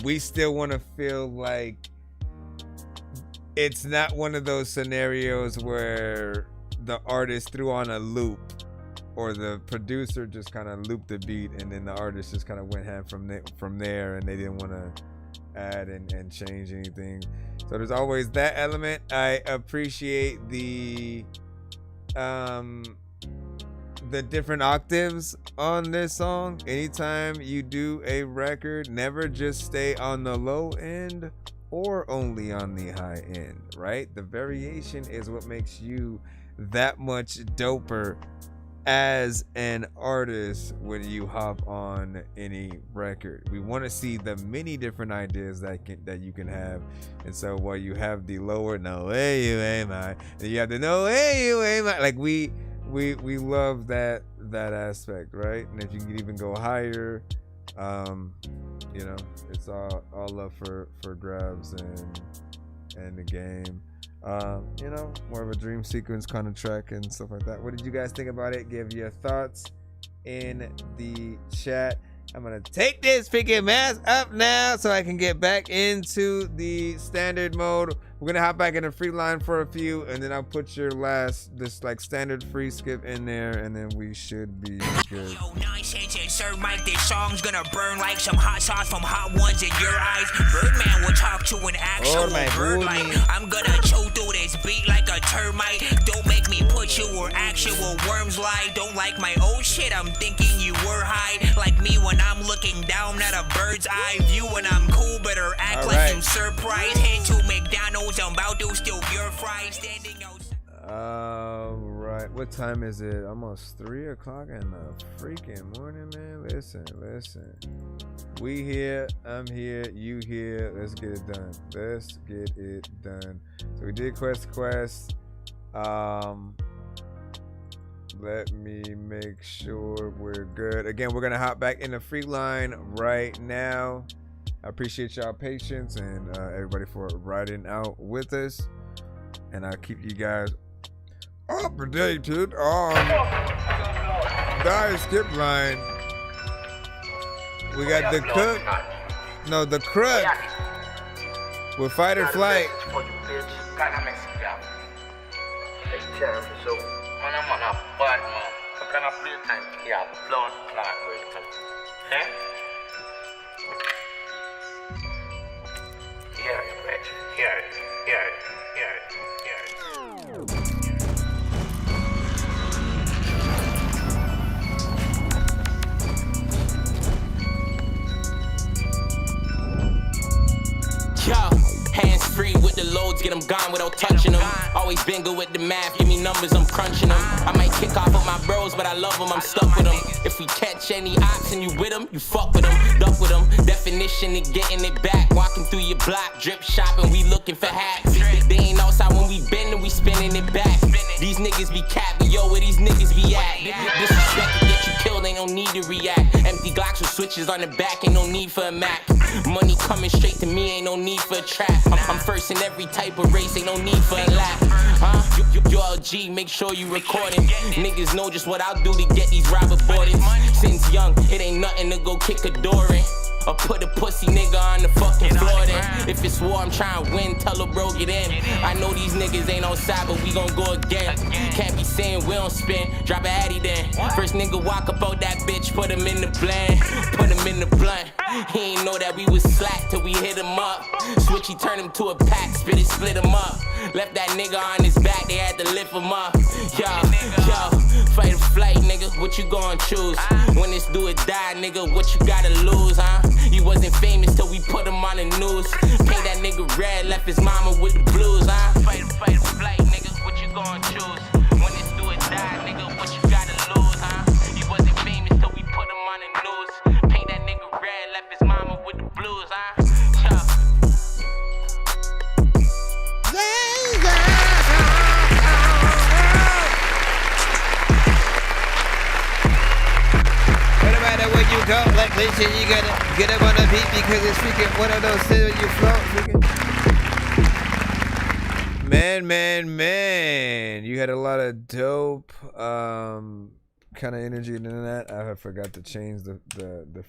We still want to feel like it's not one of those scenarios where the artist threw on a loop or the producer just kind of looped the beat and then the artist just kind of went hand from there and they didn't want to add and change anything. So there's always that element. I appreciate the the different octaves on this song. Anytime you do a record, never just stay on the low end or only on the high end, right? The variation is what makes you that much doper as an artist when you hop on any record. We want to see the many different ideas that you can have. And so while you have the lower no way you ain't mine, and you have the no way you ain't mine, like we love that aspect, right? And if you can even go higher, you know, it's all love for grabs and the game. You know, more of a dream sequence kind of track and stuff like that. What did you guys think about it? Give your thoughts in the chat. I'm gonna take this freaking mask up now so I can get back into the standard mode. We're gonna hop back in the free line for a few, and then I'll put your this like standard free skip in there, and then we should be good. Yo, 9 cents and Sir Mike, this song's gonna burn like some hot sauce from hot ones in your eyes. Birdman will talk to an actual bird like I'm gonna chew through this beat like a termite. Don't make me put you where actual worms lie. Don't like my old shit, I'm thinking you were high. Like me when I'm looking down at a bird's eye view. When I'm cool, better act like you surprised. Head to McDonald's, I'm about to steal your fries. Standing outside. Right, what time is it? Almost 3 o'clock in the freaking morning, man. Listen. We here, I'm here, you here. Let's get it done. So we did quest. Let me make sure we're good. Again, we're gonna hop back in the free line right now. I appreciate y'all patience and everybody for riding out with us, and I'll keep you guys updated on the skip line. We got the crud with Fight or Flight. Yo, hands free with the loads, get them gone without touching them. Always been good with the math, give me numbers, I'm crunching them. I might kick off with my bros, but I love them, I'm stuck with them. If we catch any ops and you with them, you fuck with them, duck with them. Definition of getting it back, walking through your block, drip shopping, we looking for hats. They ain't outside when we bending, we spinning it back. These niggas be capping, yo, where these niggas be at? Disrespect to get you killed, ain't no need to react. Empty Glocks with switches on the back, ain't no need for a Mac. Money coming straight to me, ain't no need for a trap. I'm first in every type of race, ain't no need for a lap. Yo, LG, make sure you recording. Niggas know just what I'll do to get these robber boardings. Since young, it ain't nothing to go kick a door in. Or put a pussy nigga on the fucking floor then. If it's war, I'm trying to win, tell a bro get in. I know these niggas ain't on side, but we gon' go again. Can't be saying we don't spin, drop a addy then. First nigga walk up out that bitch, put him in the blend. Put him in the blunt. He ain't know that we was slack till we hit him up. Switchy turned him to a pack, spit him up. Left that nigga on his back, they had to lift him up. Yo, fight or flight, nigga, what you gon' choose? When it's do or die, nigga, what you gotta lose, huh? He wasn't famous till we put him on the news. Paint that nigga red, left his mama with the blues, huh? Fight or flight, nigga, what you gon' choose? When it's do or die, nigga, what you gotta lose, huh? He wasn't famous till we put him on the news. Paint that nigga red, left his mama with the blues, huh? No matter where you go, like listen, you gotta get up on the beat because it's freaking one of those things when you float, freaking. Man, you had a lot of dope kind of energy in that. I forgot to change the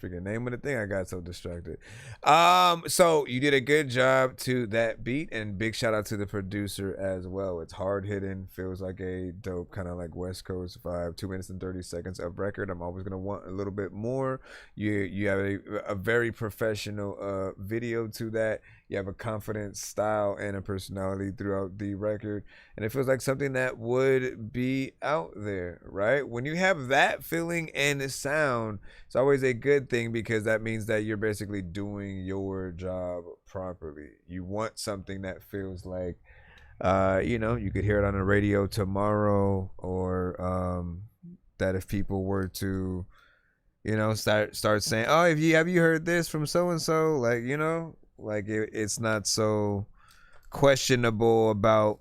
freaking name of the thing. I got so distracted. So you did a good job to that beat, and big shout out to the producer as well. It's hard hitting, feels like a dope kind of like West Coast vibe. 2 minutes and 30 seconds of record. I'm always gonna want a little bit more. You have a very professional video to that. You have a confident style and a personality throughout the record, and it feels like something that would be out there, right? When you have that feeling and sound, it's always a good thing because that means that you're basically doing your job properly. You want something that feels like, you know, you could hear it on the radio tomorrow, or that if people were to, you know, start saying, oh, have you heard this from so and so, like, you know, like it's not so questionable about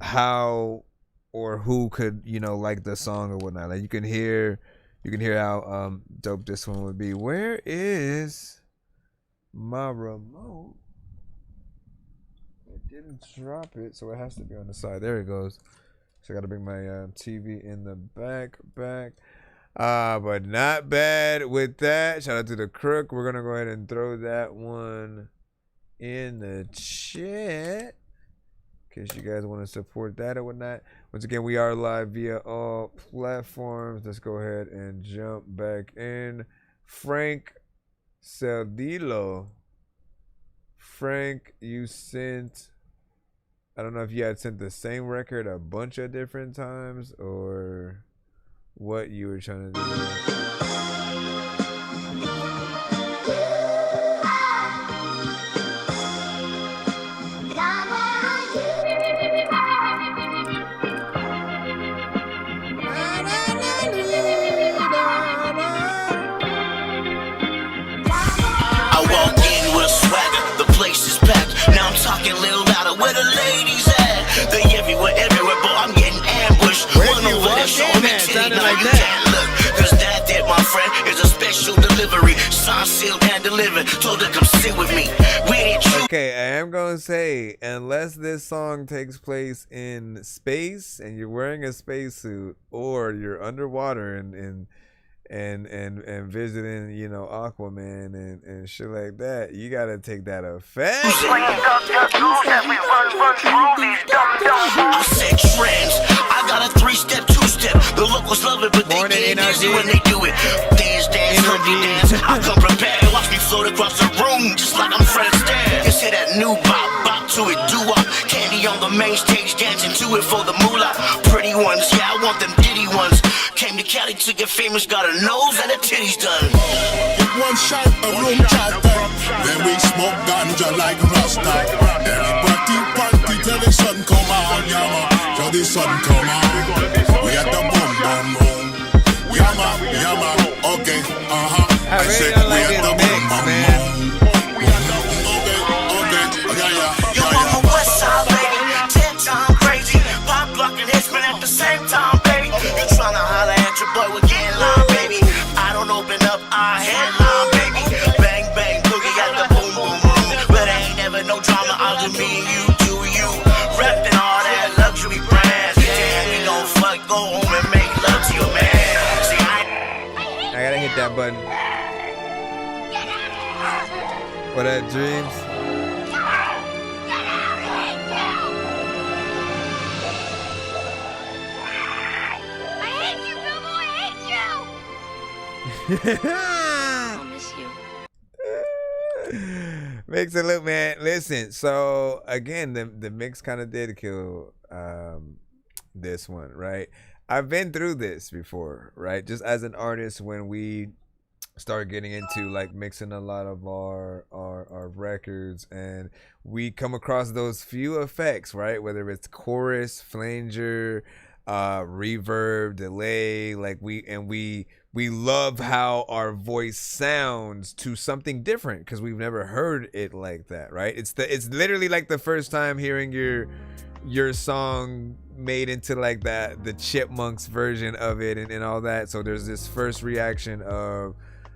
how or who could, you know, like the song or whatnot. Like you can hear how dope this one would be. Where is my remote? It didn't drop it, so it has to be on the side. There it goes. So I gotta bring my TV in the back. But not bad with that. Shout out to the Crook. We're gonna go ahead and throw that one in the chat in case you guys want to support that or whatnot. Once again, we are live via all platforms. Let's go ahead and jump back in. Frank Celdillo. Frank, you sent, I don't know if you had sent the same record a bunch of different times or what you were trying to do. I walk in with a swagger, the place is packed. Now I'm talking a little louder, where the ladies at? They everywhere, but I'm getting ambushed. One over there showing me titty, now you can't look. Cause that my friend, is a special delivery. Signed, sealed, and delivered. Told her come sit with me. Okay, I am gonna say, unless this song takes place in space and you're wearing a spacesuit, or you're underwater and visiting, you know, Aquaman and shit like that, you gotta take that effect. I said trends. I got a 3-step, 2-step. The locals love it, but they get easy when they do it. Dance, dance. I come prepared. Watch me float across the room just like I'm Fred Astaire. You say that new bop to it, doo-wop. Candy on the main stage, dancing to it for the moolah. Pretty ones, yeah, I want them ditty ones. Came to Cali to get famous, got a nose and a titties done. Get one shot, a room chatter. Then we smoke ganja like Rasta. Everybody till the sun come on, yeah, till the sun come on. We at the boom, boom, boom. Yeah, okay, I really don't like this mix, man. Yo, I'm a West Side baby, 10 times crazy. Pop blocking Hitchman at the same time, baby. You tryna holler at your boy, we're getting line, baby. I don't open up our headline, baby. Bang, bang, boogie at the boom, boom, boom. But there ain't never no drama, I'll do me and you, do you. Reppin' all that luxury brands. Damn, we gon' fuck, go home and make love to your man. See, I gotta hit that button. What up, Dreams? I'll miss you. Mix it, look, man. Listen, so again, the mix kind of did kill this one, right? I've been through this before, right? Just as an artist, when we start getting into like mixing a lot of our records, and we come across those few effects, right? Whether it's chorus, flanger, reverb, delay, like we love how our voice sounds to something different because we've never heard it like that, right? It's literally like the first time hearing your song made into like the Chipmunks version of it and all that. So there's this first reaction of,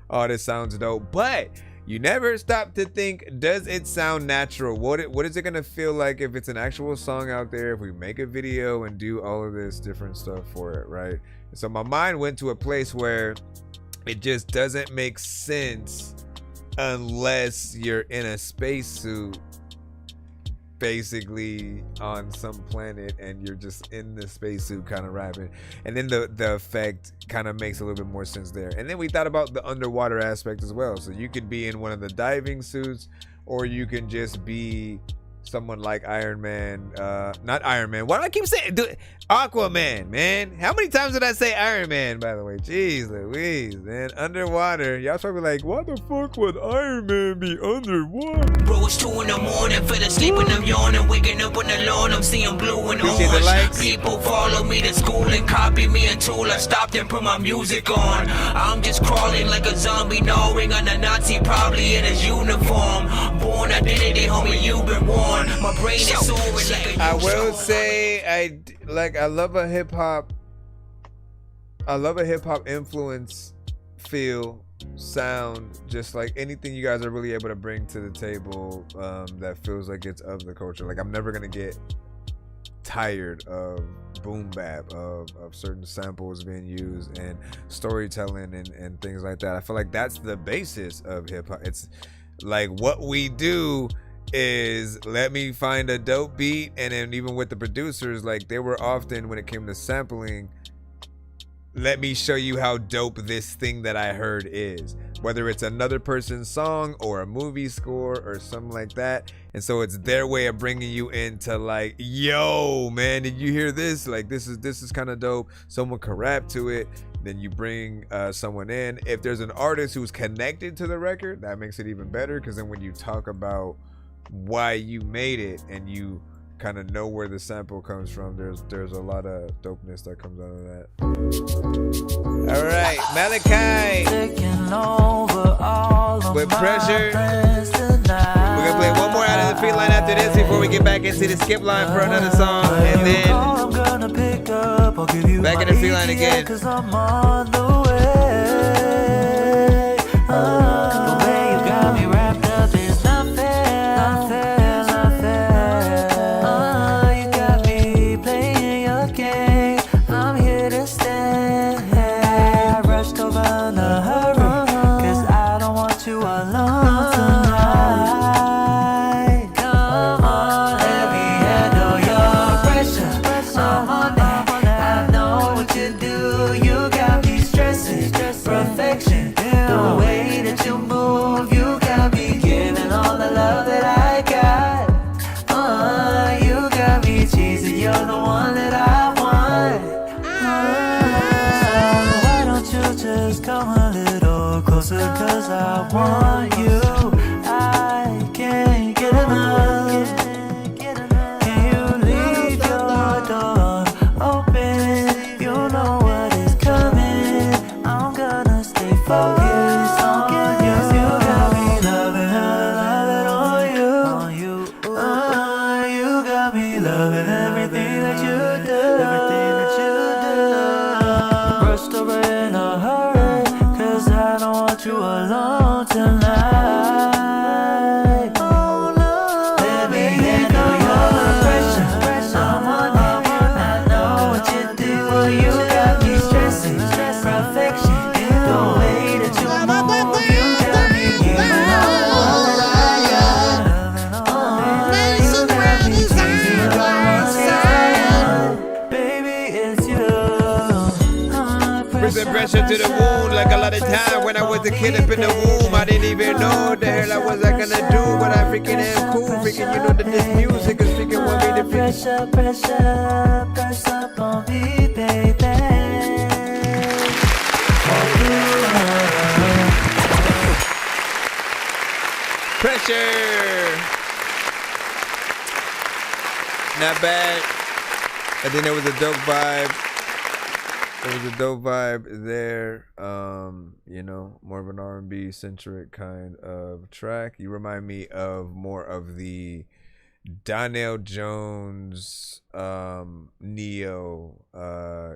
oh, this sounds dope, but you never stop to think, does it sound natural? What is it gonna feel like if it's an actual song out there, if we make a video and do all of this different stuff for it, right? So my mind went to a place where it just doesn't make sense unless you're in a spacesuit, basically on some planet, and you're just in the spacesuit kind of rapping, and then the effect kind of makes a little bit more sense there. And then we thought about the underwater aspect as well. So you could be in one of the diving suits or you can just be someone like Iron Man, not Iron Man. Why do I keep saying Aquaman, man? How many times did I say Iron Man, by the way? Jeez Louise, man. Underwater. Y'all probably like, why the fuck would Iron Man be underwater? Bro, it's 2 in the morning, fell asleep and I'm yawning, waking up on the lawn, I'm seeing blue and Appreciate the orange. likes. People follow me to school and copy me until I stopped and put my music on. I'm just crawling like a zombie, gnawing on a Nazi, probably in his uniform. Born identity, homie, you've been warned. My brain is soaring like a I will say I love a hip hop influence, feel, sound, just like anything you guys are really able to bring to the table that feels like it's of the culture. Like I'm never gonna get tired of boom bap, of certain samples being used and storytelling and things like that. I feel like that's the basis of hip hop. It's like what we do is let me find a dope beat, and then even with the producers, like they were often, when it came to sampling, let me show you how dope this thing that I heard is, whether it's another person's song or a movie score or something like that. And so it's their way of bringing you into like, yo man, did you hear this? Like this is kind of dope. Someone can rap to it. Then you bring someone in. If there's an artist who's connected to the record, that makes it even better, because then when you talk about why you made it and you kind of know where the sample comes from, there's a lot of dopeness that comes out of that. All right, Malachi with Pressure. We're gonna play one more out of the free line after this before we get back into the skip line for another song, and then back in the free line again. Cause I want you, I can't get enough. Can you leave your door open? You know what is coming. I'm gonna stay focused on you. You got me loving on you. You got me loving everything that you do. Rushed over in a hurry, cause I don't want you alone tonight. Oh no, let me handle your pressure. I'm on it, I know what you do. You got me stressing, perfection. The way that you move, you got me giving all that I got. You got me chasing your side. Baby, it's you. Prison pressure to the wound, like a lot of time when I was a kid up in the womb. I didn't even know the hell I was gonna do, but I freaking am cool. Freaking, you know that this music is freaking want me to freaking. Press up on me, baby. Pressure. Not bad. I think there was a dope vibe. There was a dope vibe there. You know, more of an R&B centric kind of track. You remind me of more of the Donnell Jones, Neo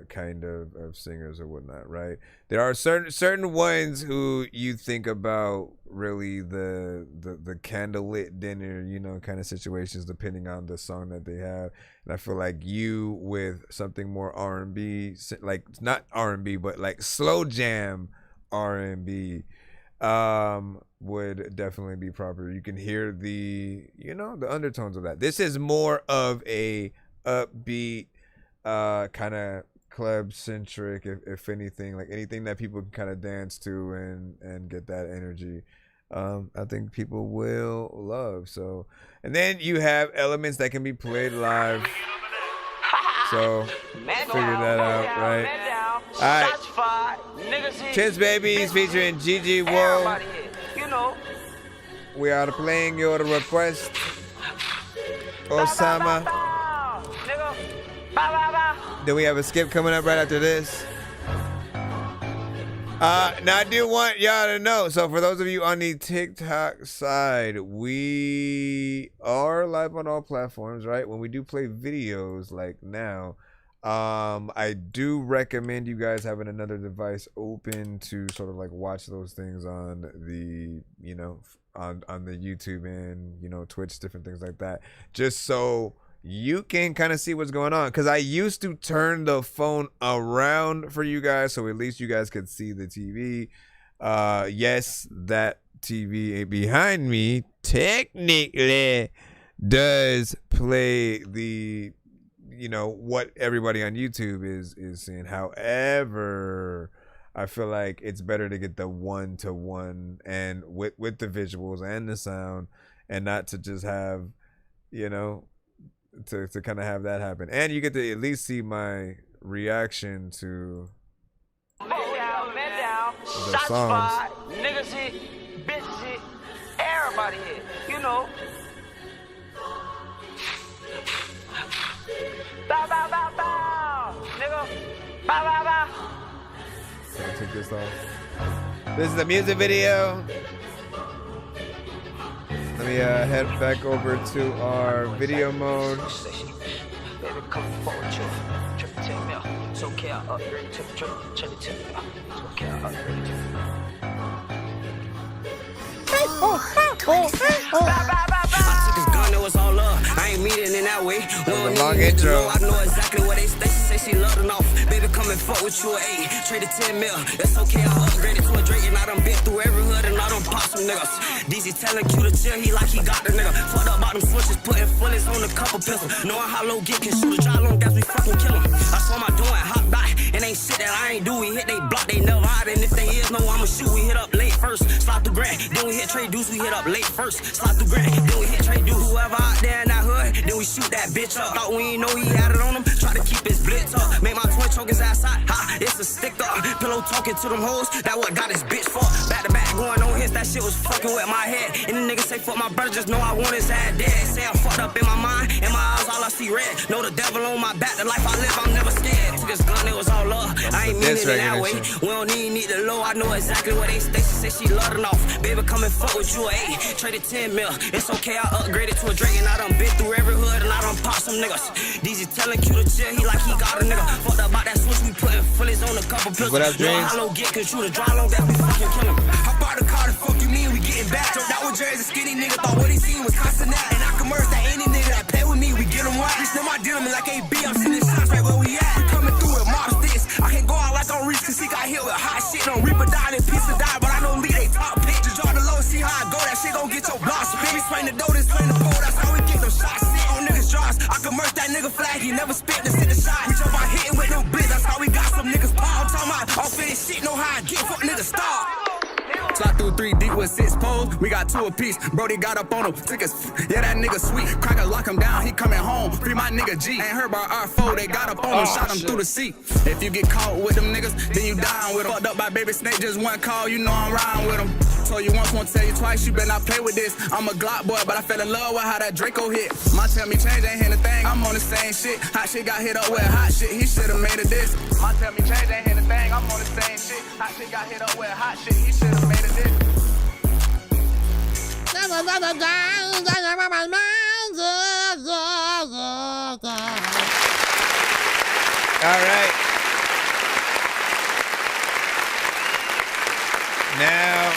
kind of singers or whatnot, right? There are certain ones who you think about really the candlelit dinner, you know, kind of situations depending on the song that they have. And I feel like you with something more R&B, like not R&B, but like slow jam R&B, would definitely be proper. You can hear the, you know, the undertones of that. This is more of a upbeat, kind of club centric, if anything, like anything that people can kind of dance to and get that energy. I think people will love. So, and then you have elements that can be played live. So figure that out, right? All right. Chins Babies featuring Gigi Woe. We are playing your request, Osama. Then we have a skip coming up right after this. Now I do want y'all to know, so for those of you on the TikTok side, we are live on all platforms, right? When we do play videos like now, I do recommend you guys having another device open to sort of like watch those things on the, you know, on the YouTube and, you know, Twitch, different things like that, just so you can kind of see what's going on. Because I used to turn the phone around for you guys, so at least you guys could see the TV. Yes, that TV behind me technically does play the, you know, what everybody on YouTube is seeing. However, I feel like it's better to get the one-to-one and with the visuals and the sound, and not to just have, you know, to kind of have that happen. And you get to at least see my reaction to the songs. Niggas hit, bitches hit, everybody hit, you know. Bow, bow, bow, bow, nigga. Bow, bow, bow. Can I take this off? This is the music video. Let me head back over to our video mode. Baby, come forward, trip 10 mil. It's okay, I'll upgrade to trip 10 mil. It's okay, I'll upgrade I took his gun, it was all love. I ain't mean it in that way. We don't long need to intro. know. I know exactly what they say she loved enough. Baby, come and fuck with you at 8. Trade it 10 mil. It's okay, I'll upgrade it to a Drake. And I done been through every hood and I done pop some niggas. DZ telling Q to chill, he like he got the nigga. Fucked up about them switches, putting fullies on a couple pistols. Knowing how low get can shoot a dry long gas, we fucking kill him. I saw my doing hot back. It ain't shit that I ain't do. We hit they block, they never hide. And if they is, no, I'ma shoot. We hit up late first, slide through grand. Then we hit trade dudes, we hit up late first, slide through grand. Then we hit trade dudes, whoever out there in that hood. Then we shoot that bitch up. Thought we ain't know he had it on him. Try to keep his blitz up. Make my twin choke his ass out. Ha, it's a stick up. Pillow talking to them hoes. That what got his bitch fucked. Back to back going on hits. That shit was fucking with my head. And the nigga say fuck my brother, just know I want his ass dead. Say I'm fucked up in my mind. In my eyes, all I see red. Know the devil on my back. The life I live, I'm never scared. Took his gun, it was all love. I ain't mean it in that way. We don't need the low. I know exactly what they say. She say she loved enough. Baby, come and fuck with you at 8. Traded 10 mil. It's okay, I upgraded to a Drake. And I done been through every hood. And I done popped some niggas. DZ telling Q to chill. He like he got a nigga. Fucked up about that switch. We putting fullies on a couple pills. What up, know James? how low get can shoot a dry long that we fucking kill him. I bought the car, the fuck you mean? We getting back. So that was Jerry's a skinny nigga. Thought what he seen was constant that. And I can merge that any nigga that play with me. We get him right. Bitch, know my dealing like AB. I'm sending shots right where we at. We coming through with mobs this. I can't go out like on Reese cause he got hit with hot shit. Don't Reaper die and piece of die. But I don't lead they top pick. Just draw the low, see how I go. That shit gon' get your block spin. We swing the dough, then swing the pole. That's how we get them shots. Sit on niggas' jaws. I can merge that nigga flag. He never spit to sit the shot. We jump out hitting with no blitz. That's how we got some niggas pop. I'm talking about off this shit. Know how I get. Fuck niggas stop. Slide through 3 deep with 6 poles. We got 2 apiece. Brody got up on him. Took his. Yeah, that nigga sweet. Cracker lock him down. He coming home. Free my nigga G. Ain't heard about our foe. They got up on him. Shot him through the seat. If you get caught with them niggas, then you down with them. Fucked up by baby snake. Just one call. You know I'm riding with him. Told you once, won't tell you twice. You better not play with this. I'm a Glock boy, but I fell in love with how that Draco hit. My tell me change ain't hit a thing. I'm on the same shit. Hot shit got hit up with hot shit. He should've made a diss. My tell me change ain't hit a thing. I'm on the same shit. Hot shit got hit up with hot shit. He should've made a diss. All right. Now,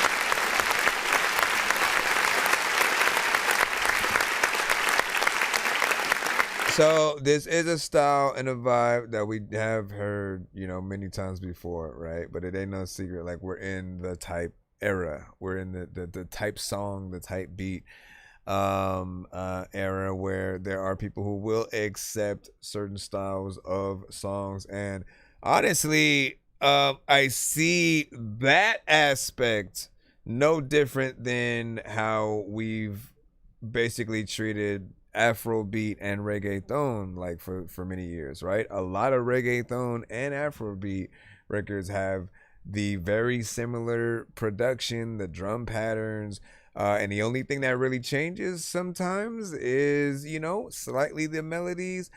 so this is a style and a vibe that we have heard, you know, many times before, right? But it ain't no secret. Like, we're in the type era. We're in the type song, the type beat era where there are people who will accept certain styles of songs. And honestly, I see that aspect no different than how we've basically treated Afrobeat and reggaeton like for many years, right? A lot of reggaeton and Afrobeat records have the very similar production, the drum patterns, and the only thing that really changes sometimes is, you know, slightly the melodies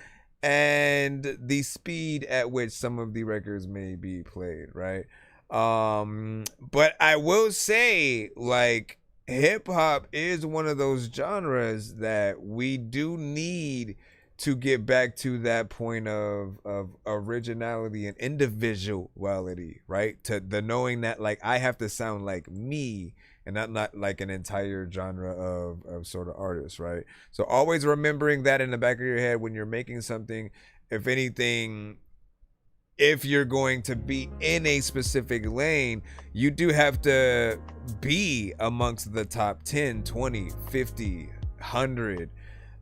and the speed at which some of the records may be played, right? But I will say, like, hip hop is one of those genres that we do need to get back to that point of originality and individuality, right? To the knowing that, like, I have to sound like me and not like an entire genre of sort of artists, right? So always remembering that in the back of your head when you're making something. If anything, if you're going to be in a specific lane, you do have to be amongst the top 10, 20, 50, 100,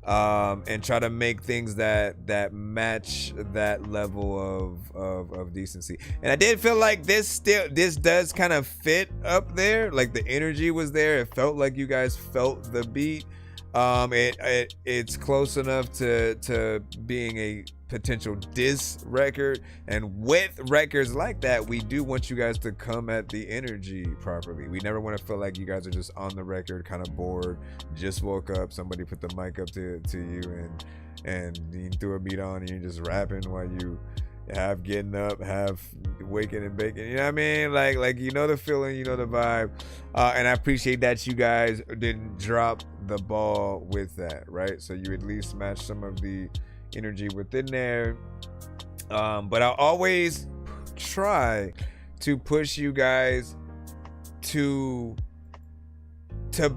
and try to make things that match that level of decency. And I did feel like this does kind of fit up there. Like, the energy was there. It felt like you guys felt the beat. It's close enough to being a potential diss record, and with records like that, we do want you guys to come at the energy properly. We never want to feel like you guys are just on the record kind of bored, just woke up, somebody put the mic up to you and you threw a beat on and you're just rapping while you half getting up, half waking and baking, you know what I mean? Like you know the feeling, you know the vibe, and I appreciate that you guys didn't drop the ball with that, right? So you at least match some of the energy within there, but I always try to push you guys to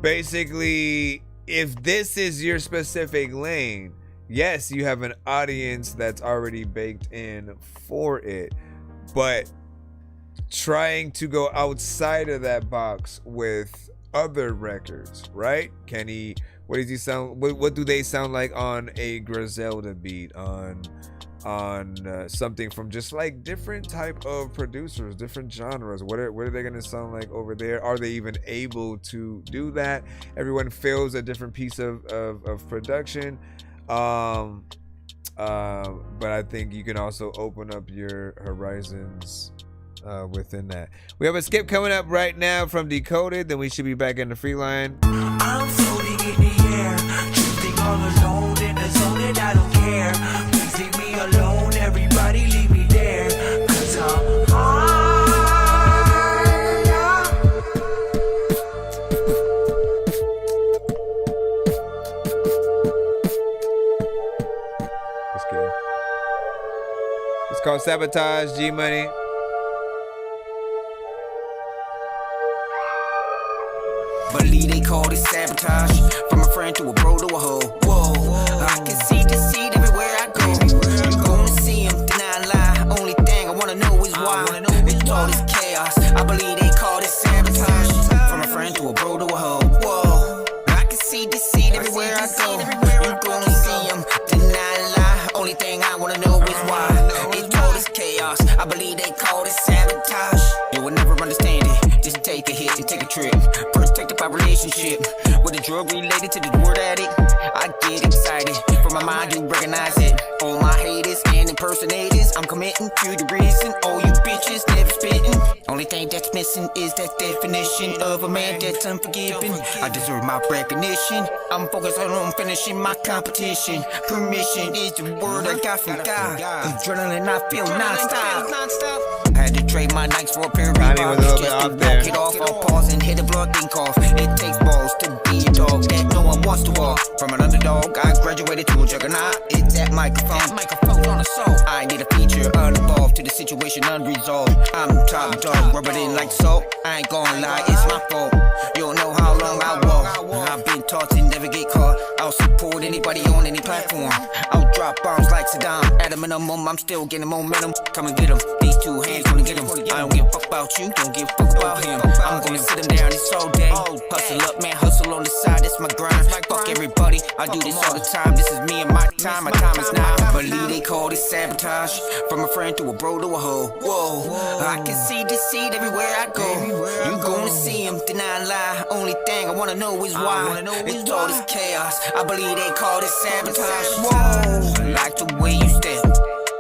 basically, if this is your specific lane, yes, you have an audience that's already baked in for it, but trying to go outside of that box with other records, right? What does he sound? What do they sound like on a Griselda beat? On something from just like different type of producers, different genres. What are they gonna sound like over there? Are they even able to do that? Everyone feels a different piece of production. But I think you can also open up your horizons within that. We have a skip coming up right now from Decoded, then we should be back in the free line. I'm floating in the air, drifting all alone in the zone, and I don't care. Please leave me alone, everybody leave me there, 'cause I'm high. Just kidding. It's called Sabotage, G Money. Believe they call this sabotage. From a friend to a bro to a hoe. Whoa, I can see deceit everywhere I go. I'm gonna see him, deny lie. Only thing I wanna know is why. It's all this chaos. I believe they call this sabotage. From a friend to a bro to a hoe. Whoa, I can see deceit everywhere I go. I'm gonna see him, deny lie. Only thing I wanna know is why. It's all this chaos. I believe they call this sabotage. You will never understand it. Just take a hit and take a trip. Protected by relationship with a drug related to the word addict. I get excited from my mind to recognize it. All my haters and impersonators, I'm committing to the reason. All you bitches never spitting. Only thing that's missing is that definition of a man that's unforgiving. I deserve my recognition. I'm focused on finishing my competition. Permission is the word I got from God. Adrenaline I feel non-stop. I had to trade my nights for a pair of Reeboks just to walk it off. I'll pause and hit a blood then cough. It takes balls to be a dog that no one wants to walk. From an underdog, I graduated to a juggernaut. It's that microphone on the soul. I need a feature uninvolved to the situation unresolved. I'm top dog, rub it in like salt. I ain't gonna lie, it's my fault. You don't know how long I walk. I've been taught to never get caught. I'll support anybody on any platform. I'll drop bombs like Saddam. At a minimum, I'm still getting momentum. Come and get him. These two hands gonna get him. I don't give a fuck about you, don't give a fuck about him. I'm gonna sit him down this all day. Hustle up, man, hustle on the side, that's my grind. Fuck everybody, I do this all the time. This is me and my time is now. Believe they call this sabotage. From a friend to a bro to a hoe. Whoa, I can see deceit everywhere I go. You gonna see him, deny and lie. Only thing I wanna know is why. It's all this chaos. I believe they call this sabotage. Whoa, I like the way you step.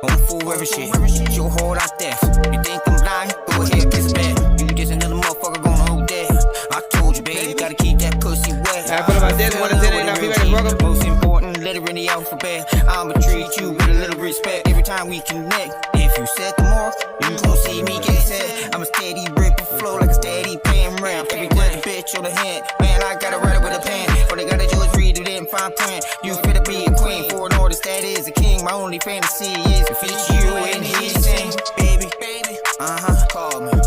On full every shit. Your heart out there. You think I'm lying? Go ahead, kiss back. You just another motherfucker gonna hold that. I told you, baby, gotta keep that pussy wet. I put about this one to 10 and now feedback is welcome. Most important letter in the alphabet. I'ma treat you with a little respect every time we connect. If you set the mark, you gon' see me get set. I'm a steady rip and flow like a steady pan ramp. Every good bitch on the hand. Man, I gotta write it with a pen. All they gotta do is read it in fine print. You finna be a queen for an artist that is a king. My only fantasy is to feature you in his thing. Baby,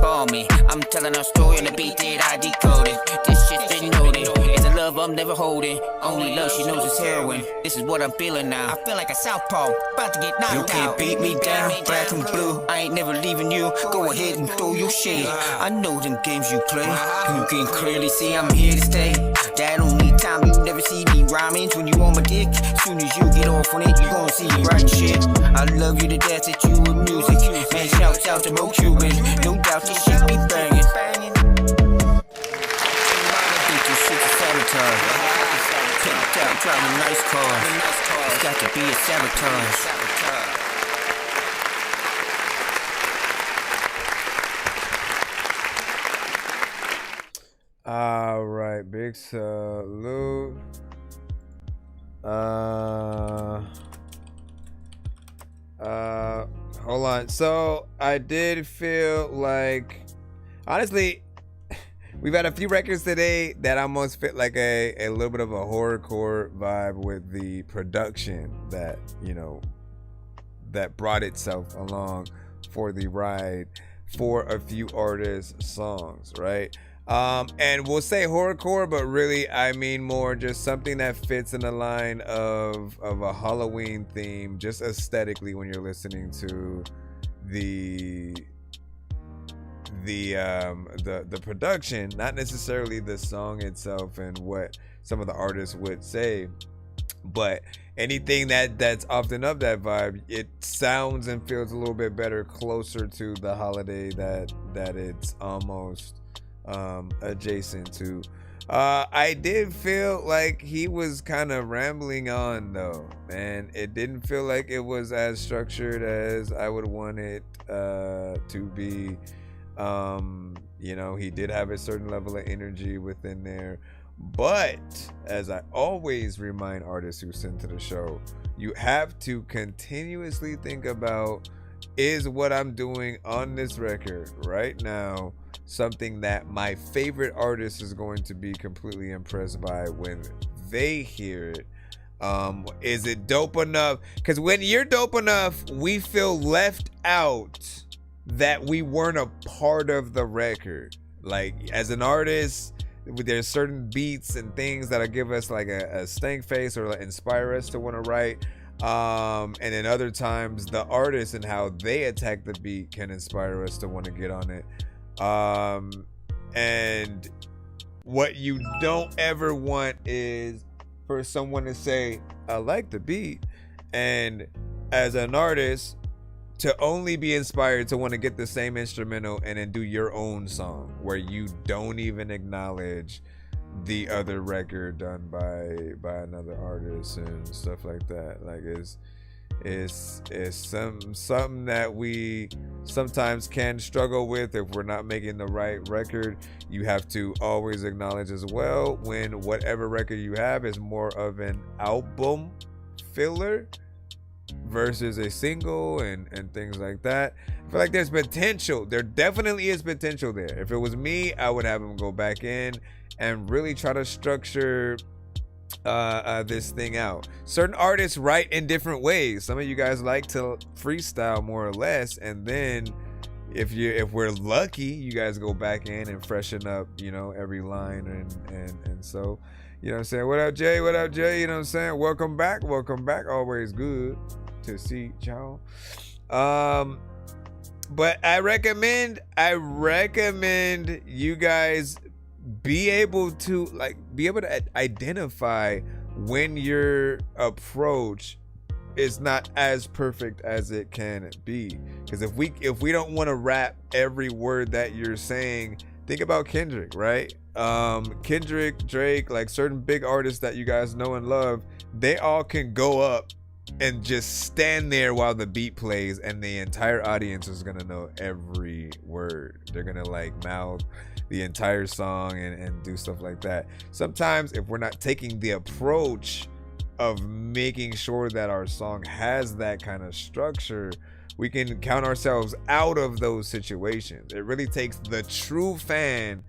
call me. I'm telling a story on the beat that I decoded. This shit's been noted. It's a love I'm never holding. Only love she knows is heroin. This is what I'm feeling now. I feel like a southpaw, about to get knocked out. You can't beat me down, black and blue. I ain't never leaving you. Go ahead and throw your shit. I know them games you play. You can clearly see I'm here to stay. That only time you never see me rhyming when you on my dick. Soon as you get off on it, you gon' see me writing shit. I love you to death that you with music. Man, shouts out to Mo Cuban. No doubt this shit be banging. Picked out, driving nice cars. It's got to be a sabotage. All right, big salute. Hold on. So I did feel like, honestly, we've had a few records today that almost fit like a little bit of a horrorcore vibe with the production that, you know, that brought itself along for the ride for a few artists' songs, right? And we'll say horrorcore, but really I mean more just something that fits in the line of a Halloween theme, just aesthetically when you're listening to the production, not necessarily the song itself and what some of the artists would say, but anything that's often of that vibe, it sounds and feels a little bit better, closer to the holiday that it's almost adjacent to. I did feel like he was kind of rambling on though, and it didn't feel like it was as structured as I would want it to be. You know, he did have a certain level of energy within there, but as I always remind artists who send to the show, you have to continuously think about, is what I'm doing on this record right now something that my favorite artist is going to be completely impressed by when they hear it? Is it dope enough? Because when you're dope enough, we feel left out that we weren't a part of the record. Like, as an artist, there's certain beats and things that'll give us like a stank face or like inspire us to want to write. And then other times the artist and how they attack the beat can inspire us to want to get on it. And what you don't ever want is for someone to say, I like the beat, and as an artist to only be inspired to want to get the same instrumental and then do your own song where you don't even acknowledge the other record done by another artist and stuff like that. Like, it's something that we sometimes can struggle with if we're not making the right record. You have to always acknowledge as well when whatever record you have is more of an album filler versus a single and things like that. I feel like there's potential. There definitely is potential there. If it was me, I would have him go back in and really try to structure this thing out. Certain artists write in different ways. Some of you guys like to freestyle more or less, and then if we're lucky, you guys go back in and freshen up, you know, every line and so You know what I'm saying? What up, Jay? What up, Jay? You know what I'm saying? Welcome back. Welcome back. Always good to see y'all. But I recommend you guys be able to identify when your approach is not as perfect as it can be. Because if we don't want to rap every word that you're saying, think about Kendrick, right? Kendrick, Drake, like certain big artists that you guys know and love, they all can go up and just stand there while the beat plays, and the entire audience is gonna know every word. They're gonna like mouth the entire song and do stuff like that. Sometimes if we're not taking the approach of making sure that our song has that kind of structure, we can count ourselves out of those situations. It really takes the true fan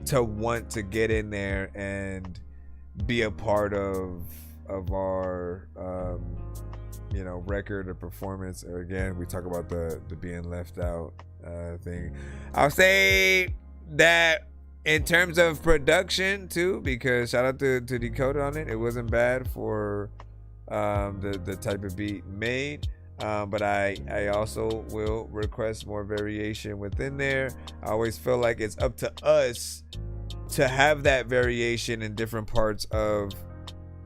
to want to get in there and be a part of our record or performance. Again, we talk about the being left out thing. I'll say that in terms of production too, because shout out to Dakota on it. It wasn't bad for the type of beat made. But I also will request more variation within there. I always feel like it's up to us to have that variation in different parts of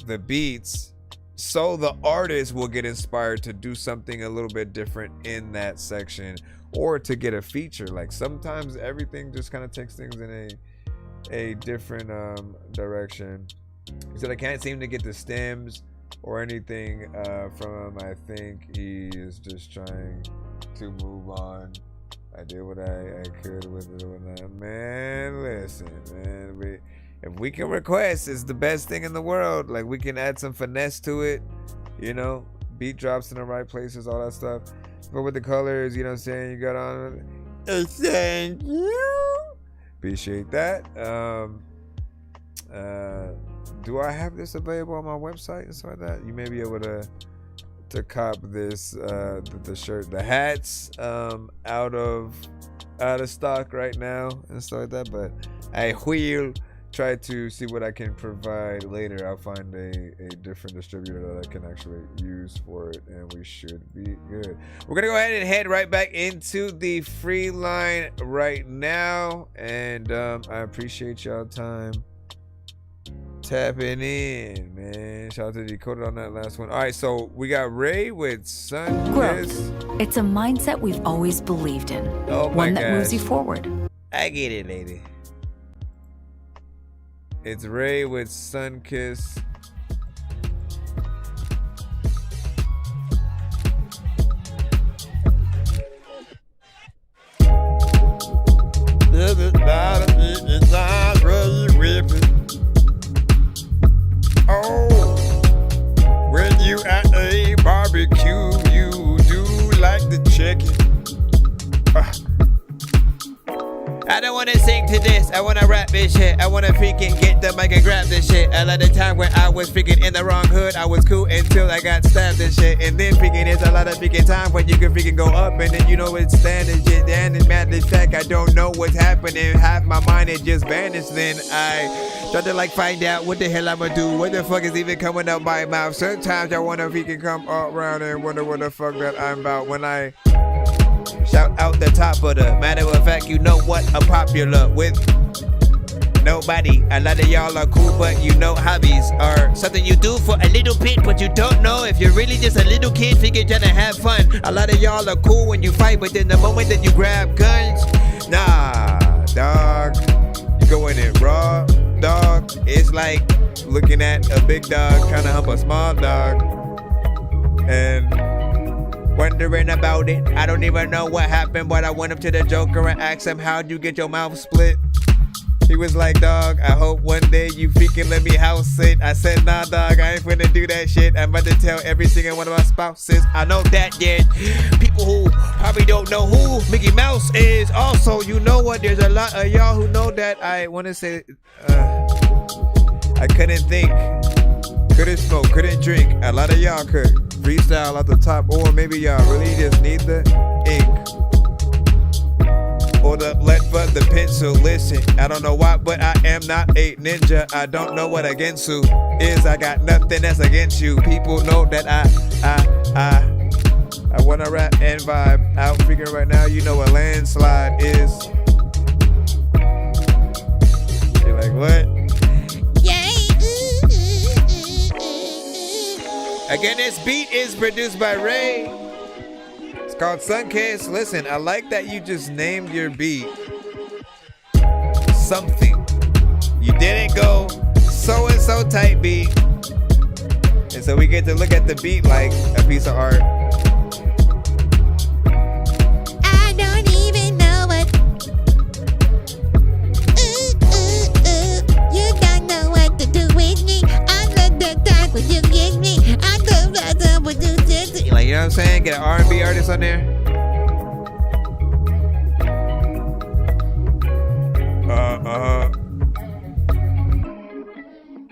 the beats, so the artist will get inspired to do something a little bit different in that section, or to get a feature. Like sometimes everything just kind of takes things in a different direction. He said I can't seem to get the stems or anything from him. I think he is just trying to move on. I did what I could with it. Man, listen, man. If we can request, it's the best thing in the world. Like, we can add some finesse to it, beat drops in the right places, all that stuff. But with the colors, you know what I'm saying, you got on it. Thank you. Appreciate that. Do I have this available on my website and stuff like that? You may be able to cop this, the shirt, the hats, out of stock right now and stuff like that. But I will try to see what I can provide later. I'll find a different distributor that I can actually use for it, and we should be good. We're gonna go ahead and head right back into the free line right now, and I appreciate y'all time tapping in, man. Shout out to Dakota on that last one. All right, so we got Ray with Sun Growth. It's a mindset we've always believed in. One that moves you forward. I get it, lady. It's Ray with Sunkiss. Oh, when you at a barbecue, you do like the chicken. I don't wanna sing to this, I wanna rap this shit. I wanna freaking get the mic and grab this shit. A lot of time when I was freaking in the wrong hood, I was cool until I got stabbed and shit. And then freaking there's a lot of freaking time when you can freaking go up and then you know it's standing shit. Then in matter of fact, I don't know what's happening. Half my mind is just vanished. Then I try to find out what the hell I'ma do. What the fuck is even coming out my mouth? Sometimes I wanna freaking come around and wonder what the fuck that I'm about. When I shout out the top of the matter of fact, you know what? I'm popular with nobody. A lot of y'all are cool, but hobbies are something you do for a little bit, but you don't know if you're really just a little kid figure trying to have fun. A lot of y'all are cool when you fight, but then the moment that you grab guns, nah, dog, you go in it raw, dog. It's like looking at a big dog trying to hump a small dog and wondering about it. I don't even know what happened, but I went up to the Joker and asked him, how'd you get your mouth split? He was like, dog, I hope one day you freaking let me house sit. I said, nah, dog, I ain't finna do that shit. I'm about to tell every single one of my spouses. I know that there's people who probably don't know who Mickey Mouse is. Also, you know what? There's a lot of y'all who know that. I want to say, I couldn't think, couldn't smoke, couldn't drink. A lot of y'all could freestyle at the top, or maybe y'all really just need the ink or the lead for the pencil. listen, I don't know why, but I am not a ninja. I don't know what against you is. I got nothing that's against you. People know that I wanna rap and vibe. Out freaking right now, you know what landslide is. You're like, what? Again, this beat is produced by Ray. It's called Sunkiss. Listen, I like that you just named your beat something. You didn't go so-and-so type beat. And so we get to look at the beat like a piece of art. I don't even know what. You don't know what to do with me. I love the time when you get me. I love that time when you did it. Like, you know what I'm saying? Get an R&B artist on there.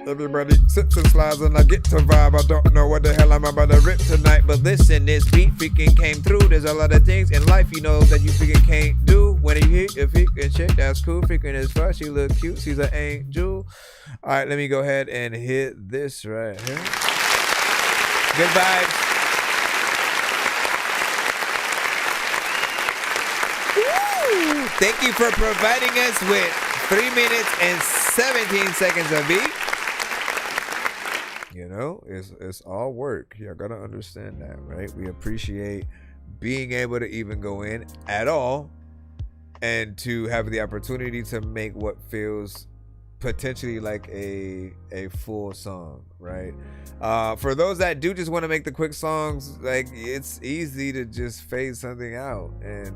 Everybody sits and slides and I get to vibe. I don't know what the hell I'm about to rip tonight. But listen, this beat freaking came through. There's a lot of things in life you know that you freaking can't do. When you hit your freaking shit, that's cool. Freaking as far, she look cute. She's an angel. All right, let me go ahead and hit this right here. Good vibes. Woo! Thank you for providing us with 3 minutes and 17 seconds of beat. You know, it's all work. Y'all gotta understand that, right? We appreciate being able to even go in at all and to have the opportunity to make what feels potentially like a full song, right? For those that do just want to make the quick songs, like, it's easy to just fade something out and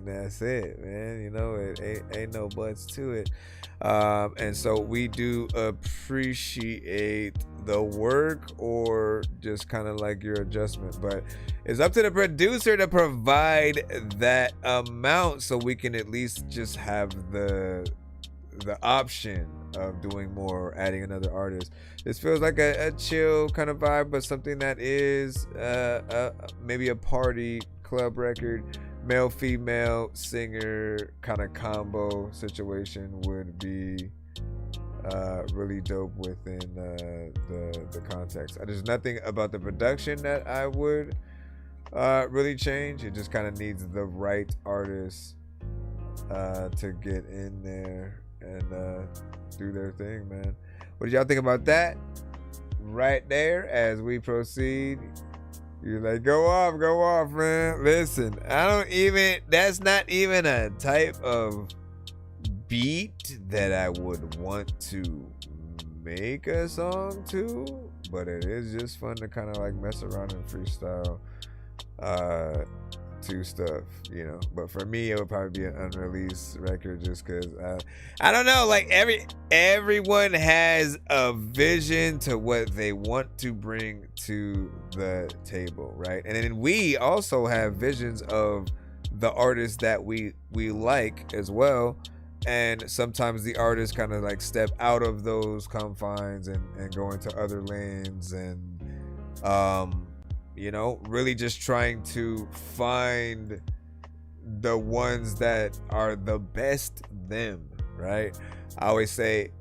that's it, man. You know, it ain't no buts to it. And so we do appreciate the work or just kind of like your adjustment, but it's up to the producer to provide that amount so we can at least just have the option of doing more or adding another artist. This feels like a chill kind of vibe, but something that is maybe a party club record. Male female singer kind of combo situation would be really dope within the context. There's nothing about the production that I would really change. It just kind of needs the right artist to get in there and do their thing, man. What did y'all think about that? Right there, as we proceed, you're like, go off, man. Listen, that's not even a type of beat that I would want to make a song to, but it is just fun to kind of like mess around and freestyle to stuff, you know. But for me, it would probably be an unreleased record, just because I don't know, like everyone has a vision to what they want to bring to the table, right? And then we also have visions of the artists that we like as well, and sometimes the artists kind of like step out of those confines and go into other lanes, and you know, really just trying to find the ones that are the best them, right? I always say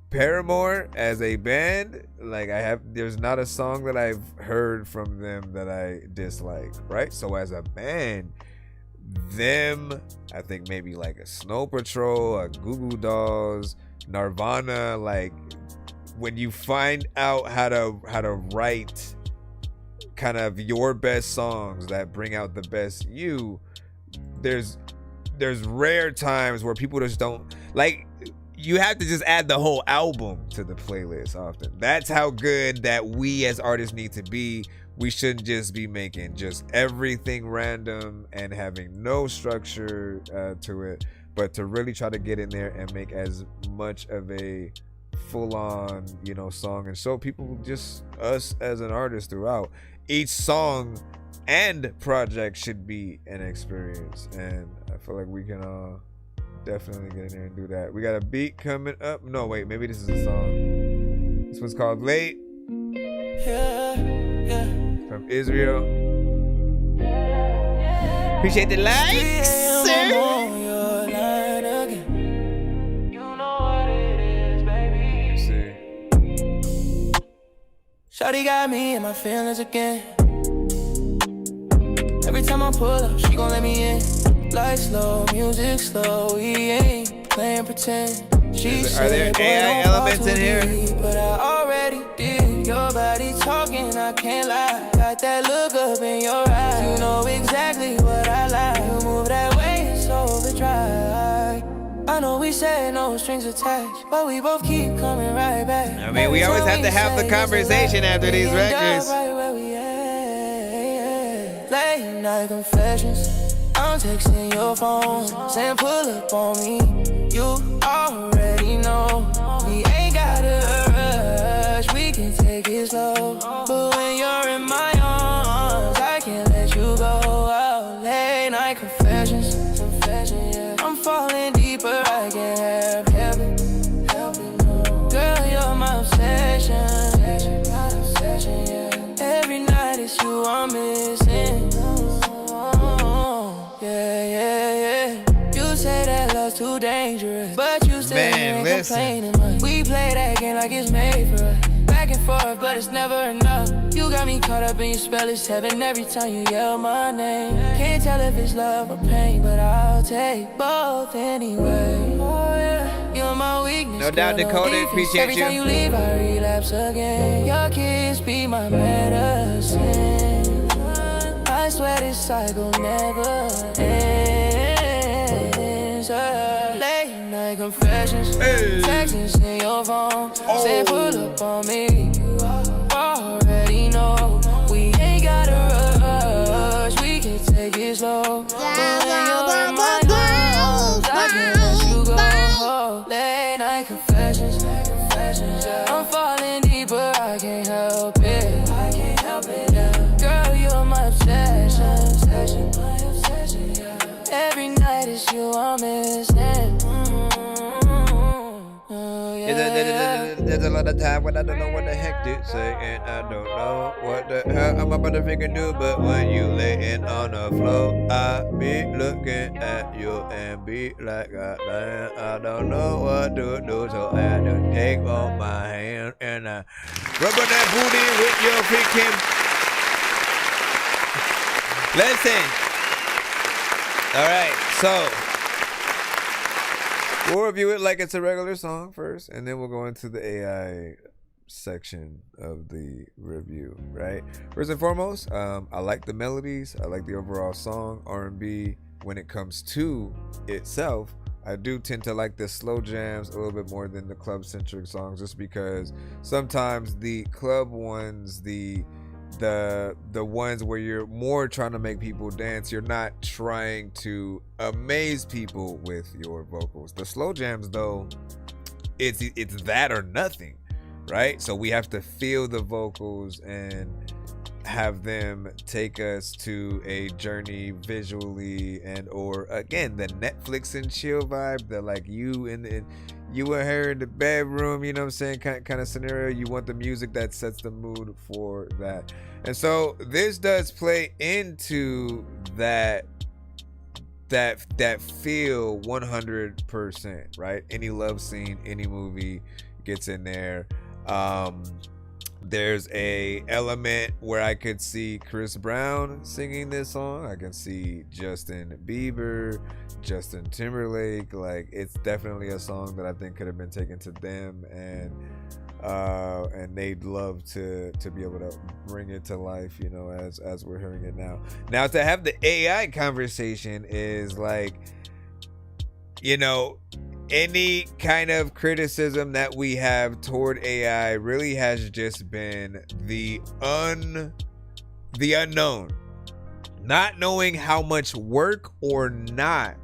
Paramore as a band, like there's not a song that I've heard from them that I dislike, right? So as a band, them, I think maybe like a Snow Patrol, a Goo Goo Dolls, Nirvana, like when you find out how to write kind of your best songs that bring out the best you, there's rare times where people just don't like. You have to just add the whole album to the playlist often. That's how good that we as artists need to be. We shouldn't just be making just everything random and having no structure to it, but to really try to get in there and make as much of a full-on, you know, song, and show people just us as an artist throughout. Each song and project should be an experience, and I feel like we can definitely get in there and do that. We got a beat coming up. No, wait, maybe this is a song. This one's called Late. From Israel. Appreciate the likes, sir. Shawty got me in my feelings again. Every time I pull up, she gon' let me in. Like slow, music slow, we ain't playing pretend. Are there AI elements in here? But I already did. Your body talking, I can't lie. Got that look up in your eyes. You know exactly what I like. You move that way, it's overdrive. I know we said no strings attached, but we both keep coming right back. I mean, we always have to have the conversation after these records. Right where we at. Late night confessions. I'm texting your phone, saying pull up on me. You already know we ain't gotta rush. We can take it slow, but when you're in my arms, I can't let you go. Oh, late night confessions, yeah. I'm falling deeper, I can't help it. Girl, you're my obsession, yeah. Every night it's you I'm missing. Yeah. You say that love's too dangerous, but you still ain't complaining much. We play that game like it's made for us. Back and forth, but it's never enough. You got me caught up in your spell, it's heaven every time you yell my name. Can't tell if it's love or pain, but I'll take both anyway. Oh yeah, you're my weakness. No doubt, Dakota, appreciate every time you leave, I relapse again. Your kiss be my medicine. I swear this cycle never ends. Late night confessions, texts in your phone, say pull up on me. You already know we ain't gotta rush. We can take it slow. But when you're in my arms, I can't let you go. Late night confessions, I'm falling deeper, I can't help it. Girl, you're my obsession, every night it's you I'm missing. There's a lot of time when I don't know what the heck to say, and I don't know what the hell I'm about to freaking do. But when you laying on the floor, I be looking at you and be like, God damn, I don't know what to do. So I just take on my hand and I rub on that booty with your freaking. Listen. All right, so we'll review it like it's a regular song first, and then we'll go into the AI section of the review, right? First and foremost, I like the melodies. I like the overall song. R&B, when it comes to itself, I do tend to like the slow jams a little bit more than the club-centric songs, just because sometimes the club ones, the ones where you're more trying to make people dance, you're not trying to amaze people with your vocals. The slow jams, though, it's that or nothing, right? So we have to feel the vocals and have them take us to a journey visually, and or again the Netflix and chill vibe, the like you and her in the bedroom, you know what I'm saying, kind of scenario. You want the music that sets the mood for that. And so this does play into that feel 100%, right? Any love scene, any movie gets in there. There's a element where I could see Chris Brown singing this song. I can see Justin Bieber, Justin Timberlake. Like, it's definitely a song that I think could have been taken to them, and they'd love to be able to bring it to life, you know, as we're hearing it now. Now, to have the AI conversation is like, you know, any kind of criticism that we have toward AI really has just been the unknown, not knowing how much work or not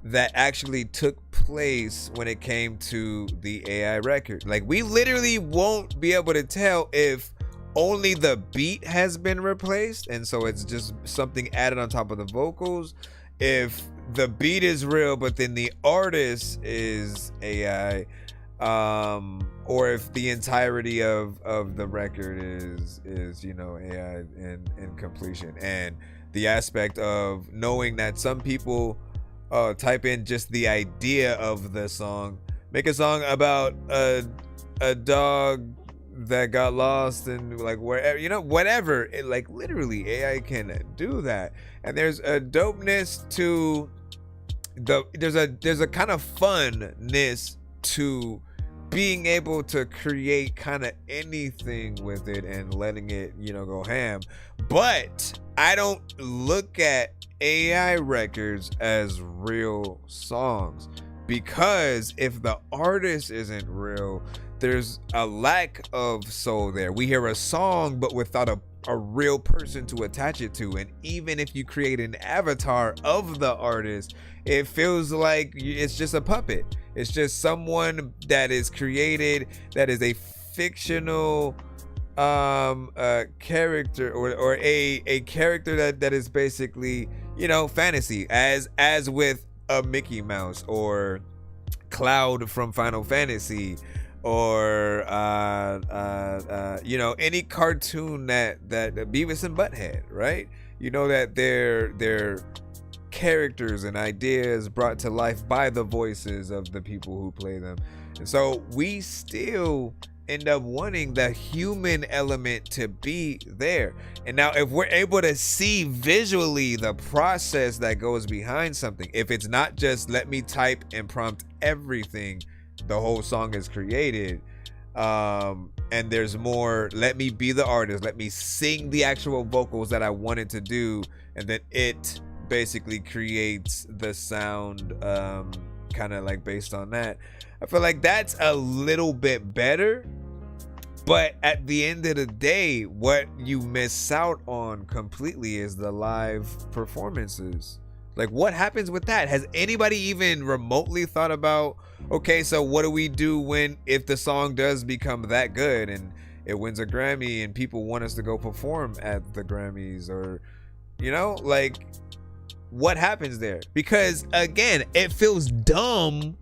that actually took place when it came to the AI record. Like, we literally won't be able to tell if only the beat has been replaced, and so it's just something added on top of the vocals, if the beat is real but then the artist is AI, or if the entirety of the record is you know, AI in completion. And the aspect of knowing that some people type in just the idea of the song, make a song about a dog that got lost and like wherever, you know, whatever. It, like literally AI can do that. And there's a dopeness to there's a kind of funness to being able to create kind of anything with it and letting it, you know, go ham. But I don't look at AI records as real songs, because if the artist isn't real, there's a lack of soul there. We hear a song but without a real person to attach it to. And even if you create an avatar of the artist, it feels like it's just a puppet. It's just someone that is created, that is a fictional character or a character that is basically, you know, fantasy, as with a Mickey Mouse or Cloud from Final Fantasy, or you know, any cartoon that Beavis and Butthead, right? You know, that they're characters and ideas brought to life by the voices of the people who play them. And so we still end up wanting the human element to be there. And now if we're able to see visually the process that goes behind something, if it's not just let me type and prompt everything, the whole song is created, and there's more, let me be the artist, let me sing the actual vocals that I wanted to do, and then it basically creates the sound kind of like based on that. I feel like that's a little bit better. But at the end of the day, what you miss out on completely is the live performances. Like, what happens with that? Has anybody even remotely thought about, okay, so what do we do if the song does become that good and it wins a Grammy and people want us to go perform at the Grammys, or, you know, like, what happens there? Because again, it feels dumb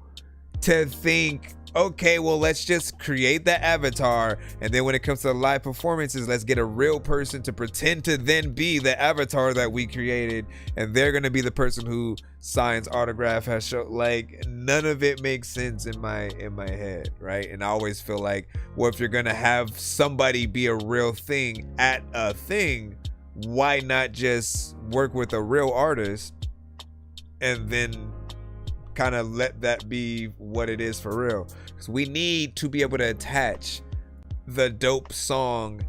to think, okay, well, let's just create the avatar, and then when it comes to live performances, let's get a real person to pretend to then be the avatar that we created, and they're gonna be the person who signs autograph, has show. Like, none of it makes sense in my head, right? And I always feel like, well, if you're gonna have somebody be a real thing at a thing, why not just work with a real artist and then kind of let that be what it is for real? Because we need to be able to attach the dope song,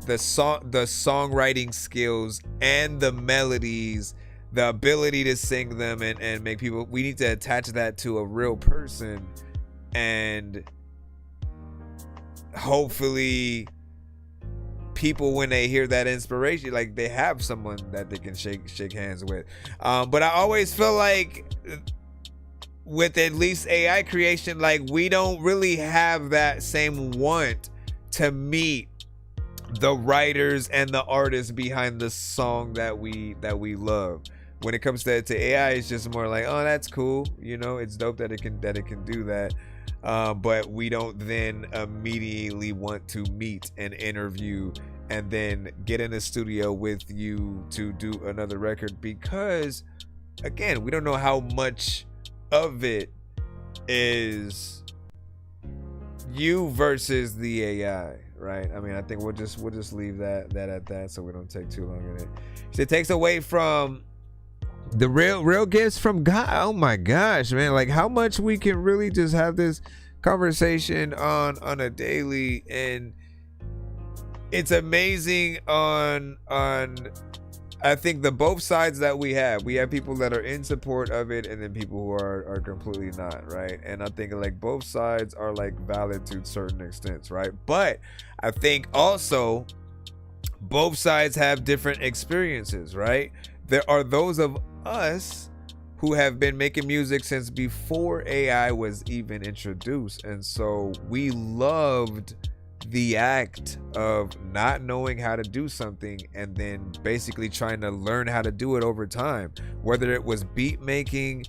the songwriting skills and the melodies, the ability to sing them and make people, we need to attach that to a real person, and hopefully people, when they hear that inspiration, like, they have someone that they can shake hands with. But I always feel like with at least AI creation, like, we don't really have that same want to meet the writers and the artists behind the song that we love. When it comes to AI, it's just more like, oh, that's cool, you know, it's dope that it can do that. But we don't then immediately want to meet and interview and then get in the studio with you to do another record, because again, we don't know how much of it is you versus the AI, right? I mean, I think we'll just leave that at that, so we don't take too long in it. So it takes away from the real gifts from God. Oh my gosh, man! Like, how much we can really just have this conversation on a daily, and it's amazing on I think the both sides that we have people that are in support of it, and then people who are completely not, right? And I think like both sides are like valid to certain extents, right? But I think also both sides have different experiences, right? There are those of us who have been making music since before AI was even introduced, and so we loved the act of not knowing how to do something and then basically trying to learn how to do it over time, whether it was beat making,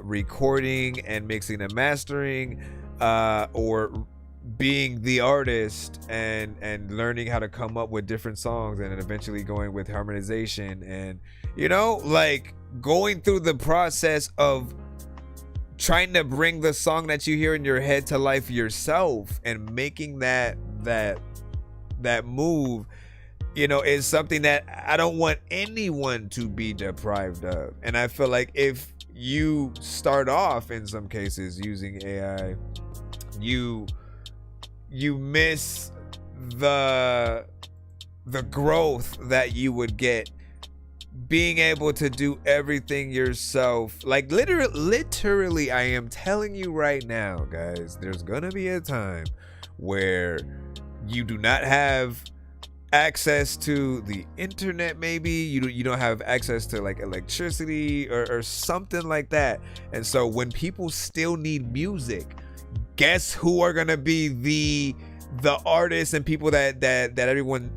recording and mixing and mastering, or being the artist and learning how to come up with different songs, and then eventually going with harmonization, and, you know, like, going through the process of trying to bring the song that you hear in your head to life yourself and making that move, you know, is something that I don't want anyone to be deprived of. And I feel like if you start off in some cases using AI, you miss the growth that you would get being able to do everything yourself. Like literally, I am telling you right now, guys, there's gonna be a time where you do not have access to the internet. Maybe you don't have access to like electricity or something like that. And so when people still need music, guess who are gonna be the artists and people that everyone,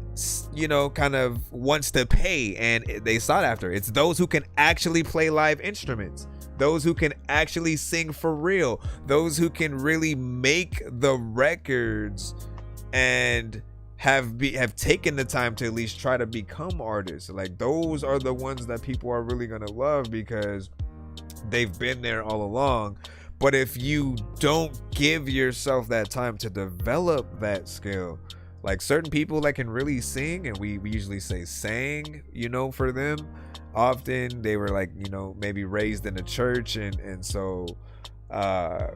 you know, kind of wants to pay and they sought after? It's those who can actually play live instruments, those who can actually sing for real, those who can really make the records and have taken the time to at least try to become artists. Like, those are the ones that people are really gonna love because they've been there all along. But if you don't give yourself that time to develop that skill, like certain people that can really sing, and we usually say sang, you know, for them, often they were like, you know, maybe raised in a church, and so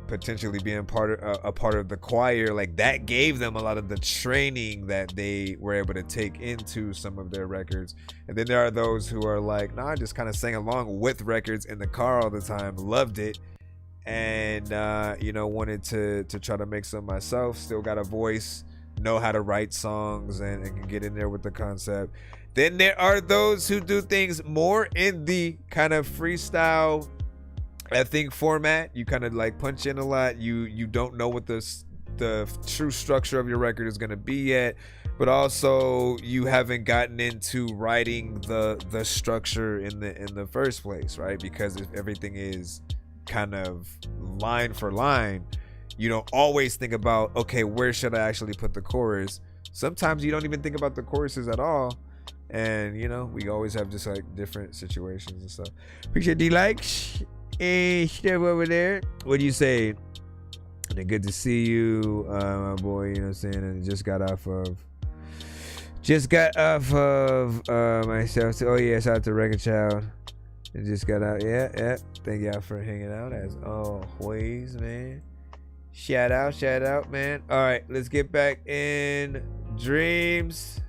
potentially being a part of the choir, like that gave them a lot of the training that they were able to take into some of their records. And then there are those who are like, nah, I just kind of sang along with records in the car all the time, loved it, and you know, wanted to try to make some myself, still got a voice, know how to write songs, and can get in there with the concept. Then there are those who do things more in the kind of freestyle, I think, format. You kind of like punch in a lot. You don't know what the true structure of your record is going to be yet, but also you haven't gotten into writing the structure in the first place, right? Because if everything is kind of line for line, you don't always think about, okay, where should I actually put the chorus? Sometimes you don't even think about the choruses at all. And you know, we always have just like different situations and stuff. Appreciate the likes and stuff over there. What do you say? And good to see you, my boy. You know what I'm saying? And just got off of myself. Oh yeah, shout out to Record Child. And just got out. Yeah. Thank y'all for hanging out as always, man. Shout out, man. All right, let's get back in dreams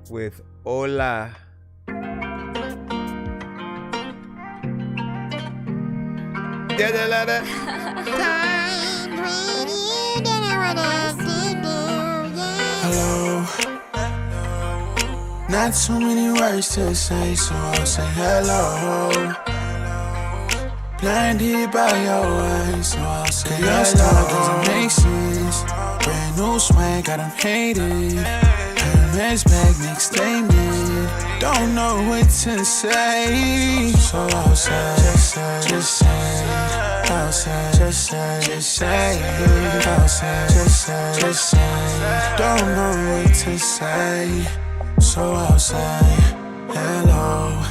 with Hola. Hello. Not too many words to say, so I'll say hello. Blinded by your eyes, so I'll say hello. Your style doesn't make sense. Brand new swag, got them hated. Hermes bag, next statement. Don't know what to say, so I'll say, just say, I'll say, just say, I'll say, just say. Don't know what to say, so I'll say hello.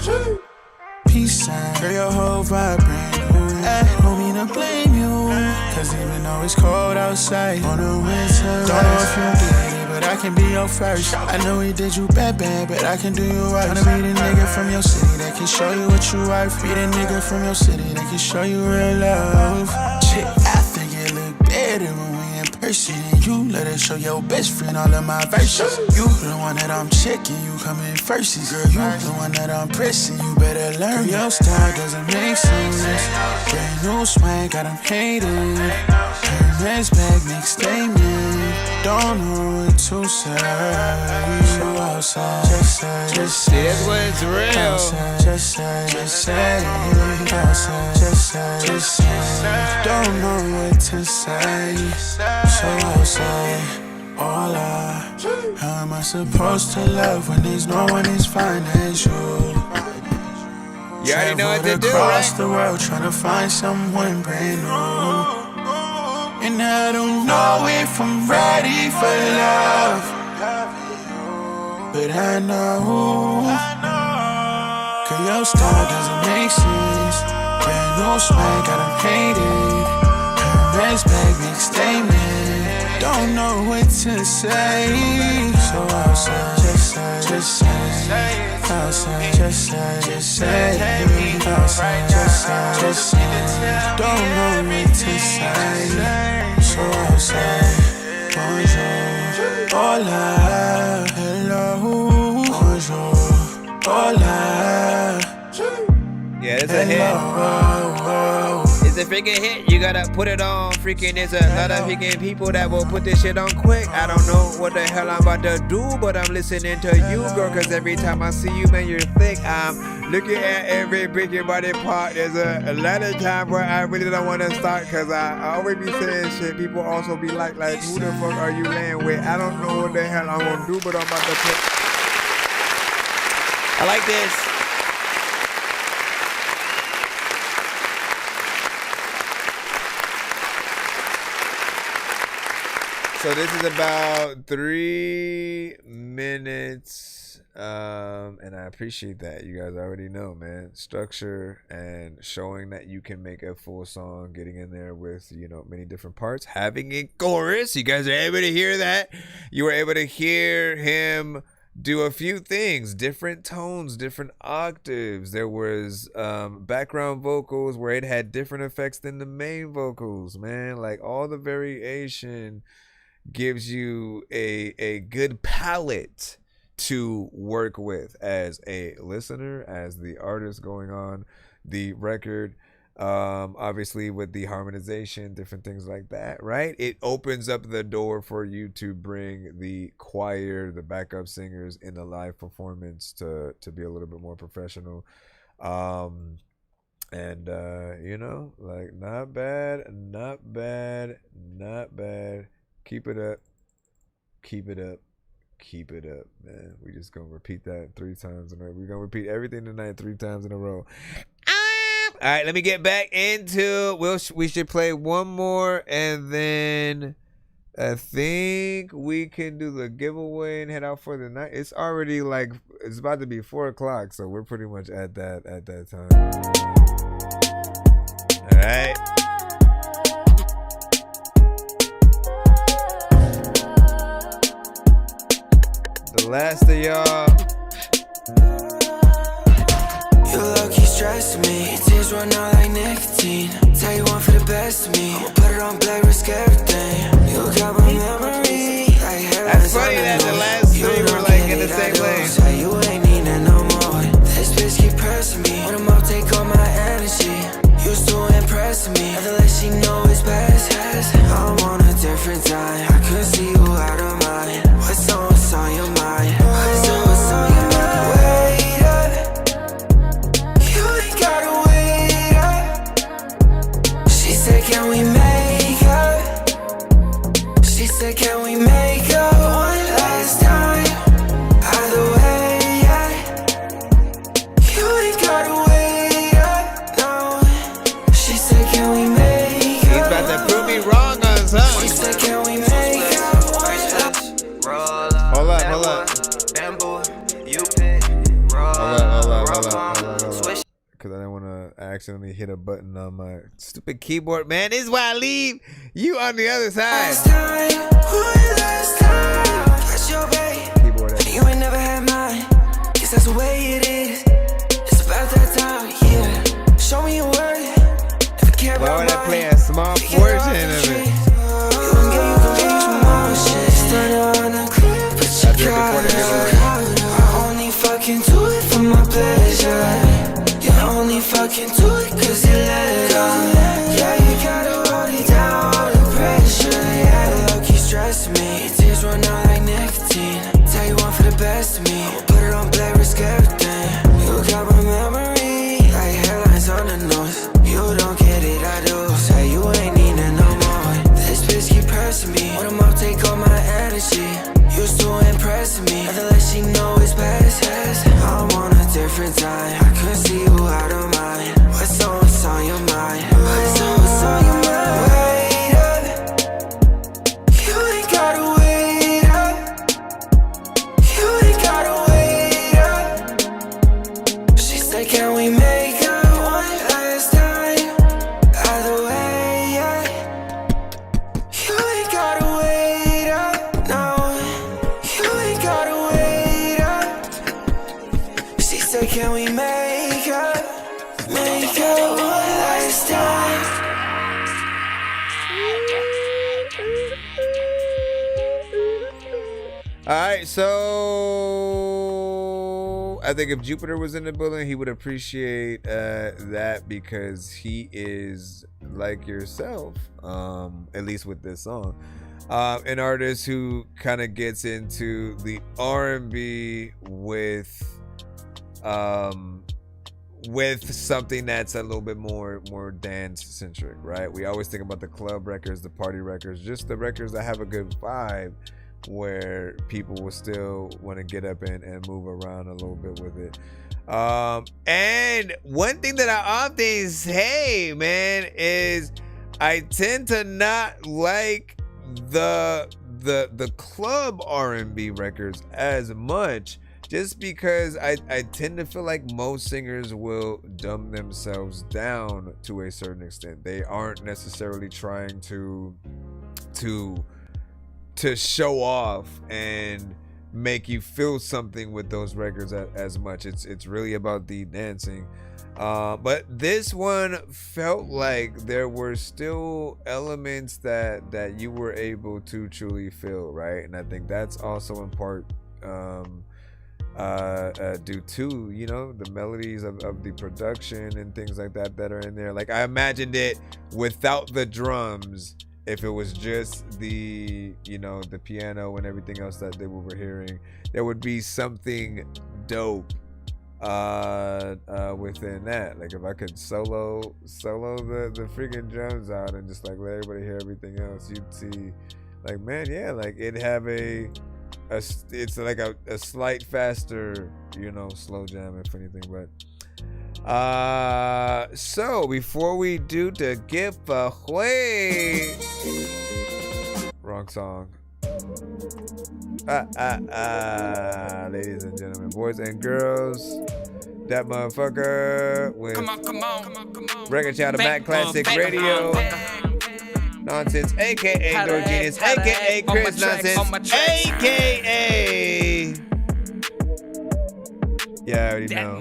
Peace sign, girl, your whole vibe brand new. I don't mean to blame you, cause even though it's cold outside on a winter, don't know if you get it, but I can be your first. I know he did you bad, but I can do you right. Wanna be the nigga from your city that can show you what you worth. Be the nigga from your city that can show you real love. Chick, I think it look better when we in person. You let it show your best friend all of my verses. You the one that I'm checking, you come in first. Girl, you the one that I'm pressing, you better learn. Girl, your style doesn't make sense. Brand new swag, got them hated. Hermes bag, next statement. Don't know what to say, so I'll say, just say, that's when it's real. Just say, just say. Don't know what to say, so I'll say, hola. How am I supposed to love when there's no one as fine as you? You already know what to do, across right? the world trying to find someone brand new. And I don't know if I'm ready for love, but I know. Cause your style doesn't make sense. Brand new swag, got them hated. Hermes bag, next statement. Don't know what to say. So I'll say, just say, just say. I'll say, just say, just say. I'll say, just say, just say. Don't know what to say. So I'll say, bonjour, hola, hello, bonjour, hola. Yeah, it's a hit. It's a freaking hit. You gotta put it on. Freaking, there's a lot of freaking people that will put this shit on quick. I don't know what the hell I'm about to do, but I'm listening to you, girl, cause every time I see you, man, you're thick. I'm looking at every brick your body part. There's a lot of time where I really don't want to start, cause I always be saying shit. People also be like, who the fuck are you laying with? I don't know what the hell I'm gonna do, but I'm about to put. I like this. So this is about 3 minutes, and I appreciate that. You guys already know, man. Structure and showing that you can make a full song, getting in there with, you know, many different parts, having a chorus. You guys are able to hear that. You were able to hear him do a few things, different tones, different octaves. There was background vocals where it had different effects than the main vocals, man. Like all the variation gives you a good palette to work with as a listener, as the artist going on the record. Obviously with the harmonization, different things like that, right? It opens up the door for you to bring the choir, the backup singers in the live performance to be a little bit more professional. You know, like not bad. Keep it up. Keep it up. Keep it up, man. We just gonna repeat that 3 times in a row. We're gonna repeat everything tonight 3 times in a row. All right, let me get back into. We should play one more, and then I think we can do the giveaway and head out for the night. It's already like it's about to be 4 o'clock, so we're pretty much at that time. All right. The last of y'all. You low-key stress me, tears run out like nicotine. Tell you one for the best of me, I'ma put it on black, risk everything. You got my memory. That's funny that the last 3 were like in the same lane. Say you ain't needing no more. This bitch keep pressing me. When I'm out, take all my energy. Used to impress me. Never let she know it's best. I'm on a different time. I could see you out of mind. What's on your mind? What's on your mind? Wait up. You ain't gotta wait up. She said, can we make up? She said, can we make up one last time? Either way, yeah. You ain't gotta wait up, no. She said, can we make up? He's about to prove me wrong on something. She said, can we make up one last time? Hold up. Because I didn't want to accidentally hit a button on my stupid keyboard. Man, this is why I leave you on the other side. Last time, that's your babe. Keyboard. You ain't never had mine. Guess that's the way it is. It's about that time, yeah. Show me your worth. If you care about why would I play a small portion of it? You can give you some more shit. Start on the clip, but you got it. I only fucking do it for my pleasure. You only fucking do it cause you let it on. Yeah, you gotta hold it down, all the pressure. Yeah, low-key stress me. Tears run out like nicotine. Tell you one for the best of me. I'ma put it on black, risk everything. You got my memory, like headlines on the news. You don't get it, I do. Say you ain't needing no more. This bitch keep pressing me. When I'm out, take all my energy. Used to impress me. Never let she know it's best. I'm on a different time. I could see you out of mind. What's on your mind? What's on your mind? Wait up. You ain't gotta wait up. You ain't gotta wait up. She said, can we make up one last time? Either way, yeah. You ain't gotta wait got one lifetime. All right, so I think if Jupiter was in the building, he would appreciate that because he is like yourself, at least with this song, an artist who kind of gets into the R&B with something that's a little bit more dance centric, right? We always think about the club records, the party records, just the records that have a good vibe, where people will still want to get up and move around a little bit with it. And one thing that I often say, man, is I tend to not like the club R&B records as much, just because I tend to feel like most singers will dumb themselves down to a certain extent. They aren't necessarily trying to show off and make you feel something with those records as much. It's really about the dancing. But this one felt like there were still elements that you were able to truly feel, right? And I think that's also in part due to, you know, the melodies of the production and things like that are in there. Like, I imagined it without the drums. If it was just the, you know, the piano and everything else that they were hearing, there would be something dope within that. Like, if I could solo the freaking drums out and just like let everybody hear everything else, you'd see, like, man, yeah, like it'd have it's like a slight faster, you know, slow jam if anything. But so before we do the giveaway, wrong song. Ladies and gentlemen, boys and girls, that motherfucker with Come on. Record Child of Mac Classic Radio Nonsense, aka Dorky, aka Chris Nonsense, aka yeah, I already know.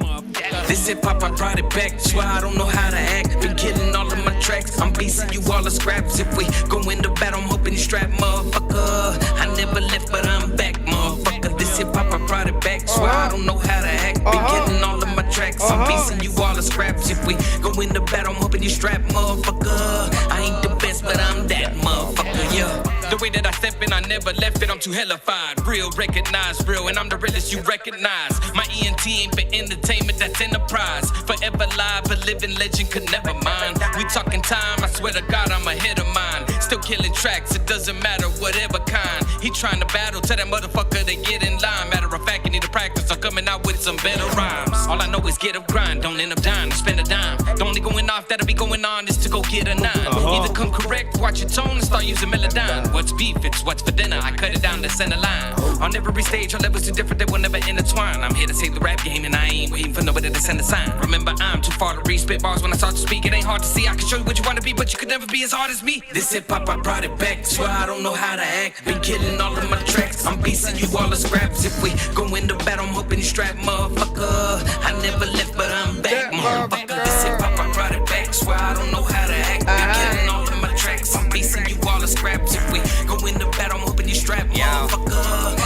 This hip hop, I brought it back. Swear I don't know how to act. Been killing all of my tracks. I'm beasting you all the scraps. If we go into battle, I'm hoping you strap, motherfucker. I never left, but I'm back, motherfucker. This hip hop, I brought it back. Swear I don't know how to act. Been killing all of my tracks. I'm beasting you all the scraps. If we go into battle, I'm hoping you strap, motherfucker. I ain't the best, but I'm that motherfucker, yeah. The way that I step in, I never left it, I'm too hellified. Real, recognize real, and I'm the realest you recognize. My ENT ain't for entertainment, that's enterprise. Forever live, a living legend could never mind. We talking time, I swear to God, I'm ahead of mine. Still killing tracks, it doesn't matter, whatever kind. He trying to battle, tell that motherfucker to get in line. Matter of fact, you need to practice, I'm coming out with some better rhymes. All I know is get up, grind, don't end up dying, spend a dime. The only going off that'll be going on is to go get a 9. Either come correct, watch your tone, and start using Melodyne. What's beef, it's what's for dinner, I cut it down to center line. On every stage, our levels too different, they will never intertwine. I'm here to save the rap game, and I ain't waiting for nobody to send a sign. Remember, I'm too far to reach, spit bars when I start to speak. It ain't hard to see, I can show you what you wanna be, but you could never be as hard as me. This hip-hop, I brought it back, swear I don't know how to act. Been killing all of my tracks, I'm beasting you all the scraps. If we go into battle, I'm hoping you strap, motherfucker. I never left, but I'm back, motherfucker. This hip-hop, I brought it back, swear I don't know how to act. Been killing all of my tracks, I'm beasting you all the scraps. If we go into battle, I'm hoping you strap, motherfucker.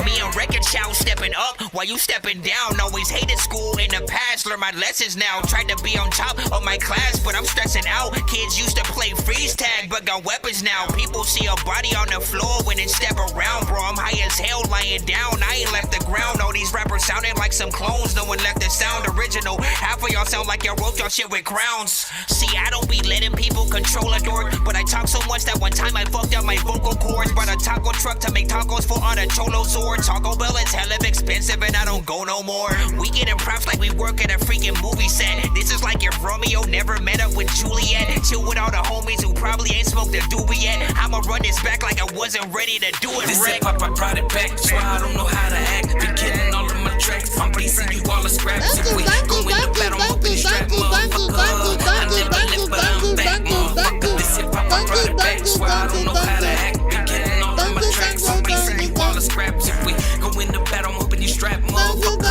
Me and Record Chow stepping up while you stepping down. Always hated school in the past, learn my lessons now. Tried to be on top of my class, but I'm stressing out. Kids used to play freeze tag, but got weapons now. People see a body on the floor when it step around, bro. I'm high as hell lying down. I ain't left the ground. All these rappers sounding like some clones. No one left the sound original. Half of y'all sound like y'all wrote y'all shit with crowns. See, I don't be letting people control a dork, but I talk so much that one time I fucked up my vocal cords. Brought a taco truck to make tacos for all the cholos or Taco Bell is hella expensive and I don't go no more. We getting props like we work at a freaking movie set. This is like if Romeo never met up with Juliet. Chill with all the homies who probably ain't smoked a doobie yet. I'ma run this back like I wasn't ready to do it. This hip-hop, I brought it back, so I don't know how to act. Been killing all of my tracks, I'm piecing you all the scraps. If we go in the battle, I'm hoping you strap, motherfucker. I never left, but I'm back, motherfucker. This hip-hop, I brought it back, so I don't know how to act. Been killing all of my tracks, I'm piecing you all the scraps. If we go in the battle, I'm hoping you strap, motherfucker. I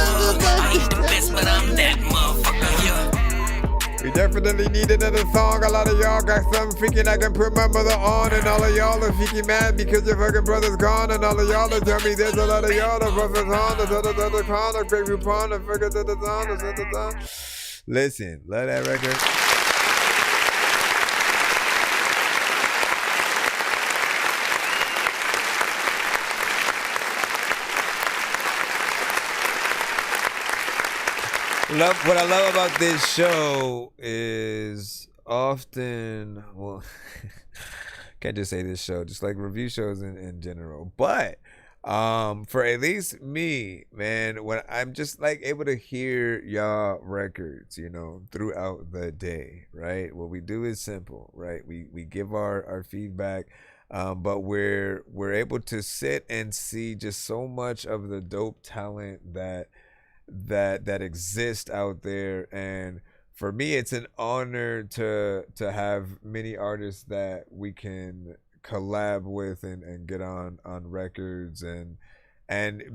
ain't the best, but I'm that, definitely need another song. A lot of y'all got something freaking I can put my mother on. And all of y'all are freaking mad because your fucking brother's gone. And all of y'all are tell me there's a lot of y'all that brothers on. The con, the great upon, the figure to the song. Listen, love that record. What I love about this show is often, well, can't just say this show, just like review shows in general. But for at least me, man, when I'm just like able to hear y'all records, you know, throughout the day, right? What we do is simple, right? We give our feedback, but we're able to sit and see just so much of the dope talent that exist out there. And for me, it's an honor to have many artists that we can collab with and get on records and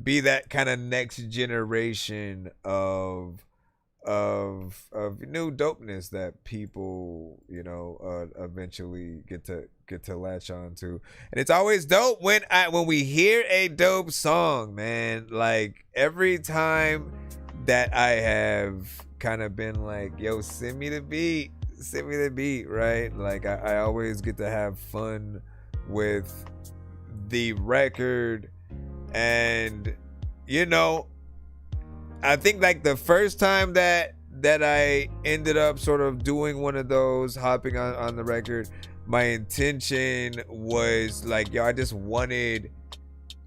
be that kind of next generation of new dopeness that people, you know, eventually get to latch on to. And it's always dope when we hear a dope song, man. Like every time that I have kind of been like, yo, send me the beat, right? Like I always get to have fun with the record. And you know, I think like the first time that I ended up sort of doing one of those, hopping on the record, my intention was like, yo, I just wanted,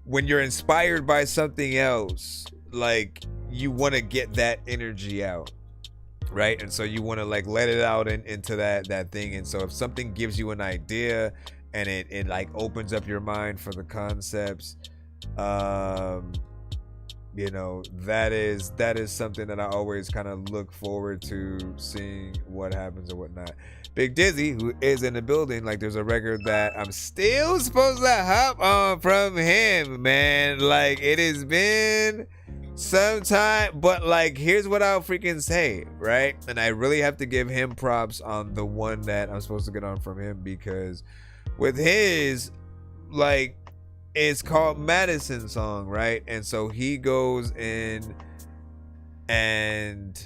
when you're inspired by something else, like you want to get that energy out, right? And so you want to like let it out into that thing. And so if something gives you an idea and it like opens up your mind for the concepts, you know, that is something that I always kind of look forward to seeing what happens and whatnot. Big Dizzy, who is in the building, like there's a record that I'm still supposed to hop on from him, man. Like it has been some time, but like here's what I'll freaking say, right? And I really have to give him props on the one that I'm supposed to get on from him, because with his, like, it's called Madison Song, right? And so he goes in and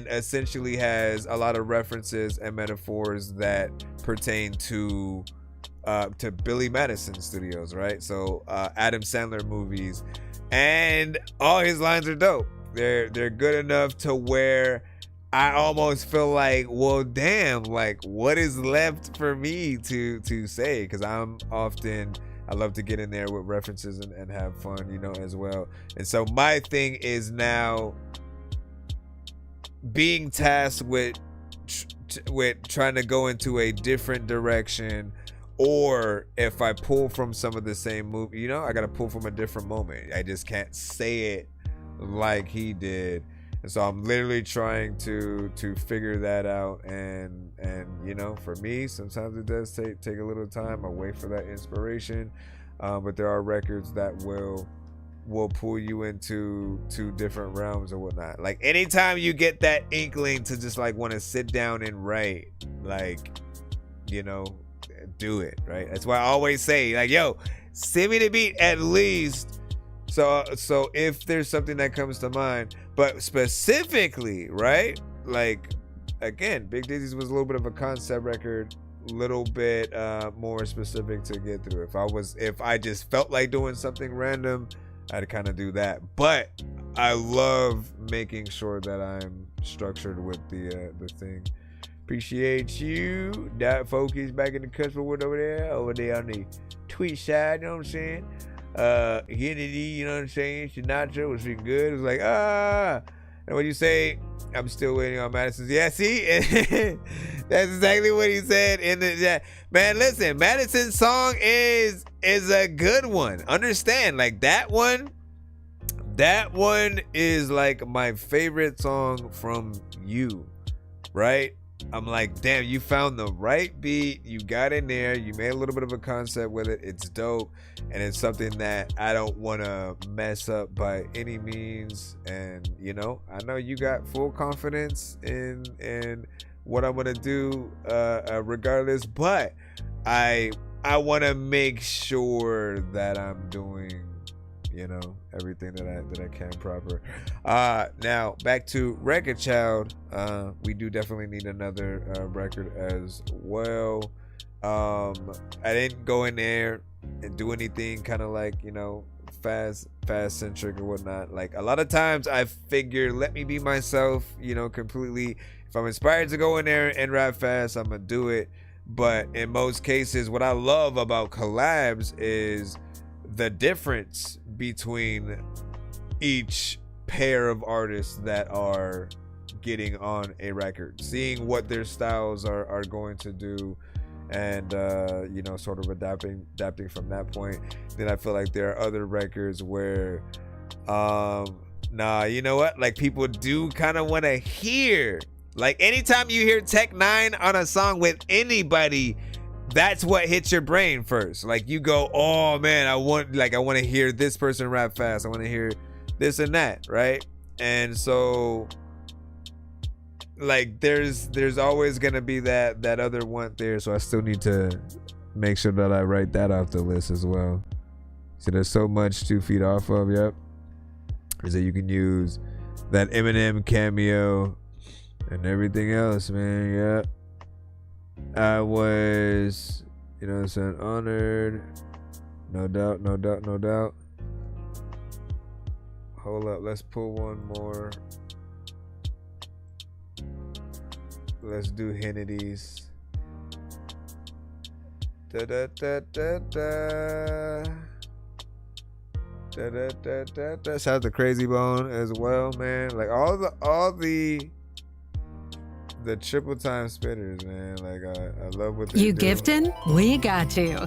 essentially has a lot of references and metaphors that pertain to Billy Madison Studios, right? So Adam Sandler movies, and all his lines are dope. They're good enough to where I almost feel like, well, damn, like what is left for me to say? Because I love to get in there with references and have fun, you know, as well. And so my thing is now being tasked with trying to go into a different direction, or if I pull from some of the same movie, you know, I gotta pull from a different moment. I just can't say it like he did. And so I'm literally trying to figure that out. And you know, for me, sometimes it does take a little time. I wait for that inspiration, but there are records that will pull you into different realms or whatnot. Like anytime you get that inkling to just like want to sit down and write, like, you know, do it, right? That's why I always say, like, yo, send me the beat at least. So if there's something that comes to mind, but specifically, right? Like, again, Big Dizzy's was a little bit of a concept record, little bit more specific to get through. If I just felt like doing something random, I'd kind of do that. But I love making sure that I'm structured with the thing. Appreciate you. That Folky's back in the customer wood over there on the Twitch side, you know what I'm saying? Kennedy, you know what I'm saying? Sinatra was freaking good. It was like, and when you say, I'm still waiting on Madison's. Yeah, see? That's exactly what he said in the chat. Man, listen, Madison's song is a good one. Understand, like that one is like my favorite song from you, right? I'm like, damn, you found the right beat. You got in there. You made a little bit of a concept with it. It's dope. And it's something that I don't want to mess up by any means. And, you know, I know you got full confidence in what I'm going to do regardless. But I want to make sure that I'm doing, you know, everything that I can proper. Now back to Record Child. We do definitely need another record as well. I didn't go in there and do anything kind of like, you know, fast centric or whatnot. Like a lot of times I figure, let me be myself, you know, completely. If I'm inspired to go in there and rap fast, I'm gonna do it. But in most cases, what I love about collabs is the difference between each pair of artists that are getting on a record, seeing what their styles are going to do, and you know, sort of adapting from that point. Then I feel like there are other records where nah, you know what, like people do kind of want to hear, like anytime you hear Tech 9 on a song with anybody, that's what hits your brain first. Like you go, oh man, I want to hear this person rap fast. I want to hear this and that, right? And so like there's always gonna be that other want there. So I still need to make sure that I write that off the list as well. So there's so much to feed off of. Yep. Is that you can use that Eminem cameo and everything else, man. Yep. I was, you know what I'm saying, honored. No doubt. Hold up, let's pull one more. Let's do Hennedy's. Da da da da da. Da da da da da. Shout out to Crazy Bone as well, man. Like all the triple time spitters, man. Like I love what they do. You gifted? We got you.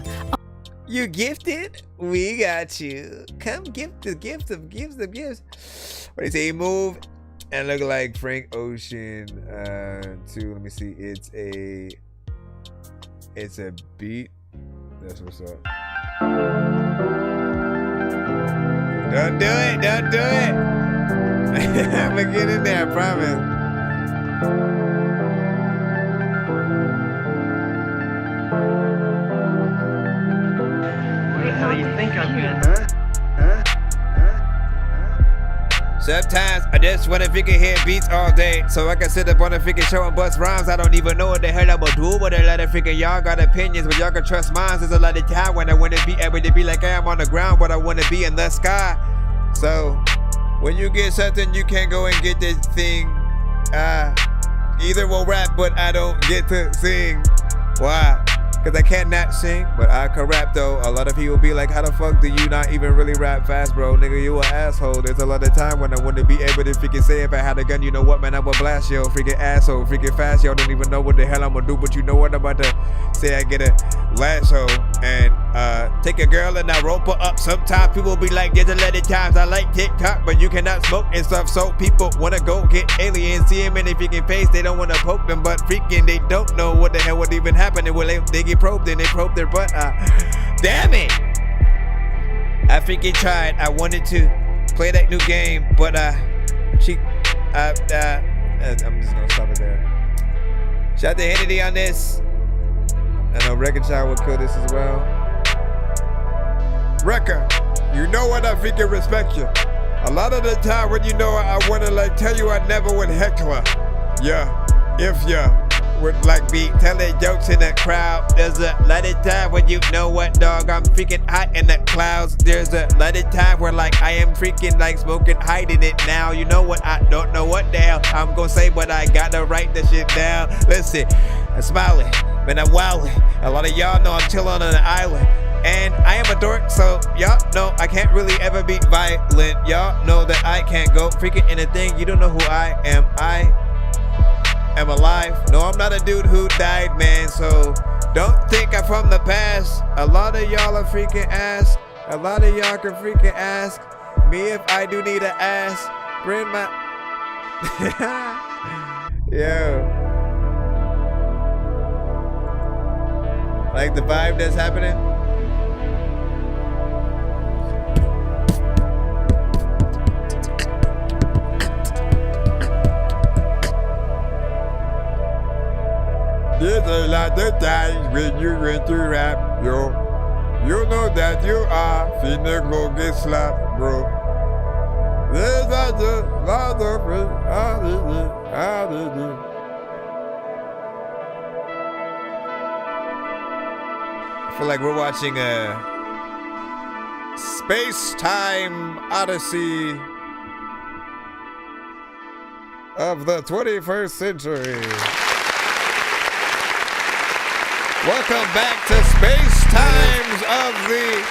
You gifted? We got you. Come gift the gifts. What do you say? Move and look like Frank Ocean. Too. Let me see. It's a beat. That's what's up. Don't do it. I'm gonna get in there, I promise. How you think I'm good, Sometimes I just wanna freaking hear beats all day, so I can sit up on a freaking show and bust rhymes. I don't even know what the hell I'm gonna do, but a lot of freaking y'all got opinions, but y'all can trust mine. There's a lot of time when I wanna be able to be like I am on the ground, but I wanna be in the sky. So when you get something, you can't go and get this thing. Either will rap, but I don't get to sing. Why? Cause I cannot sing, but I can rap though. A lot of people be like, how the fuck do you not even really rap fast, bro? Nigga, you an asshole. There's a lot of time when I wouldn't be able to freaking say if I had a gun, you know what, man, I would blast yo. Freaking asshole, freaking fast, y'all don't even know what the hell I'm gonna do, but you know what I'm about to say. I get a lasso and take a girl and I rope her up. Sometimes people be like, there's a lot of times I like Tik-Tok, but you cannot smoke and stuff. So people wanna go get aliens, see him in their freaking face. They don't wanna poke them, but freaking they don't know what the hell would even happen. Well, they get probed and they probe their butt. Damn it! I freaking tried. I wanted to play that new game, but I'm just gonna stop it there. Shout out to Hennedy on this. I know Record Child will kill this as well. Record, you know what, I freaking respect you. A lot of the time when you know I wanna like tell you I never would heckle her. Yeah, if ya would like be telling jokes in the crowd. There's a lot of time when you know what, dog, I'm freaking hot in the clouds. There's a lot of time where like I am freaking like smoking, hiding it now. You know what, I don't know what the hell I'm gonna say, but I gotta write the shit down. Listen, I'm smiling, man, I'm wildin'. A lot of y'all know I'm chilling on an island. And I am a dork, so y'all know I can't really ever be violent. Y'all know that I can't go freaking anything. You don't know who I am. I am alive. No, I'm not a dude who died, man. So don't think I'm from the past. A lot of y'all are freaking ass. A lot of y'all can freaking ask me if I do need an ass. Bring my... Yo. Like the vibe that's happening? This is like the times when you went to rap, yo. You know that you are finna go get slapped, bro. This is just lot of I feel like we're watching a space-time odyssey of the 21st century. Welcome back to Space Times of the...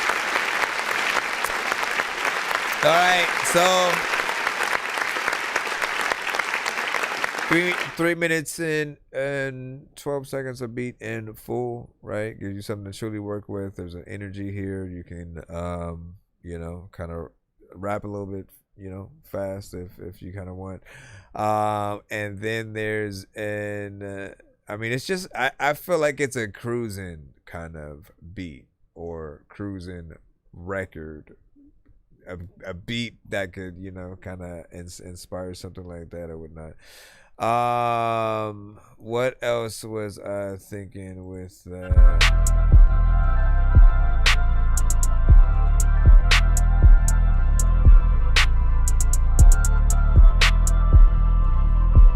All right, so 3 minutes in and 12 seconds of beat in full, right? Gives you something to truly work with. There's an energy here. You can, you know, kind of rap a little bit, you know, fast if you kind of want. And then there's an... I mean, it's just, I feel like it's a cruising kind of beat or cruising record. A beat that could, you know, kind of inspire something like that or whatnot. What else was I thinking with that?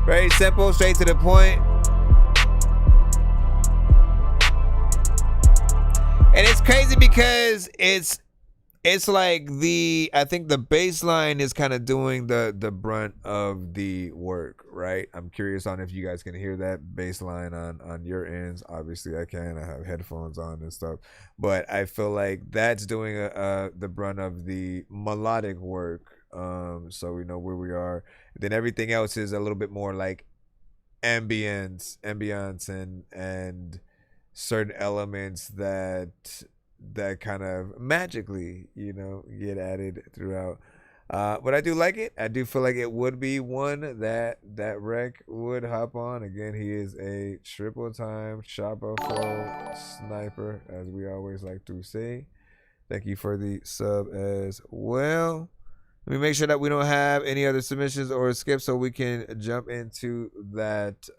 Very simple, straight to the point. And it's crazy because it's like I think the bass line is kind of doing the brunt of the work, right? I'm curious on if you guys can hear that bass line on your ends. Obviously I can. I have headphones on and stuff. But I feel like that's doing the brunt of the melodic work. So we know where we are. Then everything else is a little bit more like ambience and certain elements that kind of magically, you know, get added throughout. But I do like it. I do feel like it would be one that Rec would hop on. Again, he is a triple-time Shopper Flow sniper, as we always like to say. Thank you for the sub as well. Let me make sure that we don't have any other submissions or skips so we can jump into that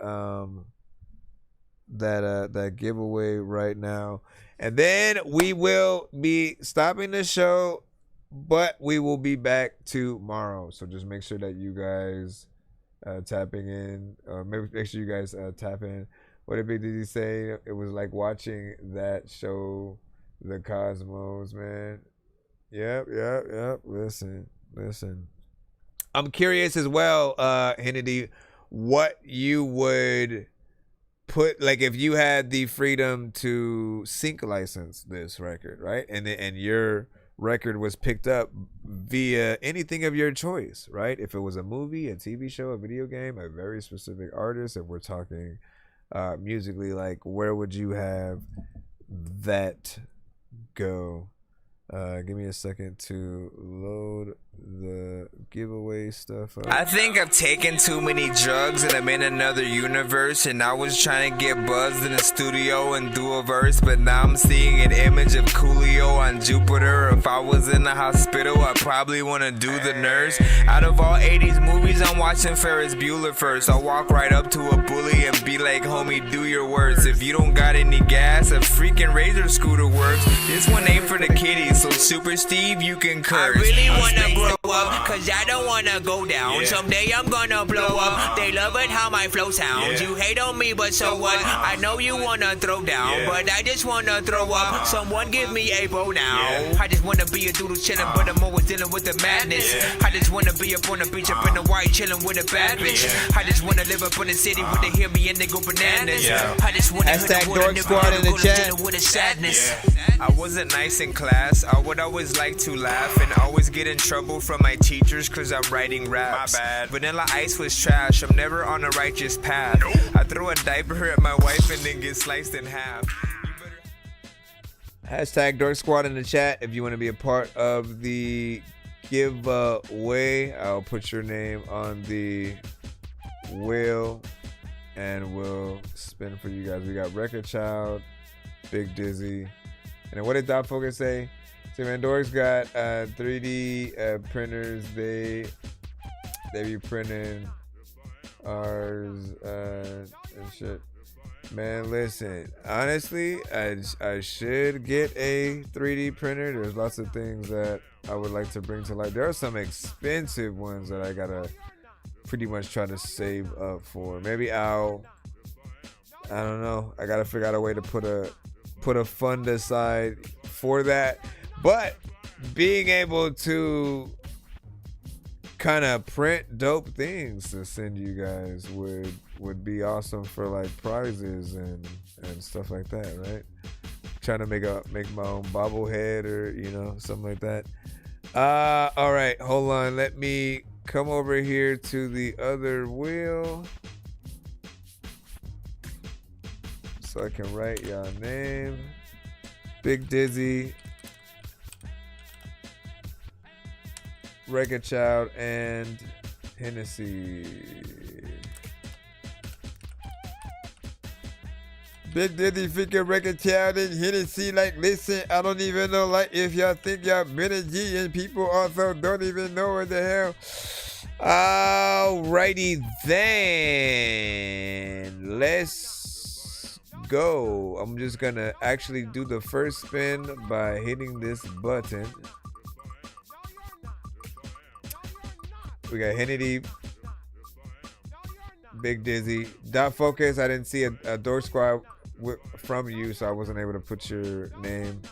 that giveaway right now. And then we will be stopping the show, but we will be back tomorrow. So just make sure that you guys tapping in. Maybe make sure you guys tap in. What did he say? It was like watching that show, The Cosmos, man. Yep. Listen. I'm curious as well, Hennedy, what you would put, like, if you had the freedom to sync license this record, right? And your record was picked up via anything of your choice, right? If it was a movie, a TV show, a video game, a very specific artist, if we're talking musically, like, where would you have that go? Give me a second to load the giveaway stuff up. I think I've taken too many drugs and I'm in another universe, and I was trying to get buzzed in the studio and do a verse, but now I'm seeing an image of Coolio on Jupiter. If I was in the hospital, I'd probably want to do the nurse. Out of all 80s movies, I'm watching Ferris Bueller first. I'll walk right up to a bully and be like, homie, do your worst. If you don't got any gas, a freaking Razor scooter works. This one ain't for the kiddies, so Super Steve, you can curse. I really wanna grow up, cause I don't wanna go down. Someday I'm gonna blow up. They love it how my flow sounds. You hate on me, but so what? I know you wanna throw down, but I just wanna throw up. Someone give me a bow now. I just wanna be a doodle chillin', but I'm always dealing with the madness. I just wanna be up on the beach, up in the white, chillin' with a bad bitch. I just wanna live up in the city where they hear me and they go bananas. I just wanna hit the water, never in the chat with a sadness. I wasn't nice in class. I would always like to laugh and always get in trouble from my teachers cause I'm writing raps. My bad. Vanilla Ice was trash. I'm never on a righteous path. I throw a diaper at my wife and then get sliced in half. Hashtag Dork Squad in the chat if you want to be a part of the giveaway. I'll put your name on the wheel and we'll spin for you guys. We got Record Child, Big Dizzy. And then what did Dot Focus say? See, man, Dork's got 3D printers. They be printing ours and shit. Man, listen. Honestly, I should get a 3D printer. There's lots of things that I would like to bring to life. There are some expensive ones that I gotta pretty much try to save up for. Maybe I don't know. I gotta figure out a way to put a fund aside for that. But being able to kind of print dope things to send you guys would be awesome for like prizes and stuff like that, right? Trying to make my own bobblehead or something like that. All right, hold on. Let me come over here to the other wheel so I can write y'all name. Big Dizzy, Record Child, and Hennessy. Big Dizzy, freaking Record Child, and Hennessy. Like, listen, I don't even know, like, if y'all think y'all better G, and people also don't even know what the hell. Alrighty then, let's go. I'm just gonna actually do the first spin by hitting this button. We got Hennedy, Big Dizzy, Dot Focus. I didn't see a Dork Squad from you, so I wasn't able to put your name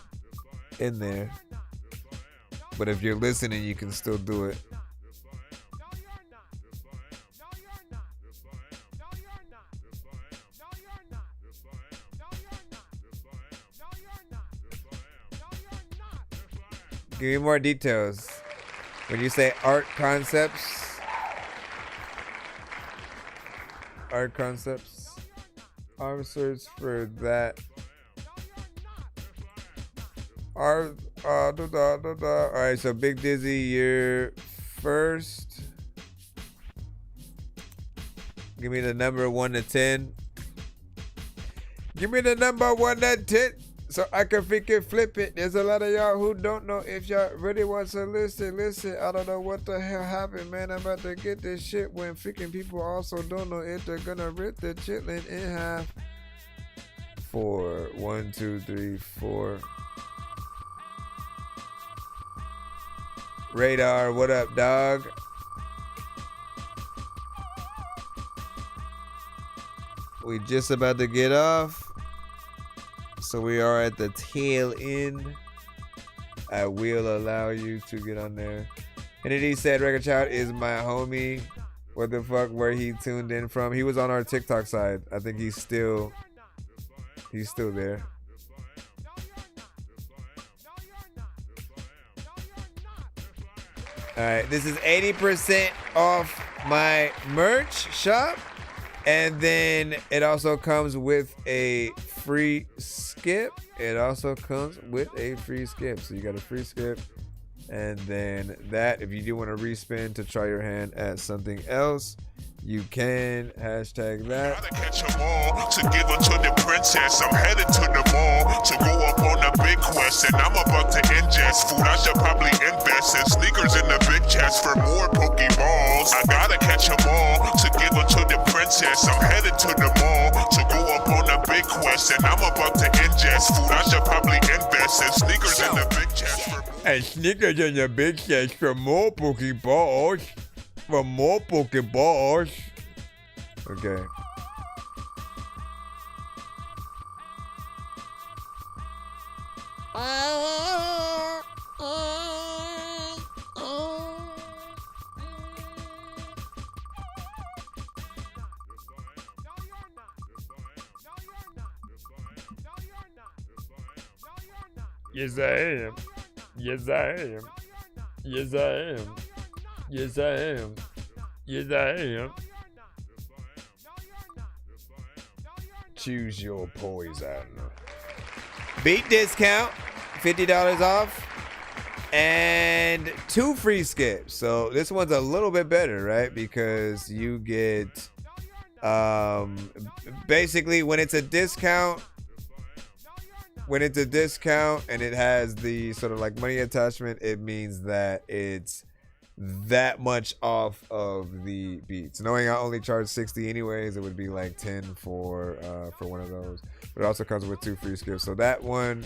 in there. But if you're listening, you can still do it. Give me more details. When you say art concepts, I'll search for that. All right, so Big Dizzy, you're first. Give me the number 1 to 10. Give me the number 1 to 10. So I can freaking flip it. There's a lot of y'all who don't know if y'all really want to listen. I don't know what the hell happened, man. I'm about to get this shit when freaking people also don't know if they're gonna rip the chitlin in half. 4. 1, 2, 3, 4. Radar, what up, dog? We just about to get off. So we are at the tail end. I will allow you to get on there. And then he said Record Child is my homie. What the fuck, where he tuned in from? He was on our TikTok side. I think he's still there. All right, this is 80% off my merch shop. And then it also comes with a free skip. It also comes with a free skip. So you got a free skip. And then that, if you do want to respin to try your hand at something else, you can hashtag that. Gotta catch 'em all to give it to the princess. I'm headed to the mall to go up on a big quest, and I'm about to ingest food. I should probably invest in sneakers in the big chest for more Pokeballs. I gotta catch 'em all to give it to the princess. I'm headed to the mall to go up on a big quest, and I'm about to ingest food. I should probably invest in sneakers in the big chest for and sneakers in the big chest for more Pokeballs. For more Pokeballs. Okay. Yes, I am. Yes, I am. Yes, I am. Yes, I am. Yes, I am. Choose your poison. Beat discount, $50 off, and 2 free skips. So this one's a little bit better, right? Because you get basically when it's a discount, when it's a discount and it has the sort of like money attachment, it means that it's that much off of the beats. Knowing I only charge 60 anyways, it would be like 10 for one of those. But it also comes with 2 free skips. So that one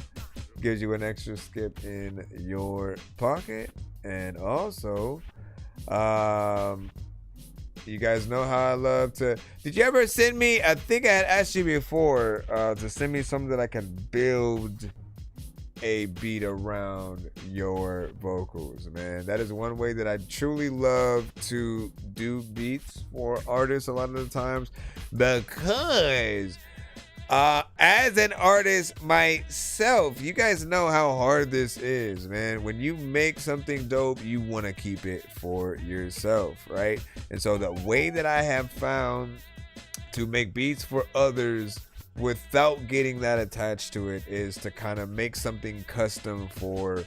gives you an extra skip in your pocket. And also, you guys know how I love to. Did you ever send me? I think I had asked you before to send me something that I can build a beat around your vocals, man. That is one way that I truly love to do beats for artists a lot of the times, because as an artist myself, you guys know how hard this is, man. When you make something dope, you want to keep it for yourself, right? And so the way that I have found to make beats for others without getting that attached to it is to kind of make something custom for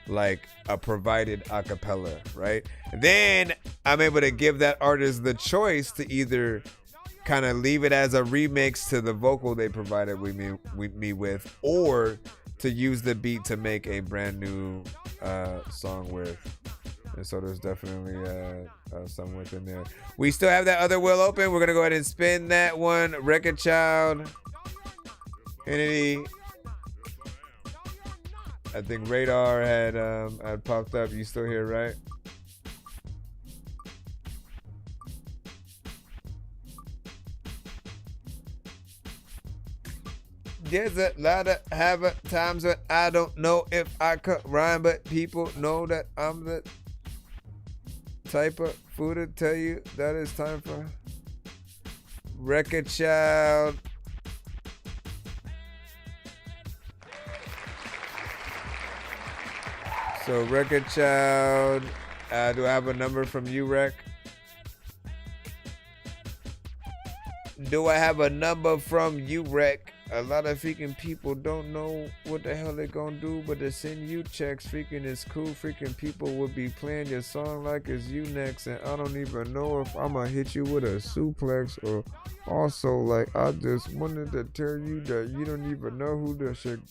like a provided acapella, right? And then I'm able to give that artist the choice to either kind of leave it as a remix to the vocal they provided with me with, or to use the beat to make a brand new song with. And so there's definitely some within there. We still have that other wheel open. We're gonna go ahead and spin that one. Record Child, Entity. I think Radar had popped up. You still here, right? There's a lot of times that I don't know if I could rhyme, but people know that I'm the type of fool to tell you that it's time for Record Child. So Record Child, do I have a number from you, Rec? Do I have a number from you, Rec? A lot of freaking people don't know what the hell they're gonna do, but to send you checks, freaking is cool. Freaking people would be playing your song like it's you next, and I don't even know if I'ma hit you with a suplex or also like I just wanted to tell you that you don't even know who the shit.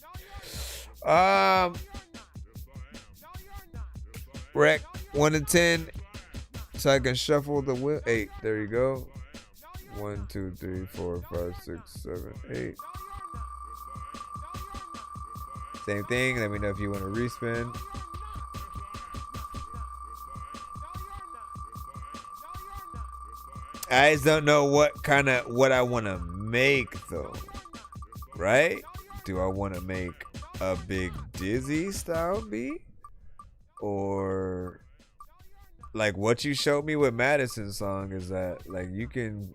Rec 1 to 10, so I can shuffle the wheel. 8. There you go. 1, 2, 3, 4, 5, 6, 7, 8. Same thing. Let me know if you want to respin. I just don't know what I want to make though, right? Do I want to make a big Dizzy style beat, or like what you showed me with Madison's song is that like you can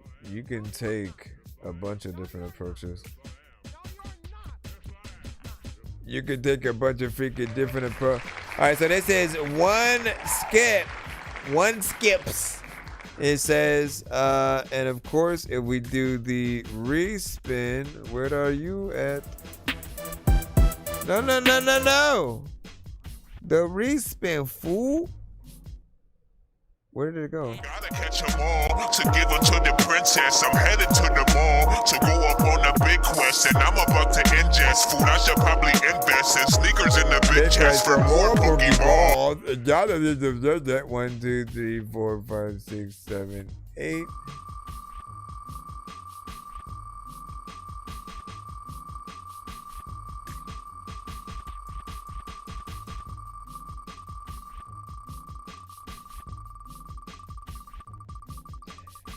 take a bunch of different approaches. You can take a bunch of freaking different approaches. All right, so this is one skips. It says, and of course, if we do the respin, where are you at? No. The respin, fool. Where did it go? Gotta catch 'em all to give them to the princess. I'm headed to the mall to go up on a big quest, and I'm about to ingest food. I should probably invest in sneakers in the big chest for more Pokeball. Y'all need to do that. 1, 2, 3, 4, 5, 6, 7, 8.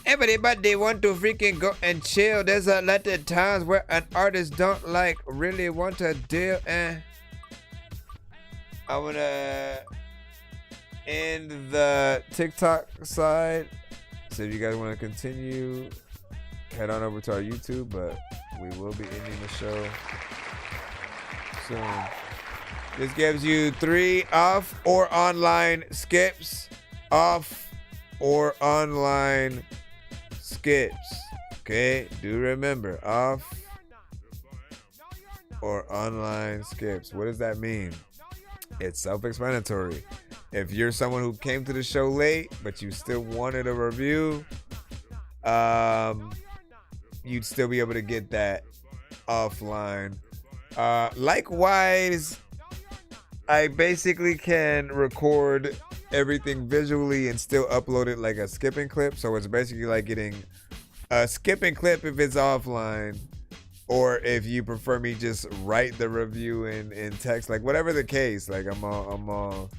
Everybody want to freaking go and chill. There's a lot of times where an artist don't like really want to deal, and I wanna end the TikTok side. So if you guys want to continue, head on over to our YouTube, but we will be ending the show soon. This gives you 3 off or online skips. Off or online skips. Okay, do remember, off or online skips. What does that mean? It's self-explanatory. If you're someone who came to the show late but you still wanted a review, you'd still be able to get that offline Likewise, I basically can record everything visually and still upload it like a skipping clip. So it's basically like getting a skipping clip if it's offline, or if you prefer me just write the review in text, like whatever the case. Like I'm all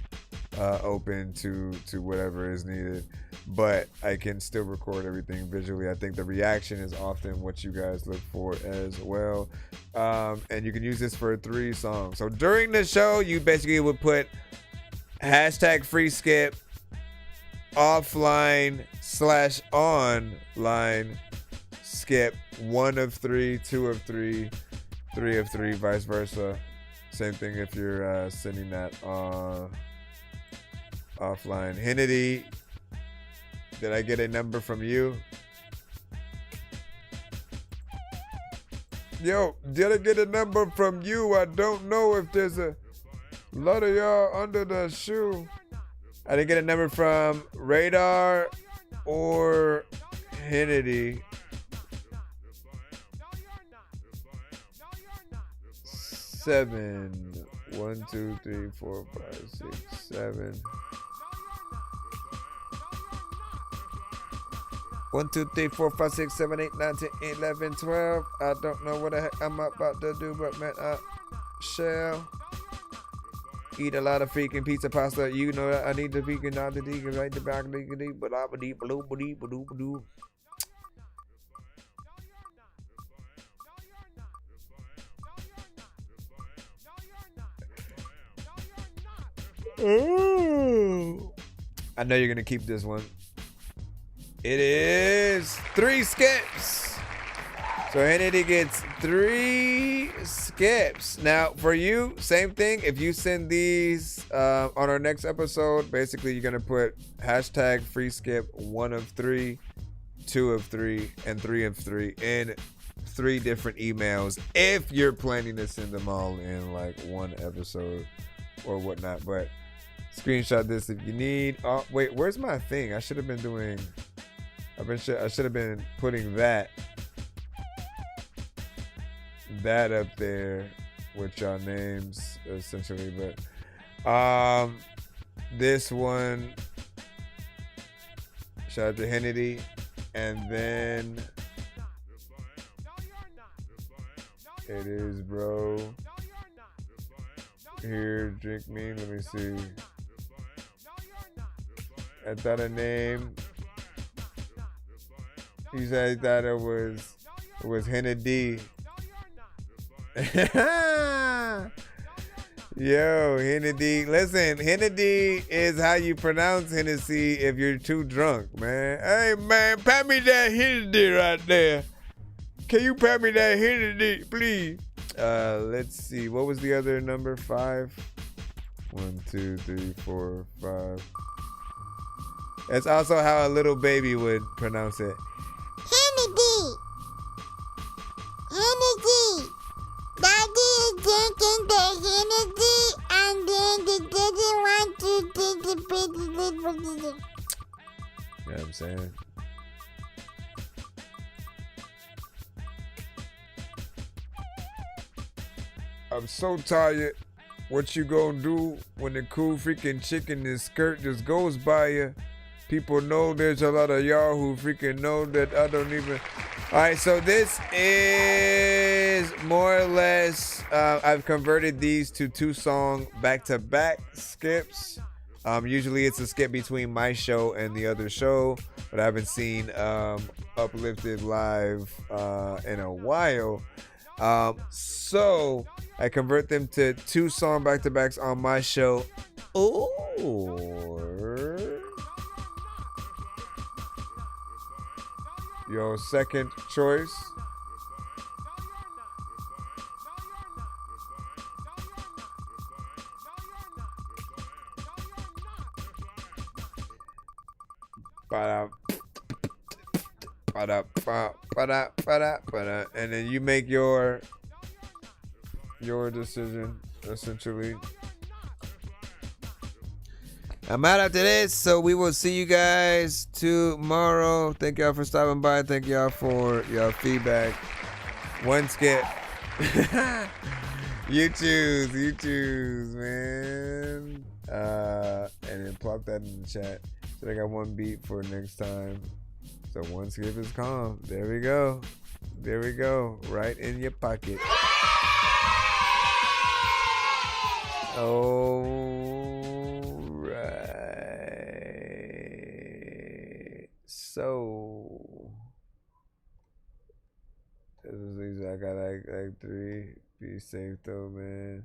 open to whatever is needed, but I can still record everything visually. I think the reaction is often what you guys look for as well. And you can use this for 3 songs. So during the show, you basically would put hashtag free skip, offline / online skip, 1 of 3, 2 of 3, 3 of 3, vice versa. Same thing if you're sending that offline. Hennedy, did I get a number from you? Yo, did I get a number from you? I don't know if there's a lot of y'all under the shoe. I didn't get a number from Radar or Hennedy. 7. 1, 2, 3, 4, 5, 6, 7. 1, 2, 3, 4, 5, 6, 7, 8, 9, 10, 11, 12. I don't know what the heck I'm about to do, but man, I shall eat a lot of freaking pizza pasta. You know that I need the vegan, not the vegan, right? The back, but I would eat blue. Ooh. I know you're gonna keep this one. It is 3 skips. So Hennedy gets 3 skips. Now for you, same thing. If you send these on our next episode, basically you're gonna put hashtag free skip, 1 of 3, 2 of 3, and 3 of 3 in 3 different emails if you're planning to send them all in like one episode or whatnot. But screenshot this if you need. Oh wait, where's my thing? I should have been doing. I should have been putting that up there with y'all names essentially. But this one, shout out to Hennedy, and then it is bro. Here, drink me. Let me see. I thought a name. He said he thought it was Hennedy. Yo, Hennedy. Listen, Hennedy is how you pronounce Hennessy if you're too drunk, man. Hey, man, pat me that Hennedy right there. Can you pat me that Hennedy, please? Let's see. What was the other number? 5? 1, 2, 3, 4, 5. That's also how a little baby would pronounce it. Hennedy. Hennedy. Daddy is drinking the Hennedy and then they didn't want to drink the baby. You know what I'm saying? I'm so tired. What you gonna do when the cool freaking chick in this skirt just goes by you? People know there's a lot of y'all who freaking know that I don't even. All right, so this is more or less, I've converted these to 2-song back-to-back skips. Usually it's a skip between my show and the other show, but I haven't seen Uplifted live in a while. So I convert them to 2-song back-to-backs on my show, or your second choice. And then you make your decision, essentially. I'm out after this, so we will see you guys tomorrow. Thank y'all for stopping by. Thank y'all for your feedback. 1 skip. You choose, man. And then plop that in the chat. So I got one beat for next time. So one skip is calm. There we go. There we go. Right in your pocket. All right. So I got like 3. Be safe though, man.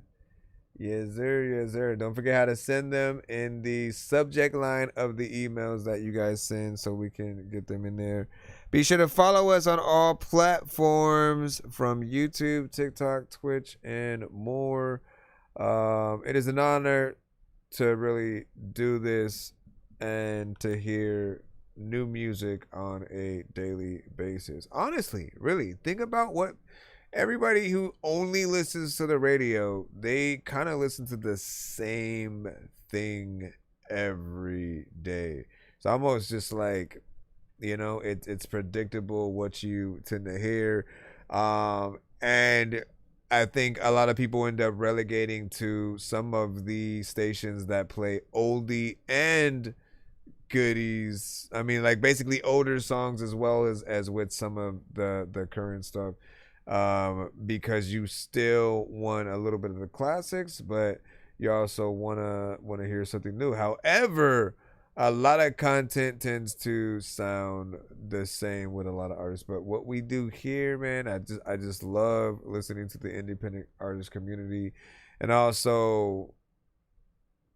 Yes, sir. Yes, sir. Don't forget how to send them in the subject line of the emails that you guys send so we can get them in there. Be sure to follow us on all platforms from YouTube, TikTok, Twitch, and more. It is an honor to really do this and to hear new music on a daily basis. Honestly, really, think about what everybody who only listens to the radio, they kind of listen to the same thing every day. It's almost just like, you know, it's predictable what you tend to hear. And I think a lot of people end up relegating to some of the stations that play oldie and goodies. I mean, like basically older songs as well as with some of the current stuff. Because you still want a little bit of the classics, but you also want to hear something new. However, a lot of content tends to sound the same with a lot of artists. But what we do here, man, I just love listening to the independent artist community, and also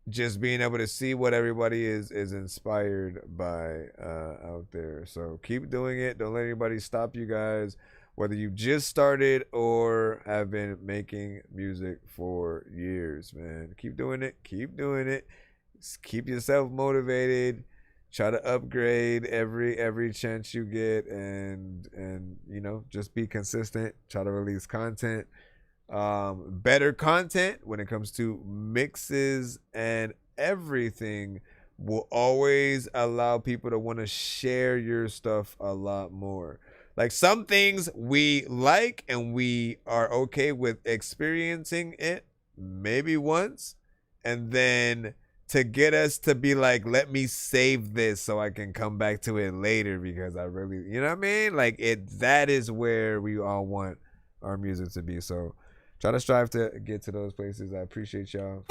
just being able to see what everybody is inspired by out there. So keep doing it. Don't let anybody stop you guys. Whether you just started or have been making music for years, man. Keep doing it. Keep doing it. Just keep yourself motivated. Try to upgrade every chance you get, and you know, just be consistent. Try to release content. Better content when it comes to mixes and everything will always allow people to want to share your stuff a lot more. Like some things we like and we are okay with experiencing it maybe once, and then to get us to be like, let me save this so I can come back to it later because I really, you know what I mean? Like that is where we all want our music to be. So try to strive to get to those places. I appreciate y'all.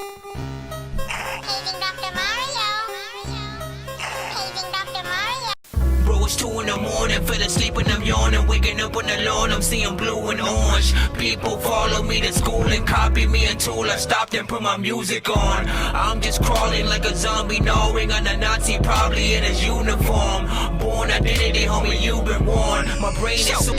It's 2 in the morning, fell asleep and I'm yawning. Waking up on the lawn, I'm seeing blue and orange. People follow me to school and copy me until I stopped and put my music on. I'm just crawling like a zombie, gnawing on a Nazi, probably in his uniform. Born identity, homie, you've been warned. My brain is so